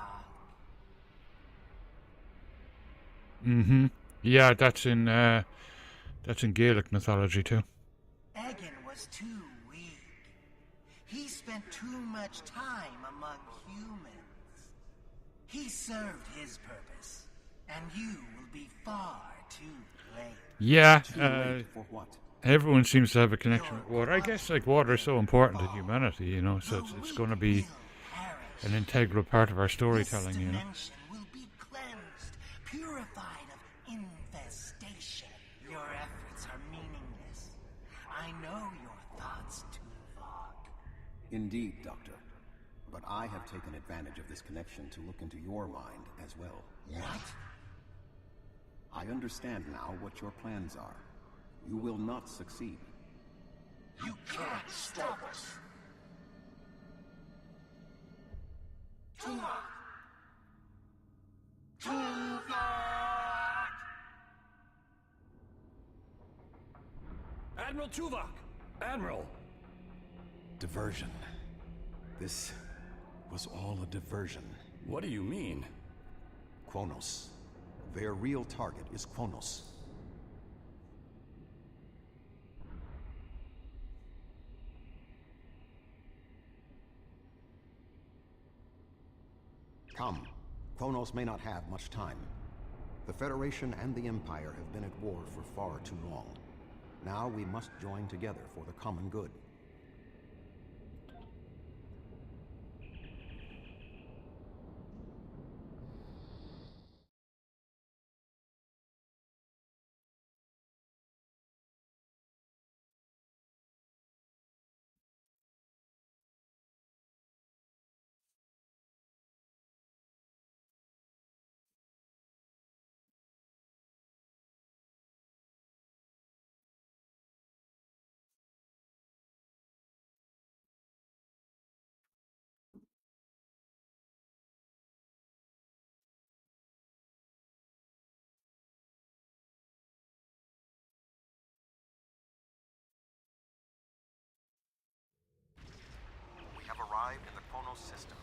Yeah, that's in Gaelic mythology too. Egan was too weak. He spent too much time among humans. He served his purpose, and you will be far too late. Yeah, for what? Everyone seems to have a connection with water. I guess like water is so important to humanity, you know, so it's going to be an integral part of our storytelling, you know. Will be cleansed, purified of infestation. Your efforts are meaningless. I know your thoughts, Tuvok. Indeed, Doctor. But I have taken advantage of this connection to look into your mind as well. What? I understand now what your plans are. You will not succeed. You can't stop us. Tuvok! Tuvok! Admiral Tuvok! Admiral! Diversion. This was all a diversion. What do you mean? Kronos. Their real target is Kronos. Come. Kronos may not have much time. The Federation and the Empire have been at war for far too long. Now we must join together for the common good. Arrived in the Kronos system.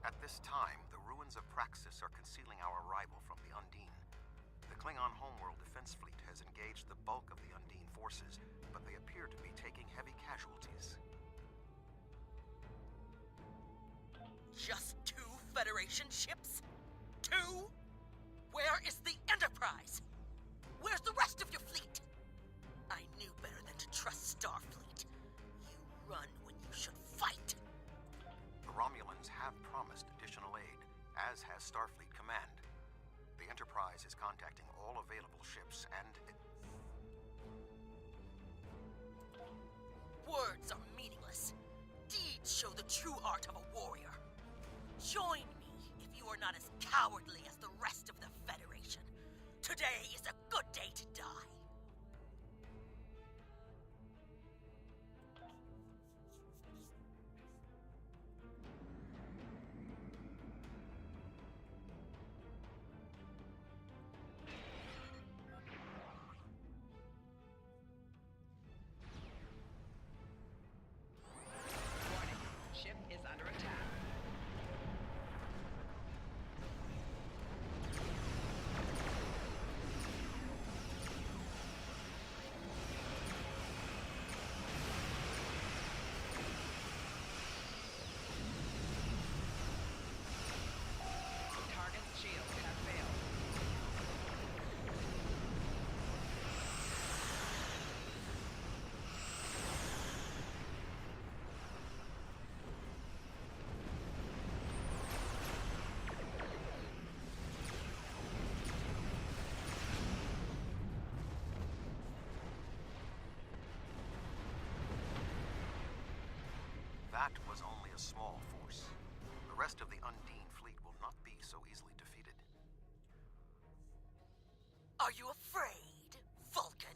At this time, the ruins of Praxis are concealing our arrival from the Undine. The Klingon homeworld defense fleet has engaged the bulk of the Undine forces, but they appear to be taking heavy casualties. Just 2 Federation ships? 2? Where is the Enterprise? Where's the rest of your fleet? I knew better than to trust Starfleet. You run when you should fight. The Romulans have promised additional aid, as has Starfleet Command. The Enterprise is contacting all available ships and... Words are meaningless. Deeds show the true art of a warrior. Join me if you are not as cowardly as the rest of the Federation. Today is a good day to die. Ship is under attack. that was only a small force. The rest of the Undine fleet will not be so easily defeated. Are you afraid, Vulcan?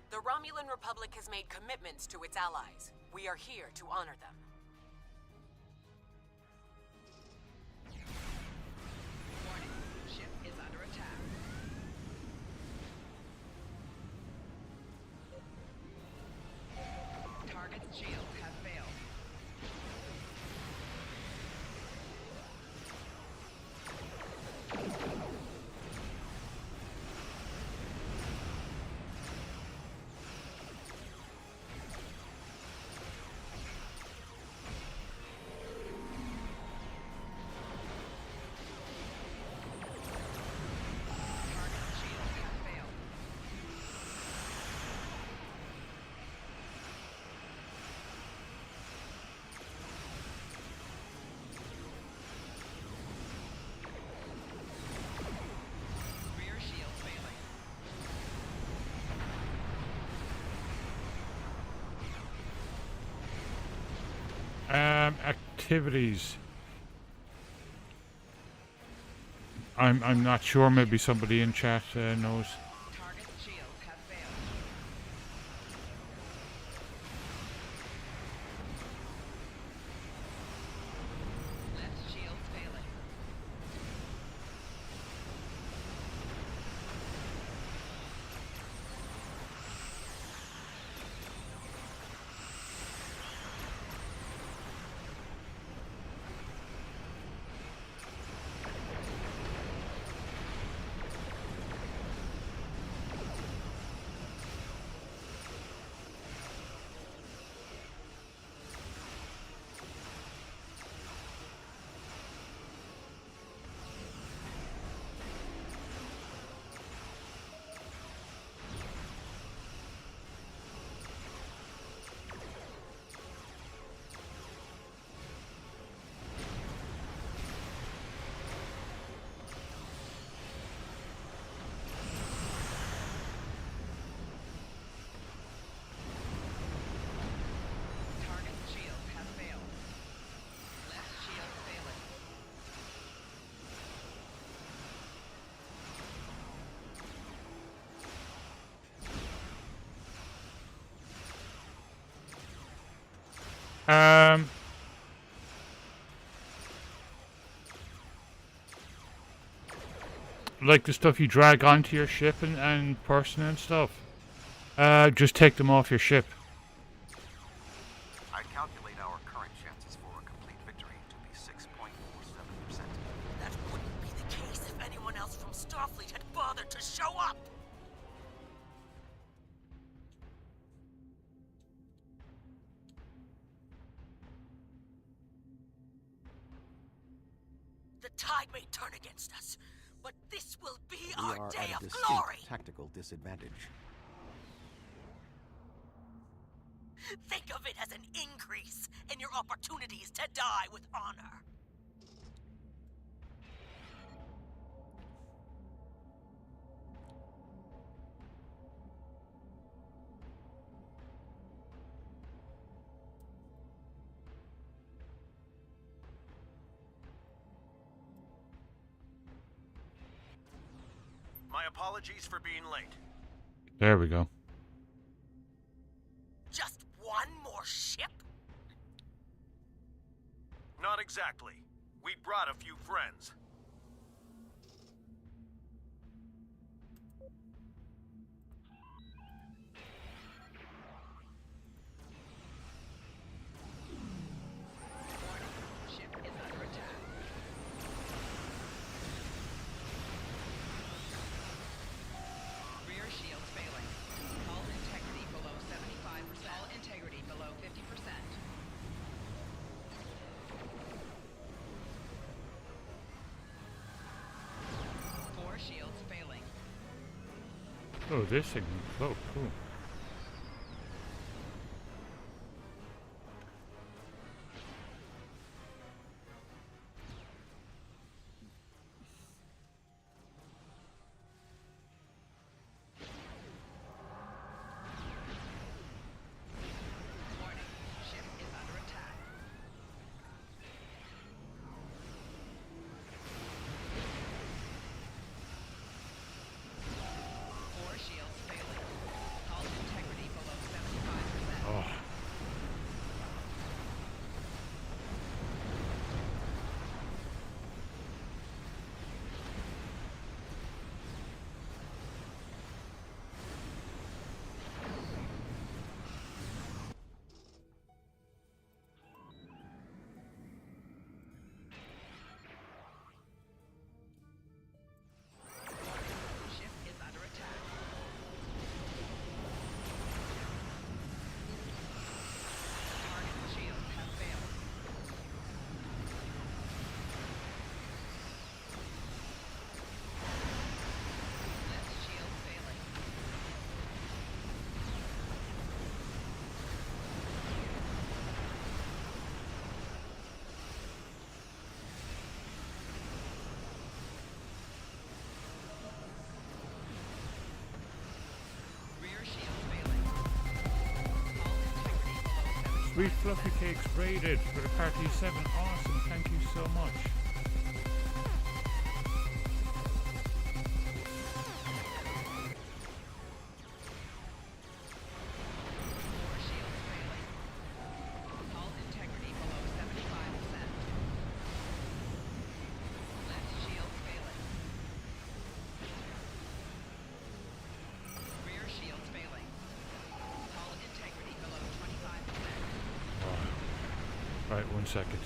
The Romulan Republic has made commitments to its allies. We are here to honor them. Warning, ship is under attack. Target's shield has failed. Rear shield failing. Activities. I'm not sure. Maybe somebody in chat knows. Target's shields have failed. Left shield failing. Target's shield has failed. Left shield failing. Like the stuff you drag onto your ship and person and stuff. Just take them off your ship. I calculate our current chances for a complete victory to be 6.47%. That wouldn't be the case if anyone else from Starfleet had bothered to show up. The tide may turn against us, but this will be We our are day at a of distinct glory. tactical disadvantage. Think of it as an increase in your opportunities to die with honor. My apologies for being late. There we go. Just one more ship? Not exactly. We brought a few friends. Ship is under attack. Rear shields failing. Hull integrity below 75%. Hull integrity below 50%. Four shields failing. Oh, this thing. Oh, cool. Sweet Fluffy Cakes raided for the Party 7. Awesome, thank you so much. Right, 1 second.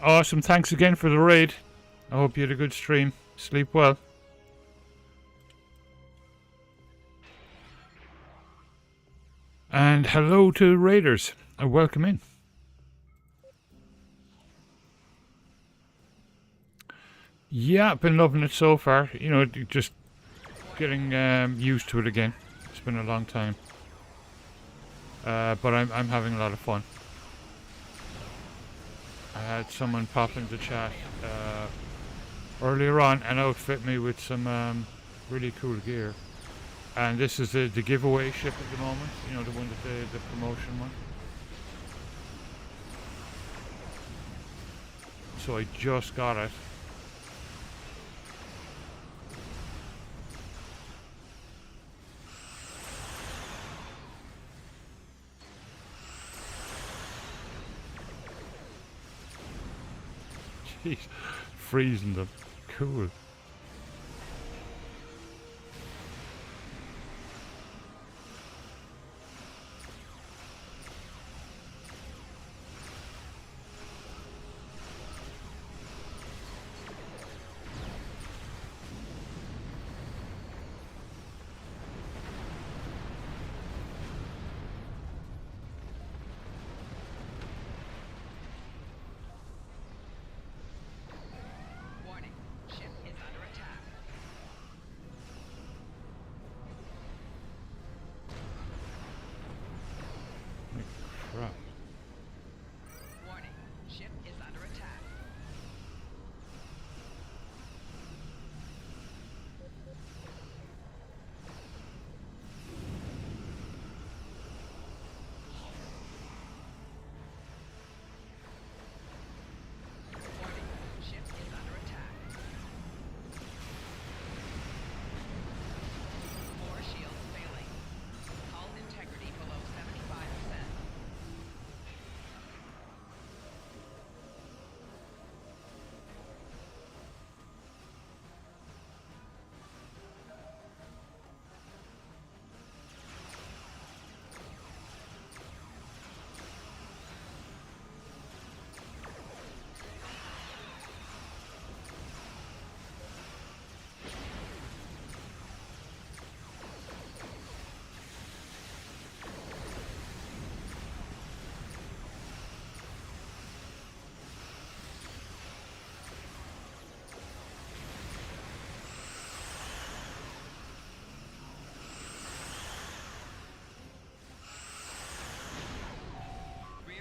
Awesome, thanks again for the raid. I hope you had a good stream. Sleep well. And hello to raiders. Welcome in. Yeah, I've been loving it so far. You know, just getting used to it again. It's been a long time. But I'm having a lot of fun. I had someone pop into chat earlier on and outfit me with some really cool gear. And this is the giveaway ship at the moment, you know, the one that the promotion one. So I just got it. Jeez, freezing them. Cool.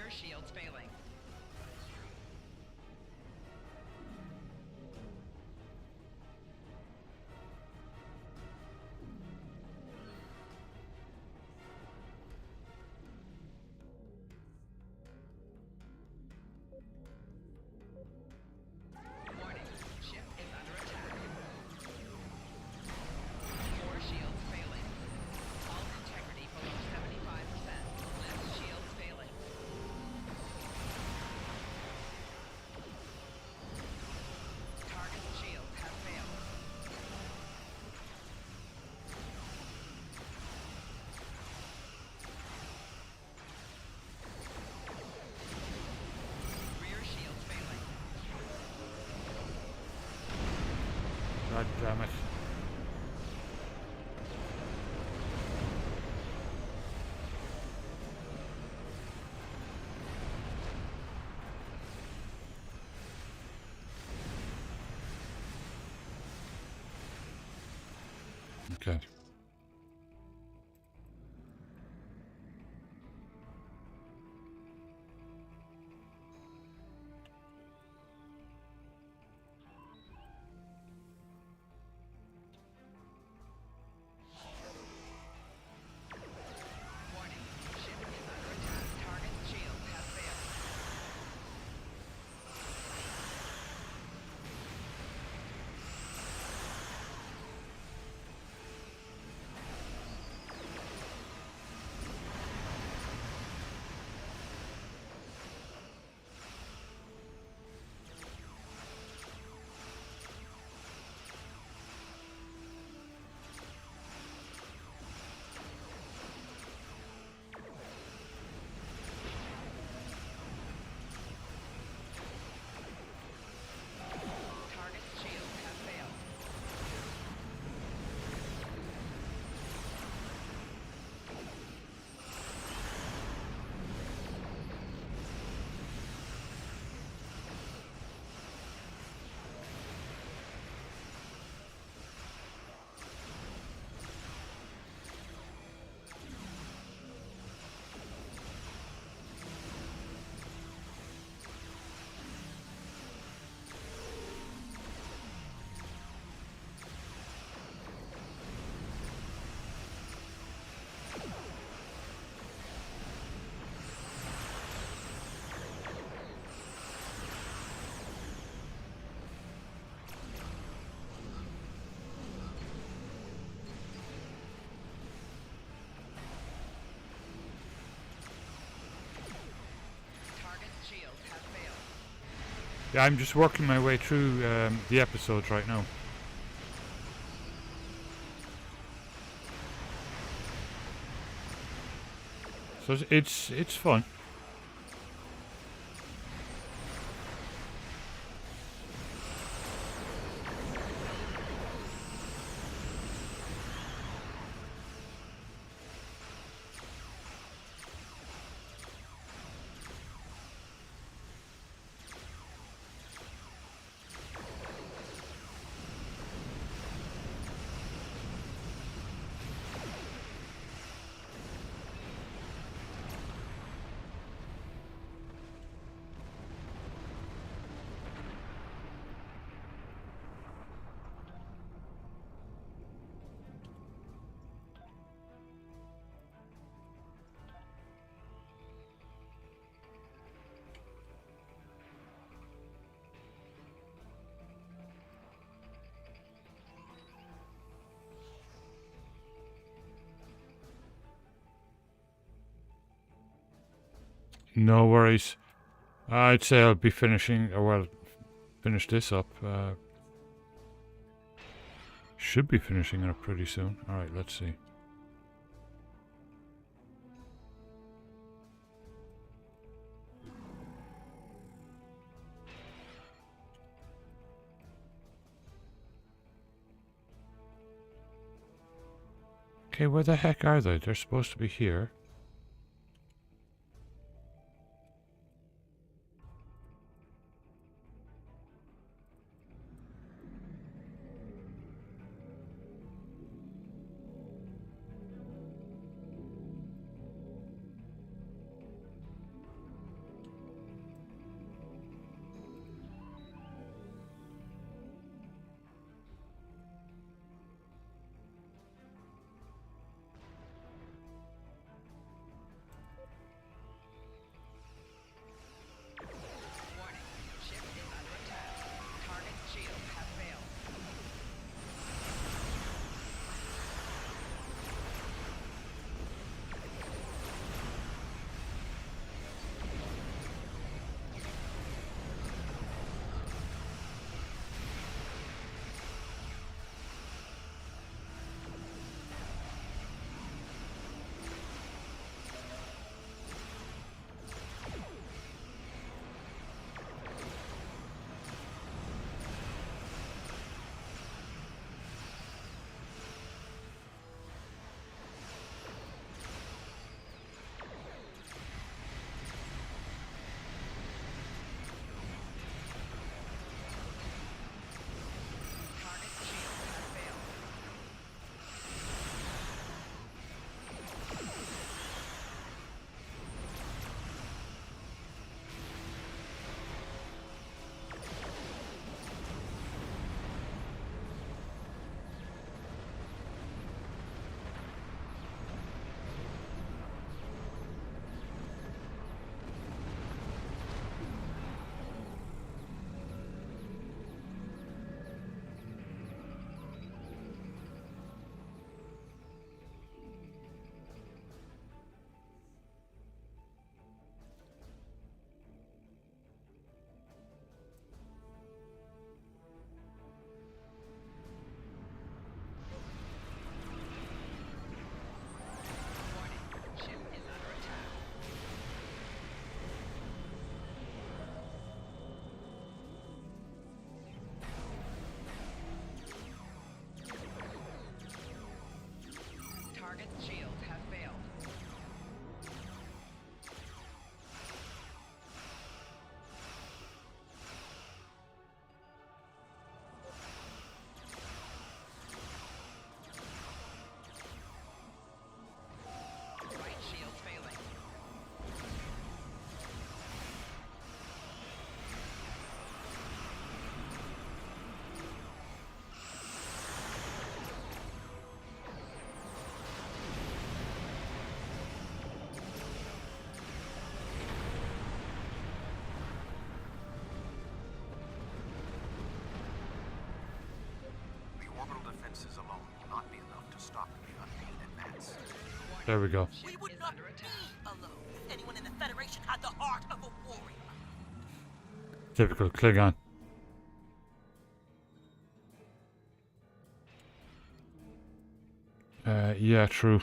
Shields failing. Warning, ship is under attack. 4 shields God damn it. Okay. Yeah, I'm just working my way through the episodes right now. So it's fun. No worries. I'd say I'll be finishing, or well, finish this up. Should be finishing it up pretty soon. Alright, let's see. Okay, where the heck are they? They're supposed to be here. defenses alone will not be enough to stop the Undine advance. There we go. We would not be alone if anyone in the Federation had the heart of a warrior. Typical Klingon. Yeah, true.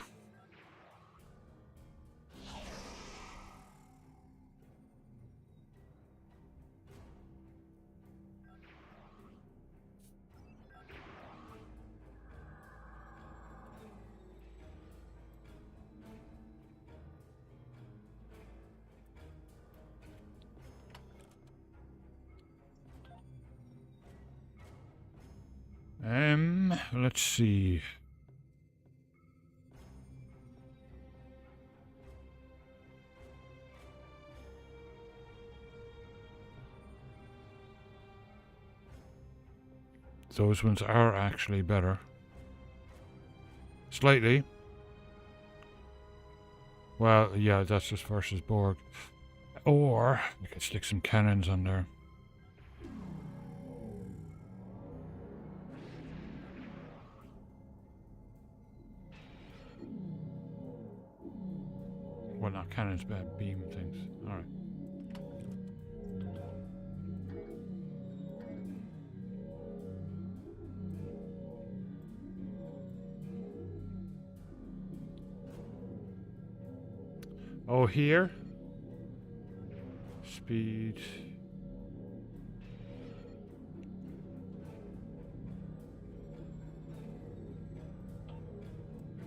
Let's see. Those ones are actually better. Slightly. Well, yeah, that's just versus Borg. Or we could stick some cannons on there. Well, not cannons, but beam things. Alright. Oh, here? Speed.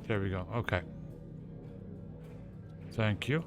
There we go. Okay. Thank you.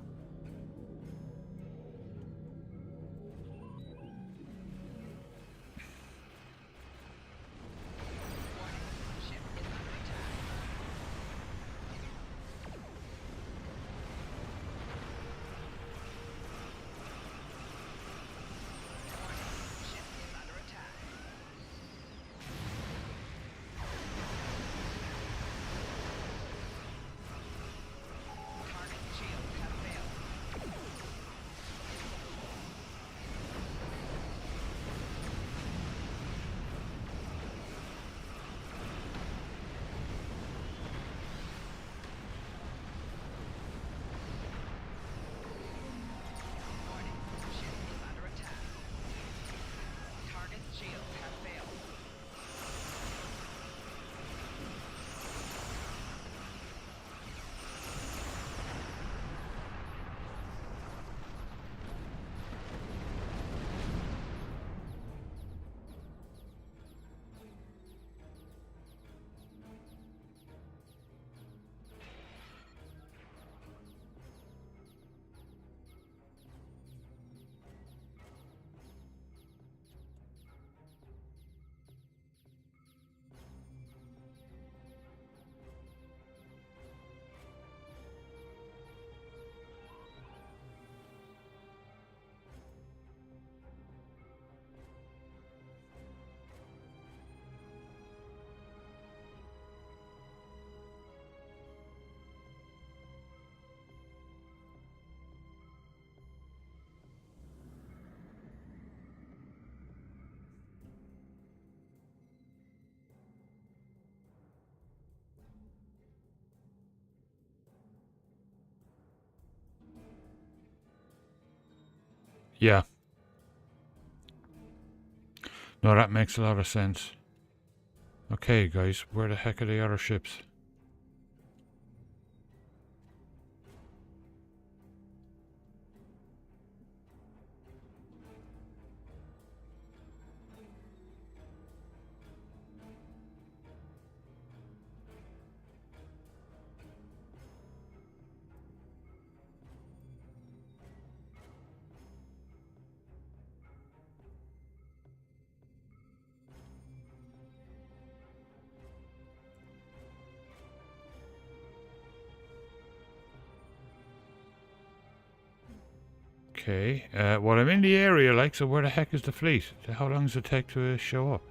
Yeah. No, that makes a lot of sense. Okay, guys, where the heck are the other ships? Okay, well, I'm in the area, like, so where the heck is the fleet? How long does it take to show up?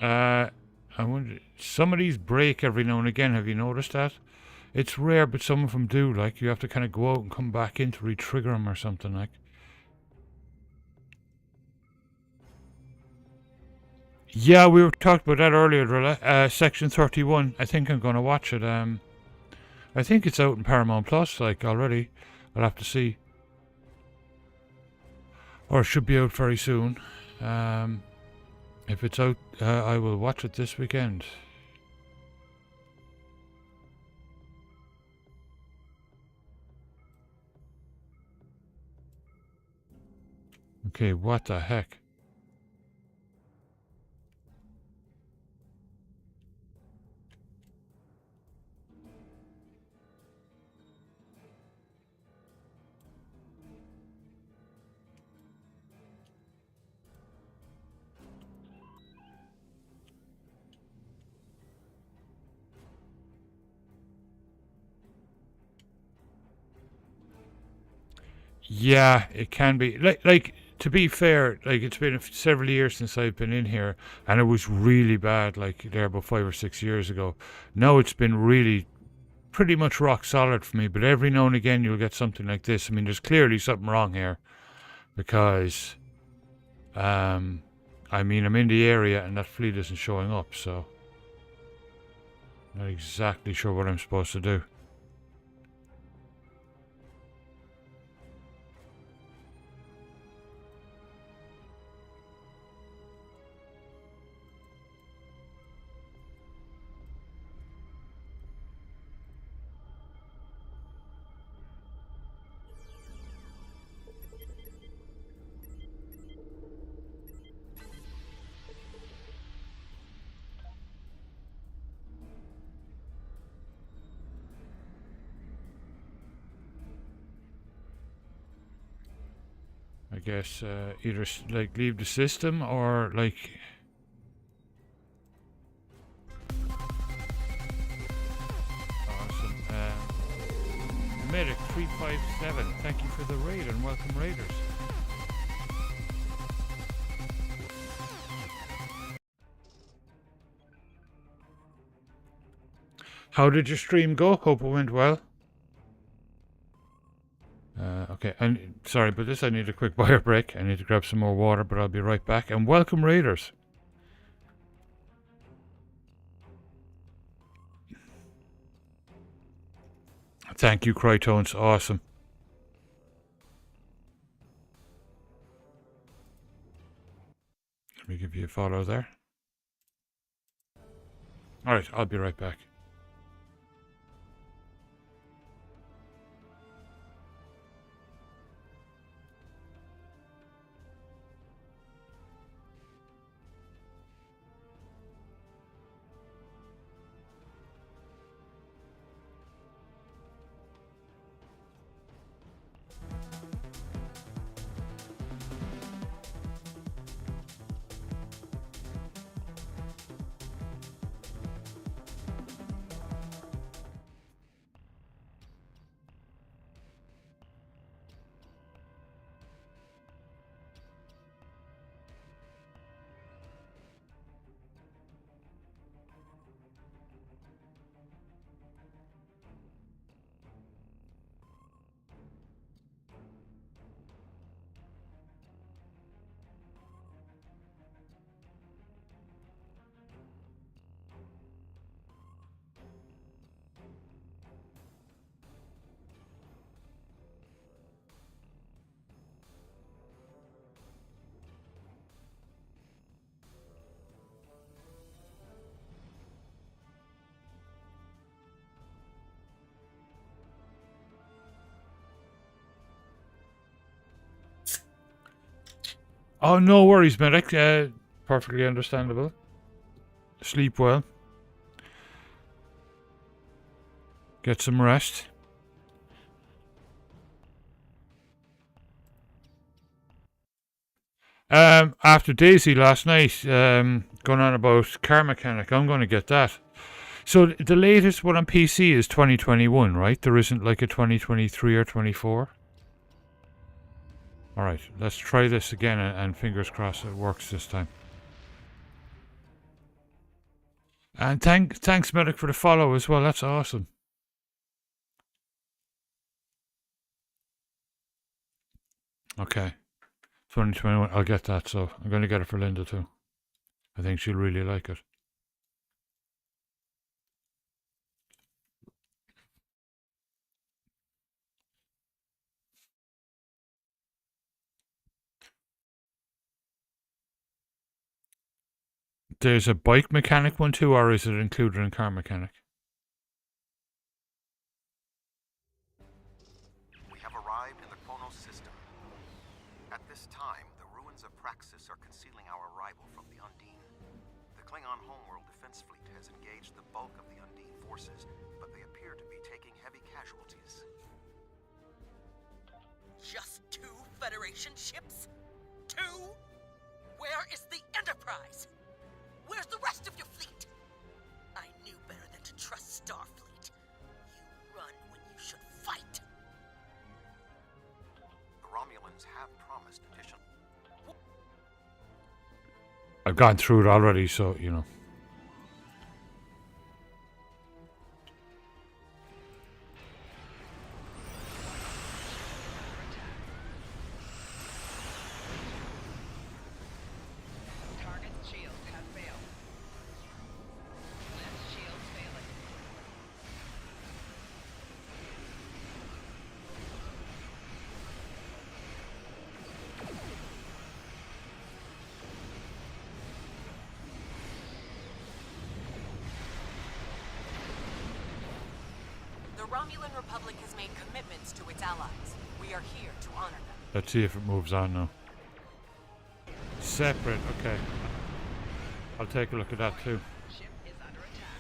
I wonder, some of these break every now and again. Have you noticed that? It's rare, but some of them do. Like, you have to kind of go out and come back in to re-trigger them or something, like. Yeah, we were talking about that earlier, Drilla. Section 31. I think I'm going to watch it. I think it's out in Paramount Plus, like, already. I'll have to see. Or it should be out very soon. If it's out, I will watch it this weekend. Okay, what the heck? Yeah, it can be. Like to be fair, like it's been several years since I've been in here, and it was really bad, like there about 5 or 6 years ago. Now it's been really pretty much rock solid for me, but every now and again you'll get something like this. I mean, there's clearly something wrong here, because, I mean, I'm in the area and that fleet isn't showing up, so not exactly sure what I'm supposed to do. I guess either like leave the system or like. Awesome. Medic 357, thank you for the raid and welcome raiders. How did your stream go? Hope it went well. Okay, and sorry, but this I need a quick bio break. I need to grab some more water, but I'll be right back. And welcome, raiders. Thank you, Crytones. Awesome. Let me give you a follow there. Alright, I'll be right back. Oh, no worries, medic. Perfectly understandable. Sleep well. Get some rest. After Daisy last night, going on about Car Mechanic, I'm going to get that. So the latest one on PC is 2021, right? There isn't like a 2023 or 24? Alright, let's try this again and fingers crossed it works this time. And thanks, Medic, for the follow as well. That's awesome. Okay. 2021, I'll get that, so I'm going to get it for Linda too. I think she'll really like it. There's a bike mechanic one too, or is it included in car mechanic? We have arrived in the Chronos system. At this time, the ruins of Praxis are concealing our arrival from the Undine. The Klingon homeworld defense fleet has engaged the bulk of the Undine forces, but they appear to be taking heavy casualties. Just 2 Federation ships? 2? Where is the Enterprise? Where's the rest of your fleet? I knew better than to trust Starfleet. You run when you should fight. The Romulans have promised additional... I've gone through it already, so, you know. Target's shields have failed. Lens shields failing. The Romulan Republic has made commitments to its allies. We are here to honor them. Let's see if it moves on now. Separate, okay. I'll take a look at that too. Ship is under attack.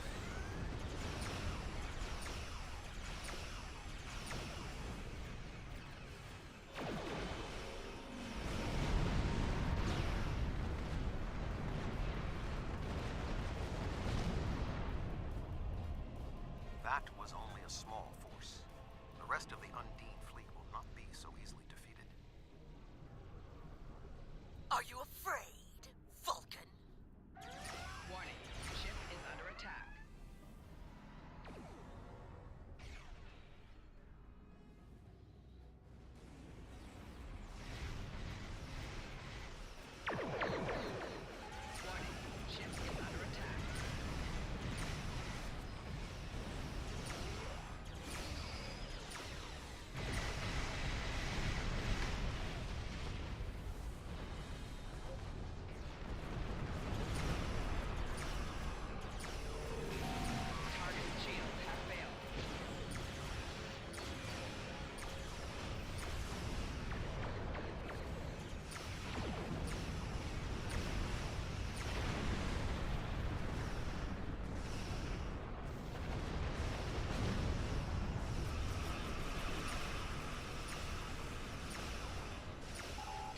That was only a small force. The rest of the Undine fleet will not be so easily defeated. Are you afraid, Vulcan? Warning. Ship is under attack. Warning. Ship is under attack. Target's shields have failed.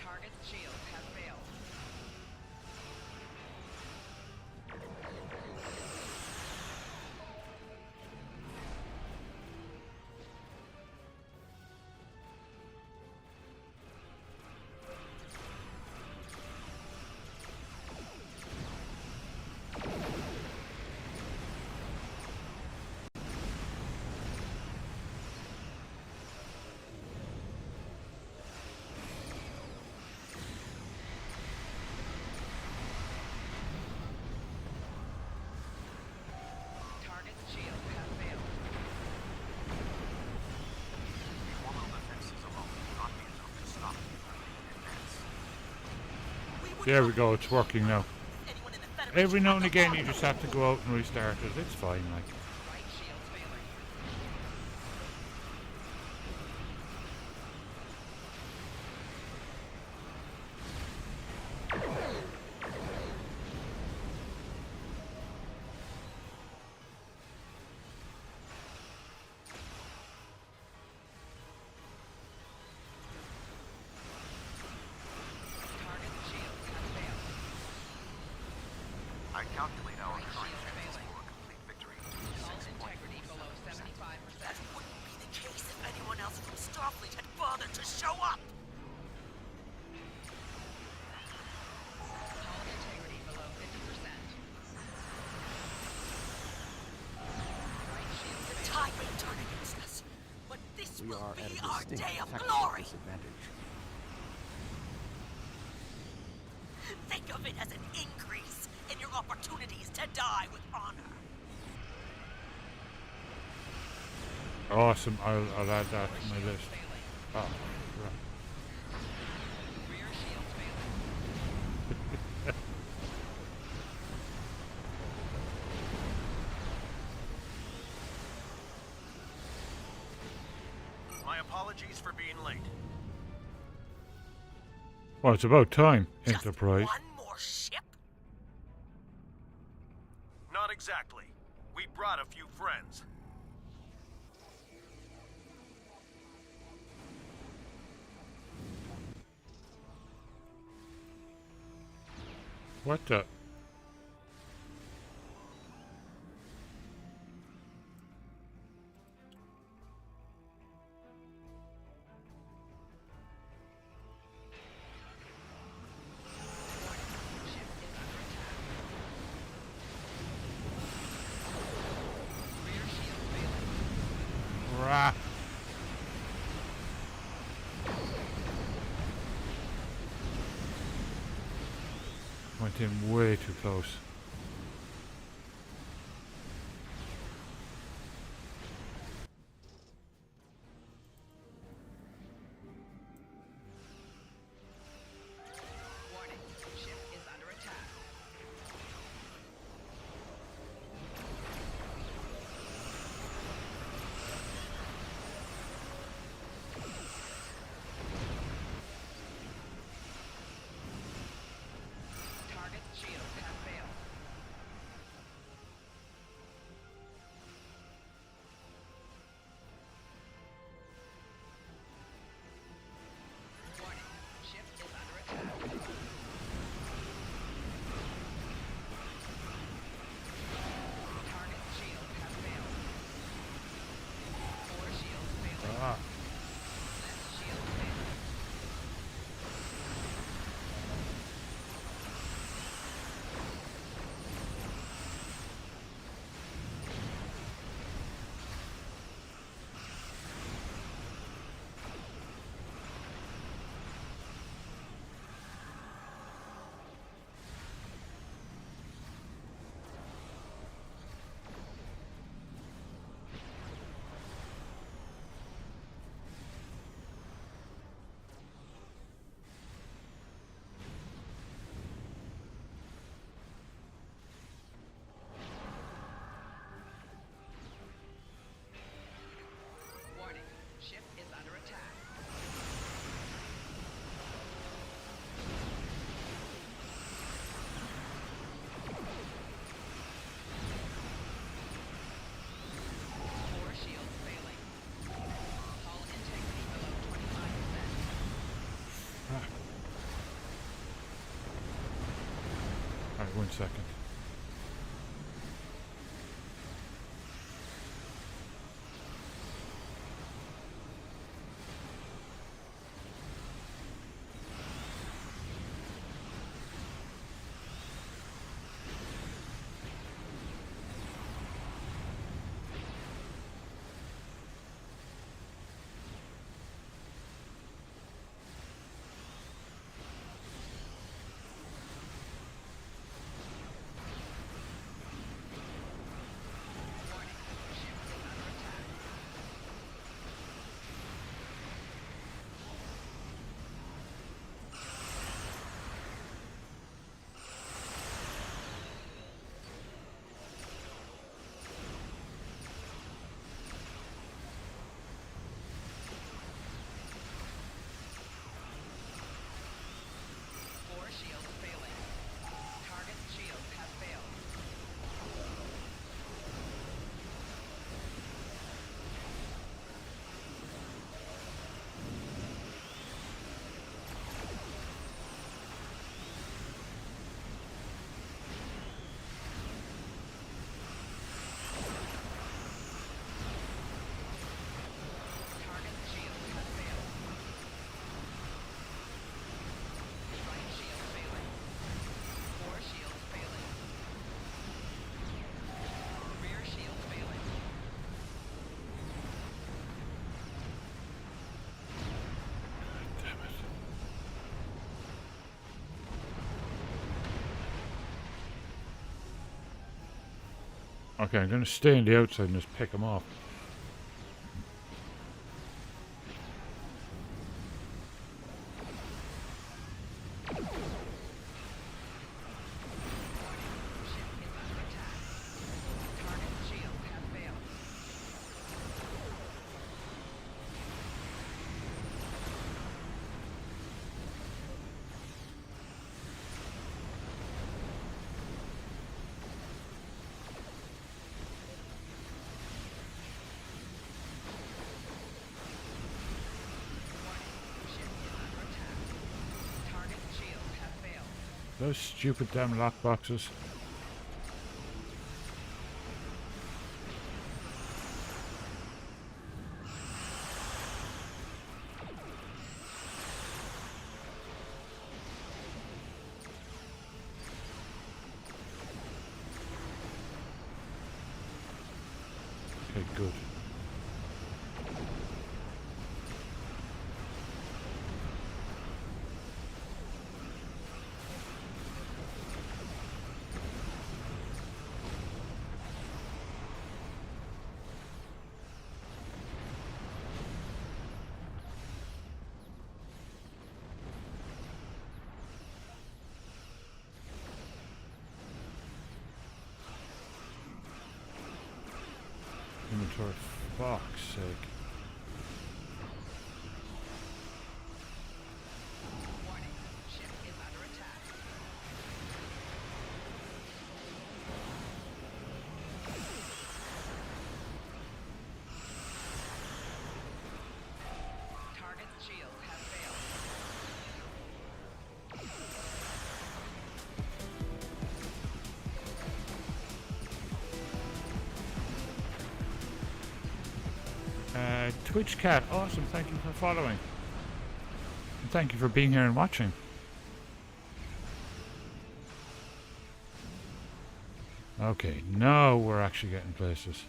Target's shields have failed. Target's shields have failed. The orbital defenses alone will not be enough to stop the advance. There we go, it's working now. Every now and again you just have to go out and restart it. It's fine, like. Right shields failing. Target's shields have failed. I calculate our Right current shields chances failing. for a complete victory to Hull 6.4%. integrity below 75%. That wouldn't be the case if anyone else from Starfleet had bothered to show up. Hull integrity below 50%. we are at a our distinct day of tactical glory. disadvantage. Think of it as an increase in your opportunities to die with honor. Awesome. I'll add that to my list. Oh, right. My apologies for being late. Well, it's about time, Enterprise. One more ship? Not exactly. We brought a few friends. What the? Rah. Went in way too close. Warning, ship is under attack. Target's shields have failed. Warning, ship is under attack. Target's shields have failed. 4 shields failing. Ah. Less shields failing. Warning, ship is under attack. Four shields failing. Hull integrity below 25%. Alright, 1 second. Okay, I'm going to stay on the outside and just pick them off. Those stupid damn lockboxes. Okay, good. Inventory, fuck's sake. Target's shield has failed. Twitch Cat, awesome, thank you for following. And thank you for being here and watching. Okay, now we're actually getting places.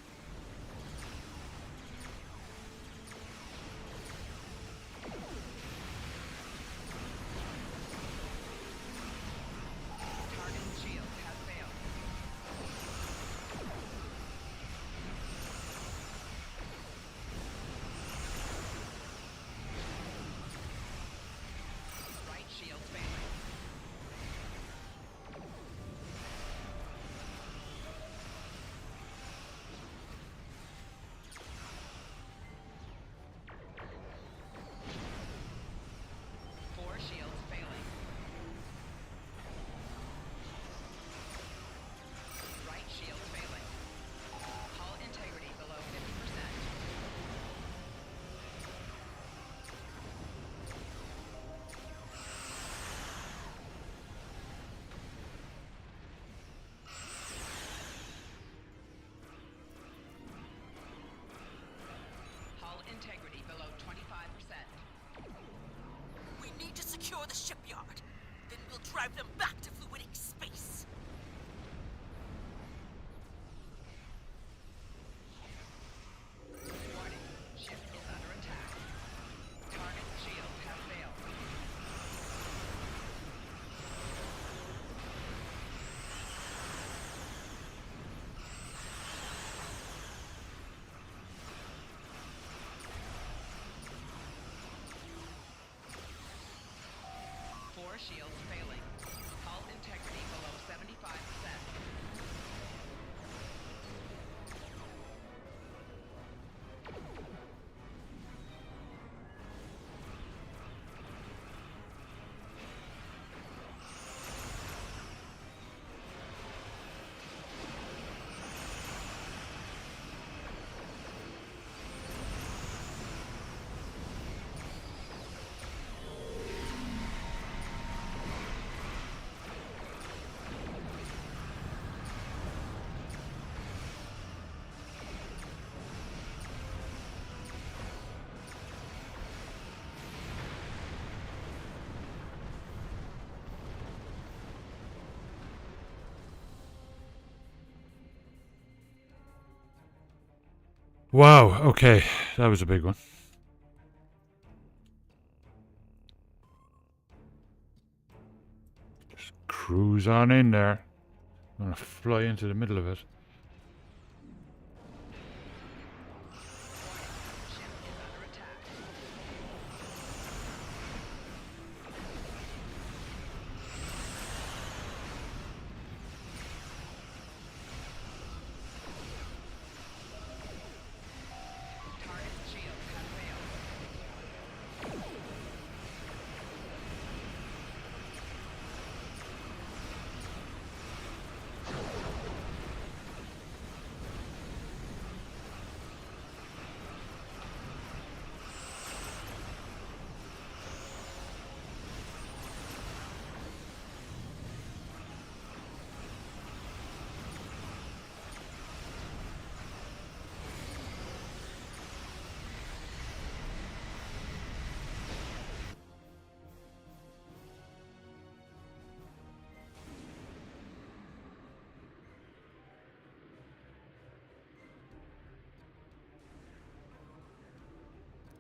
Target's shield has failed. Right shield failing. Four shields failing. Right shield failing. Hull integrity below 50%. Hull integrity below 25%. We need to secure the shipyard. Then we'll drive them back to fluidic space. Warning. Ship is under attack. Target's shield has failed. Four shields failing. Hull integrity below 75%. Wow, okay, that was a big one. Just cruise on in there. I'm gonna fly into the middle of it.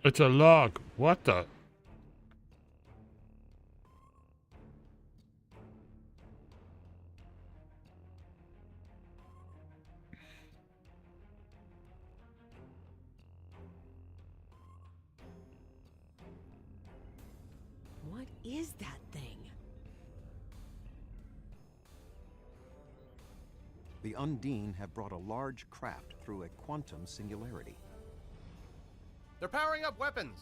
It's a log. What the? What is that thing? The Undine have brought a large craft through a quantum singularity. They're powering up weapons.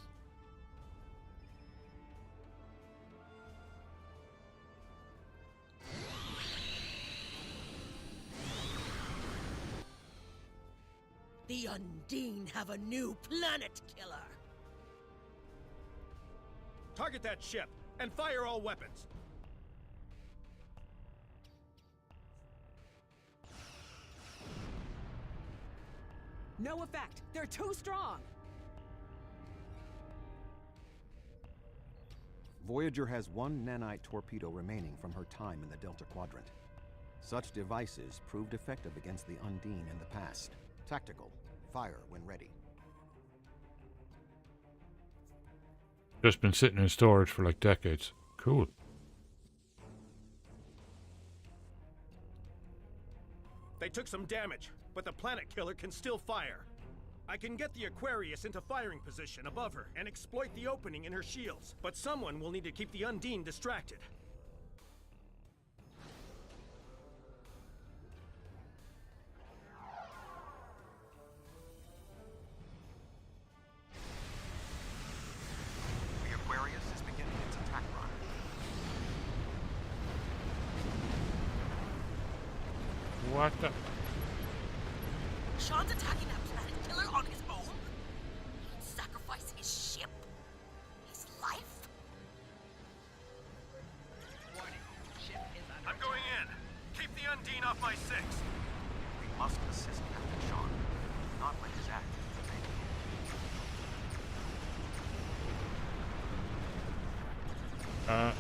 The Undine have a new planet killer. Target that ship and fire all weapons. No effect. They're too strong. Voyager has one nanite torpedo remaining from her time in the Delta Quadrant. Such devices proved effective against the Undine in the past. Tactical. Fire when ready. Just been sitting in storage for like decades. Cool. They took some damage, but the planet killer can still fire. I can get the Aquarius into firing position above her and exploit the opening in her shields, but someone will need to keep the Undine distracted. The Aquarius is beginning its attack run. What the? Sean's attacking that planet killer on his own? He'd sacrifice his ship? His life? Warning. Ship is under I'm going in. Keep the Undine off my 6. We must assist Captain Sean, not let his act fail.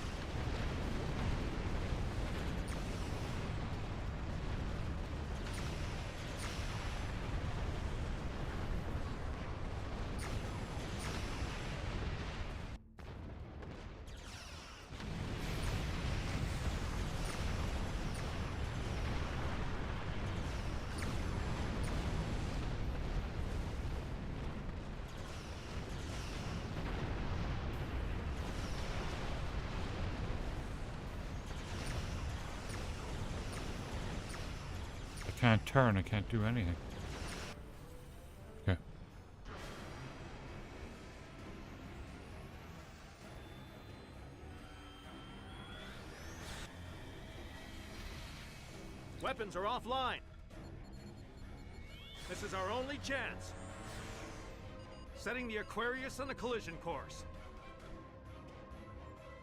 I can't turn, I can't do anything. Okay. Weapons are offline. This is our only chance. Setting the Aquarius on a collision course.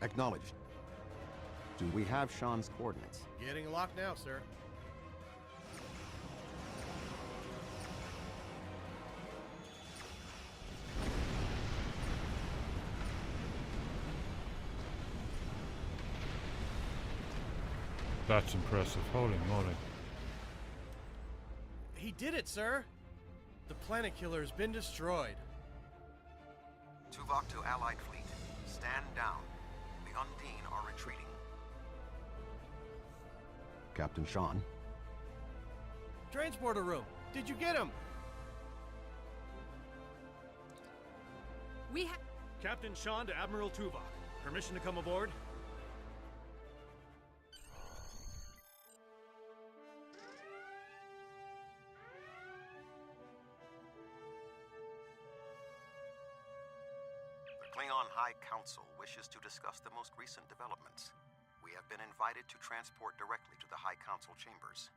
Acknowledged. Do we have Sean's coordinates? Getting locked now, sir. That's impressive. Holy moly. He did it, sir. The planet killer has been destroyed. Tuvok to Allied fleet. Stand down. The Undine are retreating. Captain Sean? Transporter room. Did you get him? We have... Captain Sean to Admiral Tuvok. Permission to come aboard? The Klingon High Council wishes to discuss the most recent developments. We have been invited to transport directly to the High Council chambers.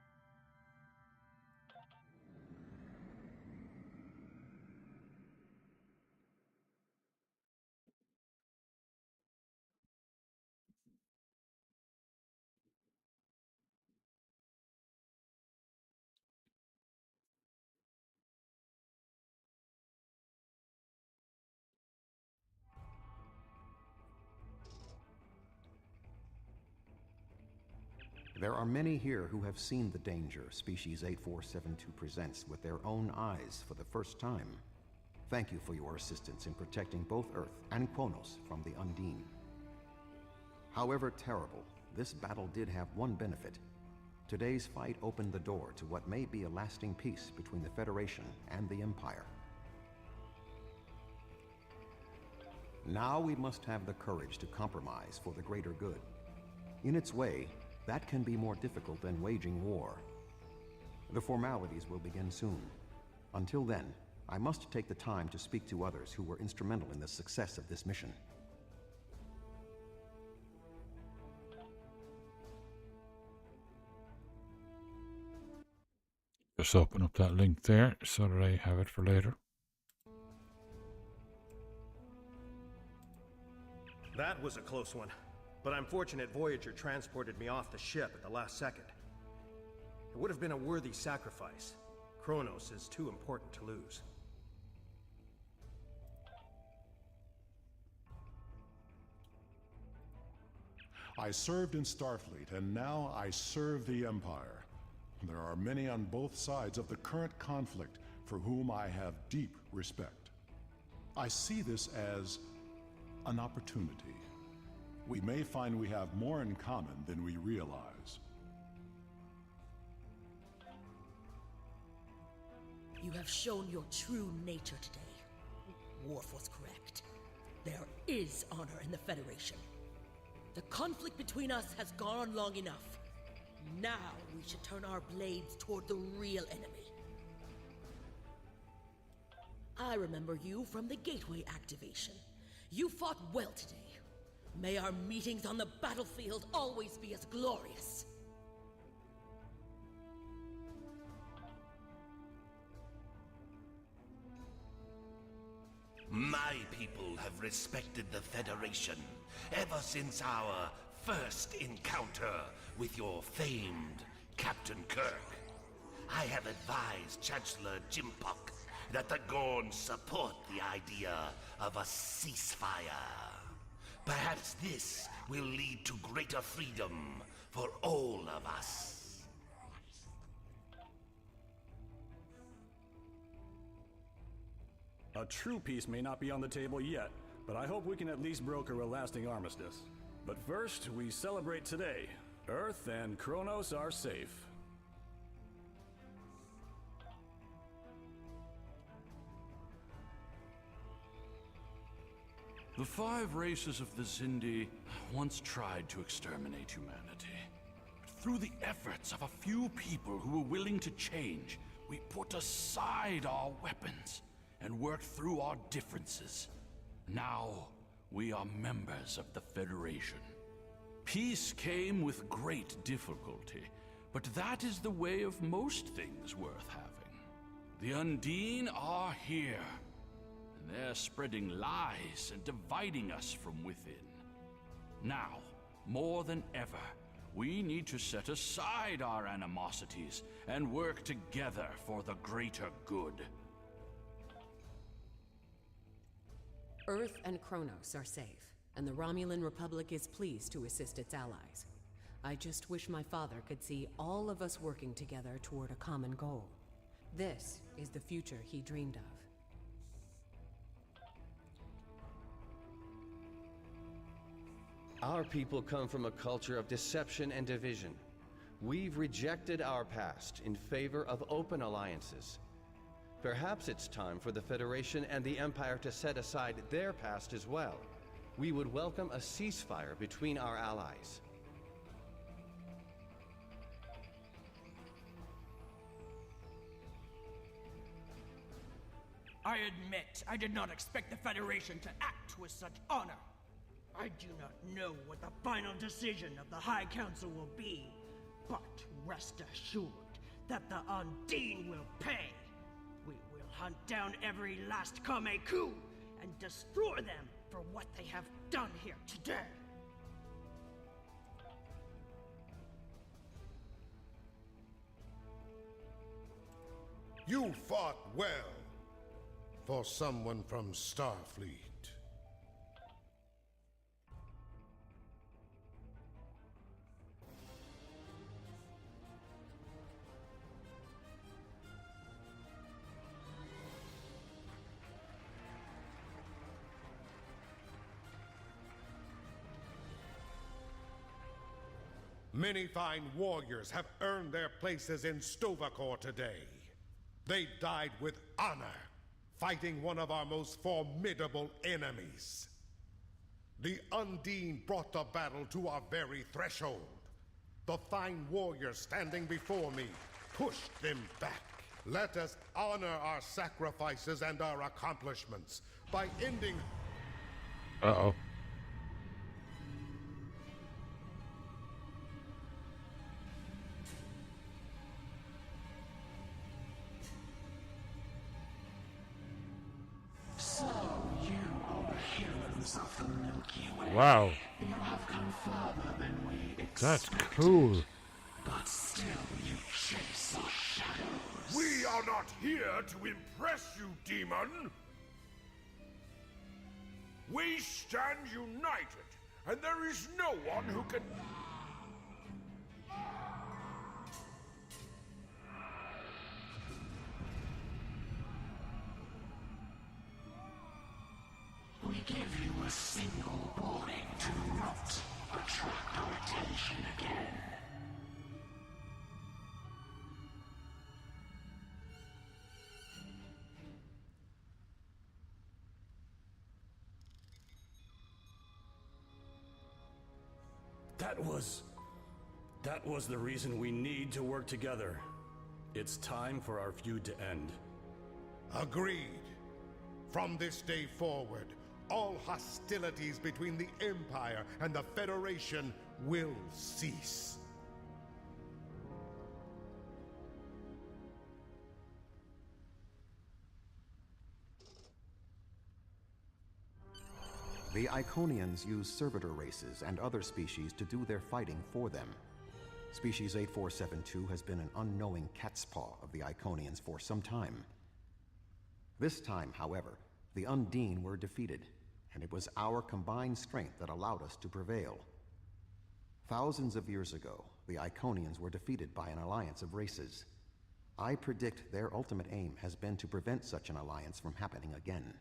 There are many here who have seen the danger Species 8472 presents with their own eyes for the first time. Thank you for your assistance in protecting both Earth and Kronos from the Undine. However terrible, this battle did have one benefit. Today's fight opened the door to what may be a lasting peace between the Federation and the Empire. Now we must have the courage to compromise for the greater good. In its way, that can be more difficult than waging war. The formalities will begin soon. Until then, I must take the time to speak to others who were instrumental in the success of this mission. Just open up that link there so that I have it for later. That was a close one, but I'm fortunate Voyager transported me off the ship at the last second. It would have been a worthy sacrifice. Kronos is too important to lose. I served in Starfleet, and now I serve the Empire. There are many on both sides of the current conflict for whom I have deep respect. I see this as an opportunity. We may find we have more in common than we realize. You have shown your true nature today. Worf was correct. There is honor in the Federation. The conflict between us has gone on long enough. Now we should turn our blades toward the real enemy. I remember you from the Gateway activation. You fought well today. May our meetings on the battlefield always be as glorious. My people have respected the Federation ever since our first encounter with your famed Captain Kirk. I have advised Chancellor Jimpuck that the Gorn support the idea of a ceasefire. Perhaps this will lead to greater freedom for all of us. A true peace may not be on the table yet, but I hope we can at least broker a lasting armistice. But first, we celebrate today. Earth and Kronos are safe. The 5 races of the Xindi once tried to exterminate humanity. But through the efforts of a few people who were willing to change, we put aside our weapons and worked through our differences. Now, we are members of the Federation. Peace came with great difficulty, but that is the way of most things worth having. The Undine are here. They're spreading lies and dividing us from within. Now, more than ever, we need to set aside our animosities and work together for the greater good. Earth and Kronos are safe, and the Romulan Republic is pleased to assist its allies. I just wish my father could see all of us working together toward a common goal. This is the future he dreamed of. Our people come from a culture of deception and division. We've rejected our past in favor of open alliances. Perhaps it's time for the Federation and the Empire to set aside their past as well. We would welcome a ceasefire between our allies. I admit, I did not expect the Federation to act with such honor. I do not know what the final decision of the High Council will be, but rest assured that the Undine will pay. We will hunt down every last Kameku and destroy them for what they have done here today. You fought well for someone from Starfleet. Many fine warriors have earned their places in Sto-vo-kor today. They died with honor, fighting one of our most formidable enemies. The Undine brought the battle to our very threshold. The fine warriors standing before me pushed them back. Let us honor our sacrifices and our accomplishments by ending... Uh-oh. So you are the humans of the Milky Way. Wow. You have come further than we expected. That's cool. But still you chase our shadows. We are not here to impress you, demon! We stand united, and there is no one who can... We give you a single warning to not attract our attention again. That was the reason we need to work together. It's time for our feud to end. Agreed. From this day forward, all hostilities between the Empire and the Federation will cease. The Iconians use servitor races and other species to do their fighting for them. Species 8472 has been an unknowing catspaw of the Iconians for some time. This time, however, the Undine were defeated, and it was our combined strength that allowed us to prevail. Thousands of years ago, the Iconians were defeated by an alliance of races. I predict their ultimate aim has been to prevent such an alliance from happening again.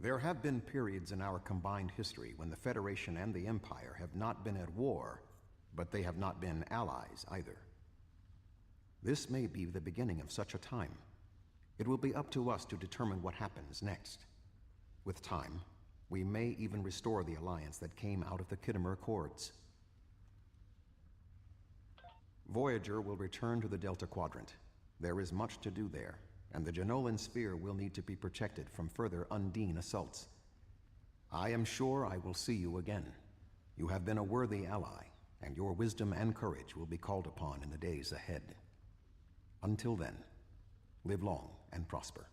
There have been periods in our combined history when the Federation and the Empire have not been at war, but they have not been allies either. This may be the beginning of such a time. It will be up to us to determine what happens next. With time, we may even restore the alliance that came out of the Khitomer Accords. Voyager will return to the Delta Quadrant. There is much to do there, and the Jenolan Sphere will need to be protected from further Undine assaults. I am sure I will see you again. You have been a worthy ally, and your wisdom and courage will be called upon in the days ahead. Until then, live long and prosper.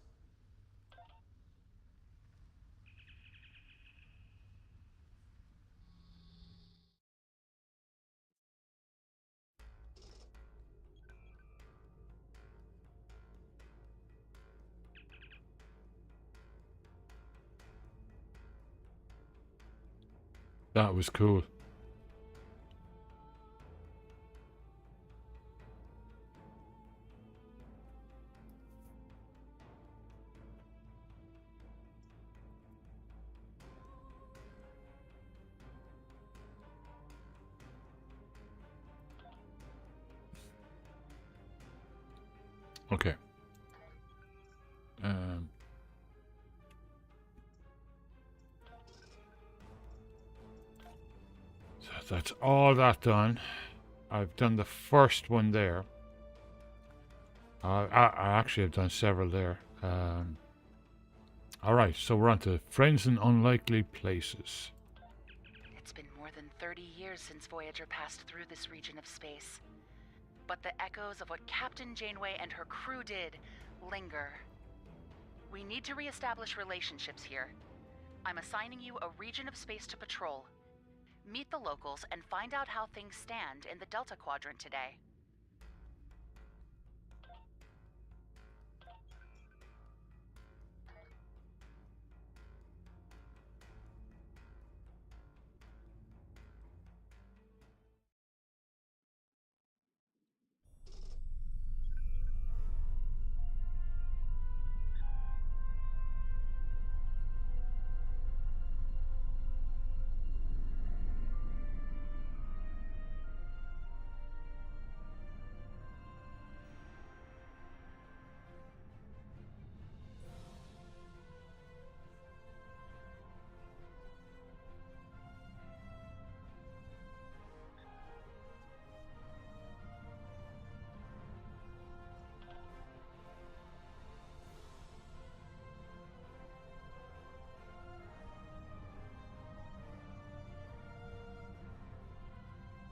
That was cool. Okay. So that's all that done. I've done the first one there. I actually have done several there. Alright, so we're on to Friends in Unlikely Places. It's been more than 30 years since Voyager passed through this region of space. But the echoes of what Captain Janeway and her crew did linger. We need to reestablish relationships here. I'm assigning you a region of space to patrol. Meet the locals and find out how things stand in the Delta Quadrant today.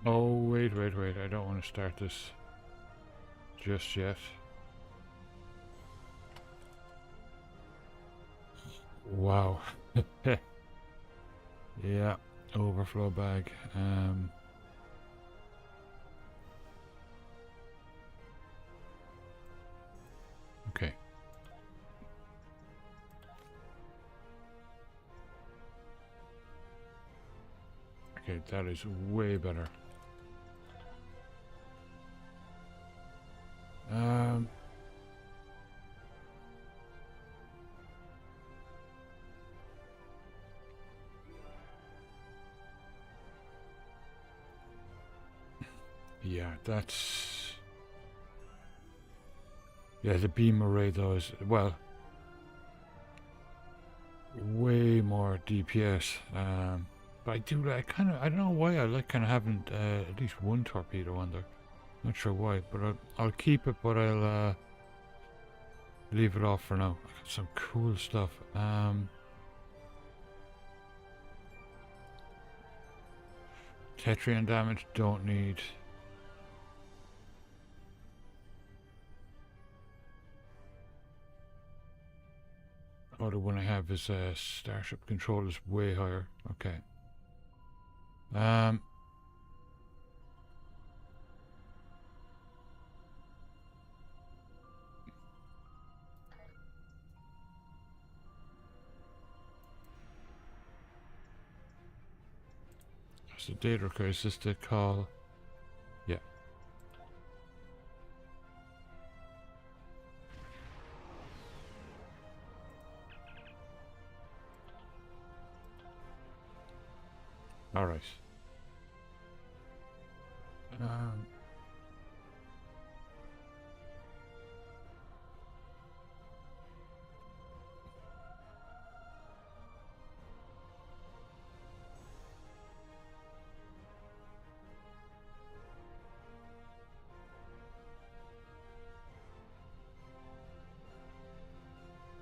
Oh, wait. I don't want to start this just yet. Wow. Yeah, overflow bag. Okay. Okay, that is way better. Yeah, that's... Yeah, the beam array though is, well, way more DPS. But I do like I don't know why I like kind of having at least one torpedo on there. Not sure why, but I'll keep it, but I'll leave it off for now. I got some cool stuff. Tetrian damage, don't need. Oh, the one I have is Starship Control is way higher. Okay. So data requires this to call. Yeah. All right.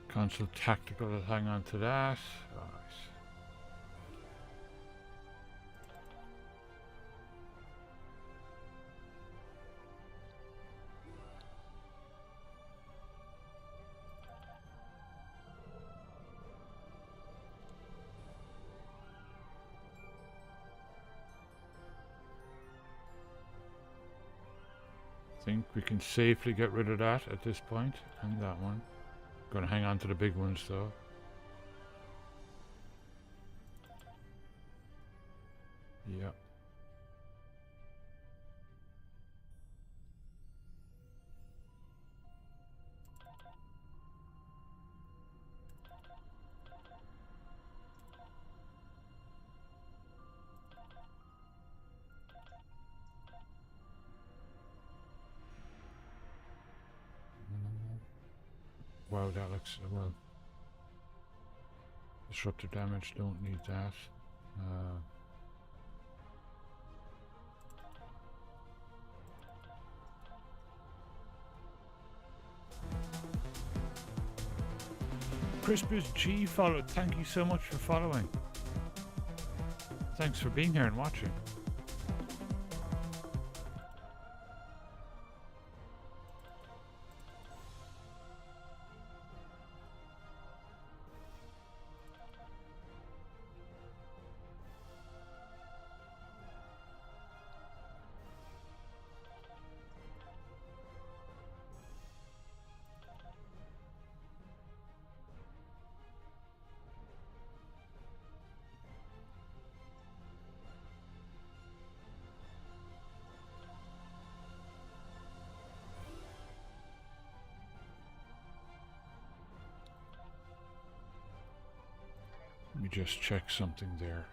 Console tactical, I'll hang on to that. All right. I think we can safely get rid of that at this point, and that one. Gonna hang on to the big ones though. Yeah. Wow, that looks well. Disruptive damage, don't need that. Crispus G followed. Thank you so much for following. Thanks for being here and watching. Let me just check something there.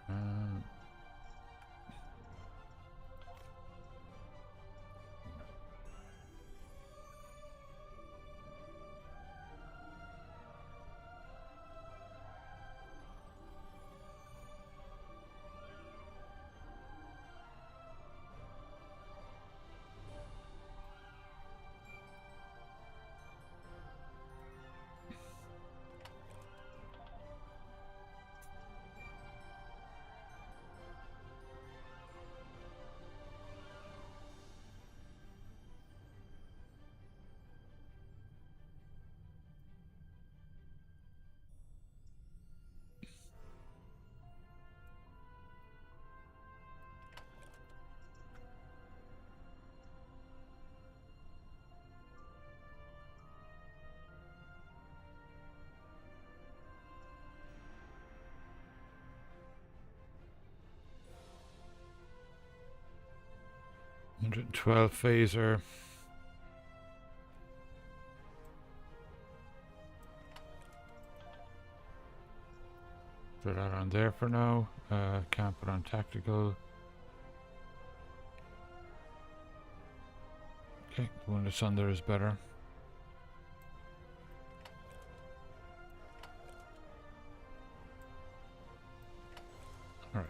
112 phaser. Put that on there for now. Can't put on tactical. Okay, the one that's on there is better. Alright.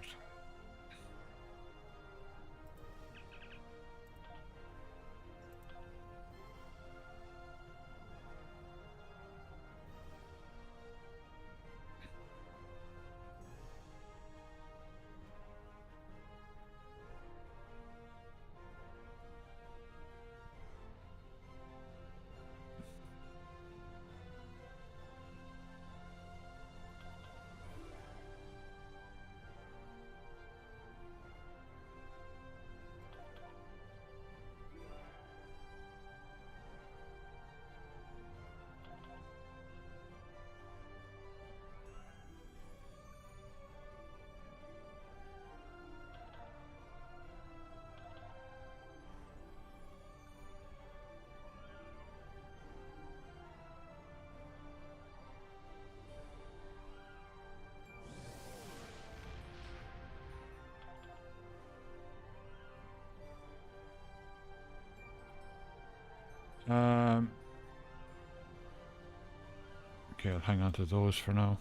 Okay, I'll hang on to those for now.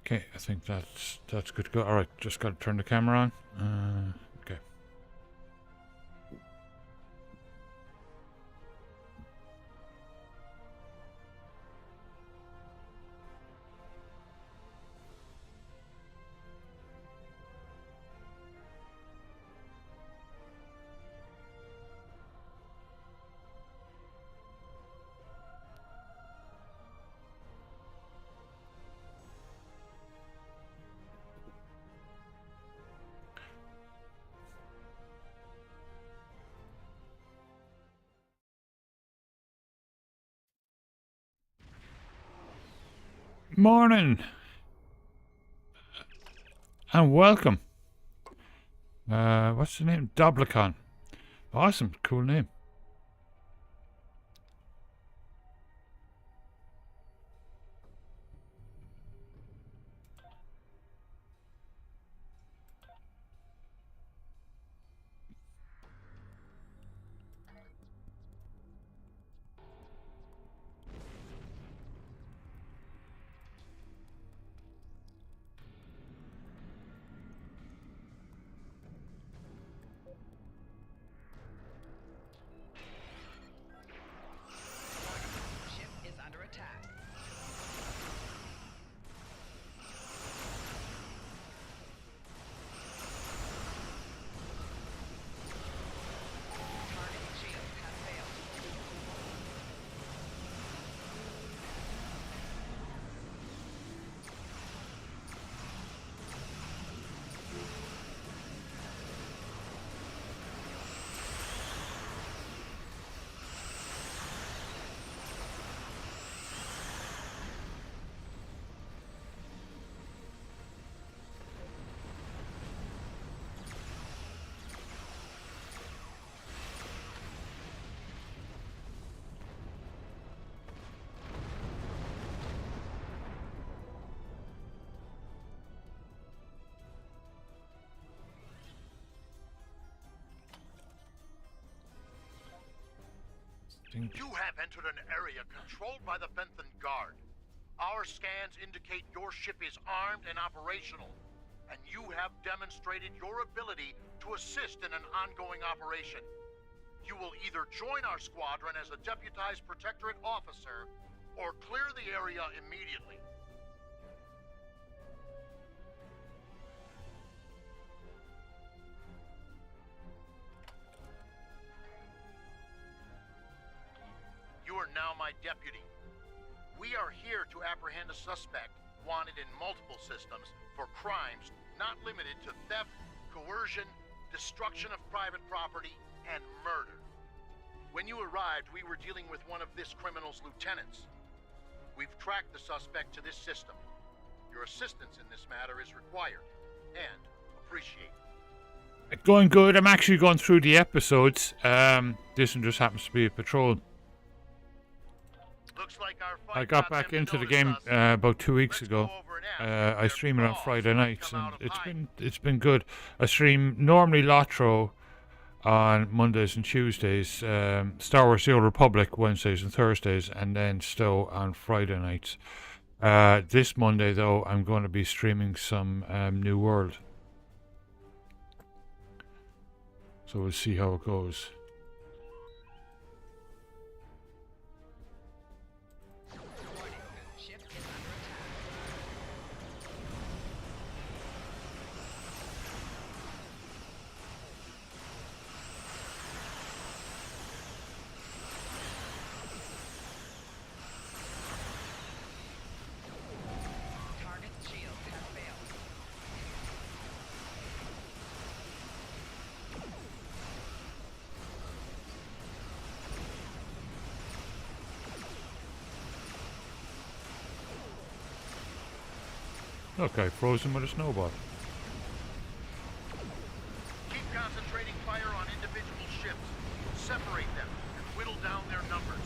Okay, I think that's good to go. Alright, just got to turn the camera on. Okay. Morning and welcome. What's the name? Doblicon. Awesome, cool name. Ship is under attack. Targeting shield has failed. You have entered an area controlled by the Benthan Guard. Our scans indicate your ship is armed and operational, and you have demonstrated your ability to assist in an ongoing operation. You will either join our squadron as a deputized Protectorate officer, or clear the area immediately. You are now my deputy. We are here to apprehend a suspect wanted in multiple systems for crimes not limited to theft, coercion, destruction of private property, and murder. When you arrived, we were dealing with one of this criminal's lieutenants. We've tracked the suspect to this system. Your assistance in this matter is required and appreciated. Going good. I'm actually going through the episodes. This one just happens to be a patrol. Looks like our I got back into the game about 2 weeks ago. I stream it on Friday nights, and it's been good. I stream normally Lotro on Mondays and Tuesdays, Star Wars: The Old Republic Wednesdays and Thursdays, and then Stow on Friday nights. This Monday, though, I'm going to be streaming some New World. So we'll see how it goes. Okay, frozen with a snowball. Keep concentrating fire on individual ships. Separate them and whittle down their numbers.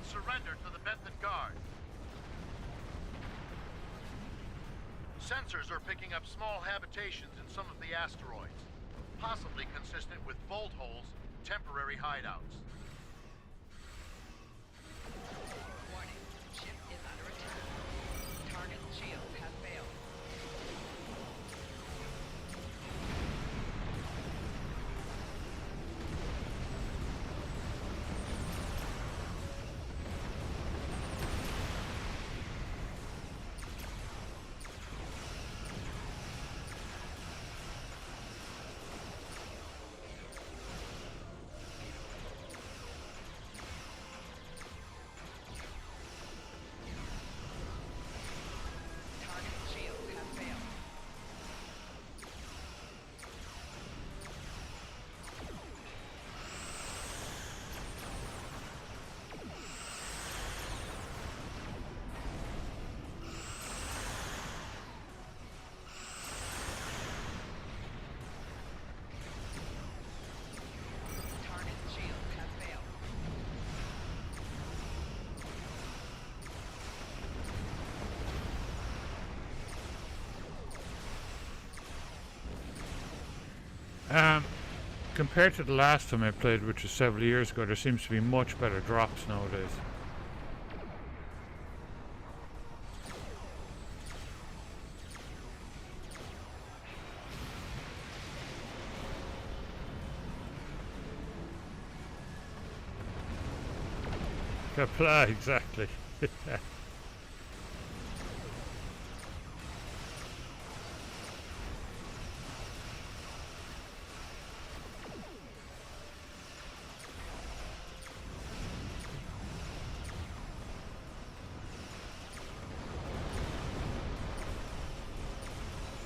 Surrender to the Benthan Guard. Sensors are picking up small habitations in some of the asteroids, possibly consistent with bolt holes, temporary hideouts. Warning, ship is under attack. Target's shields have failed. Compared to the last time I played, which was several years ago, there seems to be much better drops nowadays. Apply, exactly.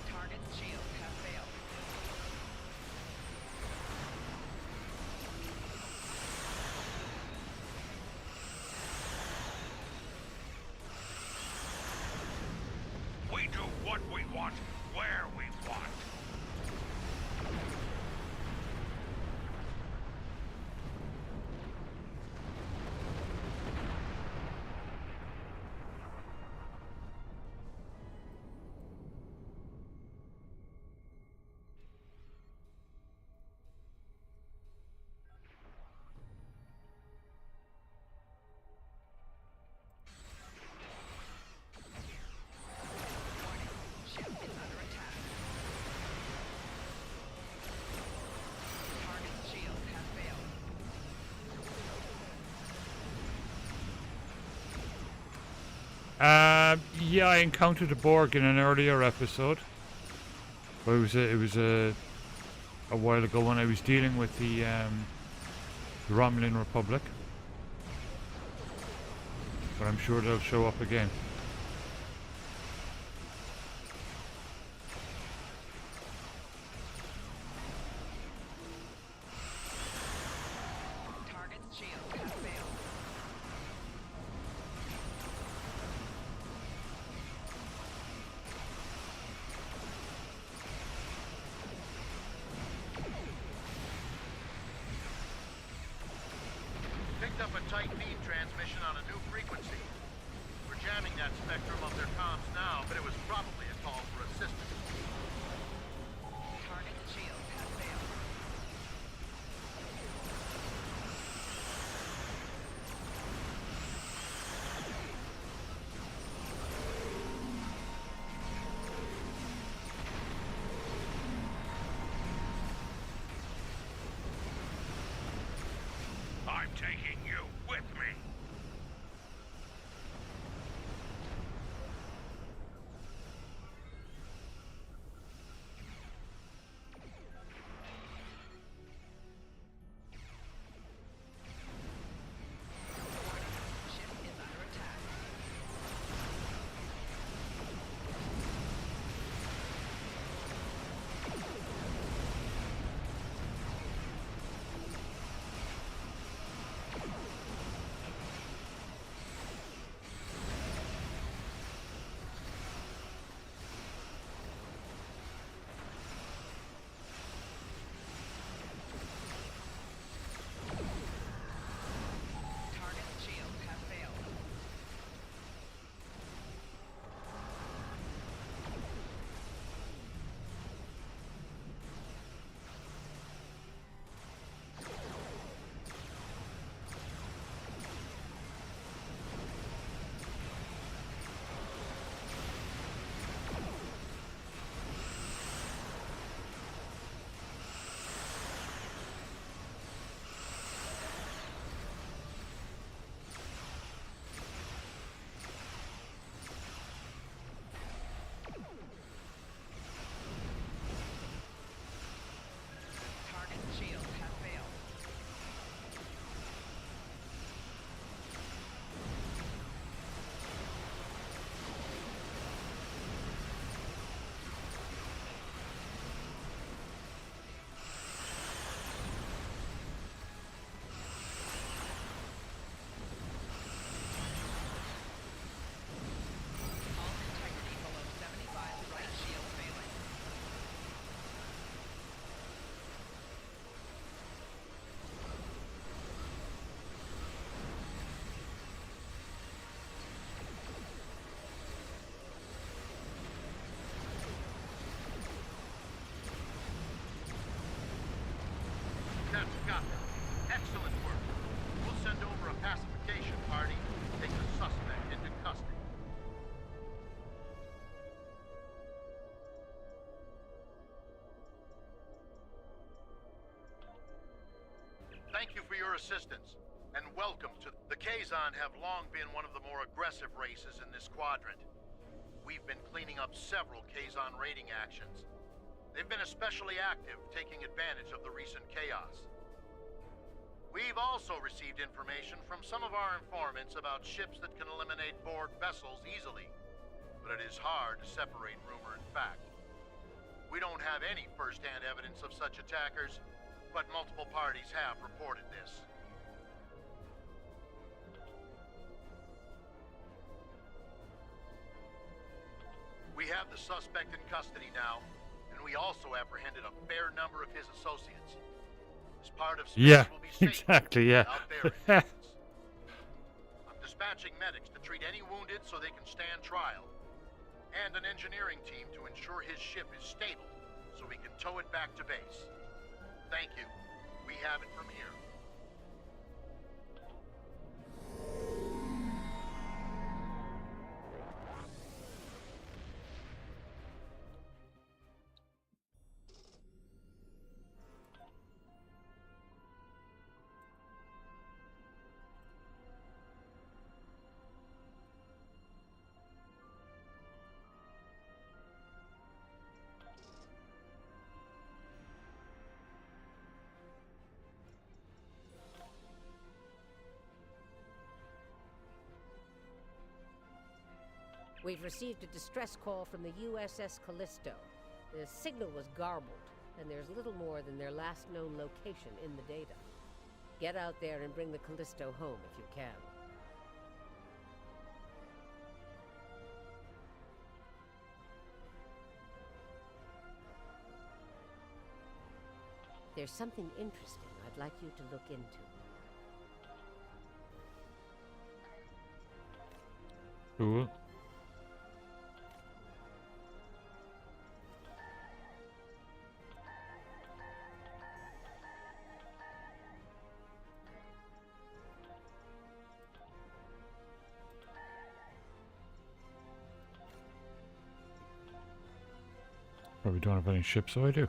Target's shields have failed. We do what we want, where we want. Ship is under attack. Target's shields have failed. Yeah, I encountered a Borg in an earlier episode. But it was a while ago when I was dealing with the Romulan Republic. But I'm sure they'll show up again. Target's shields have failed. Picked up a tight beam transmission on a new frequency. We're jamming that spectrum of their comms now, but it was probably a call for assistance. Target's shields have failed. I'm taking you with me. Thank you for your assistance, and welcome to... The Kazon have long been one of the more aggressive races in this quadrant. We've been cleaning up several Kazon raiding actions. They've been especially active, taking advantage of the recent chaos. We've also received information from some of our informants about ships that can eliminate Borg vessels easily, but it is hard to separate rumor and fact. We don't have any first-hand evidence of such attackers, but multiple parties have reported this. We have the suspect in custody now, and we also apprehended a fair number of his associates. As part of Yeah, will be safe exactly, yeah. out there in hands. I'm dispatching medics to treat any wounded so they can stand trial, and an engineering team to ensure his ship is stable so we can tow it back to base. Thank you. We have it from here. We've received a distress call from the USS Callisto. The signal was garbled, and there's little more than their last known location in the data. Get out there and bring the Callisto home if you can. There's something interesting I'd like you to look into. Cool. Probably don't have any ships, so I do.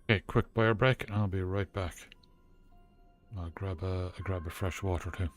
Okay, quick bio break, and I'll be right back. I'll grab a fresh water too.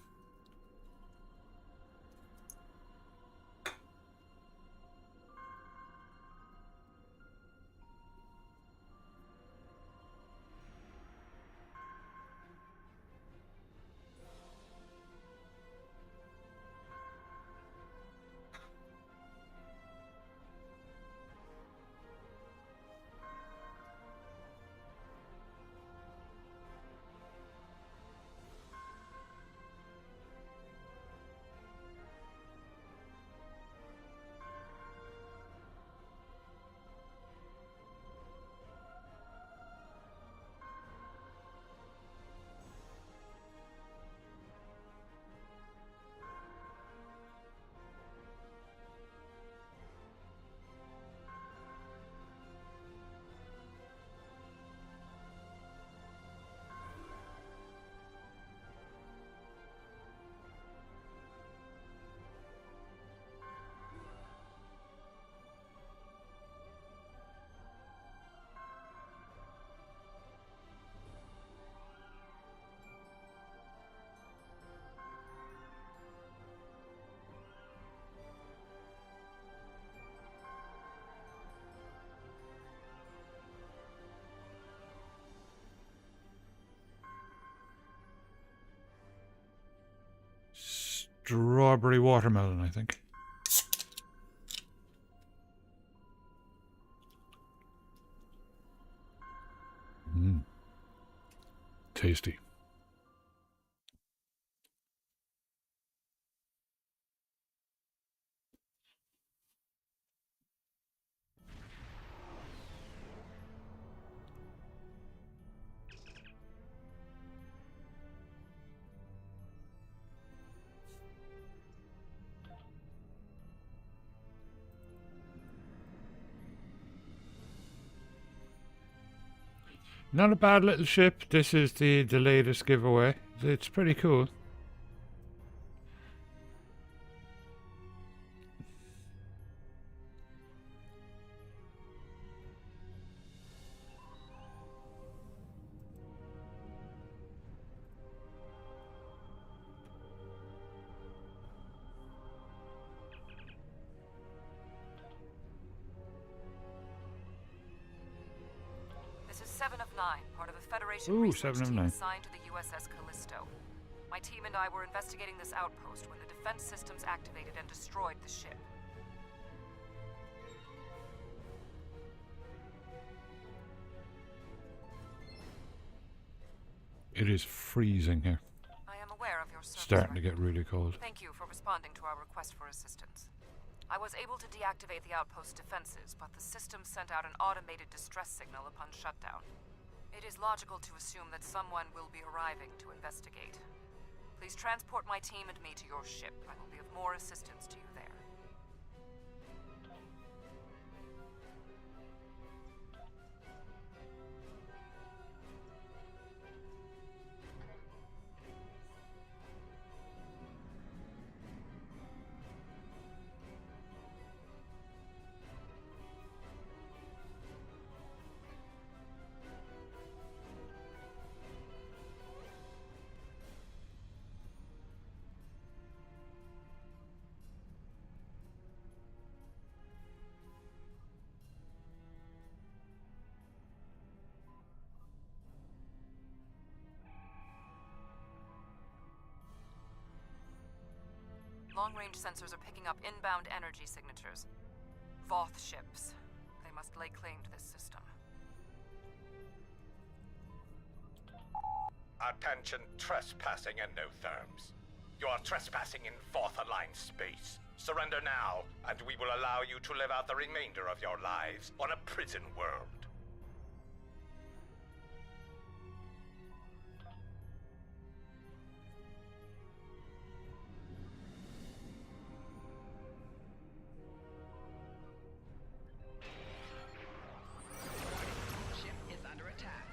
Strawberry watermelon, I think. tasty. Not a bad little ship. This is the latest giveaway. It's pretty cool. This is 7 of 9, part of a Federation Ooh, research 7 of team 9. assigned to the USS Callisto. My team and I were investigating this outpost when the defense systems activated and destroyed the ship. It is freezing here. I am aware of your service Starting to record. get really cold. Thank you for responding to our request for assistance. I was able to deactivate the outpost's defenses, but the system sent out an automated distress signal upon shutdown. It is logical to assume that someone will be arriving to investigate. Please transport my team and me to your ship. I will be of more assistance to you there. Long-range sensors are picking up inbound energy signatures. Voth ships. They must lay claim to this system. Attention, trespassing and no therms. You are trespassing in Voth-aligned space. Surrender now, and we will allow you to live out the remainder of your lives on a prison world. Ship is under attack.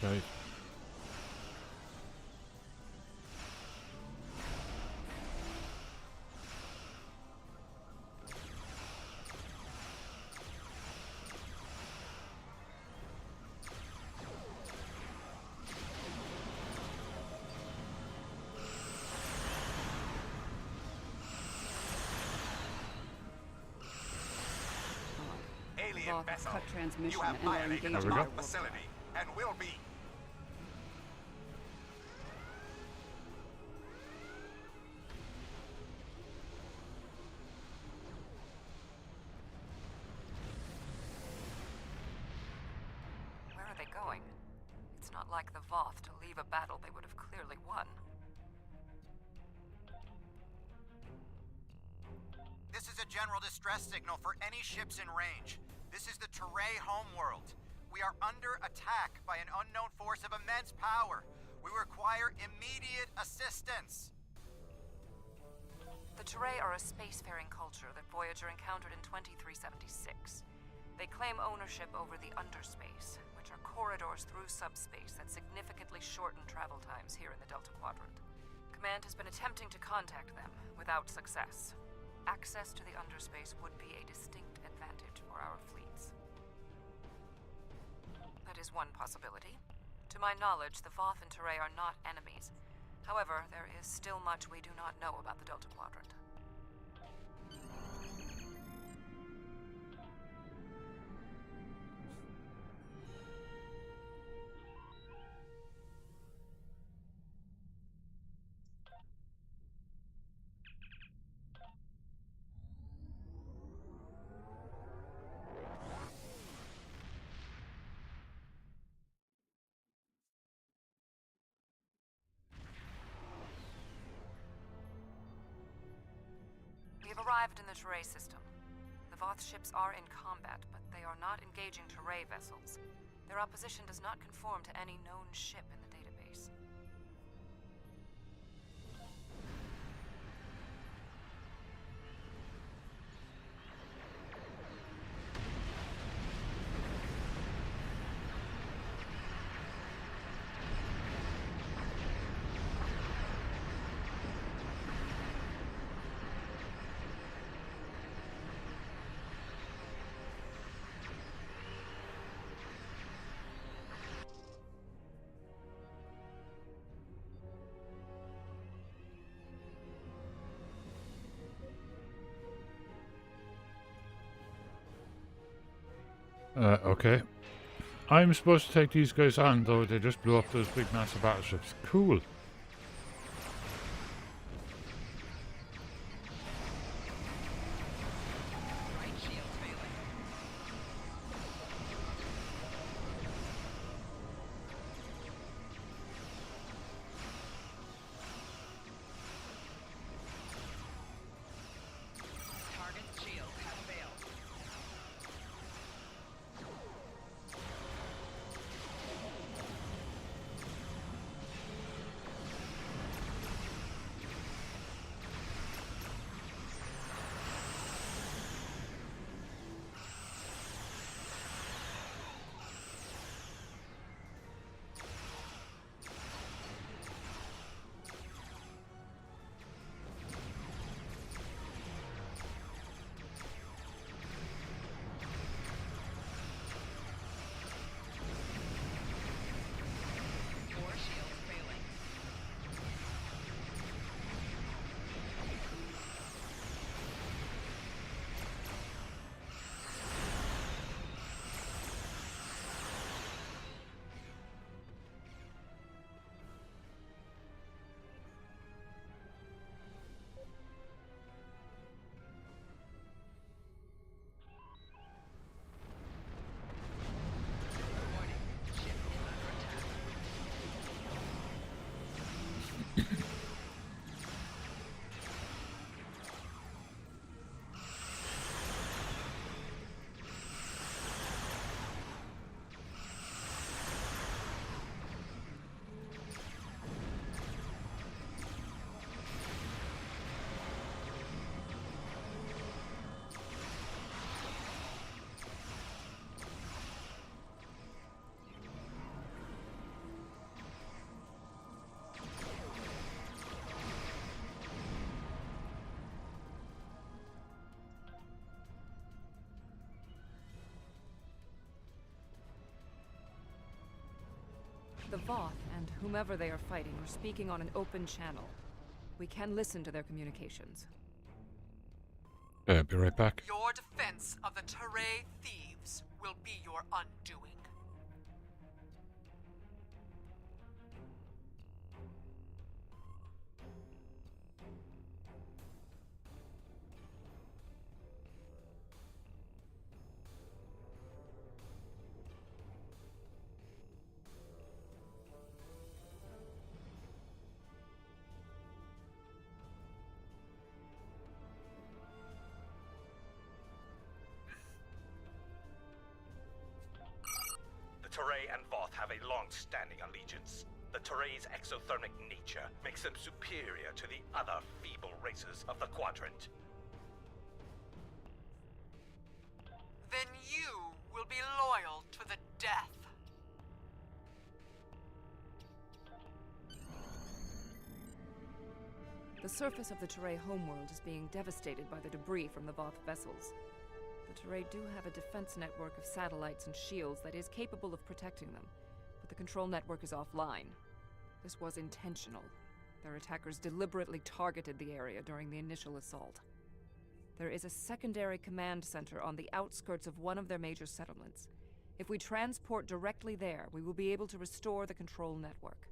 Right. Alien Voth vessel, cut transmission you have and are violated engaging There we our go. facility and will be. Where are they going? It's not like the Voth to leave a battle they would have clearly won. This is a general distress signal for any ships in range. This is the Teray homeworld. We are under attack by an unknown force of immense power. We require immediate assistance. The Teray are a spacefaring culture that Voyager encountered in 2376. They claim ownership over the Underspace, which are corridors through subspace that significantly shorten travel times here in the Delta Quadrant. Command has been attempting to contact them, without success. Access to the Underspace would be a distinct advantage for our fleets. That is one possibility. To my knowledge, the Voth and Teray are not enemies. However, there is still much we do not know about the Delta Quadrant. We have arrived in the Teray system. The Voth ships are in combat, but they are not engaging Teray vessels. Their opposition does not conform to any known ship in the database. Okay. I'm supposed to take these guys on, though they just blew up those big massive battleships. Cool. Right shield failing. Target's shields have failed. Four shields failing. Warning. Ship is under attack. The Voth and whomever they are fighting are speaking on an open channel. We can listen to their communications. Be right back. Your defense of the Teray thieves will be your undoing. The Teray and Voth have a long-standing allegiance. The Teray's exothermic nature makes them superior to the other feeble races of the Quadrant. Then you will be loyal to the death. The surface of the Teray homeworld is being devastated by the debris from the Voth vessels. The Teray do have a defense network of satellites and shields that is capable of protecting them, but the control network is offline. This was intentional. Their attackers deliberately targeted the area during the initial assault. There is a secondary command center on the outskirts of one of their major settlements. If we transport directly there, we will be able to restore the control network.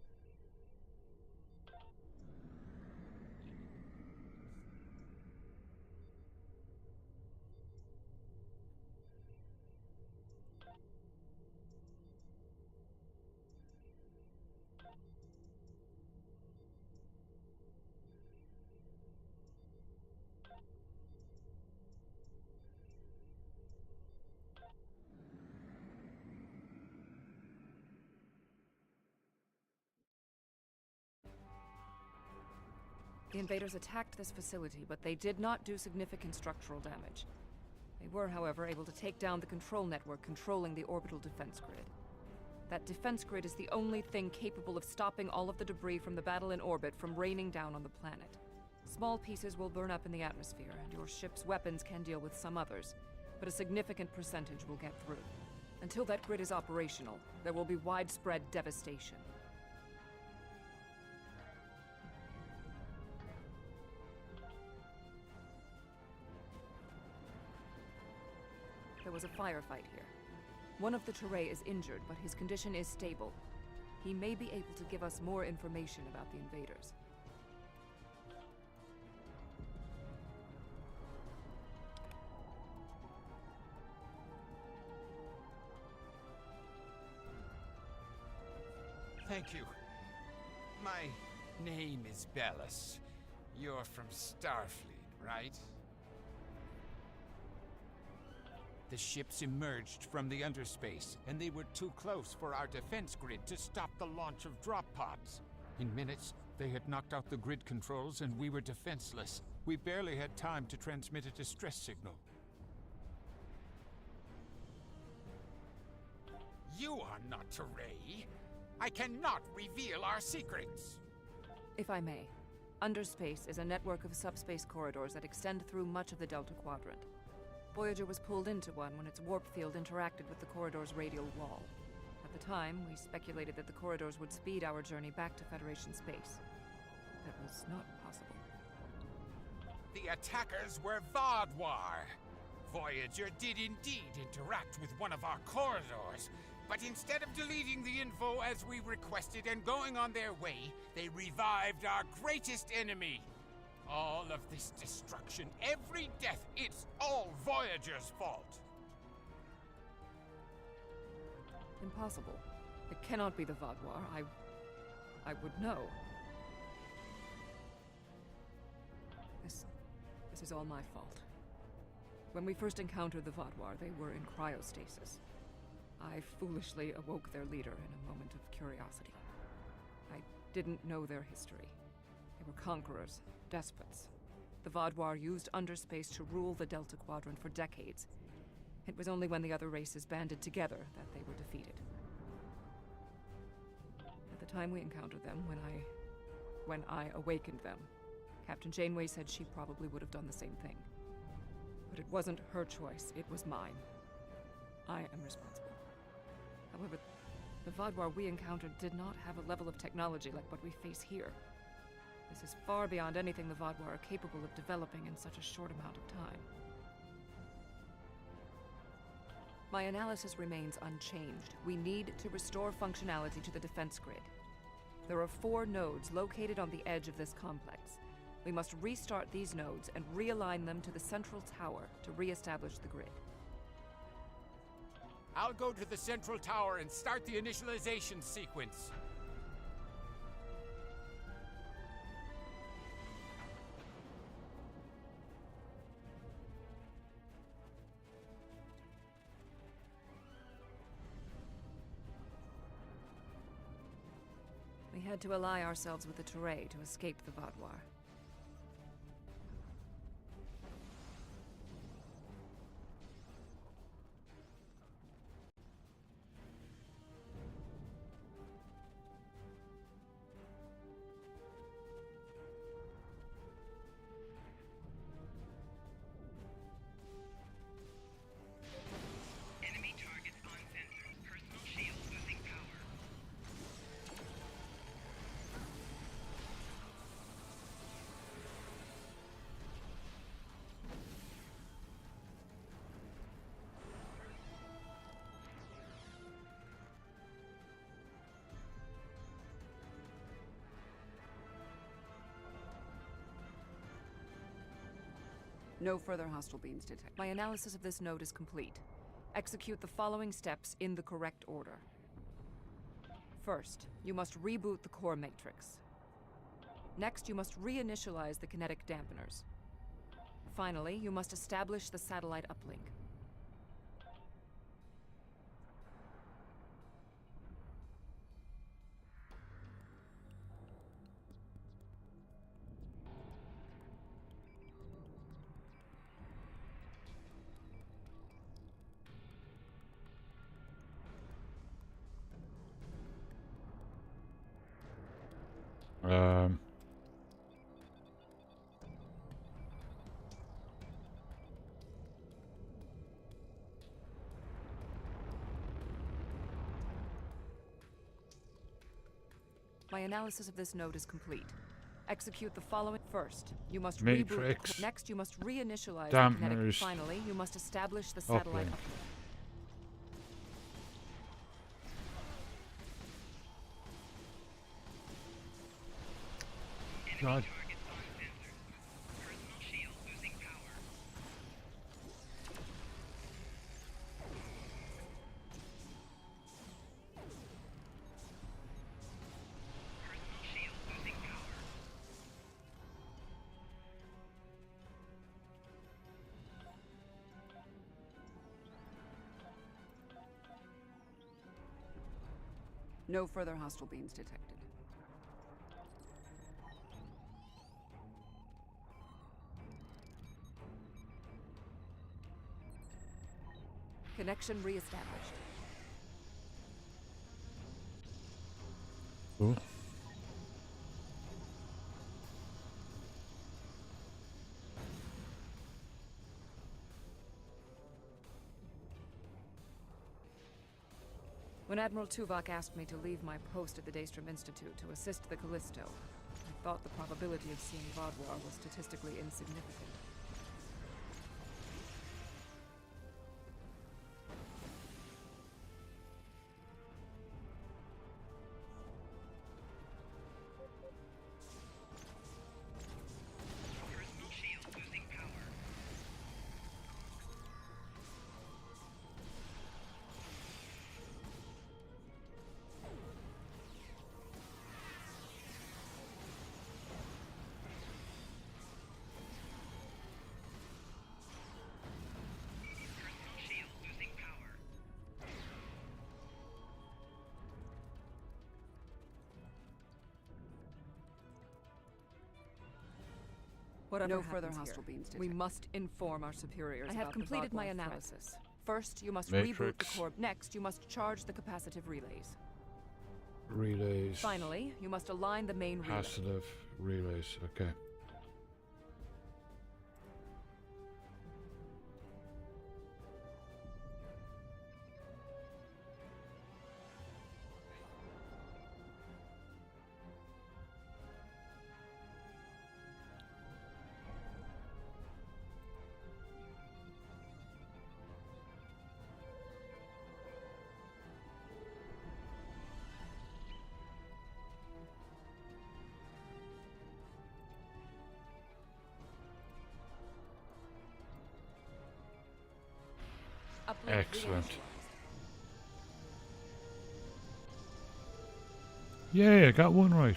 The invaders attacked this facility, but they did not do significant structural damage. They were, however, able to take down the control network controlling the orbital defense grid. That defense grid is the only thing capable of stopping all of the debris from the battle in orbit from raining down on the planet. Small pieces will burn up in the atmosphere, and your ship's weapons can deal with some others, but a significant percentage will get through. Until that grid is operational, there will be widespread devastation. There was a firefight here. One of the Teray is injured, but his condition is stable. He may be able to give us more information about the invaders. Thank you. My name is Bellis. You're from Starfleet, right? The ships emerged from the underspace, and they were too close for our defense grid to stop the launch of drop pods. In minutes, they had knocked out the grid controls, and we were defenseless. We barely had time to transmit a distress signal. You are not Teray. I cannot reveal our secrets. If I may, Underspace is a network of subspace corridors that extend through much of the Delta Quadrant. Voyager was pulled into one when its warp field interacted with the corridor's radial wall. At the time, we speculated that the corridors would speed our journey back to Federation space. That was not possible. The attackers were Vaadwaur. Voyager did indeed interact with one of our corridors, but instead of deleting the info as we requested and going on their way, they revived our greatest enemy. All of this destruction, every death, it's all Voyager's fault. Impossible. It cannot be the Vaadwaur. I would know. This is all my fault. When we first encountered the Vaadwaur, they were in cryostasis. I foolishly awoke their leader in a moment of curiosity. I didn't know their history. They were conquerors, despots. The Vaadwaur used Underspace to rule the Delta Quadrant for decades. It was only when the other races banded together that they were defeated. At the time we encountered them, when I awakened them, Captain Janeway said she probably would have done the same thing. But it wasn't her choice, it was mine. I am responsible. However, The Vaadwaur we encountered did not have a level of technology like what we face here. This is far beyond anything the Vaadwaur are capable of developing in such a short amount of time. My analysis remains unchanged. We need to restore functionality to the defense grid. There are 4 nodes located on the edge of this complex. We must restart these nodes and realign them to the central tower to re-establish the grid. I'll go to the central tower and start the initialization sequence. We had to ally ourselves with the Teray to escape the Vaadwaur. Enemy targets on sensors. Personal shield losing power. No further hostile beams detected. My analysis of this node is complete. Execute the following steps in the correct order. First, you must reboot the core matrix. Next, you must reinitialize the kinetic dampeners. Finally, you must establish the satellite uplink. My analysis of this node is complete. Execute the following. First, you must Matrix. reboot. Next, you must reinitialize the kinetic. Dampeners. Finally, you must establish the satellite Uplink. uplink. God. Personal shield losing power. Personal shield losing power. No further hostile beams detected. Connection re-established. Cool. When Admiral Tuvok asked me to leave my post at the Daystrom Institute to assist the Callisto, I thought the probability of seeing Vaadwaur was statistically insignificant. Personal shield losing power. Personal shield losing power. Whatever No happens further here, hostile beams we detected. must inform our superiors. I have about the completed my Vaadwaur threat. analysis. First, you must reboot the Matrix. core. Next, you must charge the capacitive relays. Relays. Finally, you must align the main relay. Passive relays. Okay. Excellent. Yay, I got one right.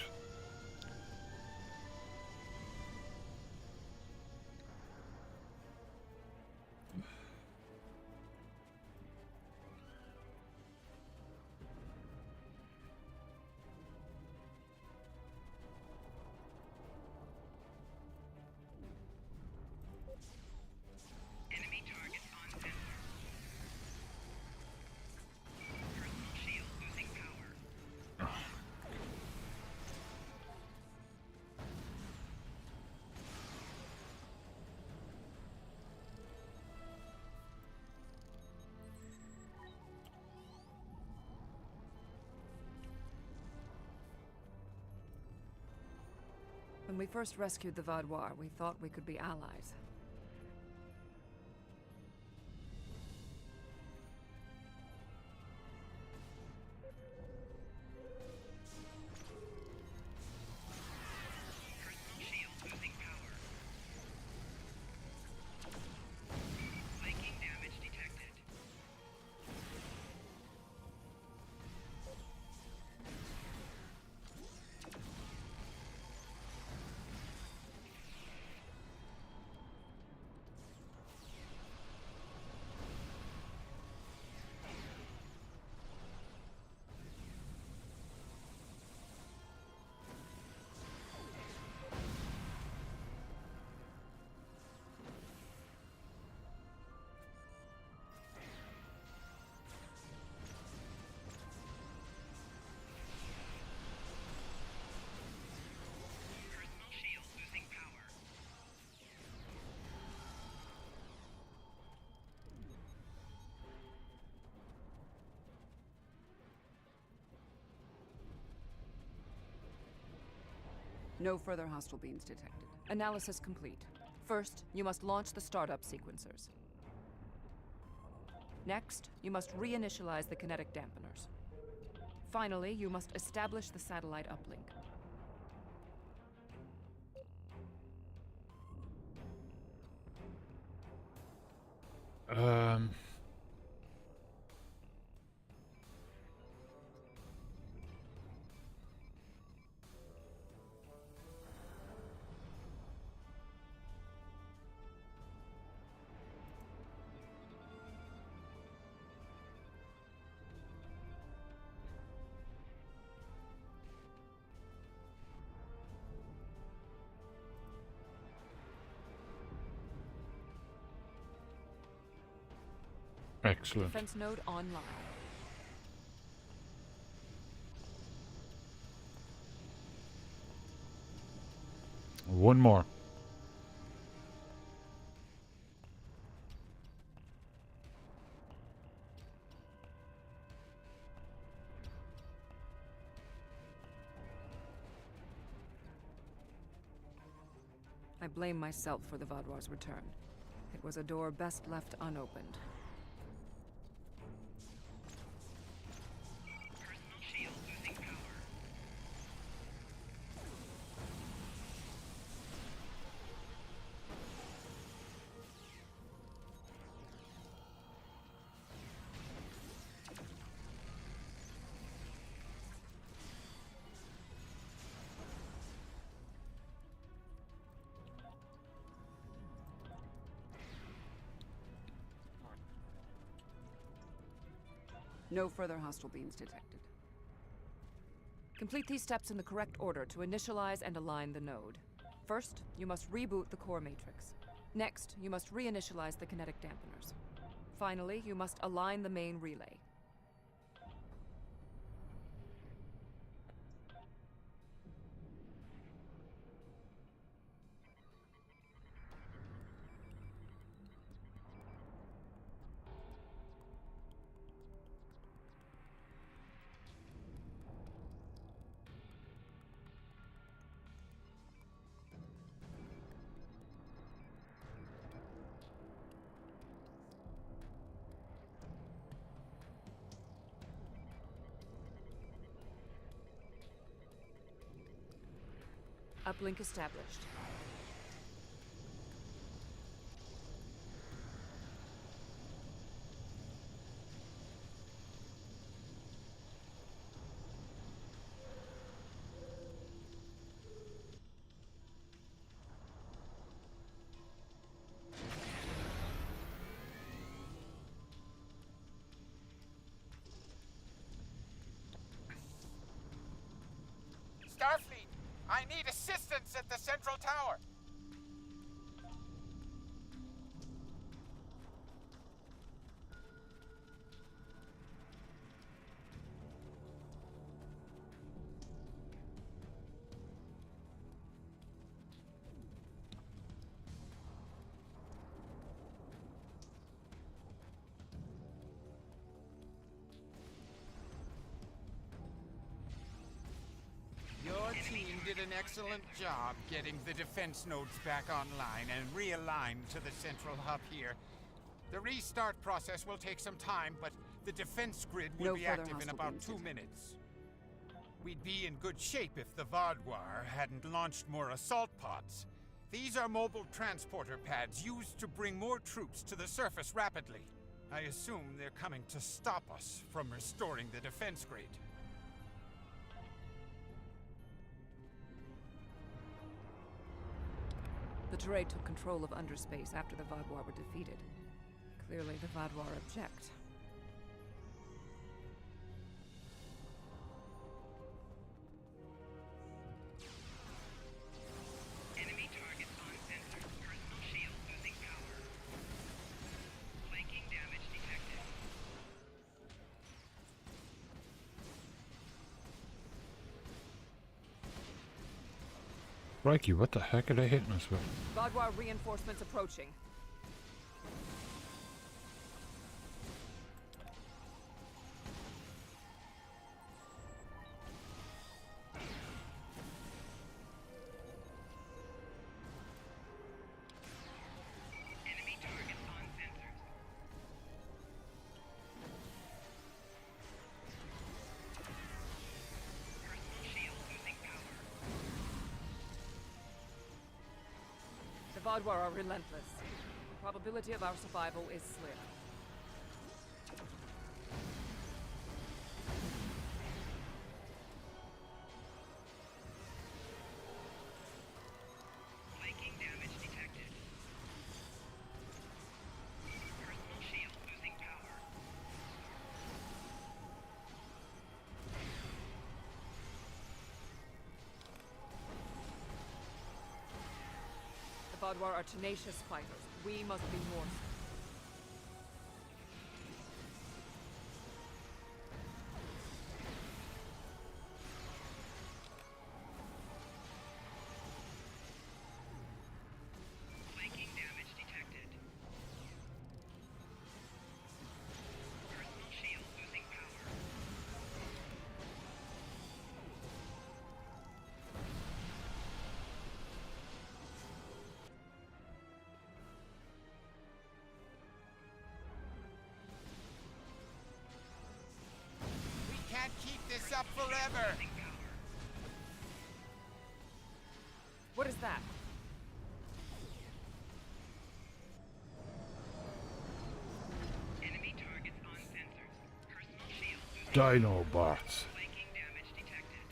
Enemy target on center. Personal shield losing power. When we first rescued the Vadoir, we thought we could be allies. Personal shield losing power. Viking damage detected. Personal shield losing power. No further hostile beams detected. Analysis complete. First, you must launch the startup sequencers. Next, you must reinitialize the kinetic dampeners. Finally, you must establish the satellite uplink. Um... Excellent. Defense node online. One more. I blame myself for the Vadoir's return. It was a door best left unopened. Personal shield losing power. No further hostile beams detected. Complete these steps in the correct order to initialize and align the node. First, you must reboot the core matrix. Next, you must reinitialize the kinetic dampeners. Finally, you must align the main relay. Uplink established. Starfleet! I need assistance at the central tower! Your team did an excellent job getting the defense nodes back online and realigned to the central hub here. The restart process will take some time, but the defense grid will be active in about 2 minutes. We'd be in good shape if the Vaadwaur hadn't launched more assault pods. These are mobile transporter pads used to bring more troops to the surface rapidly. I assume they're coming to stop us from restoring the defense grid. The Teray took control of underspace after the Vaadwaur were defeated. Clearly, the Vaadwaur object. Enemy target on sensor. Personal shield losing power. Flanking damage detected. Crikey, what the heck are they hitting us with? Vaadwaur reinforcements approaching. Enemy target on sensors. Personal shield losing power. The Vaadwaur are relentless. The probability of our survival is slim. Flanking damage detected. Personal shield losing power. The Vaadwaur are tenacious fighters. We must be more so. Flanking damage detected. Personal shield losing power. We can't keep this up forever! What is that? Enemy targets on sensors. Personal shield losing Dinobots. flanking damage detected.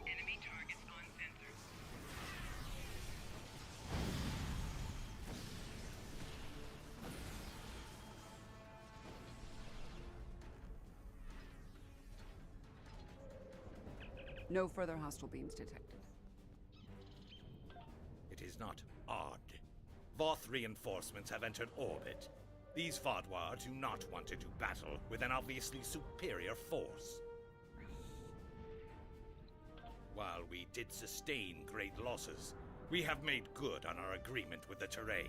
Enemy targets on sensors. No further hostile beams detected. It is not odd. Voth reinforcements have entered orbit. These Vaadwaur do not want to do battle with an obviously superior force. While we did sustain great losses, we have made good on our agreement with the Teray.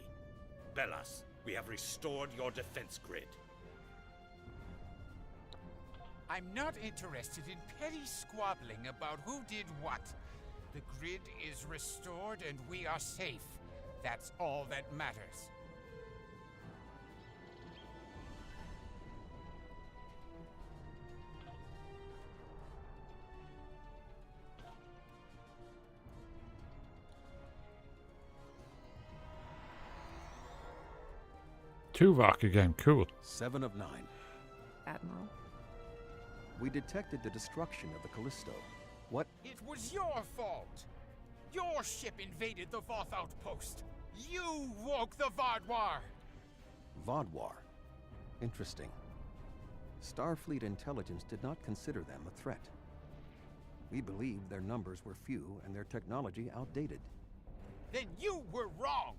Bellas, we have restored your defense grid. I'm not interested in petty squabbling about who did what. The grid is restored and we are safe. That's all that matters. Tuvok again, cool. 7 of 9. Admiral. We detected the destruction of the Callisto. What? It was your fault! Your ship invaded the Voth outpost! You woke the Vodwar! Vodwar. Interesting. Starfleet intelligence did not consider them a threat. We believed their numbers were few and their technology outdated. Then you were wrong!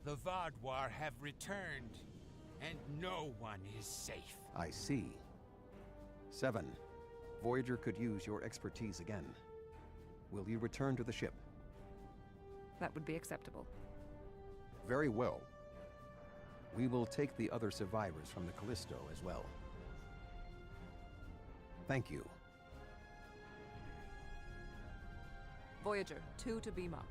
The Vodwar have returned, and no one is safe. I see. 7. Voyager could use your expertise again. Will you return to the ship? That would be acceptable. Very well. We will take the other survivors from the Callisto as well. Thank you. Voyager, 2 to beam up.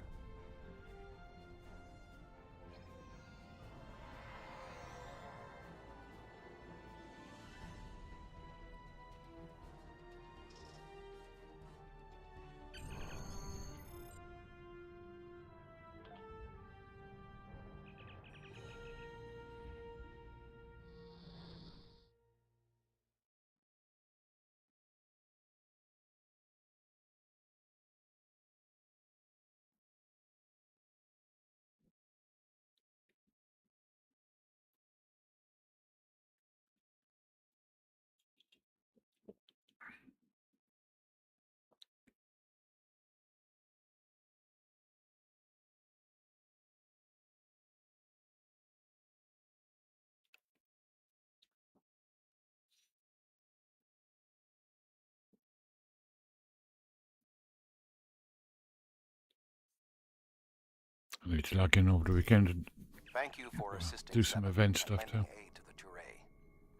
I need to log in over the weekend and Thank you for assisting do some event stuff too. aid to the Touré.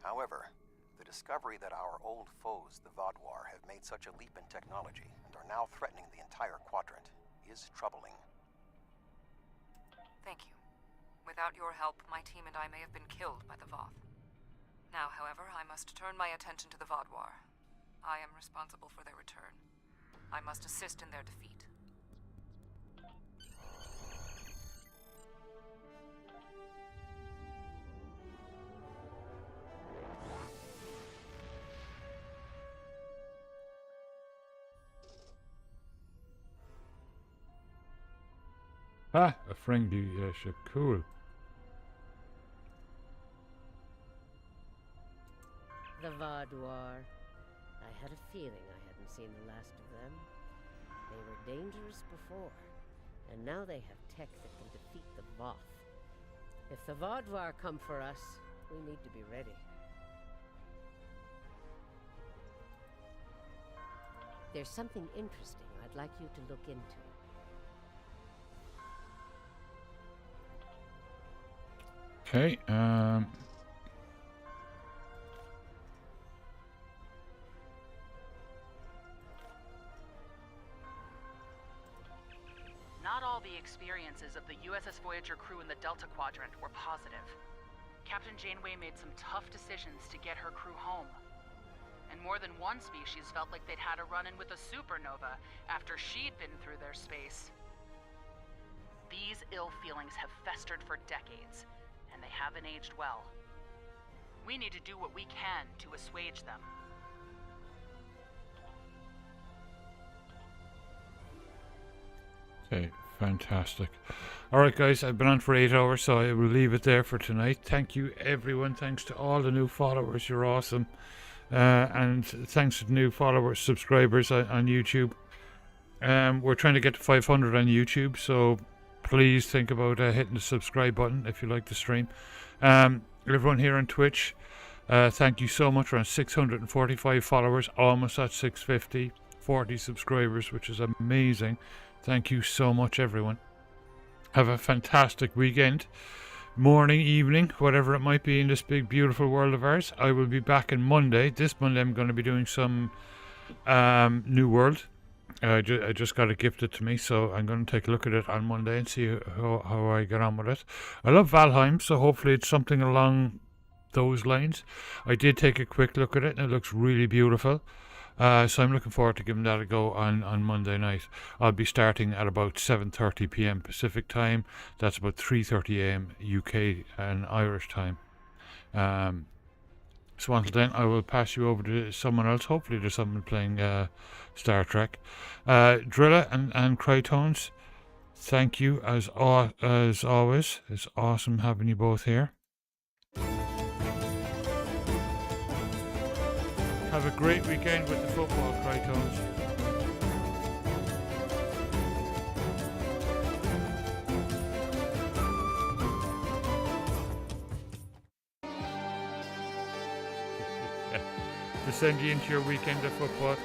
However, the discovery that our old foes, the Vodwar, have made such a leap in technology and are now threatening the entire quadrant is troubling. Thank you. Without your help, my team and I may have been killed by the Voth. Now, however, I must turn my attention to the Vodwar. I am responsible for their return. I must assist in their defeat. Ah, a friendly ship, cool. The Vodwar. I had a feeling I hadn't seen the last of them. They were dangerous before, and now they have tech that can defeat the Voth. If the Vodwar come for us, we need to be ready. There's something interesting I'd like you to look into. Okay, Not all the experiences of the USS Voyager crew in the Delta Quadrant were positive. Captain Janeway made some tough decisions to get her crew home. And more than one species felt like they'd had a run-in with a supernova after she'd been through their space. These ill feelings have festered for decades, and they haven't aged well. We need to do what we can to assuage them. okay, fantastic. Alright guys, I've been on for 8 hours, so I will leave it there for tonight. Thank you everyone, thanks to all the new followers, you're awesome. And thanks to the new followers, subscribers on YouTube. We're trying to get to 500 on YouTube, so please think about hitting the subscribe button if you like the stream. Everyone here on Twitch, thank you so much. We're on 645 followers, almost at 650, 40 subscribers, which is amazing. Thank you so much, everyone. Have a fantastic weekend, morning, evening, whatever it might be in this big, beautiful world of ours. I will be back on Monday. This Monday I'm going to be doing some New World. I just got it gifted to me, so I'm going to take a look at it on Monday and see how I get on with it. I love Valheim, so hopefully it's something along those lines. I did take a quick look at it, and it looks really beautiful. So I'm looking forward to giving that a go on Monday night. I'll be starting at about 7:30 p.m. Pacific time. That's about 3:30 a.m. UK and Irish time. So until then, I will pass you over to someone else. Hopefully there's someone playing Star Trek. Drilla and Crytones, thank you as always. It's awesome having you both here. Have a great weekend with the football, Crytones. To send you into your weekend of football.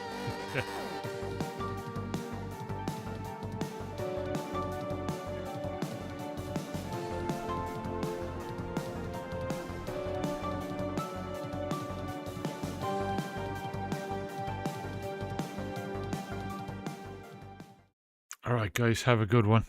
All right, guys, have a good one.